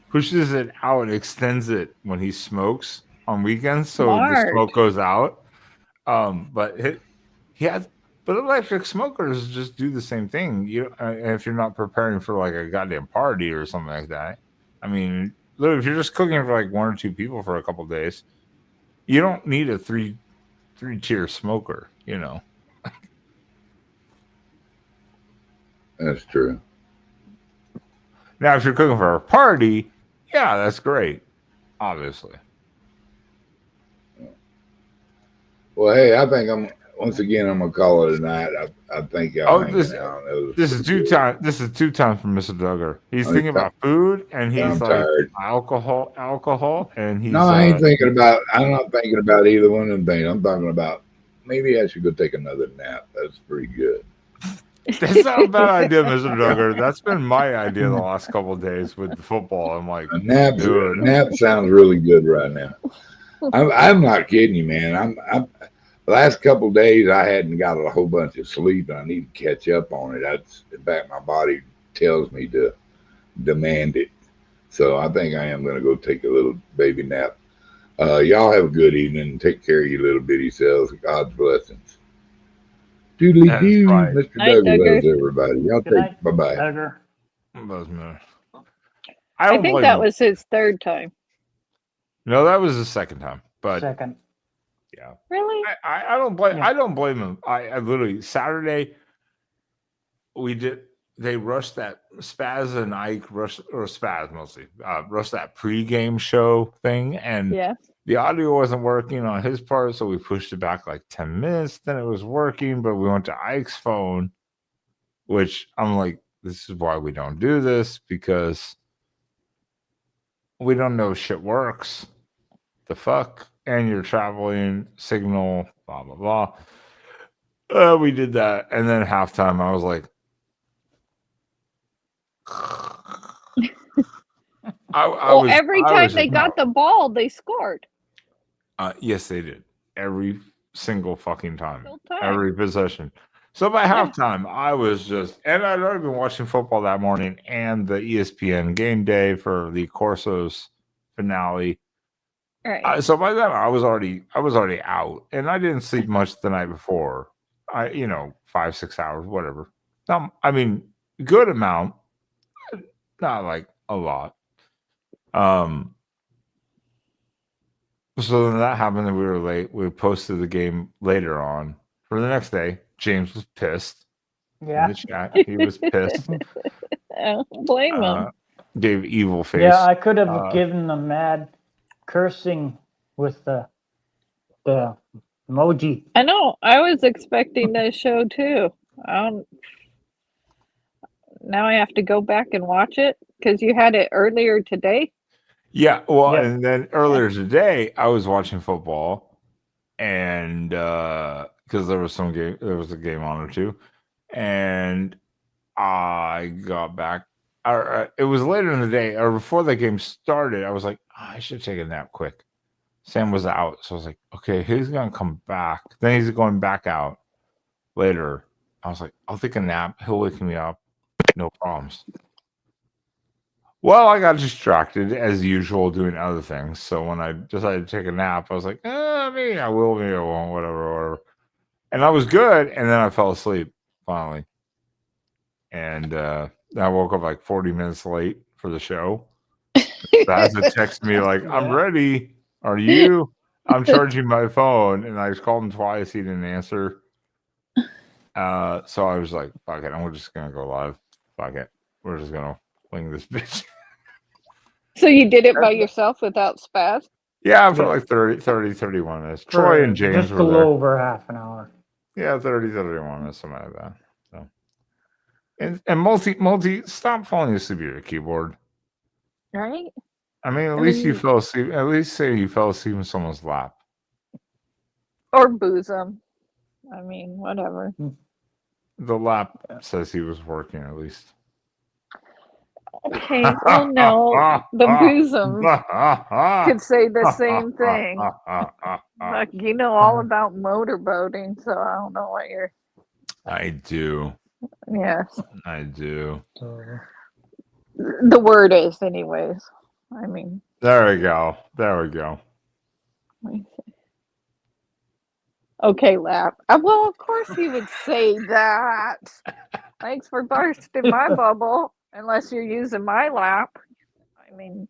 pushes it out and extends it when he smokes on weekends, so the smoke goes out. But electric smokers just do the same thing. If you're not preparing for like a goddamn party or something like that. I mean, look, if you're just cooking for like 1 or 2 people for a couple days, you don't need a three-tier smoker. You know. That's true. Now, if you're cooking for a party, yeah, that's great. Obviously. Well, hey, I think I'm gonna call it a night. I think y'all hanging out. This is 2 times. This is 2 times from Mr. Duggar. He's thinking about food, and he's I'm like tired. alcohol, and he's. No, I ain't thinking about. I'm not thinking about either one of them things. I'm talking about maybe I should go take another nap. That's pretty good. That's not a bad idea, Mr. Duggar. That's been my idea the last couple of days with the football. I'm like, a nap sounds really good right now. I'm not kidding you, man. I'm the last couple of days I hadn't got a whole bunch of sleep, and I need to catch up on it. That's in fact my body tells me to demand it. So I think I am going to go take a little baby nap. Y'all have a good evening. Take care of your little bitty selves. God's blessings. Doodly doo, right. Mr. Duggar loves everybody. Y'all take bye bye. Duggar. I think that was his 3rd time. No, that was the 2nd time. But second. Yeah. Really? I don't blame. I don't blame him. I literally Saturday. They rushed that Spaz and Ike rushed that pregame show thing, and the audio wasn't working on his part, so we pushed it back like 10 minutes. Then it was working, but we went to Ike's phone, which I'm like, this is why we don't do this, because we don't know if shit works. The fuck, and you're traveling, signal, blah blah blah. We did that, and then halftime, I was like. Every time they got the ball, they scored. Yes, they did. Every single fucking time. Every possession. So by halftime, I was just, and I'd already been watching football that morning and the ESPN game day for the Corso's finale. Right. So by then, I was already out, and I didn't sleep much the night before. 5-6 hours, whatever. I mean, good amount. Not like a lot. So then that happened and we were late. We posted the game later on for the next day. James was pissed. Yeah. In the chat. He was pissed. I don't blame him. Gave evil face. Yeah, I could have given the mad cursing with the emoji. I know. I was expecting that show too. Now I have to go back and watch it because you had it earlier today. Yeah, well, and then earlier today I was watching football, and because because there was a game on or two, and I got back. It was later in the day, or before the game started. I was like, I should take a nap quick. Sam was out, so I was like, okay, he's gonna come back. Then he's going back out later. I was like, I'll take a nap. He'll wake me up. No problems. Well, I got distracted as usual doing other things. So when I decided to take a nap, I was like, maybe I will, maybe I won't, whatever. And I was good, and then I fell asleep finally. And I woke up like 40 minutes late for the show. So I had to text me like, I'm ready. Are you? I'm charging my phone. And I just called him twice. He didn't answer. So I was like, fuck it. I'm just going to go live. Fuck it. We're just going to wing this bitch. So you did it by yourself without Spaz? Yeah, for like 31 minutes. Troy and James just a were little there. over half an hour. Yeah, 31 minutes, something like that. So, and multi, stop falling asleep at your keyboard. Right? I mean, at least you fell asleep. At least say you fell asleep in someone's lap. Or bosom. I mean, whatever. The lap says he was working at least. Okay, well, no, the bosom could say the same thing. Like, you know all about motorboating, so I don't know what you're. I do. Yes. I do. The word is, anyways. I mean. There we go. There we go. Okay, lap. Well, of course he would say that. Thanks for bursting my bubble. Unless you're using my lap. I mean,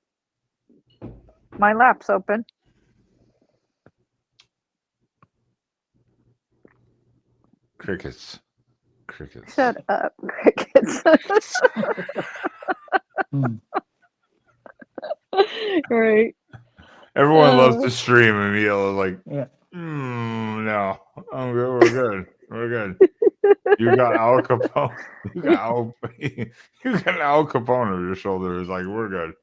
my lap's open. Crickets. Shut up, crickets. Right. Everyone loves to stream and be able to like, no, I'm good. We're good. We're good. You got Al Capone. You got Al Capone over your shoulder. It's like, we're good.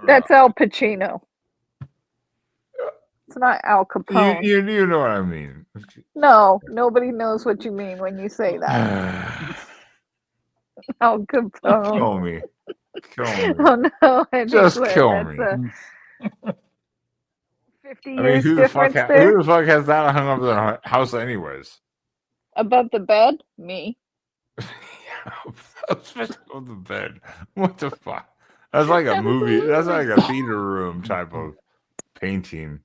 That's Al Pacino. It's not Al Capone. You know what I mean. No, nobody knows what you mean when you say that. Al Capone. Kill me. Kill me. Oh no! Just kill me. 50 I mean, years who the fuck difference has that hung up in their house anyways? Above the bed? Me. Especially on the bed. What the fuck? That's like a movie. That's like a theater room type of painting.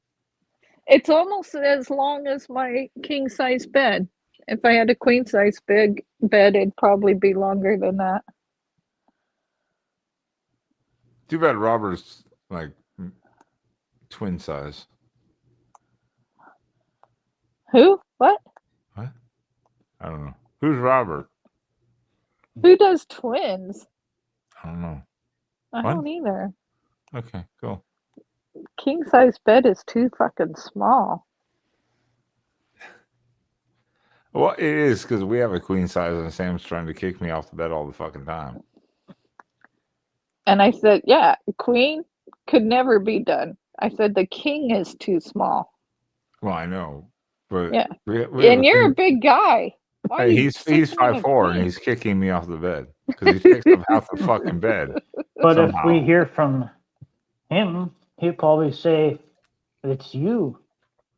It's almost as long as my king size bed. If I had a queen size bed, it'd probably be longer than that. Too bad Robert's like twin size. Who? What? What? I don't know. Who's Robert? Who does twins? I don't know. I What? don't either. Okay, cool. King size bed is too fucking small. Well, it is because we have a queen size and Sam's trying to kick me off the bed all the fucking time. And I said, yeah, queen could never be done. I said the king is too small. Well, I know, but Yeah. we And you're a big guy. Why Hey, are you he's sitting on a 5'4" and queen? he's kicking me off the bed because he takes up half the fucking bed. But somehow. if we hear from him, he'll probably say, it's you,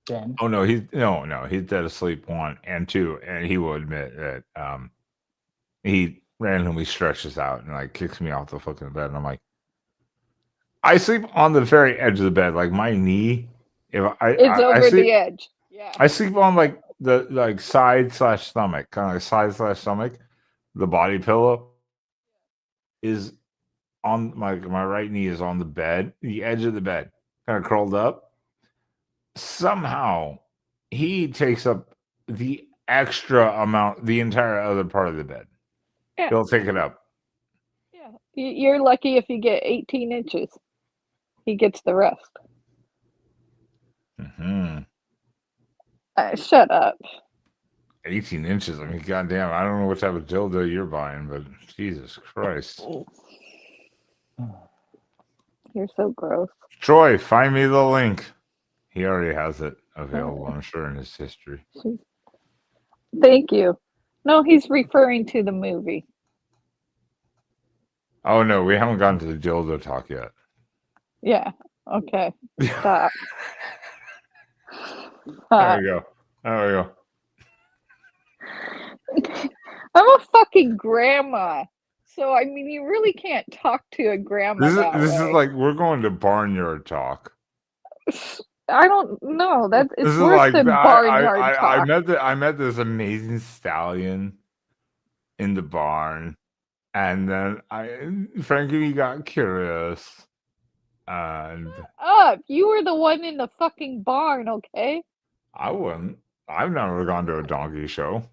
then. Oh no, he's dead asleep, 1 and 2, and he will admit that he randomly stretches out and like kicks me off the fucking bed, and I'm like, I sleep on the very edge of the bed, like my knee. It's over the edge. Yeah. I sleep on like the side/stomach, kind of like side/stomach. The body pillow is on my right knee is on the bed, the edge of the bed, kind of curled up. Somehow he takes up the extra amount, the entire other part of the bed. Yeah. He'll take it up. Yeah. You're lucky if you get 18 inches. He gets the rest. Mm-hmm. Shut up. 18 inches. I mean, goddamn, I don't know what type of dildo you're buying, but Jesus Christ. You're so gross. Troy, find me the link. He already has it available, I'm sure, in his history. Thank you. No, he's referring to the movie. Oh no, we haven't gotten to the dildo talk yet. Yeah. Okay. Stop. There we go. There we go. I'm a fucking grandma. So, I mean, you really can't talk to a grandma that This way. is like we're going to barnyard talk. I don't know. That This it's is worse like than barnyard talk. I met this amazing stallion in the barn, and then Frankie got curious, and Up. You were the one in the fucking barn, okay? I wouldn't. I've never gone to a donkey show.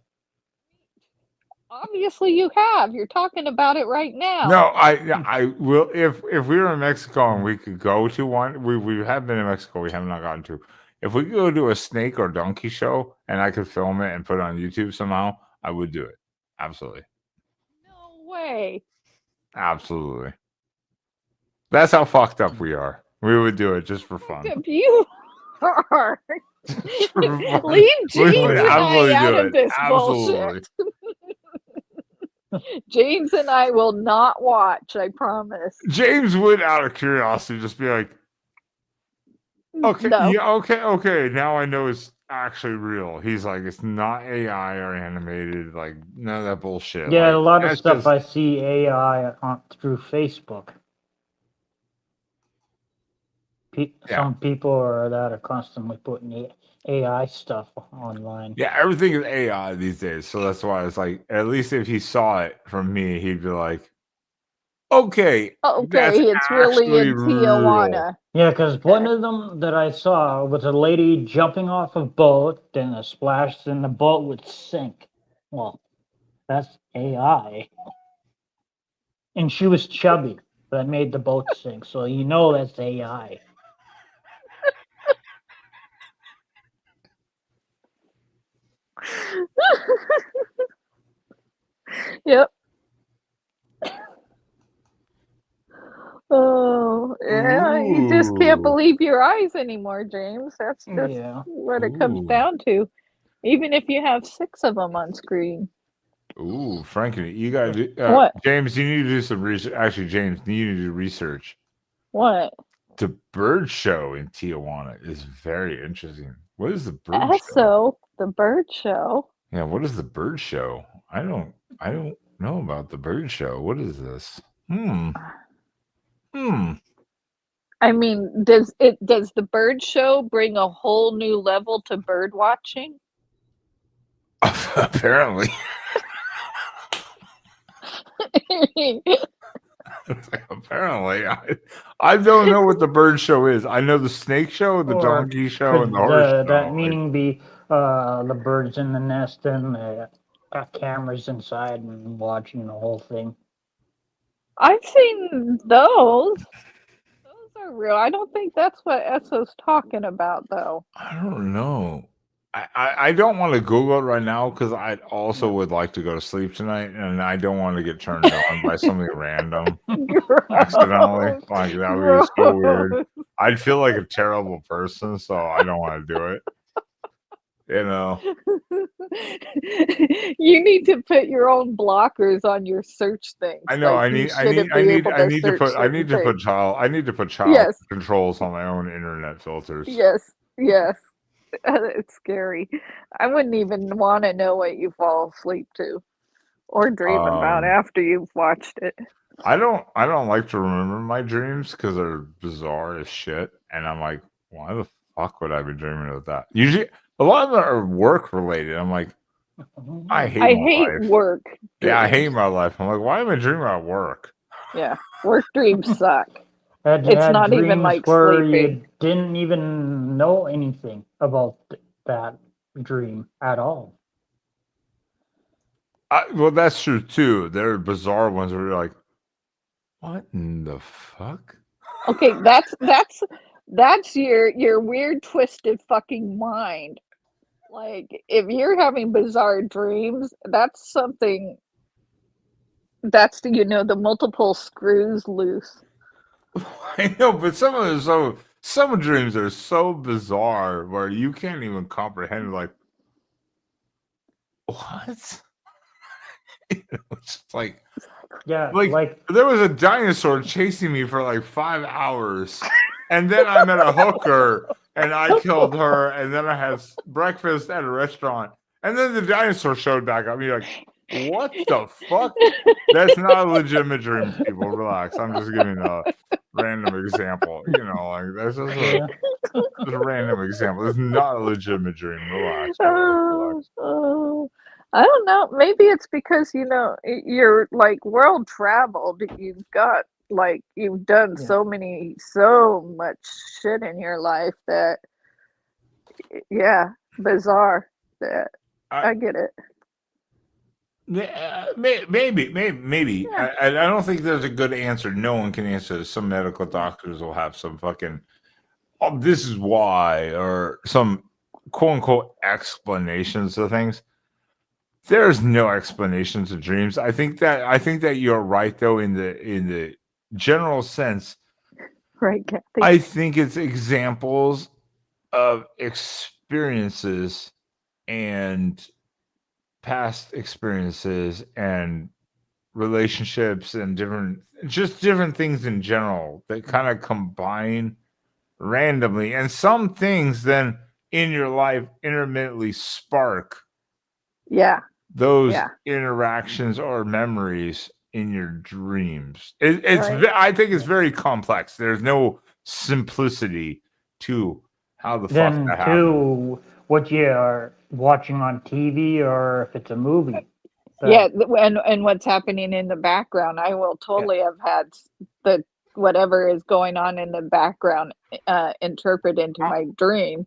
Obviously you have. You're talking about it right now. No, I will if we were in Mexico and we could go to one. We have been in Mexico. We have not gotten to. If we could go to a snake or donkey show and I could film it and put it on YouTube somehow, I would do it. Absolutely. No way. Absolutely. That's how fucked up we are. We would do it just for fun. You are. Leave We James would and absolutely I out do of it. this Absolutely. bullshit. James and I will not watch, I promise. James would, out of curiosity, just be like, okay, No. yeah, okay. Now I know it's actually real. He's like, it's not AI or animated, like none of that bullshit. Yeah, like, a lot of that's stuff just- I see AI through Facebook. Some people are constantly putting AI stuff online. Yeah, everything is AI these days. So that's why it's like, at least if he saw it from me, he'd be like, okay, that's It's really in actually Tijuana. Yeah, because one of them that I saw was a lady jumping off a boat, then a splash, then the boat would sink. Well, that's AI. And she was chubby. That made the boat sink. So you know that's AI. Yep. Oh, yeah. You just can't Ooh. believe your eyes anymore, James. That's just Yeah. what it comes Ooh. down to. Even if you have 6 of them on screen. Ooh, Frankie, you got to do, What? James, you need to do some research. Actually, James, you need to do research. What? The bird show in Tijuana is very interesting. What is the bird show? Also, the bird show. Yeah, what is the bird show? I don't know about the bird show. What is this? I mean, does the bird show bring a whole new level to bird watching? Apparently. Apparently, I don't know what the bird show is. I know the snake show, the Or donkey show, and the horse show. That meaning be the birds in the nest and the cameras inside and watching the whole thing. I've seen those. Those are real. I don't think that's what Esso's talking about, though. I don't know. I don't want to Google it right now because I also would like to go to sleep tonight, and I don't want to get turned on by something random accidentally. Like that would be so weird. I'd feel like a terrible person, so I don't want to do it. You know. You need to put your own blockers on your search things. I know. Like, I need to put child Yes. controls on my own internet filters. Yes. It's scary. I wouldn't even want to know what you fall asleep to or dream about after you've watched it. I don't like to remember my dreams because they're bizarre as shit, and I'm like, why the fuck would I be dreaming of that? Usually, a lot of them are work related. I'm like, I hate life. Work. Yeah, I hate my life. I'm like, why am I dreaming about work? Yeah, work dreams suck. Had you It's had not even dreams like where sleeping. you didn't even know anything about that dream at all. Well, that's true too. There are bizarre ones where you're like, what in the fuck? Okay, that's your weird twisted fucking mind. Like, if you're having bizarre dreams, that's something that's the multiple screws loose. I know, but some dreams are so bizarre where you can't even comprehend. Like, what? It's like, Yeah, like there was a dinosaur chasing me for like 5 hours, and then I met a hooker and I killed her, and then I had breakfast at a restaurant, and then the dinosaur showed back up. You're like, what the fuck? That's not a legitimate dream, people. Relax. I'm just giving a random example. You know, like that's just a random example. It's not a legitimate dream. Relax. I don't know. Maybe it's because you're like world traveled. You've got like you've done so much shit in your life that bizarre. That I get it. Maybe. Yeah. I don't think there's a good answer. No one can answer this. Some medical doctors will have some fucking, oh, this is why, or some quote unquote explanations of things. There's no explanation to dreams. I think that you're right though in the general sense. Right, Kathy. I think it's examples of experiences and past experiences and relationships and different things in general that kind of combine randomly, and some things then in your life intermittently spark those interactions or memories in your dreams. I think it's very complex. There's no simplicity to how the fuck Then that happens. too, what you are watching on TV or if it's a movie. And what's happening in the background, I will totally have had the whatever is going on in the background interpret into my dream.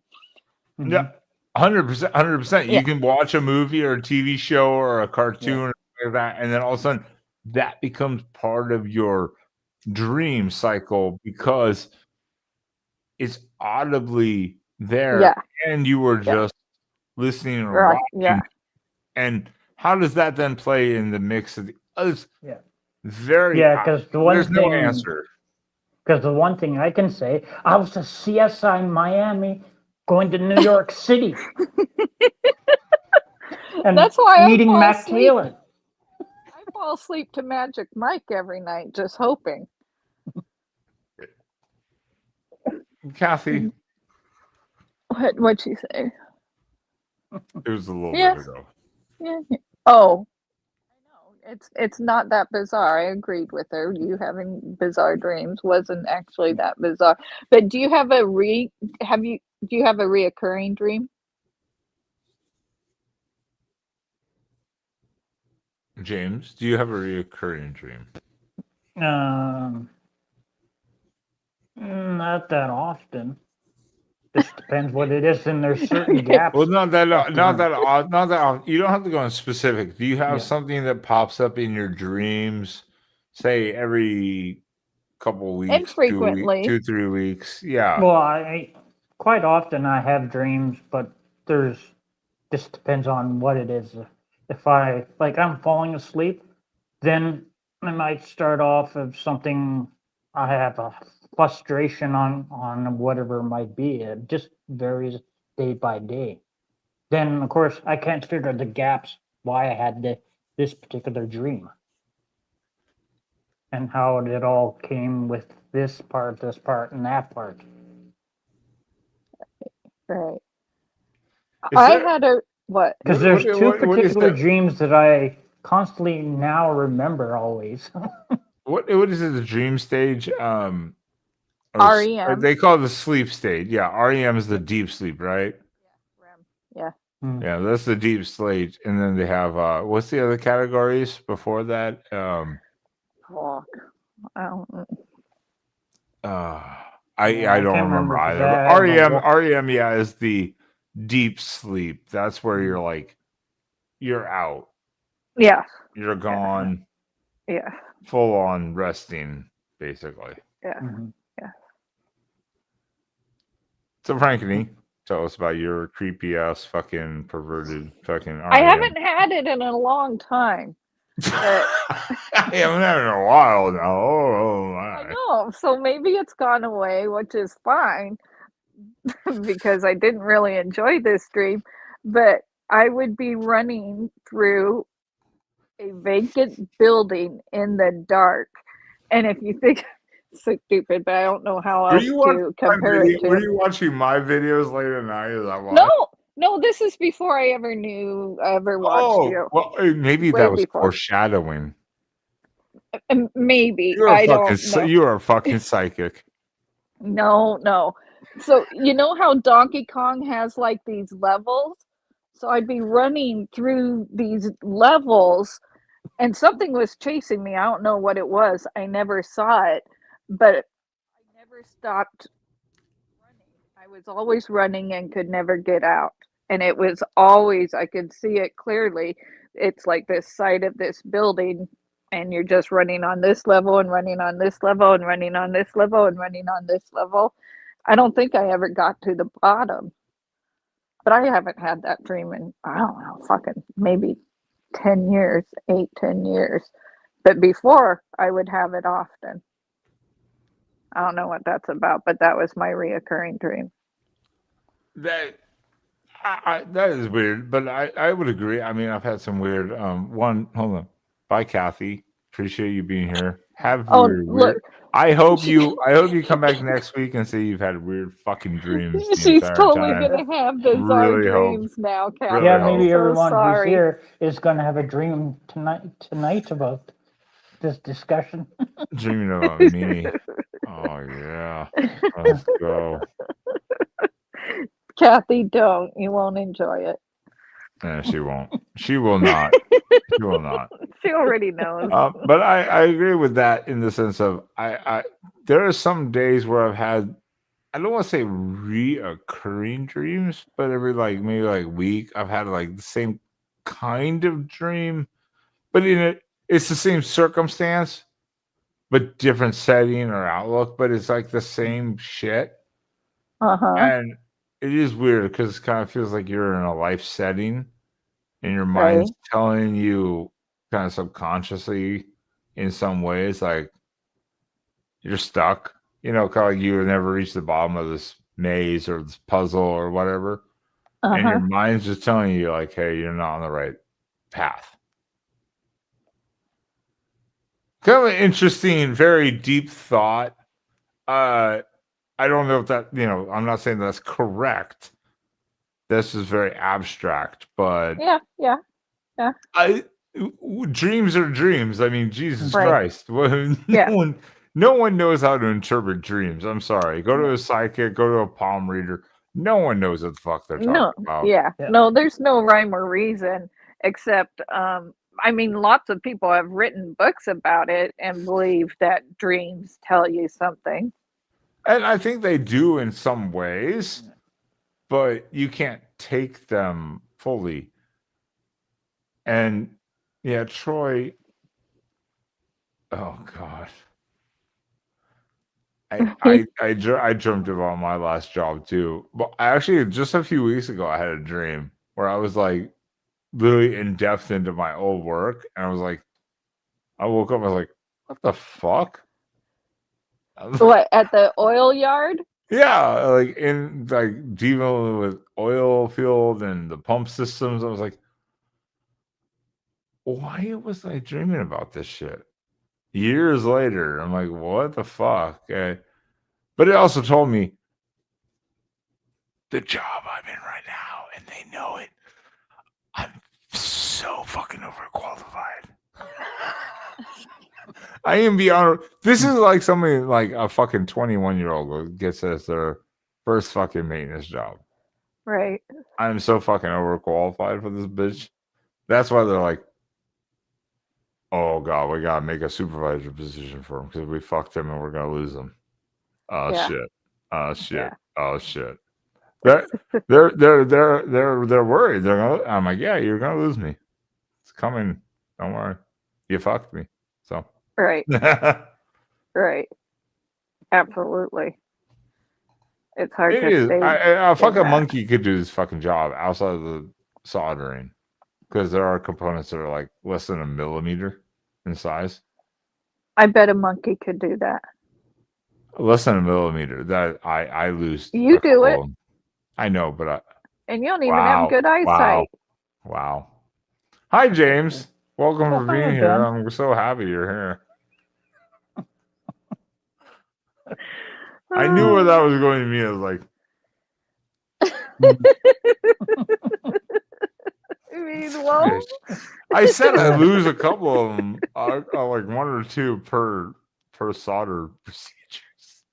Yeah, 100%. You can watch a movie or a TV show or a cartoon or like that, and then all of a sudden that becomes part of your dream cycle because it's audibly there, and you were just listening or watching. And how does that then play in the mix of the? It's very because there's no answer. Because the one thing I can say, I was a CSI in Miami, going to New York City, and that's why meeting Matt Taylor. I fall asleep to Magic Mike every night, just hoping. Kathy, what'd you say? It was a little bit ago. Yeah. Oh, I know. It's not that bizarre. I agreed with her. You having bizarre dreams wasn't actually that bizarre. But do you have a reoccurring dream? James, do you have a reoccurring dream? Not that often. Just depends what it is, and there's certain gaps. Well, not that. You don't have to go in specific. Do you have something that pops up in your dreams, say every couple weeks, infrequently, 2-3 weeks? Yeah. Well, I quite often I have dreams, but this depends on what it is. If I'm falling asleep, then I might start off of something. I have a frustration on whatever it might be. It just varies day by day. Then, of course, I can't figure the gaps why I had this particular dream and how it all came with this part, and that part. Right. Had a what? Because there's two particular dreams that I constantly now remember always. What is it? The dream stage? REM. They call it the sleep stage. Yeah, REM is the deep sleep, right? Yeah. Yeah, that's the deep stage, and then they have what's the other categories before that? Fuck. I don't. I don't remember either. But REM, yeah, is the deep sleep. That's where you're like, you're out. Yeah. You're gone. Yeah. Full on resting, basically. Yeah. Yeah. So, Frankie, tell us about your creepy ass fucking perverted fucking REM. I haven't had it in a long time. I haven't had it in a while now. I know. So maybe it's gone away, which is fine because I didn't really enjoy this dream. But I would be running through a vacant building in the dark. And if you think it's so stupid, but I don't know how else to compare it to. Were you watching my videos late at night? Is that why? No, this is before I ever watched you. Well, maybe Way that was before. foreshadowing. Maybe. You I don't know. You are a fucking psychic. No. So you know how Donkey Kong has like these levels? So I'd be running through these levels and something was chasing me. I don't know what it was. I never saw it, but I never stopped running. I was always running and could never get out. And it was always, I could see it clearly. It's like this side of this building, and you're just running on this level and running on this level and running on this level and running on this level. I don't think I ever got to the bottom. But I haven't had that dream in, I don't know, fucking maybe 10 years, 10 years. But before, I would have it often. I don't know what that's about, but that was my reoccurring dream. That is weird, but I would agree. I mean, I've had some weird. Hold on. Bye, Kathy. Appreciate you being here. Have weird. Look. I hope you come back next week and say you've had weird fucking dreams. She's totally gonna have bizarre dreams now, Kathy. Yeah, maybe so everyone sorry. who's here is gonna have a dream tonight about this discussion. Dreaming about me. Oh yeah. Let's go. Kathy, don't. You won't enjoy it. She won't. She will not. She will not. She already knows. But I agree with that in the sense of there are some days where I've had, I don't want to say reoccurring dreams, but every maybe week I've had like the same kind of dream, but it's the same circumstance, but different setting or outlook, but it's like the same shit. And it is weird because it kind of feels like you're in a life setting and your mind's telling you kind of subconsciously in some ways, like you're stuck, kind of like you would never reach the bottom of this maze or this puzzle or whatever. And your mind's just telling you like, hey, you're not on the right path. Kind of an interesting, very deep thought. I don't know if that, I'm not saying that's correct. This is very abstract, but yeah. Dreams are dreams. I mean, Jesus Christ. No one knows how to interpret dreams. I'm sorry. Go to a psychic, go to a palm reader. No one knows what the fuck they're talking about. No, there's no rhyme or reason except, lots of people have written books about it and believe that dreams tell you something. And I think they do in some ways, but you can't take them fully. And yeah, Troy. Oh God. I dreamt about my last job too. But actually, just a few weeks ago, I had a dream where I was like literally in depth into my old work, and I was like, I woke up, I was like, what the fuck? What, at the oil yard? Yeah, like in dealing with oil field and the pump systems. I was like, why was I dreaming about this shit? Years later, I'm like, what the fuck? But it also told me the job I'm in right now, and they know it. I'm so fucking overqualified. I am beyond. This is like somebody like a fucking 21-year-old gets us their first fucking maintenance job. Right. I'm so fucking overqualified for this bitch. That's why they're like, oh God, we gotta make a supervisor position for him because we fucked him and we're gonna lose him. Oh shit. Oh shit. Yeah. Oh shit. They're worried. I'm like, yeah, you're gonna lose me. It's coming. Don't worry. You fucked me. So right. Right. Absolutely. It's hard to stay. A fucking monkey could do this fucking job outside of the soldering because there are components that are like less than a millimeter in size. I bet a monkey could do that. Less than a millimeter. That I lose. You do it. I know, but and you don't even have good eyesight. Wow. Hi, James. Welcome Oh, for hi being here. again. I'm so happy you're here. I knew where that was going to me. I was like, I mean, well, I said I lose a couple of them, like one or two per solder procedures.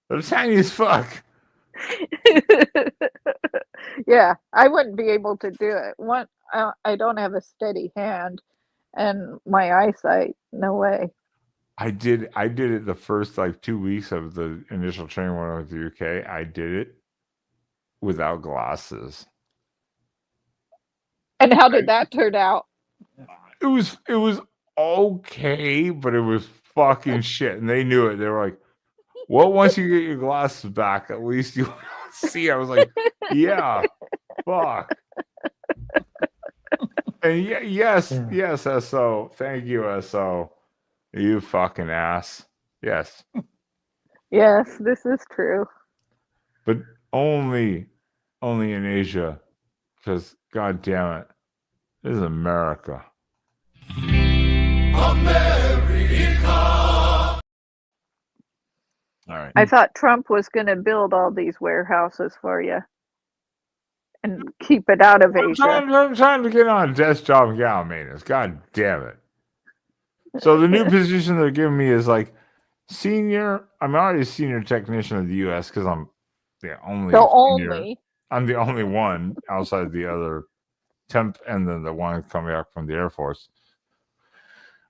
They're tiny as fuck. yeah, I wouldn't be able to do it. One, I don't have a steady hand, and my eyesight, no way. I did it the first like 2 weeks of the initial training when I went to the UK. I did it without glasses. And how did that turn out? It was okay, but it was fucking shit, and they knew it. They were like, "Well, once you get your glasses back, at least you see." I was like, "Yeah, fuck." And yes, SO. Thank you, SO. You fucking ass. Yes, Yes, this is true. but only in Asia, because god damn it, this is America. All right. I thought Trump was going to build all these warehouses for you and keep it out of Asia. I'm trying to get on a desk job and get on maintenance. God damn it. So the new position they're giving me is like senior. I'm already a senior technician of the U.S. because I'm the only senior. I'm the only one outside the other temp, and then the one coming back from the Air Force.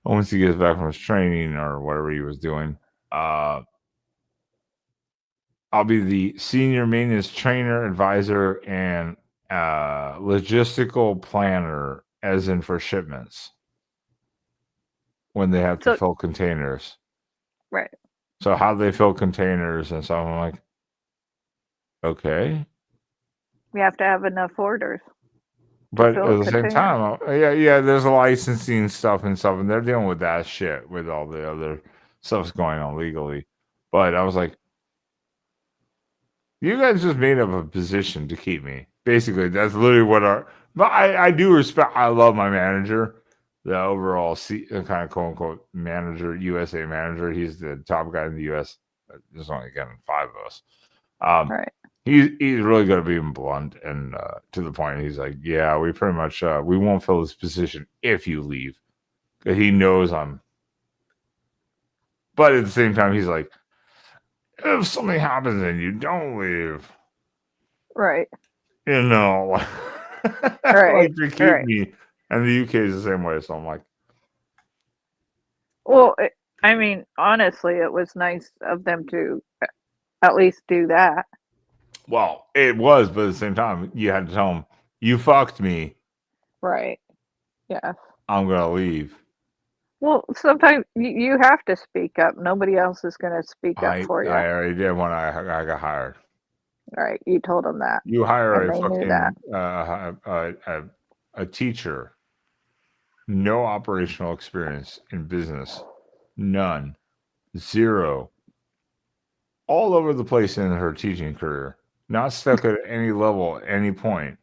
Once he gets back from his training or whatever he was doing, I'll be the senior maintenance trainer, advisor, and logistical planner, as in for shipments when they have to fill containers. Right. So how they fill containers and stuff. I'm like, okay. We have to have enough orders. But at the same time, there's a licensing stuff and stuff, and they're dealing with that shit with all the other stuff's going on legally. But I was like, you guys just made up a position to keep me. Basically, that's literally what but I do respect, I love my manager, the overall kind of quote unquote manager, USA manager. He's the top guy in the US. There's only again 5 of us. Right. He's really good at being blunt and to the point. He's like, yeah, we pretty much we won't fill this position if you leave. Because he knows I'm. But at the same time, he's like, if something happens and you don't leave, right? You know, right? Like to keep me. And the UK is the same way. So I'm like, well, I mean, honestly, it was nice of them to at least do that. Well, it was, but at the same time, you had to tell them, you fucked me. Right. Yeah. I'm going to leave. Well, sometimes you have to speak up. Nobody else is going to speak up for you. I already did when I got hired. Right. You told them that. You hire a fucking a teacher, no operational experience in business, none, 0, all over the place in her teaching career, not stuck at any level at any point.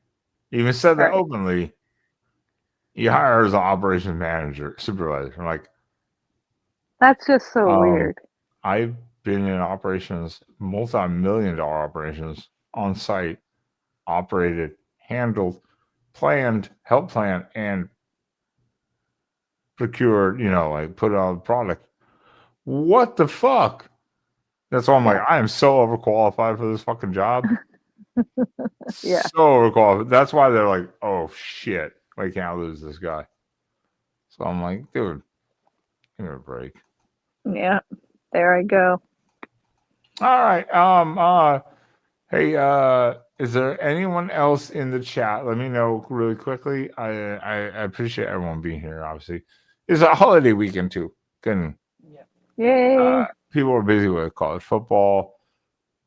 Even said that openly. You hire her as an operations manager, supervisor. I'm like, that's just so weird. I've been in operations, multi-million-dollar operations on site, operated, handled, planned, helped plan, and procured, like put out the product. What the fuck? That's why I'm like, I am so overqualified for this fucking job. Yeah. So overqualified. That's why they're like, oh shit, we can't lose this guy. So I'm like, dude, give me a break. Yeah. There I go. All right. Hey, is there anyone else in the chat? Let me know really quickly. I appreciate everyone being here, obviously. It's a holiday weekend too. Yay. People are busy with college football,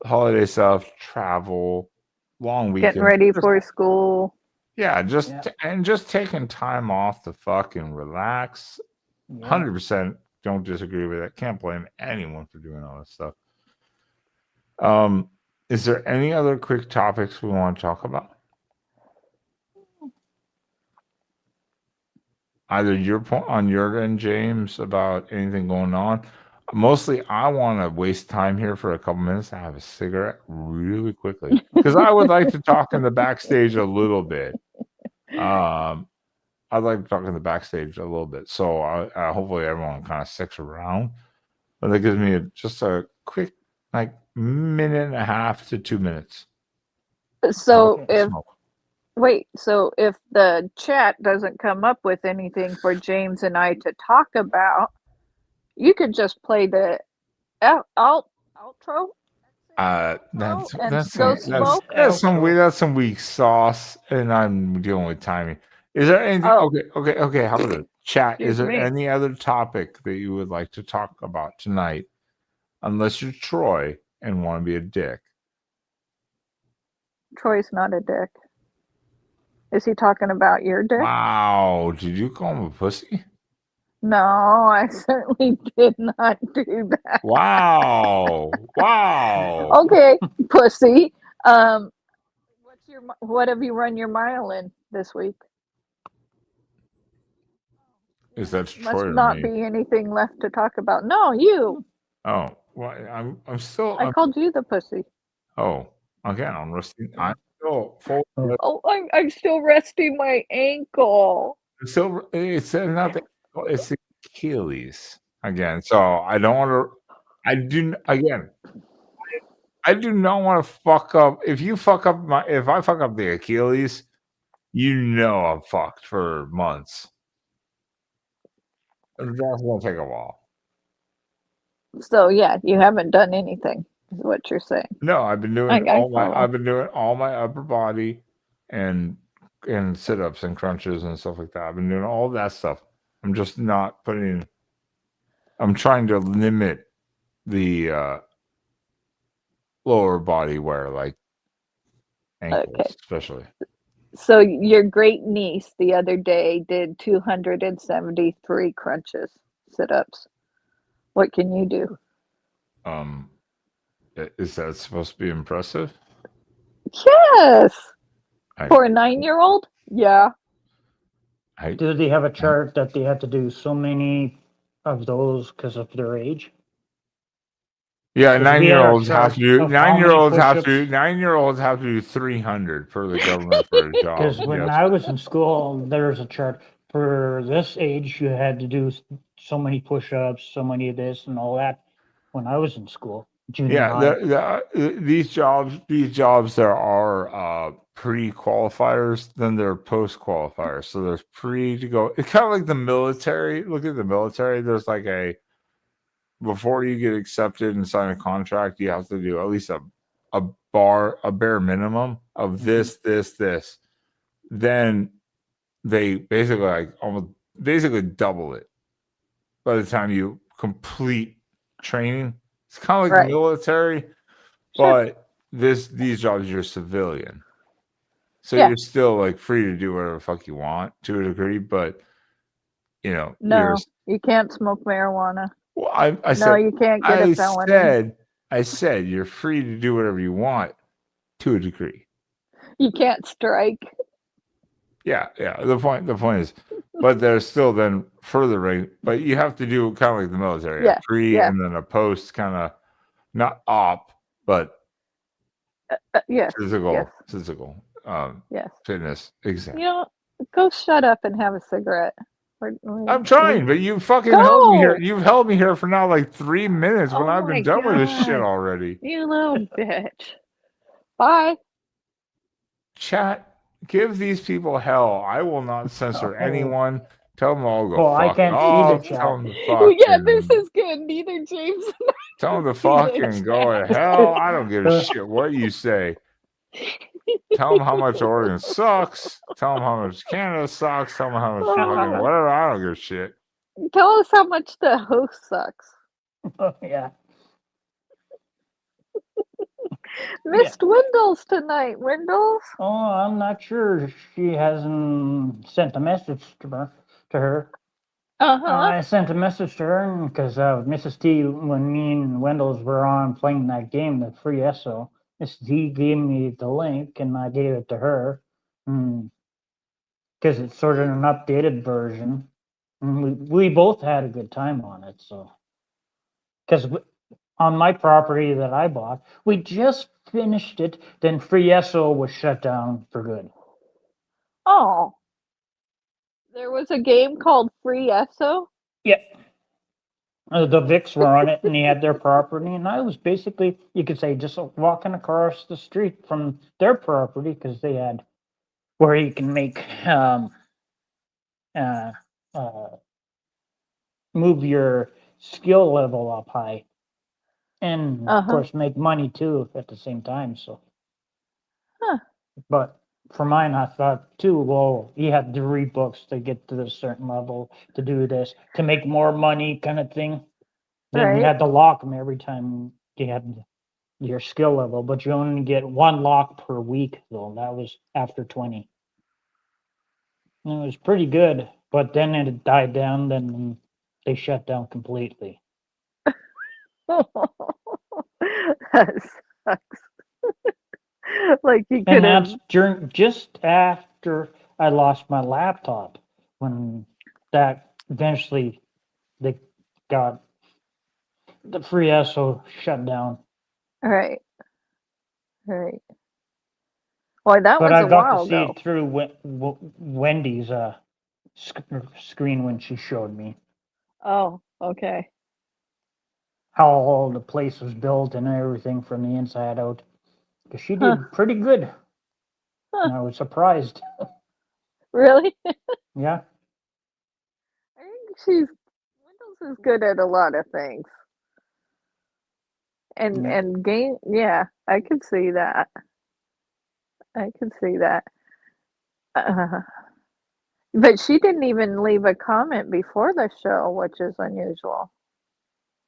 holiday stuff, travel, long weekend. Getting ready for school. Yeah, just taking time off to fucking relax. 100% don't disagree with that. Can't blame anyone for doing all that stuff. Is there any other quick topics we want to talk about? either your point on your end, James, about anything going on. Mostly, I want to waste time here for a couple minutes to have a cigarette really quickly because I would like to talk in the backstage a little bit. I'd like to talk in the backstage a little bit, so hopefully everyone kind of sticks around. But that gives me just a quick, like, minute and a half to 2 minutes. So if the chat doesn't come up with anything for James and I to talk about, you could just play the outro. That's go some smoke. that's some weak sauce, and I'm dealing with timing. Is there anything? Okay. How about the chat? Is there any other topic that you would like to talk about tonight? Unless you're Troy and want to be a dick. Troy's not a dick. Is he talking about your dick? Wow, did you call him a pussy? No, I certainly did not do that. Wow. Okay, pussy. What have you run your mile in this week? Is that Must Troy or not me? be anything left to talk about. No, you. Oh, well, I'm still. I called you the pussy. Oh, again, I'm resting. I'm still full. Oh, I'm still resting my ankle. It's not the ankle, it's the Achilles again. So I don't want to. I do again. I do not want to fuck up. If I fuck up the Achilles, I'm fucked for months. That's gonna take a while. So yeah, you haven't done anything, is what you're saying. No, I've been doing follow. I've been doing all my upper body and sit-ups and crunches and stuff like that. I've been doing all that stuff. I'm just not I'm trying to limit the lower body wear, like ankles especially. So your great niece the other day did 273 crunches, sit-ups. What can you do? Is that supposed to be impressive? Yes. For a 9-year-old? Yeah. Do they have a chart that they have to do so many of those because of their age? Yeah, 9-year-olds have to do 9-year-olds have to do 300 for the government for a job. Because when I was in school, there's a chart for this age. You had to do so many push-ups, so many of this and all that. When I was in school, junior high. These jobs there are pre-qualifiers, then there are post-qualifiers. So there's pre to go. It's kind of like the military. Look at the military. There's like before you get accepted and sign a contract, you have to do at least a bare minimum of this. Then they basically double it by the time you complete training. It's kind of like the military, but these jobs you're civilian, so you're still like free to do whatever the fuck you want to a degree, but No, you can't smoke marijuana. Well, I said, no, you can't get a felony. I said you're free to do whatever you want to a degree. You can't strike. Yeah. The point is, but there's still then further rate. But you have to do kind of like the military, a pre and then a post, kind of not op, but physical, fitness. Exactly. Go shut up and have a cigarette. I'm trying, but you fucking held me here. You've held me here for now like 3 minutes when I've been done with this shit already. You little bitch. Bye. Chat, give these people hell. I will not censor anyone. Tell them all to go fuck I can't off. see the Tell them to Oh, fuck. yeah, this is good. Neither James and I Tell them to fucking go to hell. I don't give a shit what you say. Tell them how much Oregon sucks. Tell them how much Canada sucks. Tell them how much fucking whatever. I don't give a shit. Tell us how much the host sucks. Yeah. Missed Windles tonight. Windles? Oh, I'm not sure. She hasn't sent a message to her. I sent a message to her because Mrs. T, when me and Wendell's were on playing that game, the free ESO, Mrs. T gave me the link and I gave it to her because it's sort of an updated version. And we both had a good time on it. So, because on my property that I bought, we just finished it. Then Free SO was shut down for good. Oh, there was a game called Free ESO? Yeah. The Vics were on it, and they had their property, and I was basically, you could say, just walking across the street from their property because they had where you can make uh, move your skill level up high, and of course make money too at the same time. So, but for mine, I thought too. Well, you had to read books to get to a certain level to do this to make more money, kind of thing. Then you Right. had to lock them every time you had your skill level, but you only get one lock per week, though. That was after 20. And it was pretty good, but then it died down. Then they shut down completely. That sucks. Like you And could that's have. during just after I lost my laptop when that eventually they got the Free SO shut down. Right. Right. Boy, that But was I a got to while see ago. it through Wendy's screen when she showed me Oh, okay. how all the place was built and everything from the inside out. Because she did pretty good. And I was surprised. Really? Yeah. I think Windows is good at a lot of things. And game, yeah, I could see that. I could see that. But she didn't even leave a comment before the show, which is unusual.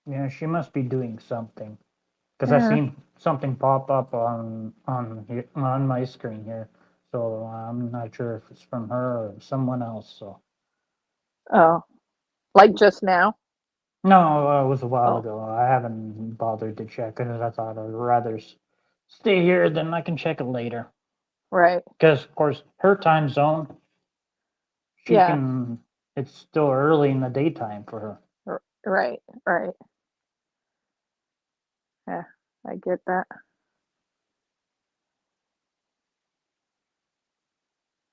Yeah, she must be doing something. Because I Yeah. seen something pop up on my screen here. So I'm not sure if it's from her or someone else. So Oh, like just now? no, it was a while Oh. ago. I haven't bothered to check because I thought I'd rather stay here than I can check it later. Right. Because of course her time zone, she Yeah. can. It's still early in the daytime for her. Right. Right. Yeah, I get that.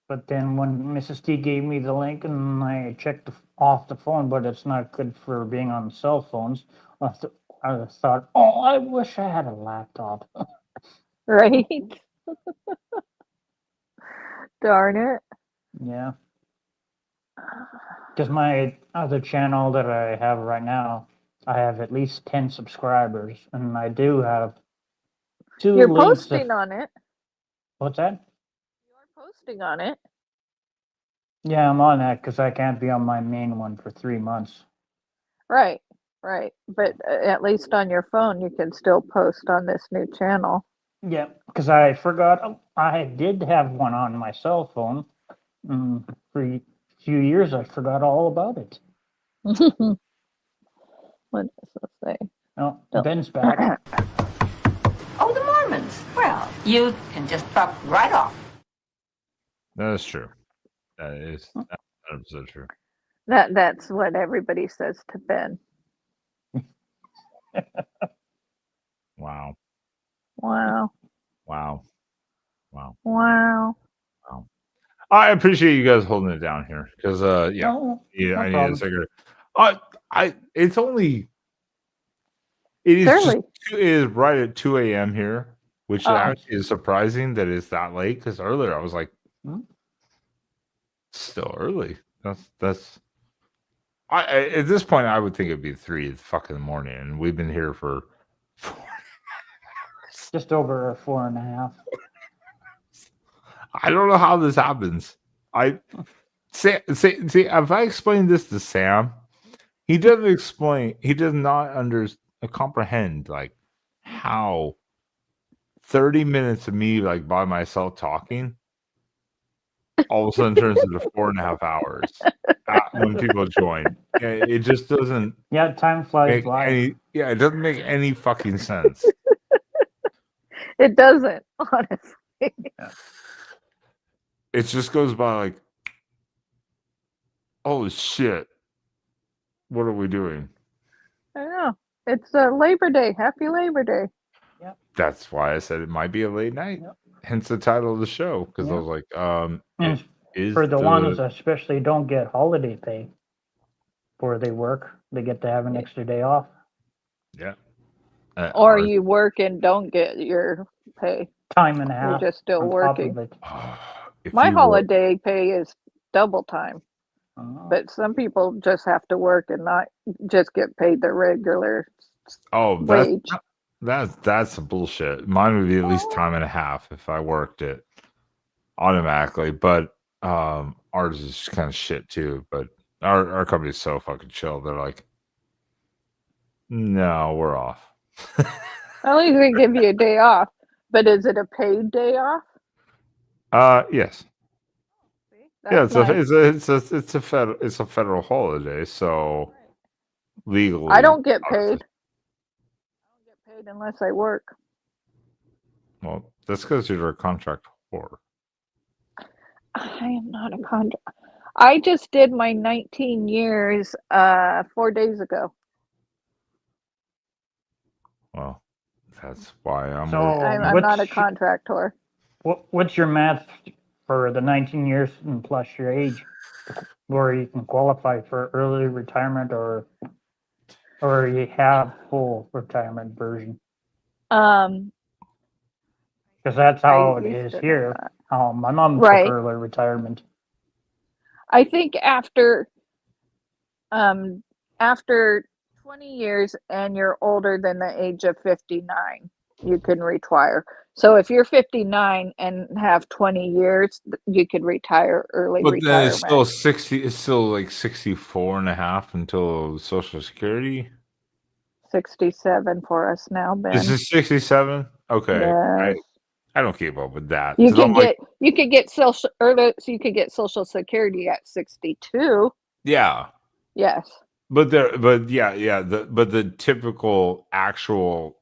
But then when Mrs. T gave me the link and I checked off the phone, but it's not good for being on cell phones. I thought, oh, I wish I had a laptop. Right. Darn it. Yeah. Because my other channel that I have right now, I have at least 10 subscribers, and I do have 2 You're links. posting on it. What's that? You're posting on it. Yeah, I'm on that because I can't be on my main one for 3 months. Right. Right. But at least on your phone, you can still post on this new channel. Yeah, because I forgot I did have one on my cell phone. For a few years, I forgot all about it. What does it say? Oh, Ben's back. Oh, the Mormons. Well, you can just fuck right off. That is true. That is 100% true. That's what everybody says to Ben. Wow. Wow. Wow. Wow. Wow. Wow. I appreciate you guys holding it down here because yeah, no I need problem. a cigarette. It's only it is Surely. just, it is right at 2 a.m. here, which actually is surprising that it's that late because earlier I was like, still early. That's at this point I would think it'd be 3 fucking in the morning, and we've been here for 4 hours. Just over 4.5. I don't know how this happens. See, if I explain this to Sam, he doesn't explain. He does not comprehend like how 30 minutes of me like by myself talking all of a sudden turns into 4.5 hours when people join. It just doesn't. Yeah, time flies by. It doesn't make any fucking sense. It doesn't, honestly. It just goes by like, oh shit. What are we doing? I don't know. It's Labor Day. Happy Labor Day. That's why I said it might be a late night. Hence the title of the show, because I Yep. was like, And is for the ones that especially don't get holiday pay where they work, they get to have an extra day off. Yeah. Or you work and don't get your pay. Time and a You're half just still on top working. of it. If My you work- holiday pay is double time. Oh. But some people just have to work and not just get paid the regular wage. That's a bullshit. Mine would be at least time and a half if I worked it automatically. But ours is kind of shit too. But our company's so fucking chill. They're like, no, we're off. At least they give you a day off. But is it a paid day off? Yes. That's Yeah, nice. it's a federal holiday, so legally I don't get paid. obviously- I don't get paid unless I work. Well, that's because you're a contract whore. I am not a contract. I just did my 19 years 4 days ago. Well, that's why I'm. So I'm not a contractor. What's your math for the 19 years and plus your age, where you can qualify for early retirement or you have full retirement version? Because that's how it is here. How my mom took Right. early retirement. I think after 20 years and you're older than the age of 59, you can retire. So if you're 59 and have 20 years, you could retire early But then retirement. it's still 60. It's still like 64 and a half until Social Security. 67 for us now, Ben. Is it 67? Okay. Yes. I don't keep up with that. You 'cause could I'm like, get social Social Security at 62. yeah. Yes. But the typical actual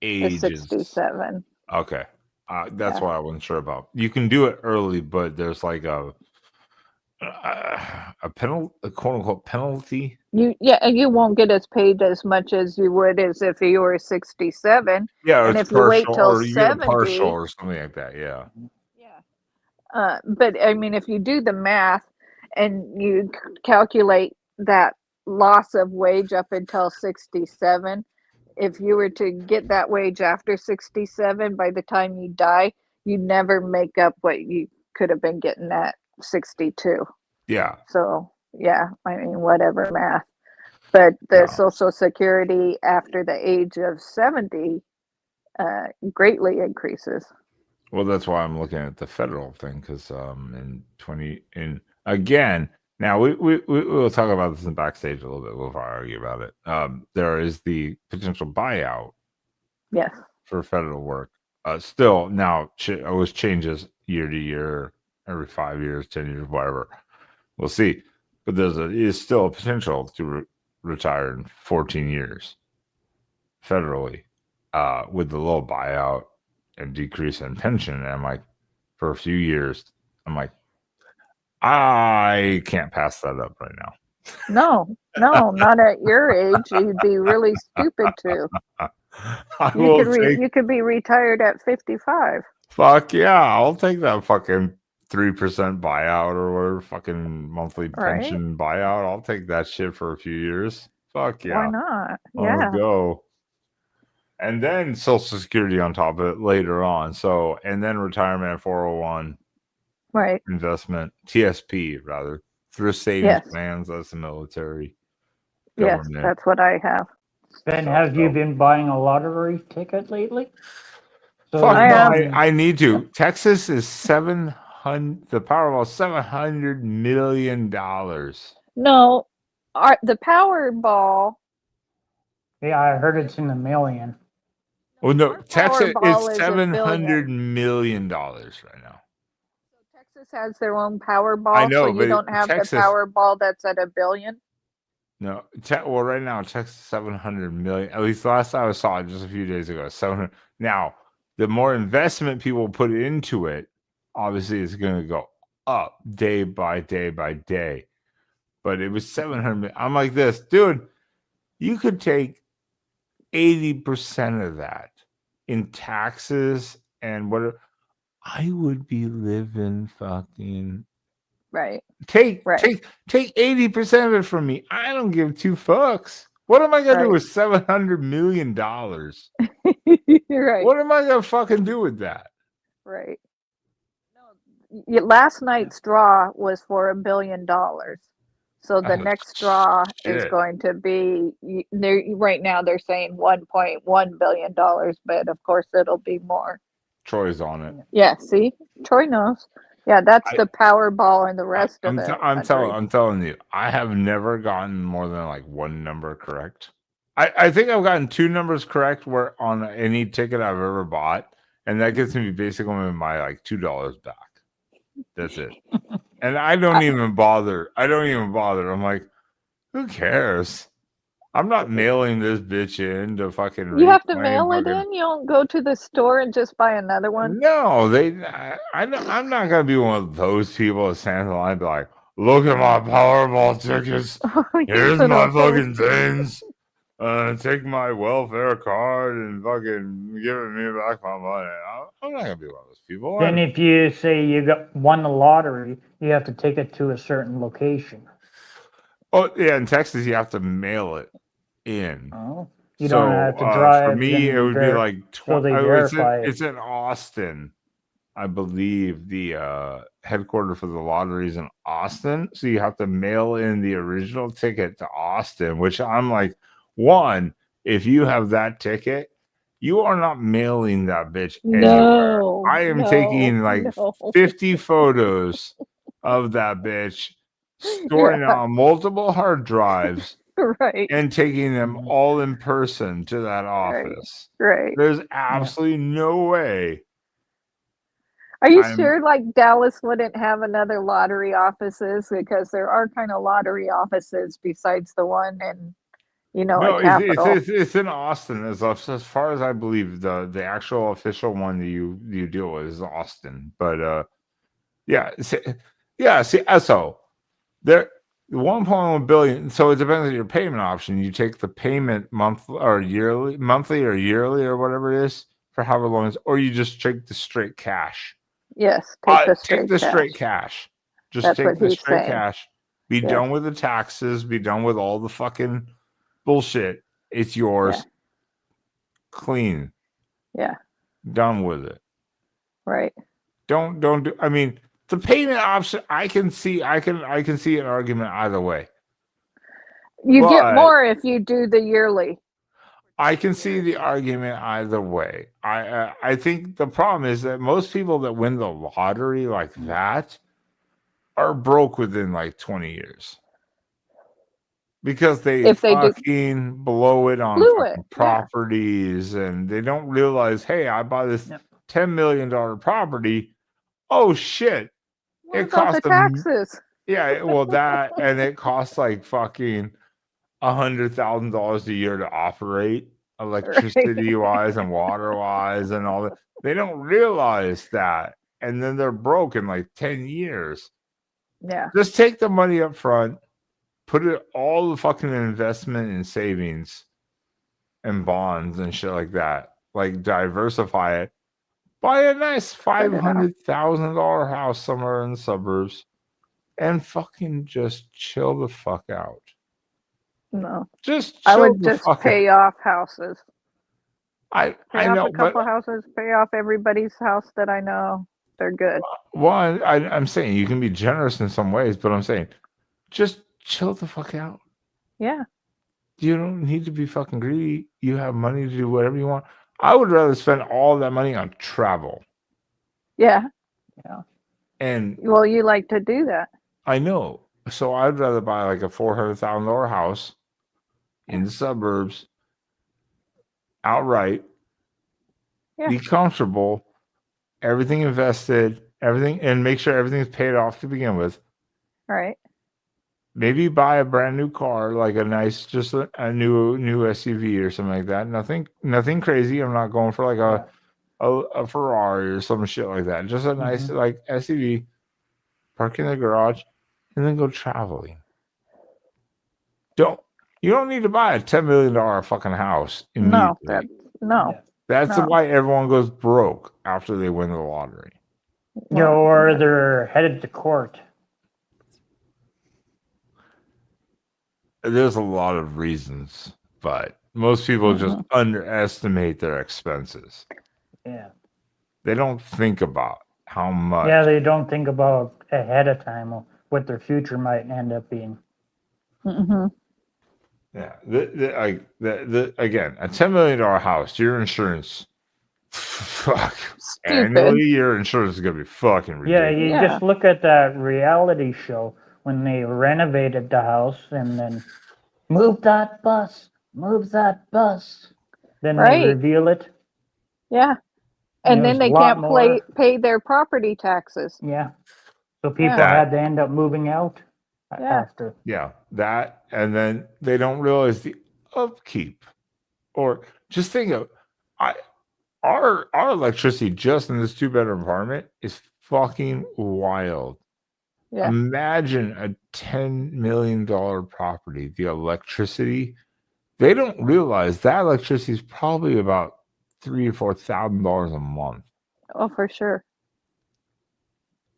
age It's 67. okay. That's Yeah. what I wasn't sure about. You can do it early, but there's like a penalty, a quote unquote penalty. And you won't get as paid as much as you would as if you were 67. Yeah, and it's if you wait partial, till or you get a 70, partial or something like that. Yeah. but I mean, if you do the math and you calculate that loss of wage up until 67, if you were to get that wage after 67, by the time you die, you never make up what you could have been getting at 62. Yeah. So, yeah, I mean, whatever math. But the Social Security after the age of 70 greatly increases. Well, that's why I'm looking at the federal thing because again, now we'll talk about this in backstage a little bit before I argue about it. There is the potential buyout. Yes. For federal work. Still now always changes year to year, every 5 years, 10 years, whatever. We'll see. But is still a potential to retire in 14 years federally with the little buyout and decrease in pension. And I'm like, for a few years, I'm like, I can't pass that up right now. No, not at your age. You'd be really stupid to. You could be retired at 55. Fuck yeah, I'll take that fucking 3% buyout or whatever fucking monthly pension buyout. I'll take that shit for a few years. Fuck yeah. Why not? I'll go. And then Social Security on top of it later on. So, and then retirement 401. Right. Investment, TSP rather. Thrift savings plans, that's the military. Yes, that's what I have. Ben, have you been buying a lottery ticket lately? So Fuck no, I need to. Texas is the Powerball $700 million. No, the Powerball. Yeah, I heard it's in the million. Well, no, Texas Powerball is is $1 $700 million right now. Texas has their own Powerball, I know, so you but don't have Texas- the Powerball that's at $1 billion. No, well, right now Texas 700 million. At least last time I saw it just a few days ago. 700. Now, the more investment people put into it, obviously, it's going to go up day by day by day. but it was 700. I'm like this, dude. You could take 80% of that in taxes and whatever. I would be living fucking. Right. Take 80% of it from me. I don't give two fucks. What am I gonna do with $700 million? Right. What am I gonna fucking do with that? Right. No, last night's draw was for $1 billion. So the next draw is shit. going to be right now they're saying $1.1 billion, but of course it'll be more. Troy's on it. Yeah, see? Troy knows. Yeah, that's the Powerball and the rest of it. I'm telling you, I have never gotten more than like one number correct. I think I've gotten two numbers correct where on any ticket I've ever bought, and that gets me basically my like $2 back. That's it. And I don't even bother. I'm like, who cares? I'm not mailing this bitch in to fucking. You have to mail it in? You don't go to the store and just buy another one? No, I'm not gonna be one of those people that stands in line and be like, look at my Powerball tickets. Here's my fucking things. Take my welfare card and fucking give me back my money. I'm not gonna be one of those people. Then if you say you won the lottery, you have to take it to a certain location. Oh yeah, in Texas you have to mail it in. Oh, you don't have to drive. For me, it would be like so they verify it's in Austin, I believe. The headquarters for the lottery is in Austin, so you have to mail in the original ticket to Austin. Which I'm like, one, if you have that ticket, you are not mailing that bitch anywhere. No, I am taking like 50 photos of that bitch, storing it on multiple hard drives, right, and taking them all in person to that office. Right. There's absolutely no way. Are you sure like Dallas wouldn't have another lottery offices? Because there are kind of lottery offices besides the one in, No, a capital. it's in Austin. As far as I believe, the actual official one that you deal with is Austin. But so there 1.1 billion. So it depends on your payment option. You take the payment monthly or yearly or whatever it is for however long it is, or you just take the straight cash. Yes, take the straight cash. Just That's take what the he's straight saying. cash. Be done with the taxes. Be done with all the fucking bullshit. It's yours. Yeah. Clean. Yeah. Done with it. Right. Don't do. I mean, the payment option. I can see an argument either way. You get more if you do the yearly. I can see the argument either way. I think the problem is that most people that win the lottery like that are broke within like 20 years. Because they fucking blow it on properties and they don't realize, hey, I bought this $10 million property. Oh shit. It costs the taxes. Yeah, well that and it costs like fucking $100,000 a year to operate, electricity wise and water wise and all that. They don't realize that. And then they're broke in like 10 years. Yeah. Just take the money up front. Put it all the fucking investment in savings and bonds and shit like that. Like diversify it. Buy a nice $500,000 house somewhere in the suburbs and fucking just chill the fuck out. No. Just I would just pay off houses. I Pay know, off a couple houses, pay off everybody's house that I know. They're good. Well, I'm saying you can be generous in some ways, but I'm saying just chill the fuck out. Yeah. You don't need to be fucking greedy. You have money to do whatever you want. I would rather spend all that money on travel. Yeah. Yeah. And well, you like to do that. I know. So I'd rather buy like a $400,000 house in the suburbs outright. Yeah. Be comfortable, everything invested, everything, and make sure everything's paid off to begin with. All right. Maybe buy a brand new car, like a nice, just a new SUV or something like that. Nothing crazy. I'm not going for like a Ferrari or some shit like that. Just a nice like SUV. Park in the garage, and then go traveling. You don't need to buy a $10 million fucking house No, immediately. that's no. why everyone goes broke after they win the lottery. Or they're headed to court. There's a lot of reasons, but most people just underestimate their expenses. Yeah. They don't think about how much. Yeah, they don't think about ahead of time what their future might end up being. Mm-hmm. Yeah. Again, a $10 million house, your insurance, fuck. Annually, your insurance is going to be fucking ridiculous. Yeah, you just look at that reality show when they renovated the house and then move that bus. Then they Right. reveal it. Yeah. And then they can't pay their property taxes. Yeah. So people had to end up moving out after. Yeah, that, and then they don't realize the upkeep. Or just think of, our electricity just in this 2-bedroom apartment is fucking wild. Yeah. Imagine a $10 million property, the electricity. They don't realize that electricity is probably about $3,000 or $4,000 a month. Oh, for sure.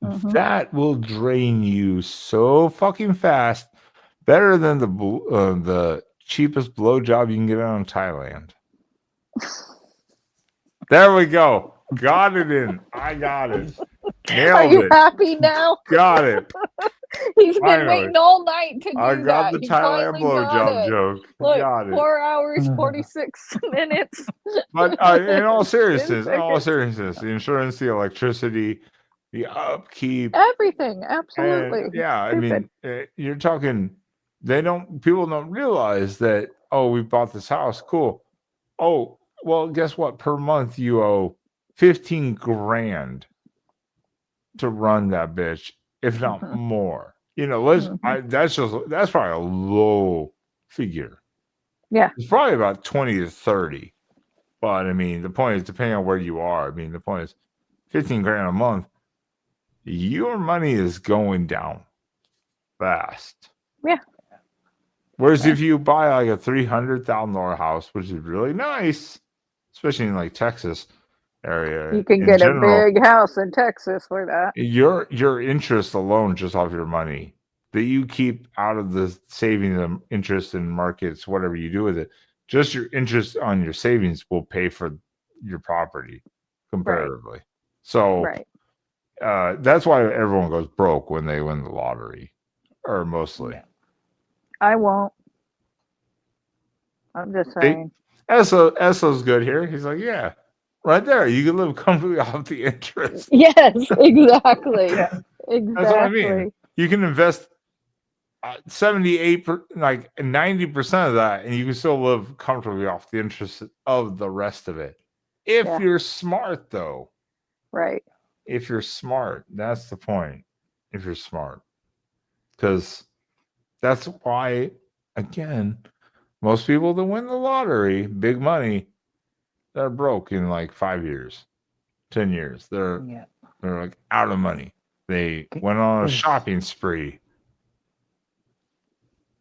That will drain you so fucking fast, better than the cheapest blowjob you can get out in Thailand. There we go. Got it in. I got it. Nailed Are you it. happy now? Got it. He's been Finally. waiting all night to do I got that. the He Thailand finally got blowjob it. joke. Look, Got it. 4 hours, 46 minutes. But in all seriousness, the insurance, the electricity, the upkeep, everything, absolutely. and, yeah, Stupid. I mean, you're talking. People don't realize that. Oh, we bought this house. Cool. Oh, well, guess what? Per month, you owe $15,000 to run that bitch, if not more. That's probably a low figure. Yeah. It's probably about 20 to 30. But I mean, the point is, depending on where you are, I mean, the point is $15,000 a month, your money is going down fast. Yeah. Whereas if you buy like a $300,000 house, which is really nice, especially in like Texas area, You can get a big house in Texas for that. Your interest alone, just off your money that you keep out of the savings and interest in markets, whatever you do with it, just your interest on your savings will pay for your property comparatively. So that's why everyone goes broke when they win the lottery, or mostly. I won't. I'm just saying. Esso's good here. He's like, yeah, right there. You can live comfortably off the interest. Yes, exactly. Exactly. That's what I mean. You can invest 78, like 90% of that, and you can still live comfortably off the interest of the rest of it. If you're smart, though. Right. If you're smart, that's the point. If you're smart. Because that's why, again, most people that win the lottery, big money, they're broke in like 5 years, 10 years. They're like out of money. They went on a shopping spree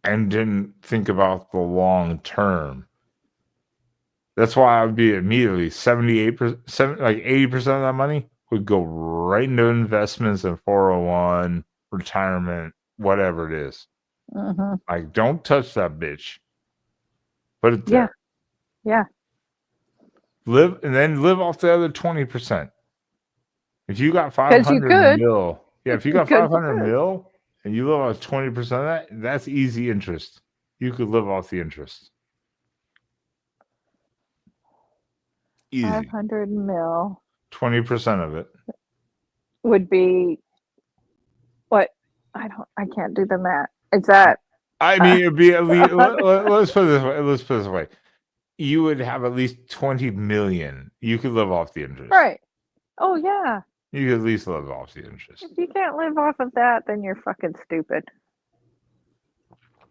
and didn't think about the long term. That's why I would be immediately 78%, like 80% of that money would go right into investments in 401, retirement, whatever it is. Like, don't touch that bitch. Put it there. Yeah. Live off the other 20%. If you got 500 mil, if you got 500 mil and you live off 20% of that, that's easy interest. You could live off the interest. Easy. 500 mil. 20% of it would be what? I can't do the math. Is that? I mean, it'd be at least. Let's put it this way. You would have at least 20 million. You could live off the interest. Right. Oh yeah. You could at least live off the interest. If you can't live off of that, then you're fucking stupid.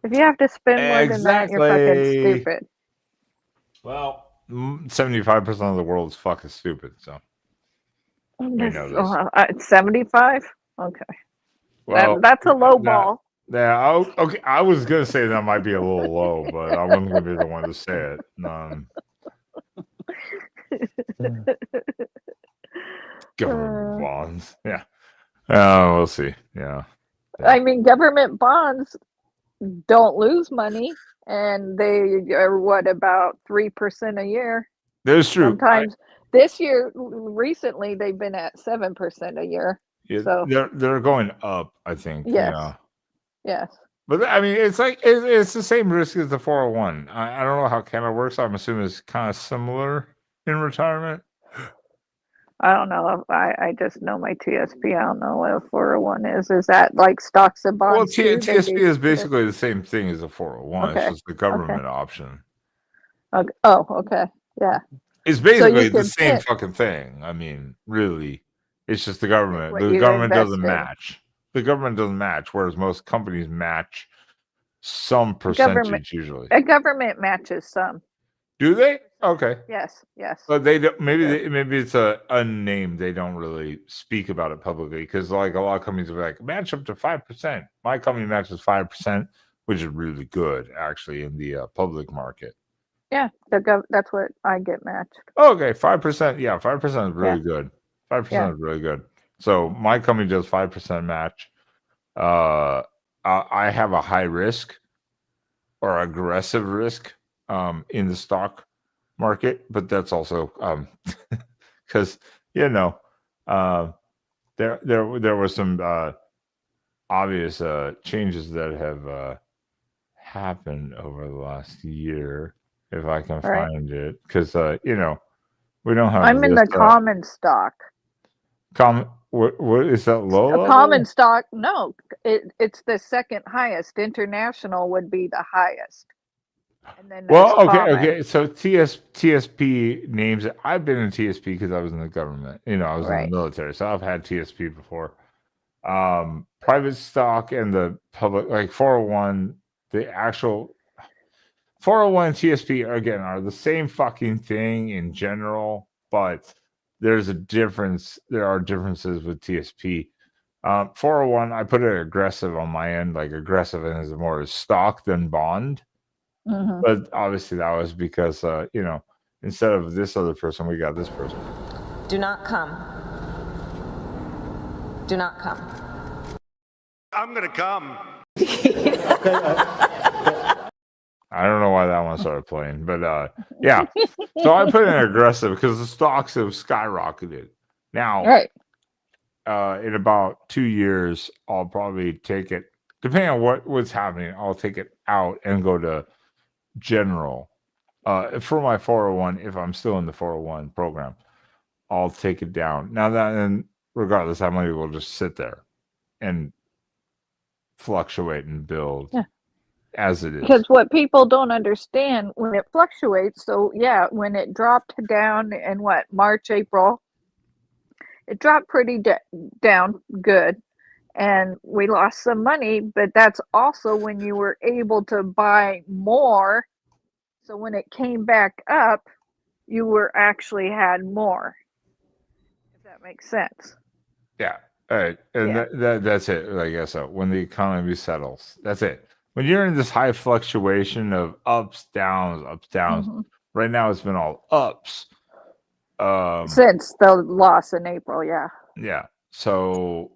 If you have to spend more than that, you're fucking stupid. Well, 75% of the world is fucking stupid. So. We know this. 75? Okay. Well, that's a low ball. Yeah, okay. I was gonna say that might be a little low, but I wasn't gonna be the one to say it. Government bonds, yeah. We'll see. Yeah. I mean, government bonds don't lose money, and they are what, about 3% a year. That's true. Sometimes this year, recently, they've been at 7% a year. Yeah, So they're going up, I think. yes, Yeah. yes. But I mean, it's like it's the same risk as the 401. I don't know how Canada works. I'm assuming it's kind of similar in retirement. I don't know. I just know my TSP. I don't know what a 401 is. Is that like stocks and Well, bonds too? They TSP do is basically the same thing as a 401. Okay, It's just the government option. Okay. Oh, okay. Yeah. It's So you basically the can same pick fucking thing. I mean, really, it's just the government. what The you government doesn't invested. match. The government doesn't match, whereas most companies match some Government. percentage usually. A government matches some. Do they? Okay. Yes. Yes. But they don't. Maybe Sure. maybe it's a unnamed. They don't really speak about it publicly because like a lot of companies are like match up to 5%. My company matches 5%, which is really good actually in the public market. Yeah. That's what I get matched. Okay, 5%. Yeah, 5% is really Yeah. good. 5% Yeah. is really good. So my company does 5% match. I have a high risk or aggressive risk in the stock market, but that's also because there were some obvious changes that have happened over the last year, if I can Right. find it, because we don't have. I'm in the common stock. What is that low A level? common stock? No, it's the second highest. International would be the highest. And then Well, there's okay, common. okay. So TSP names it. I've been in TSP because I was in the government. I was in Right. the military, so I've had TSP before. Private stock and the public, like 401, the actual 401 and TSP again are the same fucking thing in general, but there's a difference. There are differences with TSP. 401, I put it aggressive on my end, like aggressive and is more stock than bond. Mhm. But obviously that was because instead of this other person, we got this person. Do not come. Do not come. I'm gonna come. I don't know why that one started playing, but yeah. So I put in aggressive because the stocks have skyrocketed. Now, Right. In about 2 years, I'll probably take it, depending on what's happening, I'll take it out and go to general. For my 401, if I'm still in the 401 program, I'll take it down. Now that, and regardless, that money will just sit there and fluctuate and build. Yeah. As it is. Because what people don't understand when it fluctuates, so yeah, when it dropped down in March, April, it dropped pretty down good, and we lost some money, but that's also when you were able to buy more. So when it came back up, you were actually had more. If that makes sense. Yeah. All right. And that's it. I guess so. When the economy settles, that's it. When you're in this high fluctuation of ups, downs, Mm-hmm. right now it's been all ups. Since the loss in April, yeah. Yeah. So,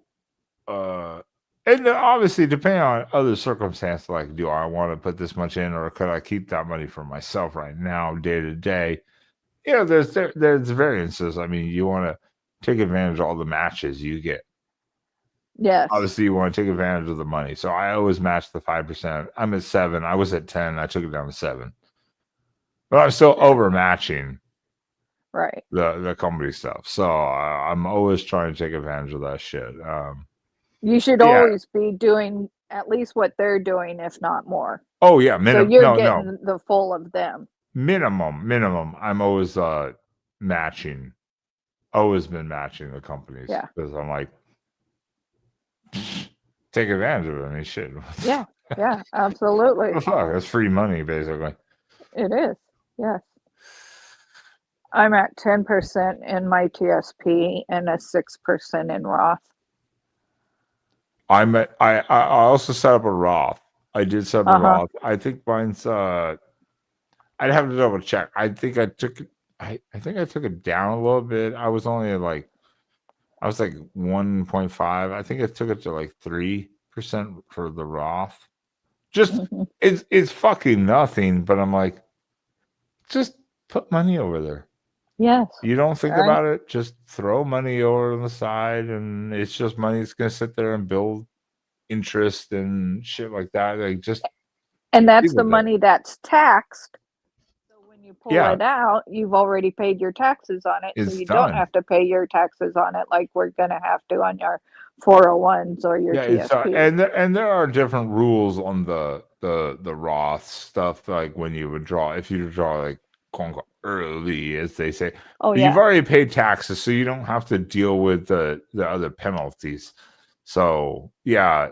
and then obviously, depending on other circumstances, like do I want to put this much in, or could I keep that money for myself right now, day to day? There's variances. I mean, you want to take advantage of all the matches you get. Yes. Obviously, you want to take advantage of the money. So I always match the 5%. I'm at 7. I was at 10. I took it down to 7. But I'm still over matching right the company stuff. So I'm always trying to take advantage of that shit. You should always be doing at least what they're doing, if not more. Oh yeah, so you're getting the full of them. Minimum. I'm always matching. Always been matching the companies. Yeah. Because I'm like, take advantage of it. I mean, shit. Yeah, absolutely. Well, fuck, that's free money, basically. It is, yes. I'm at 10% in my TSP and a 6% in Roth. I also set up a Roth. I did set up a Roth. I think mine's I'd have to double check. I think I took it down a little bit. I was only like 1.5. I think I took it to like 3% for the Roth. Just it's fucking nothing, but I'm like, just put money over there. Yes. You don't think Right. about it, just throw money over on the side, and it's just money that's gonna sit there and build interest and shit like that. Like just And that's the with it. money that's taxed. So when you pull Yeah. it out, you've already paid your taxes on it. It's so you done. don't have to pay your taxes on it like we're going to have to on your 401s or your Yeah, it's TSP. and there are different rules on the Roth stuff. Like when you withdraw, if you withdraw like quote unquote early, as they say, Oh, but yeah. you've already paid taxes, so you don't have to deal with the other penalties. So yeah,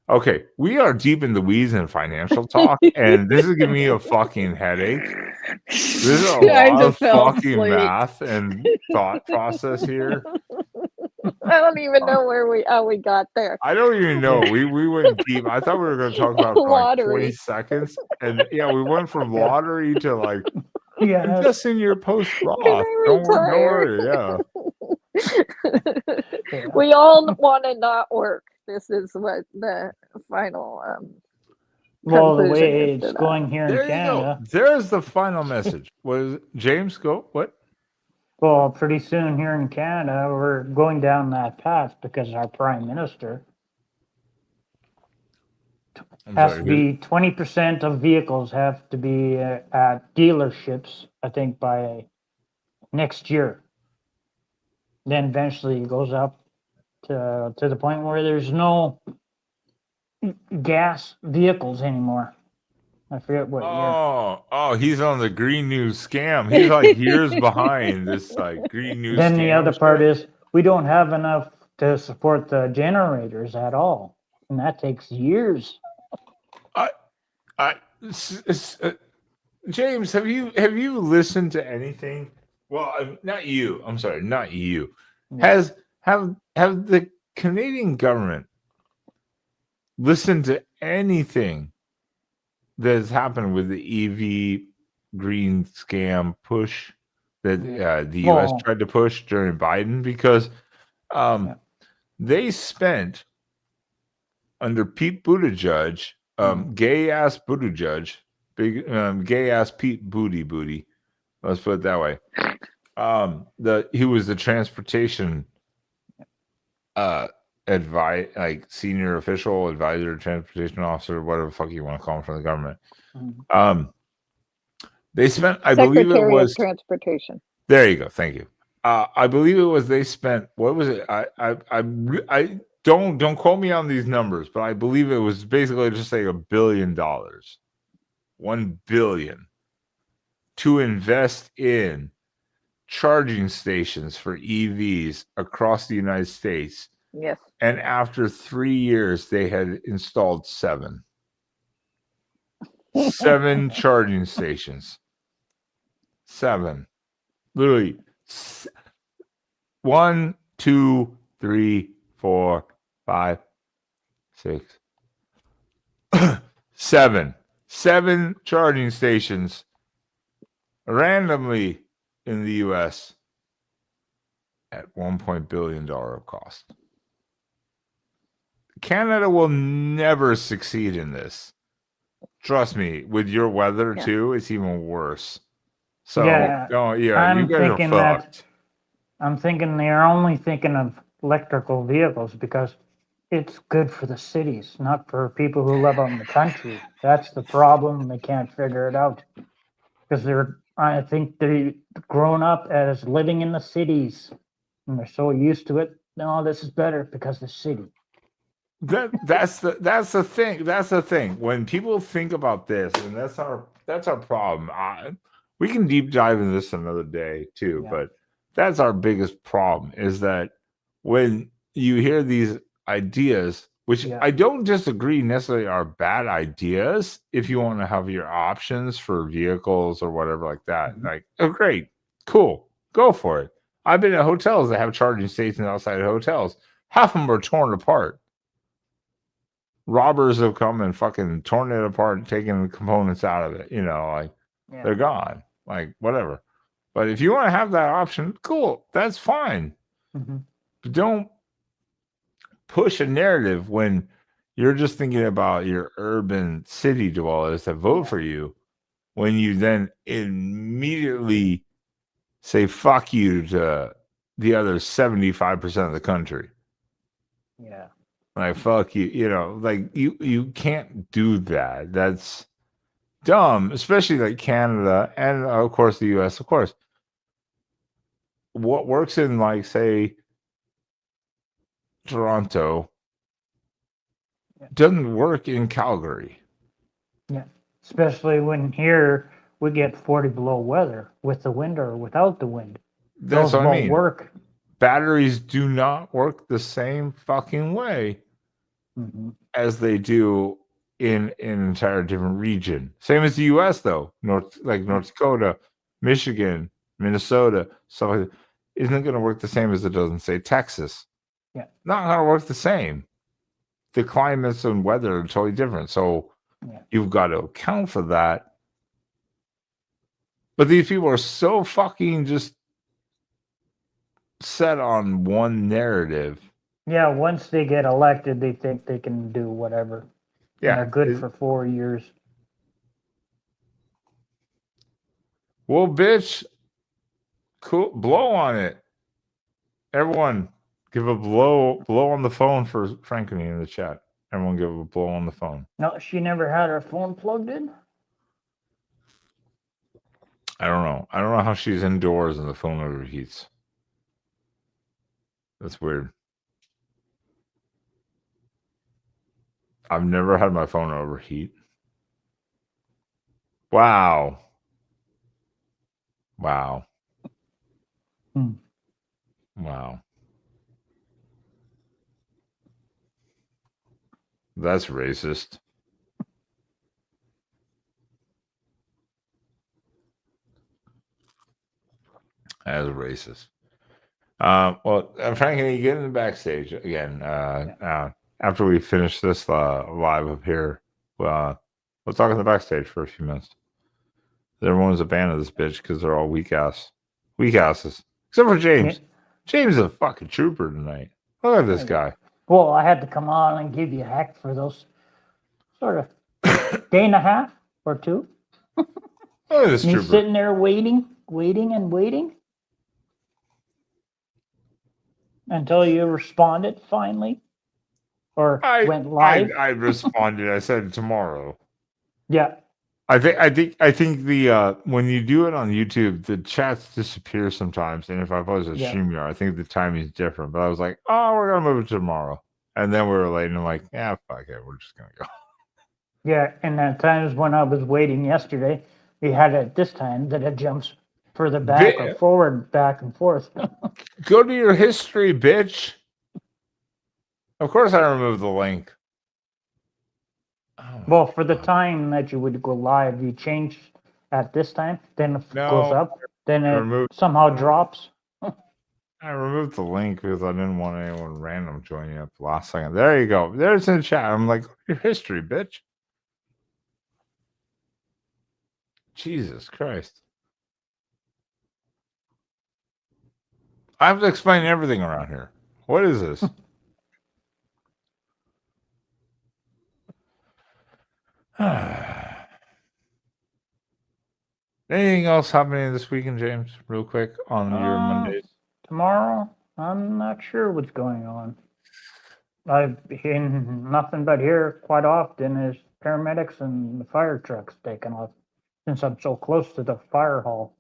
okay, we are deep in the weeds in financial talk, and this is giving me a fucking headache. This is a I lot of just fell fucking asleep. math and thought process here. I don't even know how we got there. I don't even know. We went deep. I thought we were going to talk about it for like 20 Lottery. seconds, and yeah, we went from lottery to like Yeah. invest in your post Roth. Can I Don't retire? worry. Yeah. We all want to not work. This is what the final Well, the conclusion way is to it's that. going here in There you Canada. go. There's the final message. Was James go? What? Well, pretty soon here in Canada, we're going down that path because our prime minister has to be 20% of vehicles have to be at dealerships, I think, by next year. Then eventually it goes up to the point where there's no gas vehicles anymore. I forget what year. Oh, he's on the green news scam. He's like years behind this like green news Then scam. the other part is we don't have enough to support the generators at all, and that takes years. James, have you listened to anything? Well, not you. I'm sorry, not you. Have the Canadian government listened to anything that has happened with the EV green scam push that the U.S. Well- tried to push during Biden? Because they spent under Pete Buttigieg, gay ass Buttigieg, big gay ass Pete Booty. Let's put it that way. He was the transportation senior official, advisor, transportation officer, whatever the fuck you want to call him from the government. They spent, I believe it was Transportation. There you go. Thank you. I believe it was they spent, what was it? I don't quote me on these numbers, but I believe it was basically just like $1 billion, $1 billion to invest in charging stations for EVs across the United States. Yes. And after 3 years, they had installed 7 charging stations. 7. Literally 1, 2, 3, 4, 5, 6, 7. 7 charging stations randomly in the US at $1 billion cost. Canada will never succeed in this. Trust me, with your weather too, it's even worse. So you guys are fucked. I'm thinking they're only thinking of electrical vehicles because it's good for the cities, not for people who live out in the country. That's the problem. They can't figure it out because I think they're grown up as living in the cities and they're so used to it. No, this is better because the city. That's the thing. That's the thing. When people think about this, and that's our problem. We can deep dive into this another day too, but that's our biggest problem is that when you hear these ideas, which I don't disagree necessarily are bad ideas if you want to have your options for vehicles or whatever like that. Like, oh, great, cool, go for it. I've been at hotels that have charging stations outside of hotels. Half of them are torn apart. robbers have come and fucking torn it apart, taken the components out of it. Like Yeah. they're gone. Like whatever. But if you want to have that option, cool. That's fine. Mhm. But don't push a narrative when you're just thinking about your urban city dwellers that vote for you, when you then immediately say fuck you to the other 75% of the country. Yeah. Like fuck you, like you can't do that. That's dumb, especially like Canada and of course the US, of course. What works in like say Toronto doesn't work in Calgary. Yeah. Especially when here we get 40 below weather with the wind or without the wind. That's Those what I won't mean. work. Batteries do not work the same fucking way Mhm. as they do in an entire different region. Same as the US though. North Dakota, Michigan, Minnesota, stuff like that, isn't going to work the same as it does in say Texas. Yeah. Not going to work the same. The climates and weather are totally different. So you've got to account for that. But these people are so fucking just set on one narrative. Yeah, once they get elected, they think they can do whatever. Yeah, And they're good for 4 years. Well, bitch, cool. Blow on it. Everyone, give a blow on the phone for Frankony in the chat. Everyone, give a blow on the phone. No, she never had her phone plugged in. I don't know. I don't know how she's indoors and the phone overheats. That's weird. I've never had my phone overheat. Wow. Wow. Wow. That's racist. That is racist. Well, Frank, can you get in the backstage again? After we finish this live up here, we'll talk in the backstage for a few minutes. Everyone's a fan of this bitch because they're all weak asses, except for James. James is a fucking trooper tonight. Look at this guy. Well, I had to come on and give you a heck for those sort of day and a half or two. Look at this Me trooper. sitting there waiting until you responded finally, or went live. I responded. I said tomorrow. Yeah. I think the when you do it on YouTube, the chats disappear sometimes. And if I post a StreamYard, I think the timing is different. But I was like, oh, we're gonna move it to tomorrow. And then we were late, and I'm like, yeah, fuck it, we're just gonna go. Yeah, and at times when I was waiting yesterday, we had it this time that it jumps further back or forward, back and forth. Go to your history, bitch. Of course, I removed the link. Well, for the time that you would go live, you change at this time, then it goes up, then it somehow drops. I removed the link because I didn't want anyone random joining up last second. There you go. There's in the chat. I'm like, your history, bitch. Jesus Christ. I have to explain everything around here. What is this? Anything else happening this weekend, James? Real quick on your Mondays. Tomorrow, I'm not sure what's going on. I've been nothing but here quite often is paramedics and the fire trucks taking off since I'm so close to the fire hall.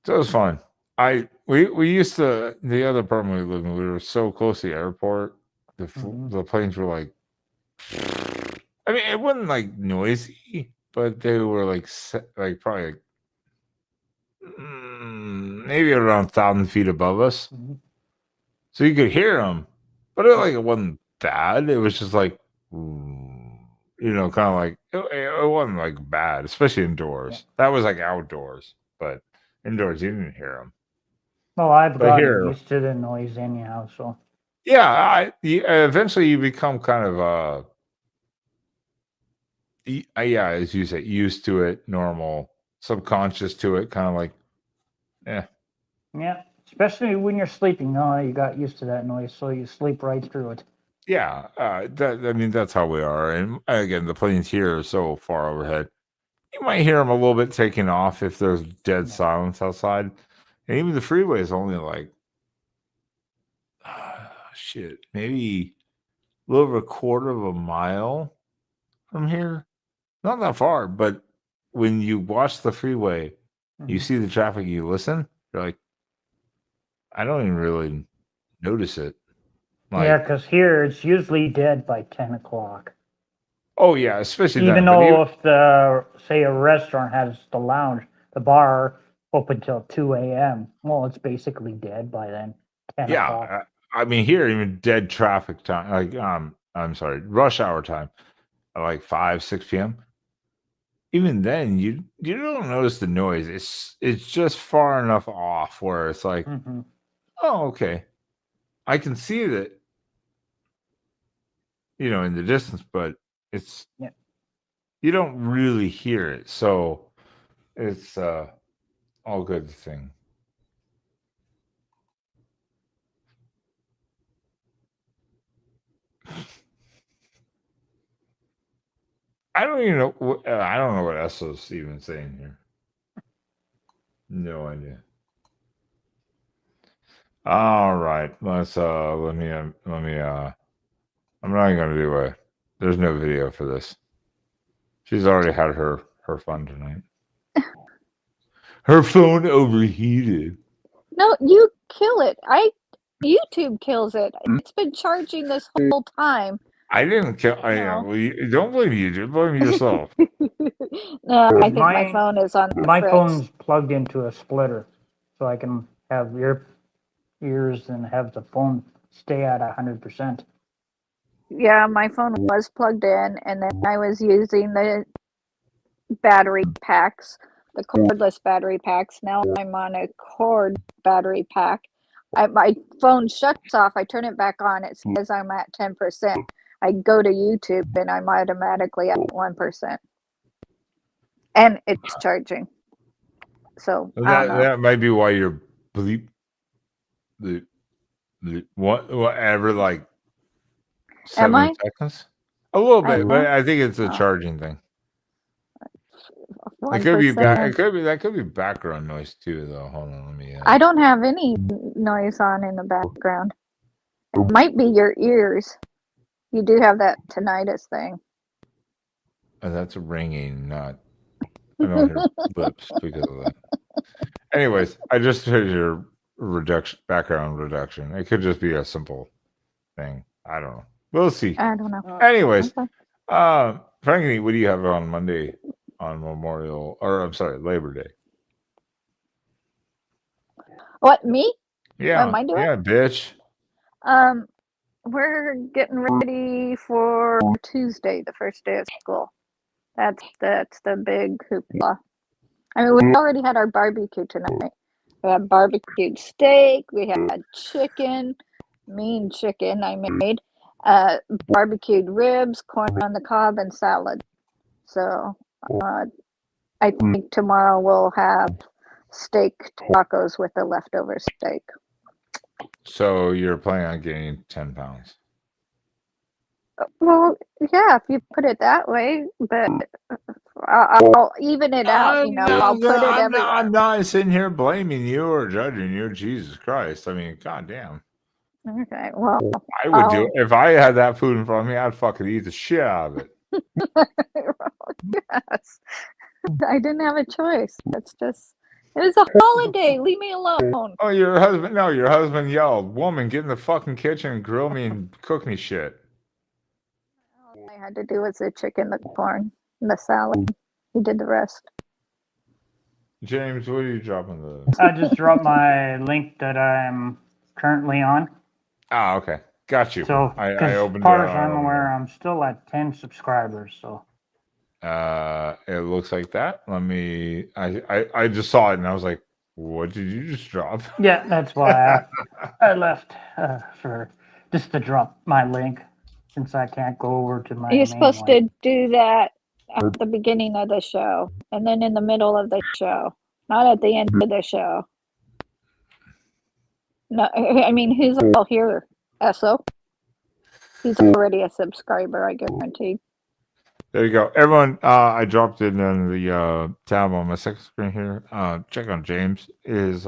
So it was fun. We used to, the other apartment we lived in, we were so close to the airport. The planes were like, I mean, it wasn't like noisy, but they were like probably like, maybe around 1,000 feet above us. So you could hear them, but it wasn't bad. It was just like, kind of like, it wasn't like bad, especially indoors. That was like outdoors, but indoors you didn't hear them. Well, I've But gotten here, used to the noise anyhow, so. yeah, eventually you become kind of yeah, as you say, used to it, normal, subconscious to it, kind of like, yeah. Yeah, especially when you're sleeping. No, you got used to that noise, so you sleep right through it. Yeah, I mean, that's how we are. And again, the planes here are so far overhead. You might hear them a little bit taking off if there's dead silence outside. And even the freeway is only like, shit, maybe a little over a quarter of a mile from here. Not that far, but when you watch the freeway, you Mhm. see the traffic, you listen, you're like, I don't even really notice it. Yeah, Like, because here it's usually dead by 10 o'clock. oh yeah, especially Even then. But though if the, say, a restaurant has the lounge, the bar open till 2 a.m., well, it's basically dead by then, 10 yeah, o'clock. I mean here, even dead traffic time, like I'm sorry, rush hour time, at like 5, 6 p.m. Even then, you don't notice the noise. It's just far enough off where it's like, Mhm. oh, okay, I can see that, in the distance, but it's Yeah. you don't really hear it, so it's all good thing. I don't even know. I don't know what Esso's even saying here. No idea. All right, let's let me I'm not even gonna do a. There's no video for this. She's already had her fun tonight. Her phone overheated. No, you kill it. YouTube kills it. It's been charging this whole time. I didn't kill. No. Well, don't blame you. Blame yourself. No, I think my phone is on the My fritz. phone's plugged into a splitter, so I can have ears and have the phone stay at 100%. Yeah, my phone was plugged in, and then I was using the battery packs, the cordless battery packs. Now I'm on a cord battery pack. My phone shuts off. I turn it back on. It says I'm at 10%. I go to YouTube, and I'm automatically at 1%. And it's charging. So I don't know. That might be why you're bleep the whatever, like Am 7 I? seconds. A little I bit, don't but know. I think it's a Oh. charging thing. It could be 1%. that could be background noise too, though. Hold on, let me. I don't have any noise on in the background. It might be your ears. You do have that tinnitus thing. That's ringing, not. I don't hear blips because of that. Anyways, I just heard your background reduction. It could just be a simple thing. I don't know. We'll see. I don't know. Anyways, Okay. Frankie, what do you have on Monday on Labor Day? What, me? Yeah, What am I doing? yeah, bitch. We're getting ready for Tuesday, the first day of school. That's the big hoopla. I mean, we already had our barbecue tonight. We had barbecued steak. We had chicken, mean chicken I made, barbecued ribs, corn on the cob, and salad. So I think tomorrow we'll have steak tacos with the leftover steak. So you're planning on gaining 10 pounds? Well, yeah, if you put it that way, but I'll even it out. I'll put it everywhere. I'm not sitting here blaming you or judging you. Jesus Christ! I mean, goddamn. Okay, well, I would do it if I had that food in front of me. I'd fucking eat the shit out of it. Yes, I didn't have a choice. That's just. It was a holiday. Leave me alone. Oh, your husband? No, your husband yelled, "Woman, get in the fucking kitchen and grill me and cook me shit." All I had to do was the chicken, the corn, and the salad. He did the rest. James, what are you dropping the? I just dropped my link that I'm currently on. Ah, okay, got you. So, I as opened far it. as I'm aware, I'm still at 10 subscribers. So, it looks like that. Let me. I just saw it and I was like, What did you just drop? Yeah, that's why I left for just to drop my link since I can't go over to my You're main supposed one. to do that at the beginning of the show and then in the middle of the show, not at the end of the show. No, I mean, who's all here? Esso? He's already a subscriber, I guarantee. There you go. Everyone, I dropped it in the tab on my second screen here. Check on James. It is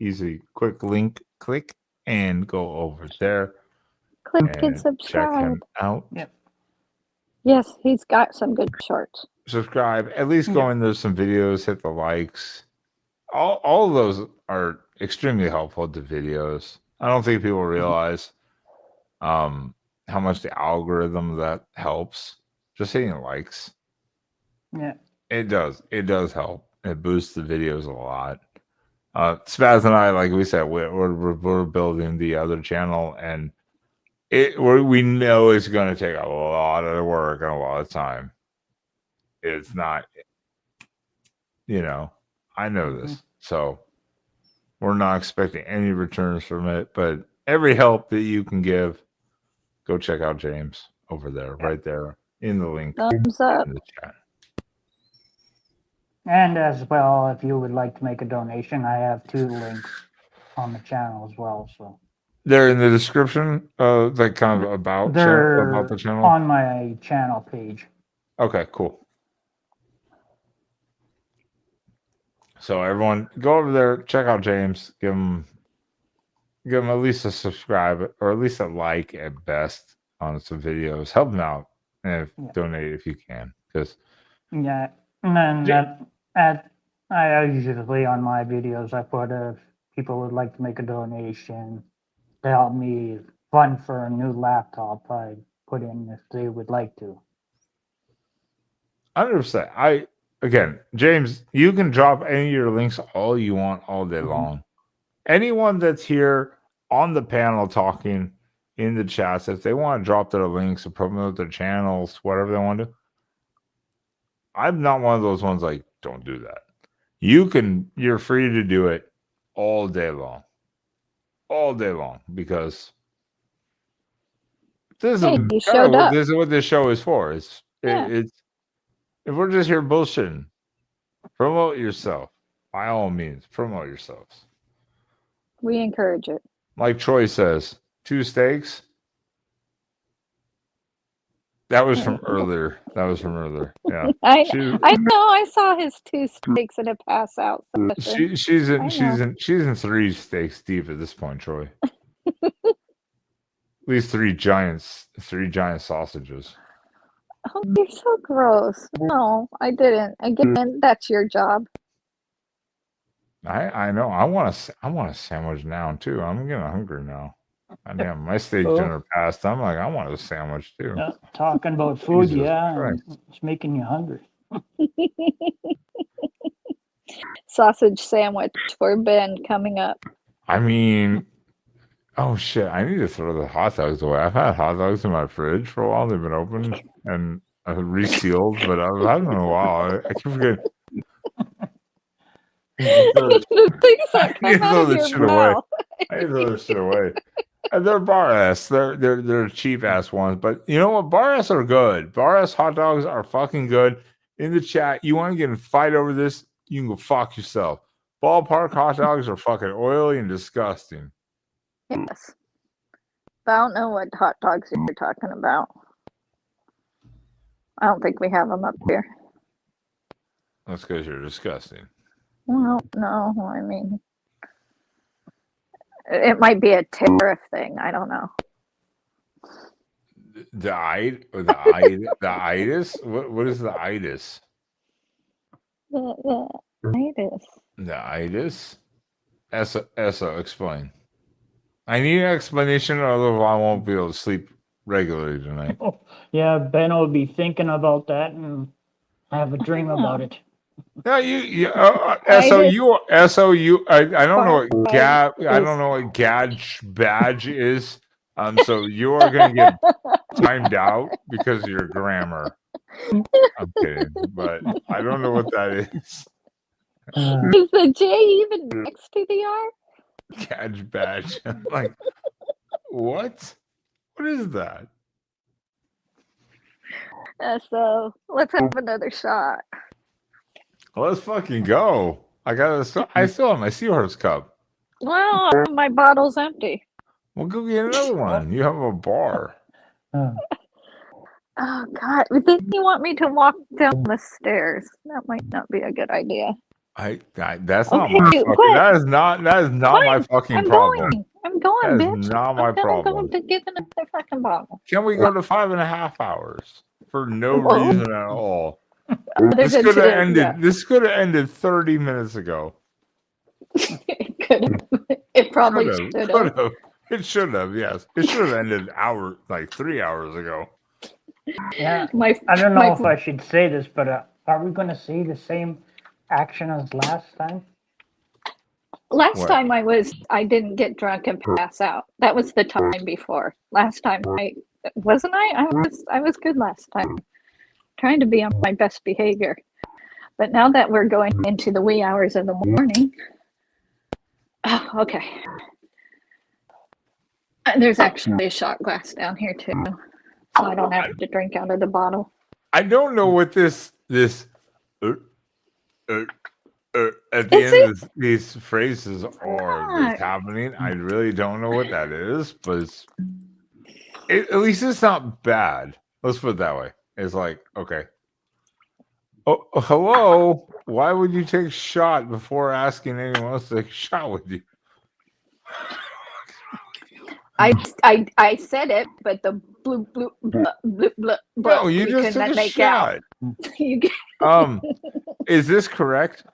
easy, quick link. Click and go over there. Click and Check subscribe. him out. Yep. Yes, he's got some good shorts. Subscribe. At least go in. There's some videos. Hit the likes. All of those are extremely helpful to videos. I don't think people realize how much the algorithm that helps. Just hitting likes. Yeah. It does. It does help. It boosts the videos a lot. Spaz and I, like we said, we're building the other channel, and we know it's going to take a lot of work and a lot of time. It's not, I know this, so we're not expecting any returns from it. But every help that you can give, go check out James over there, right there in the link Thumbs up. in the chat. And as well, if you would like to make a donation, I have 2 links on the channel as well. So They're in the description, like kind of about the channel. On my channel page. Okay, cool. So everyone, go over there, check out James, give him at least a subscribe or at least a like at best on some videos. Help him out and donate if you can, because Yeah, and then I usually on my videos I put if people would like to make a donation to help me fund for a new laptop, I put in if they would like to. 100%. Again, James, you can drop any of your links all you want all day long. Anyone that's here on the panel talking in the chats, if they want to drop their links or promote their channels, whatever they want to do, I'm not one of those ones like, don't do that. You're free to do it all day long. All day long, because this is what this show is for. It's if we're just here bullshitting, promote yourself. By all means, promote yourselves. We encourage it. Like Troy says, 2 steaks. That was from earlier. Yeah. I know. I saw his 2 steaks in a pass out session. She's in 3 steaks deep at this point, Troy. At least 3 giant sausages. Oh, you're so gross. No, I didn't. Again, that's your job. I know. I want a sandwich now too. I'm getting hungry now. Damn, my steak dinner passed. I'm like, I want a sandwich too. Talking about food, Jesus and Christ. it's making you hungry. Sausage sandwich for Ben coming up. I mean, oh shit! I need to throw the hot dogs away. I've had hot dogs in my fridge for a while. They've been opened and resealed, but I've had them in a while. I keep forgetting. The things that I need to come out throw of this your shit away. mouth. I need to throw this shit away. And they're bar ass. They're cheap ass ones. But you know what? Bar ass are good. Bar ass hot dogs are fucking good. In the chat, you want to get in a fight over this? You can go fuck yourself. Ballpark hot dogs are fucking oily and disgusting. Yes. But I don't know what hot dogs you're talking about. I don't think we have them up here. That's because you're disgusting. Well, no, I mean, it might be a tariff thing. I don't know. The itis? What is the itis? The itis. The itis? Essa, explain. I need an explanation, or otherwise I won't be able to sleep regularly tonight. Yeah, Ben will be thinking about that and have a dream about it. No, SOU. I don't know what badge is. So you are going to get timed out because of your grammar. I'm kidding, but I don't know what that is. Is the J even next to the R? Cadge badge. Like, what? What is that? So let's have another shot. Let's fucking go. I still have my Seahorse cup. Well, my bottle's empty. We'll go get another one. You have a bar. Oh God! Didn't you want me to walk down the stairs? That might not be a good idea. That's not my fucking. what? That is not my fucking I'm problem. going. I'm going, That is bitch. not my I'm gonna problem. go to get another fucking bottle. Can we go to 5.5 hours for no Well, reason at all? other This than could have to- ended. yeah. This could have ended 30 minutes ago. It probably should have. Could have. It should have. Yes, it should have ended 3 hours ago. Yeah, I don't know if I should say this, but are we going to see the same action as last time? Last time I didn't get drunk and pass out. That was the time before. Last time I was good last time. Trying to be on my best behavior. But now that we're going into the wee hours of the morning. Oh, okay. There's actually a shot glass down here too. So I don't have to drink out of the bottle. I don't know what this at the end of these phrases are that's happening. I really don't know what that is, but at least it's not bad. Let's put it that way. It's like, okay. Oh, hello. Why would you take a shot before asking anyone else to take a shot with you? I said it, but the bloop bloop bloop bloop bloop. No, you just took a shot. Is this correct?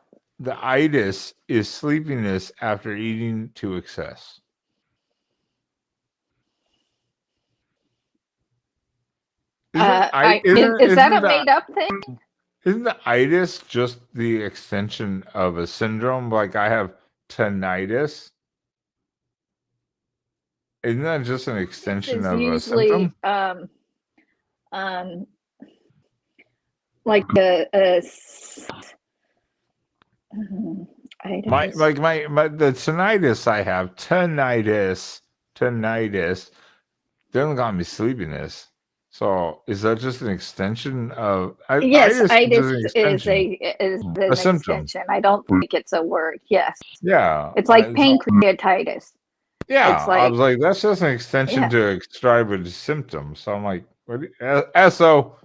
The itis is sleepiness after eating to excess. Is that a made up thing? Isn't the itis just the extension of a syndrome? Like I have tinnitus. Isn't that just an extension of a symptom? Like the tinnitus I have, tinnitus doesn't got me sleepiness. So is that just an extension of yes, itis is symptom. an extension. I don't think it's a word. Yes. Yeah. It's like pancreatitis. Yeah. It's like, I was like, that's just an extension to describe a symptom. So I'm like, SO,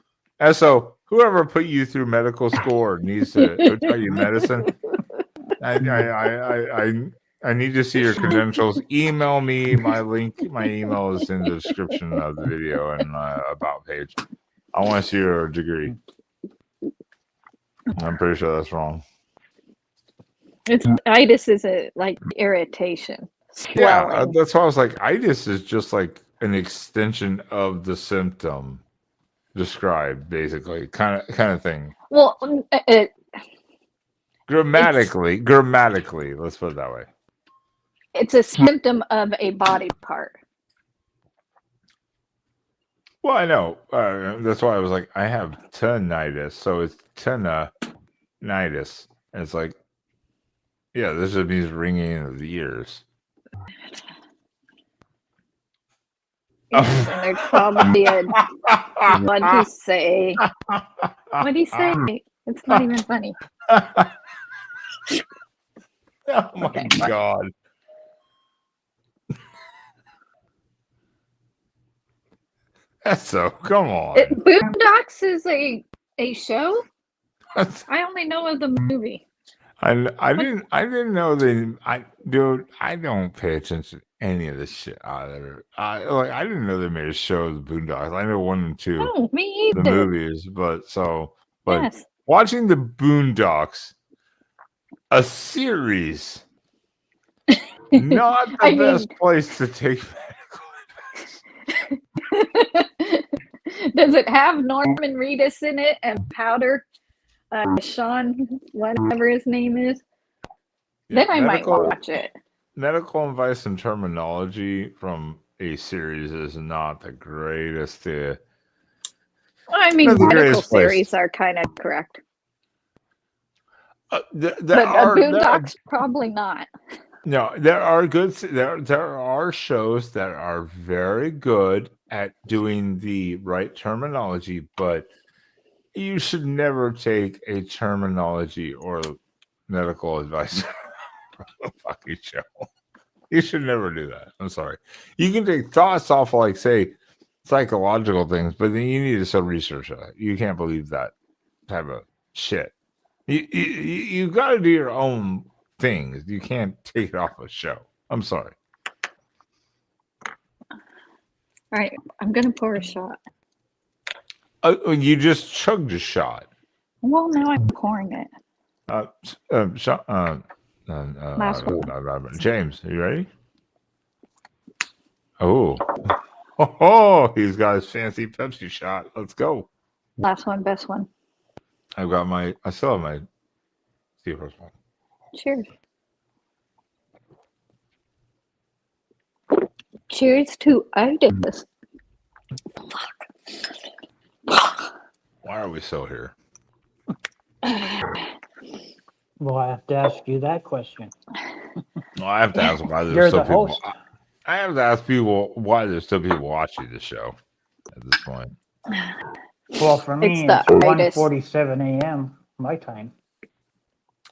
whoever put you through medical school or needs to tell you medicine. I need to see your credentials. Email me. My email is in the description of the video and about page. I want to see your degree. I'm pretty sure that's wrong. Itis is like irritation. Yeah, swelling. that's why I was like, itis is just like an extension of the symptom described, basically, kind of thing. Well, Grammatically, let's put it that way. It's a symptom of a body part. Well, I know. That's why I was like, I have tinnitus, so it's tinnitus. And it's like, yeah, this just means ringing of the ears. Yes, and there's probably what'd he say? What'd he say? It's not even funny. Oh my God. So come on. Boondocks is a show? I only know of the movie. I didn't know I don't pay attention to any of this shit either. I didn't know they made a show of the Boondocks. I know 1 and 2. Oh, me either. The movies, but yes. Watching the Boondocks, a series, not the best place to take medical advice. Does it have Norman Reedus in it and Powder? Sean, whatever his name is. Yeah, then I might watch it. Medical advice and terminology from a series is not the greatest. I mean, medical series are kind of correct. But Boondocks, probably not. No, there are good. There are shows that are very good at doing the right terminology, but you should never take a terminology or medical advice from a fucking show. You should never do that. I'm sorry. You can take thoughts off, like, say, psychological things, but then you need to still research that. You can't believe that type of shit. You got to do your own things. You can't take it off a show. I'm sorry. All right, I'm gonna pour a shot. You just chugged a shot. Well, now I'm pouring it. Last one. James, are you ready? Oh, he's got his fancy Pepsi shot. Let's go. Last one, best one. I still have my first one. Cheers. Cheers to Itis. Why are we still here? Well, I have to ask you that question. Well, I have to ask why You're there's still the people. host. I have to ask people why there's still people watching the show at this point. Well, for me, It's it's the itis. 1:47 a.m. my time.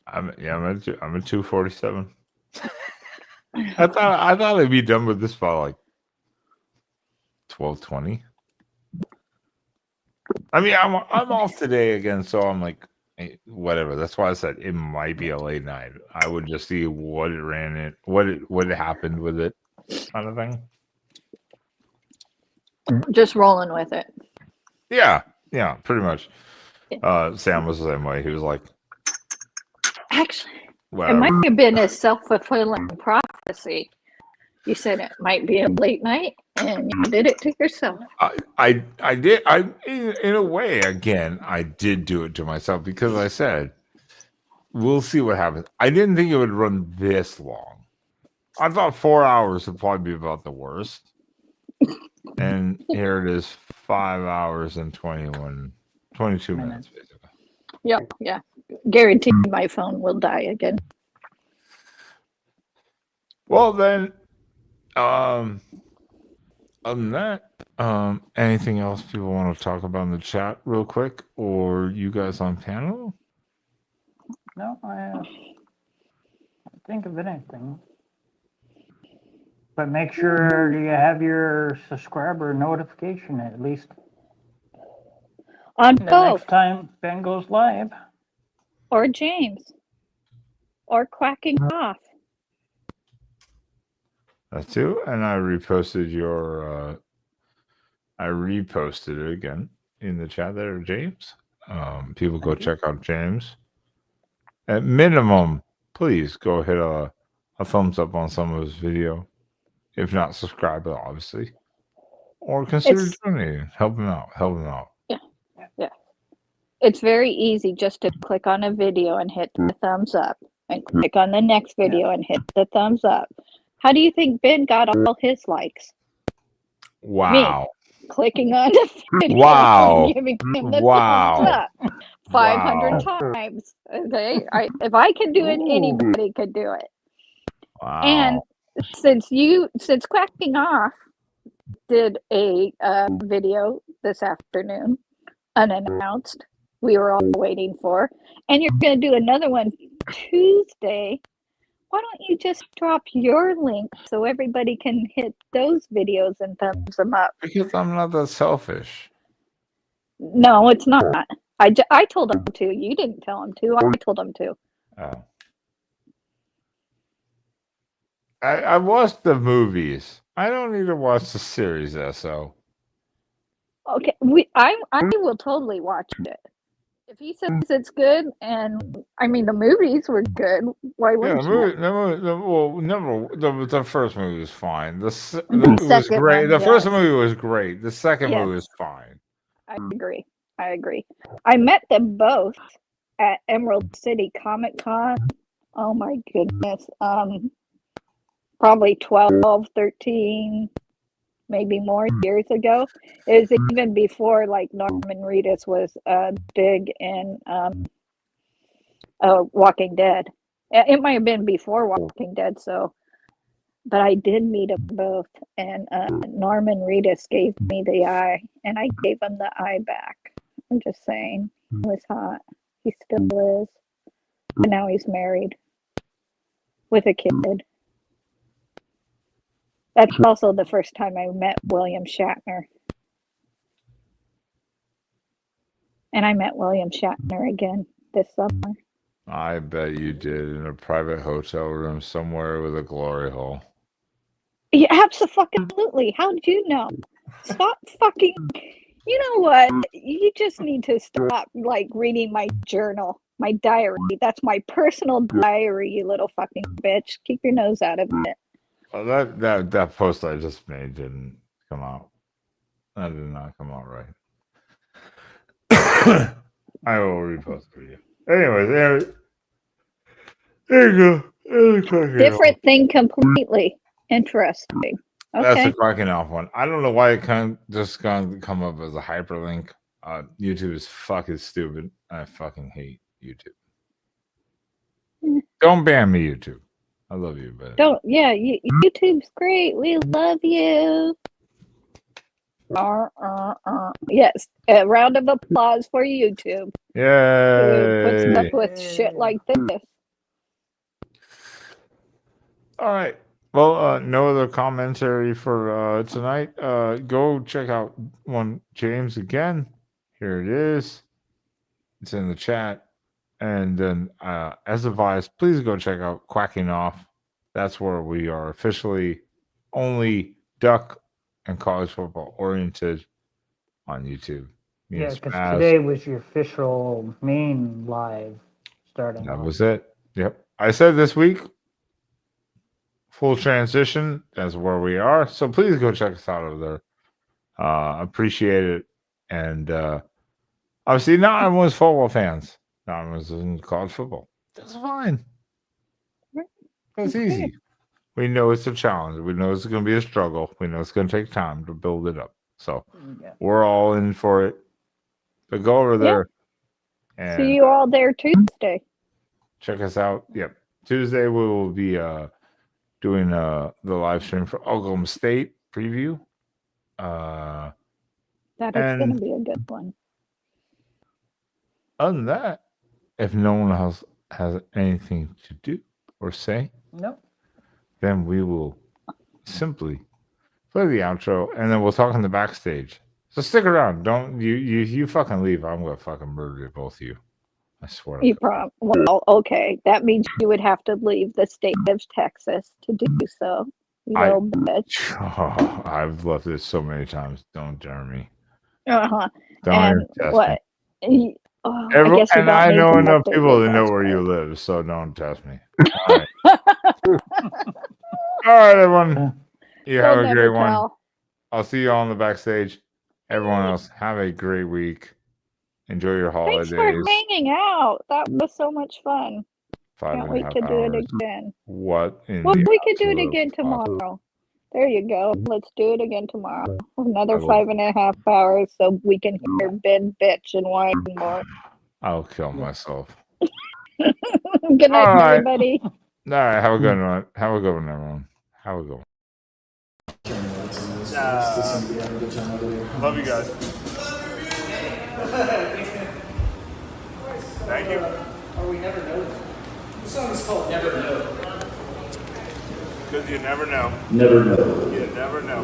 I'm at 2:47. I thought I'd be done with this by like 12:20. I mean, I'm off today again, so I'm like, whatever. That's why I said it might be a late night. I would just see what it ran in, what happened with it, kind of thing. Just rolling with it. Yeah, pretty much. Sam was the same way. He was like, Actually, whatever. it might have been a self-fulfilling prophecy. You said it might be a late night, and you did it to yourself. I did. In a way, again, I did do it to myself because I said, we'll see what happens. I didn't think it would run this long. I thought 4 hours would probably be about the worst. And here it is, 5 hours and 22 minutes, basically. Yeah. Guaranteed my phone will die again. Well, then, other than that, anything else people want to talk about in the chat real quick, or you guys on panel? No, I can't think of anything. But make sure you have your subscriber notification at least. On the both. next time Ben goes live. Or James. Or quacking off. That too, and I reposted I reposted it again in the chat there, James. People go check out James. At minimum, please go hit a thumbs up on some of his video. If not, subscribe, obviously. Or consider donating. Help him out. Yeah. It's very easy just to click on a video and hit the thumbs up. And click on the next video and hit the thumbs up. How do you think Ben got all his likes? Wow. Me. Clicking on the video Wow. and giving him the Wow. thumbs up 500 times. Okay, if I can do it, anybody could do it. Wow. And since Quacking Off did a video this afternoon, unannounced, we were all waiting for, and you're going to do another one Tuesday. Why don't you just drop your link so everybody can hit those videos and thumbs them up? Because I'm not that selfish. No, it's not. I told him to. You didn't tell him to. I told him to. Oh. I watched the movies. I don't need to watch the series, SO. Okay, I will totally watch it. If he says it's good, and I mean the movies were good, why wouldn't you? The first movie was fine. It was second great. one, The first yes. movie was great. The second Yes. movie was fine. I agree. I met them both at Emerald City Comic Con. Oh my goodness. Probably 12, 13, maybe more years ago. It was even before like Norman Reedus was big in Walking Dead. It might have been before Walking Dead, so. But I did meet them both, and Norman Reedus gave me the eye, and I gave him the eye back. I'm just saying, he was hot. He still is. And now he's married with a kid. That's also the first time I met William Shatner. And I met William Shatner again this summer. I bet you did, in a private hotel room somewhere with a glory hole. Yeah, absolutely. How did you know? Stop fucking. You know what? You just need to stop reading my journal, my diary. That's my personal diary, you little fucking bitch. Keep your nose out of it. Well, that post I just made didn't come out. That did not come out right. I will repost it for you. Anyways, there you go. Different thing completely. Interesting. That's Okay. a cracking off one. I don't know why it just can't come up as a hyperlink. YouTube is fucking stupid. I fucking hate YouTube. Don't ban me, YouTube. I love you, but Don't. Yeah, YouTube's great. We love you. Yes. A round of applause for YouTube. Yay. Who puts up with shit like this? All right. Well, no other commentary for tonight. Go check out one James again. Here it is. It's in the chat. And then, as advised, please go check out Quacking Off. That's where we are officially only duck and college football oriented on YouTube. Me Yeah, and because Spaz. today was your official main live starting. That was it. Yep. I said this week, full transition. That's where we are. So please go check us out over there. Appreciate it. And obviously, not everyone's football fans. Not everyone's in college football. That's fine. That's easy. We know it's a challenge. We know it's going to be a struggle. We know it's going to take time to build it up. So we're all in for it. But go over there. And See you all there Tuesday. check us out. Yep. Tuesday we will be doing the live stream for Oklahoma State preview. That is going to be a good one. Other than that, if no one else has anything to do or say, Nope. then we will simply play the outro and then we'll talk in the backstage. So stick around. Don't you fucking leave. I'm gonna fucking murder both of you. I swear. Well, okay. That means you would have to leave the state of Texas to do so. You little bitch. Oh, I've left this so many times. Don't dare me. Uh-huh. Don't And even test what? me. I guess you And don't I need know to enough update people it, to know that's where right. you live, so don't test me. All right. All right, everyone. You have We'll a never great one. tell. I'll see you all on the backstage. Everyone else, have a great week. Enjoy your Thanks holidays. for hanging out. That was so much fun. Can't 5.5 wait to do it hours. again. What in Well, the we could do it absolute again tomorrow. There you go. Let's do it again tomorrow. I Another will- 5.5 hours so we can hear Ben bitch and whine more. I'll kill myself. Good night, All right. everybody. All right. Have a good one. Have a good one, everyone. Have a good one. Love you guys. Thank you. Oh, we never know. The song is called Never Know. Because you never know. Never know. You never know.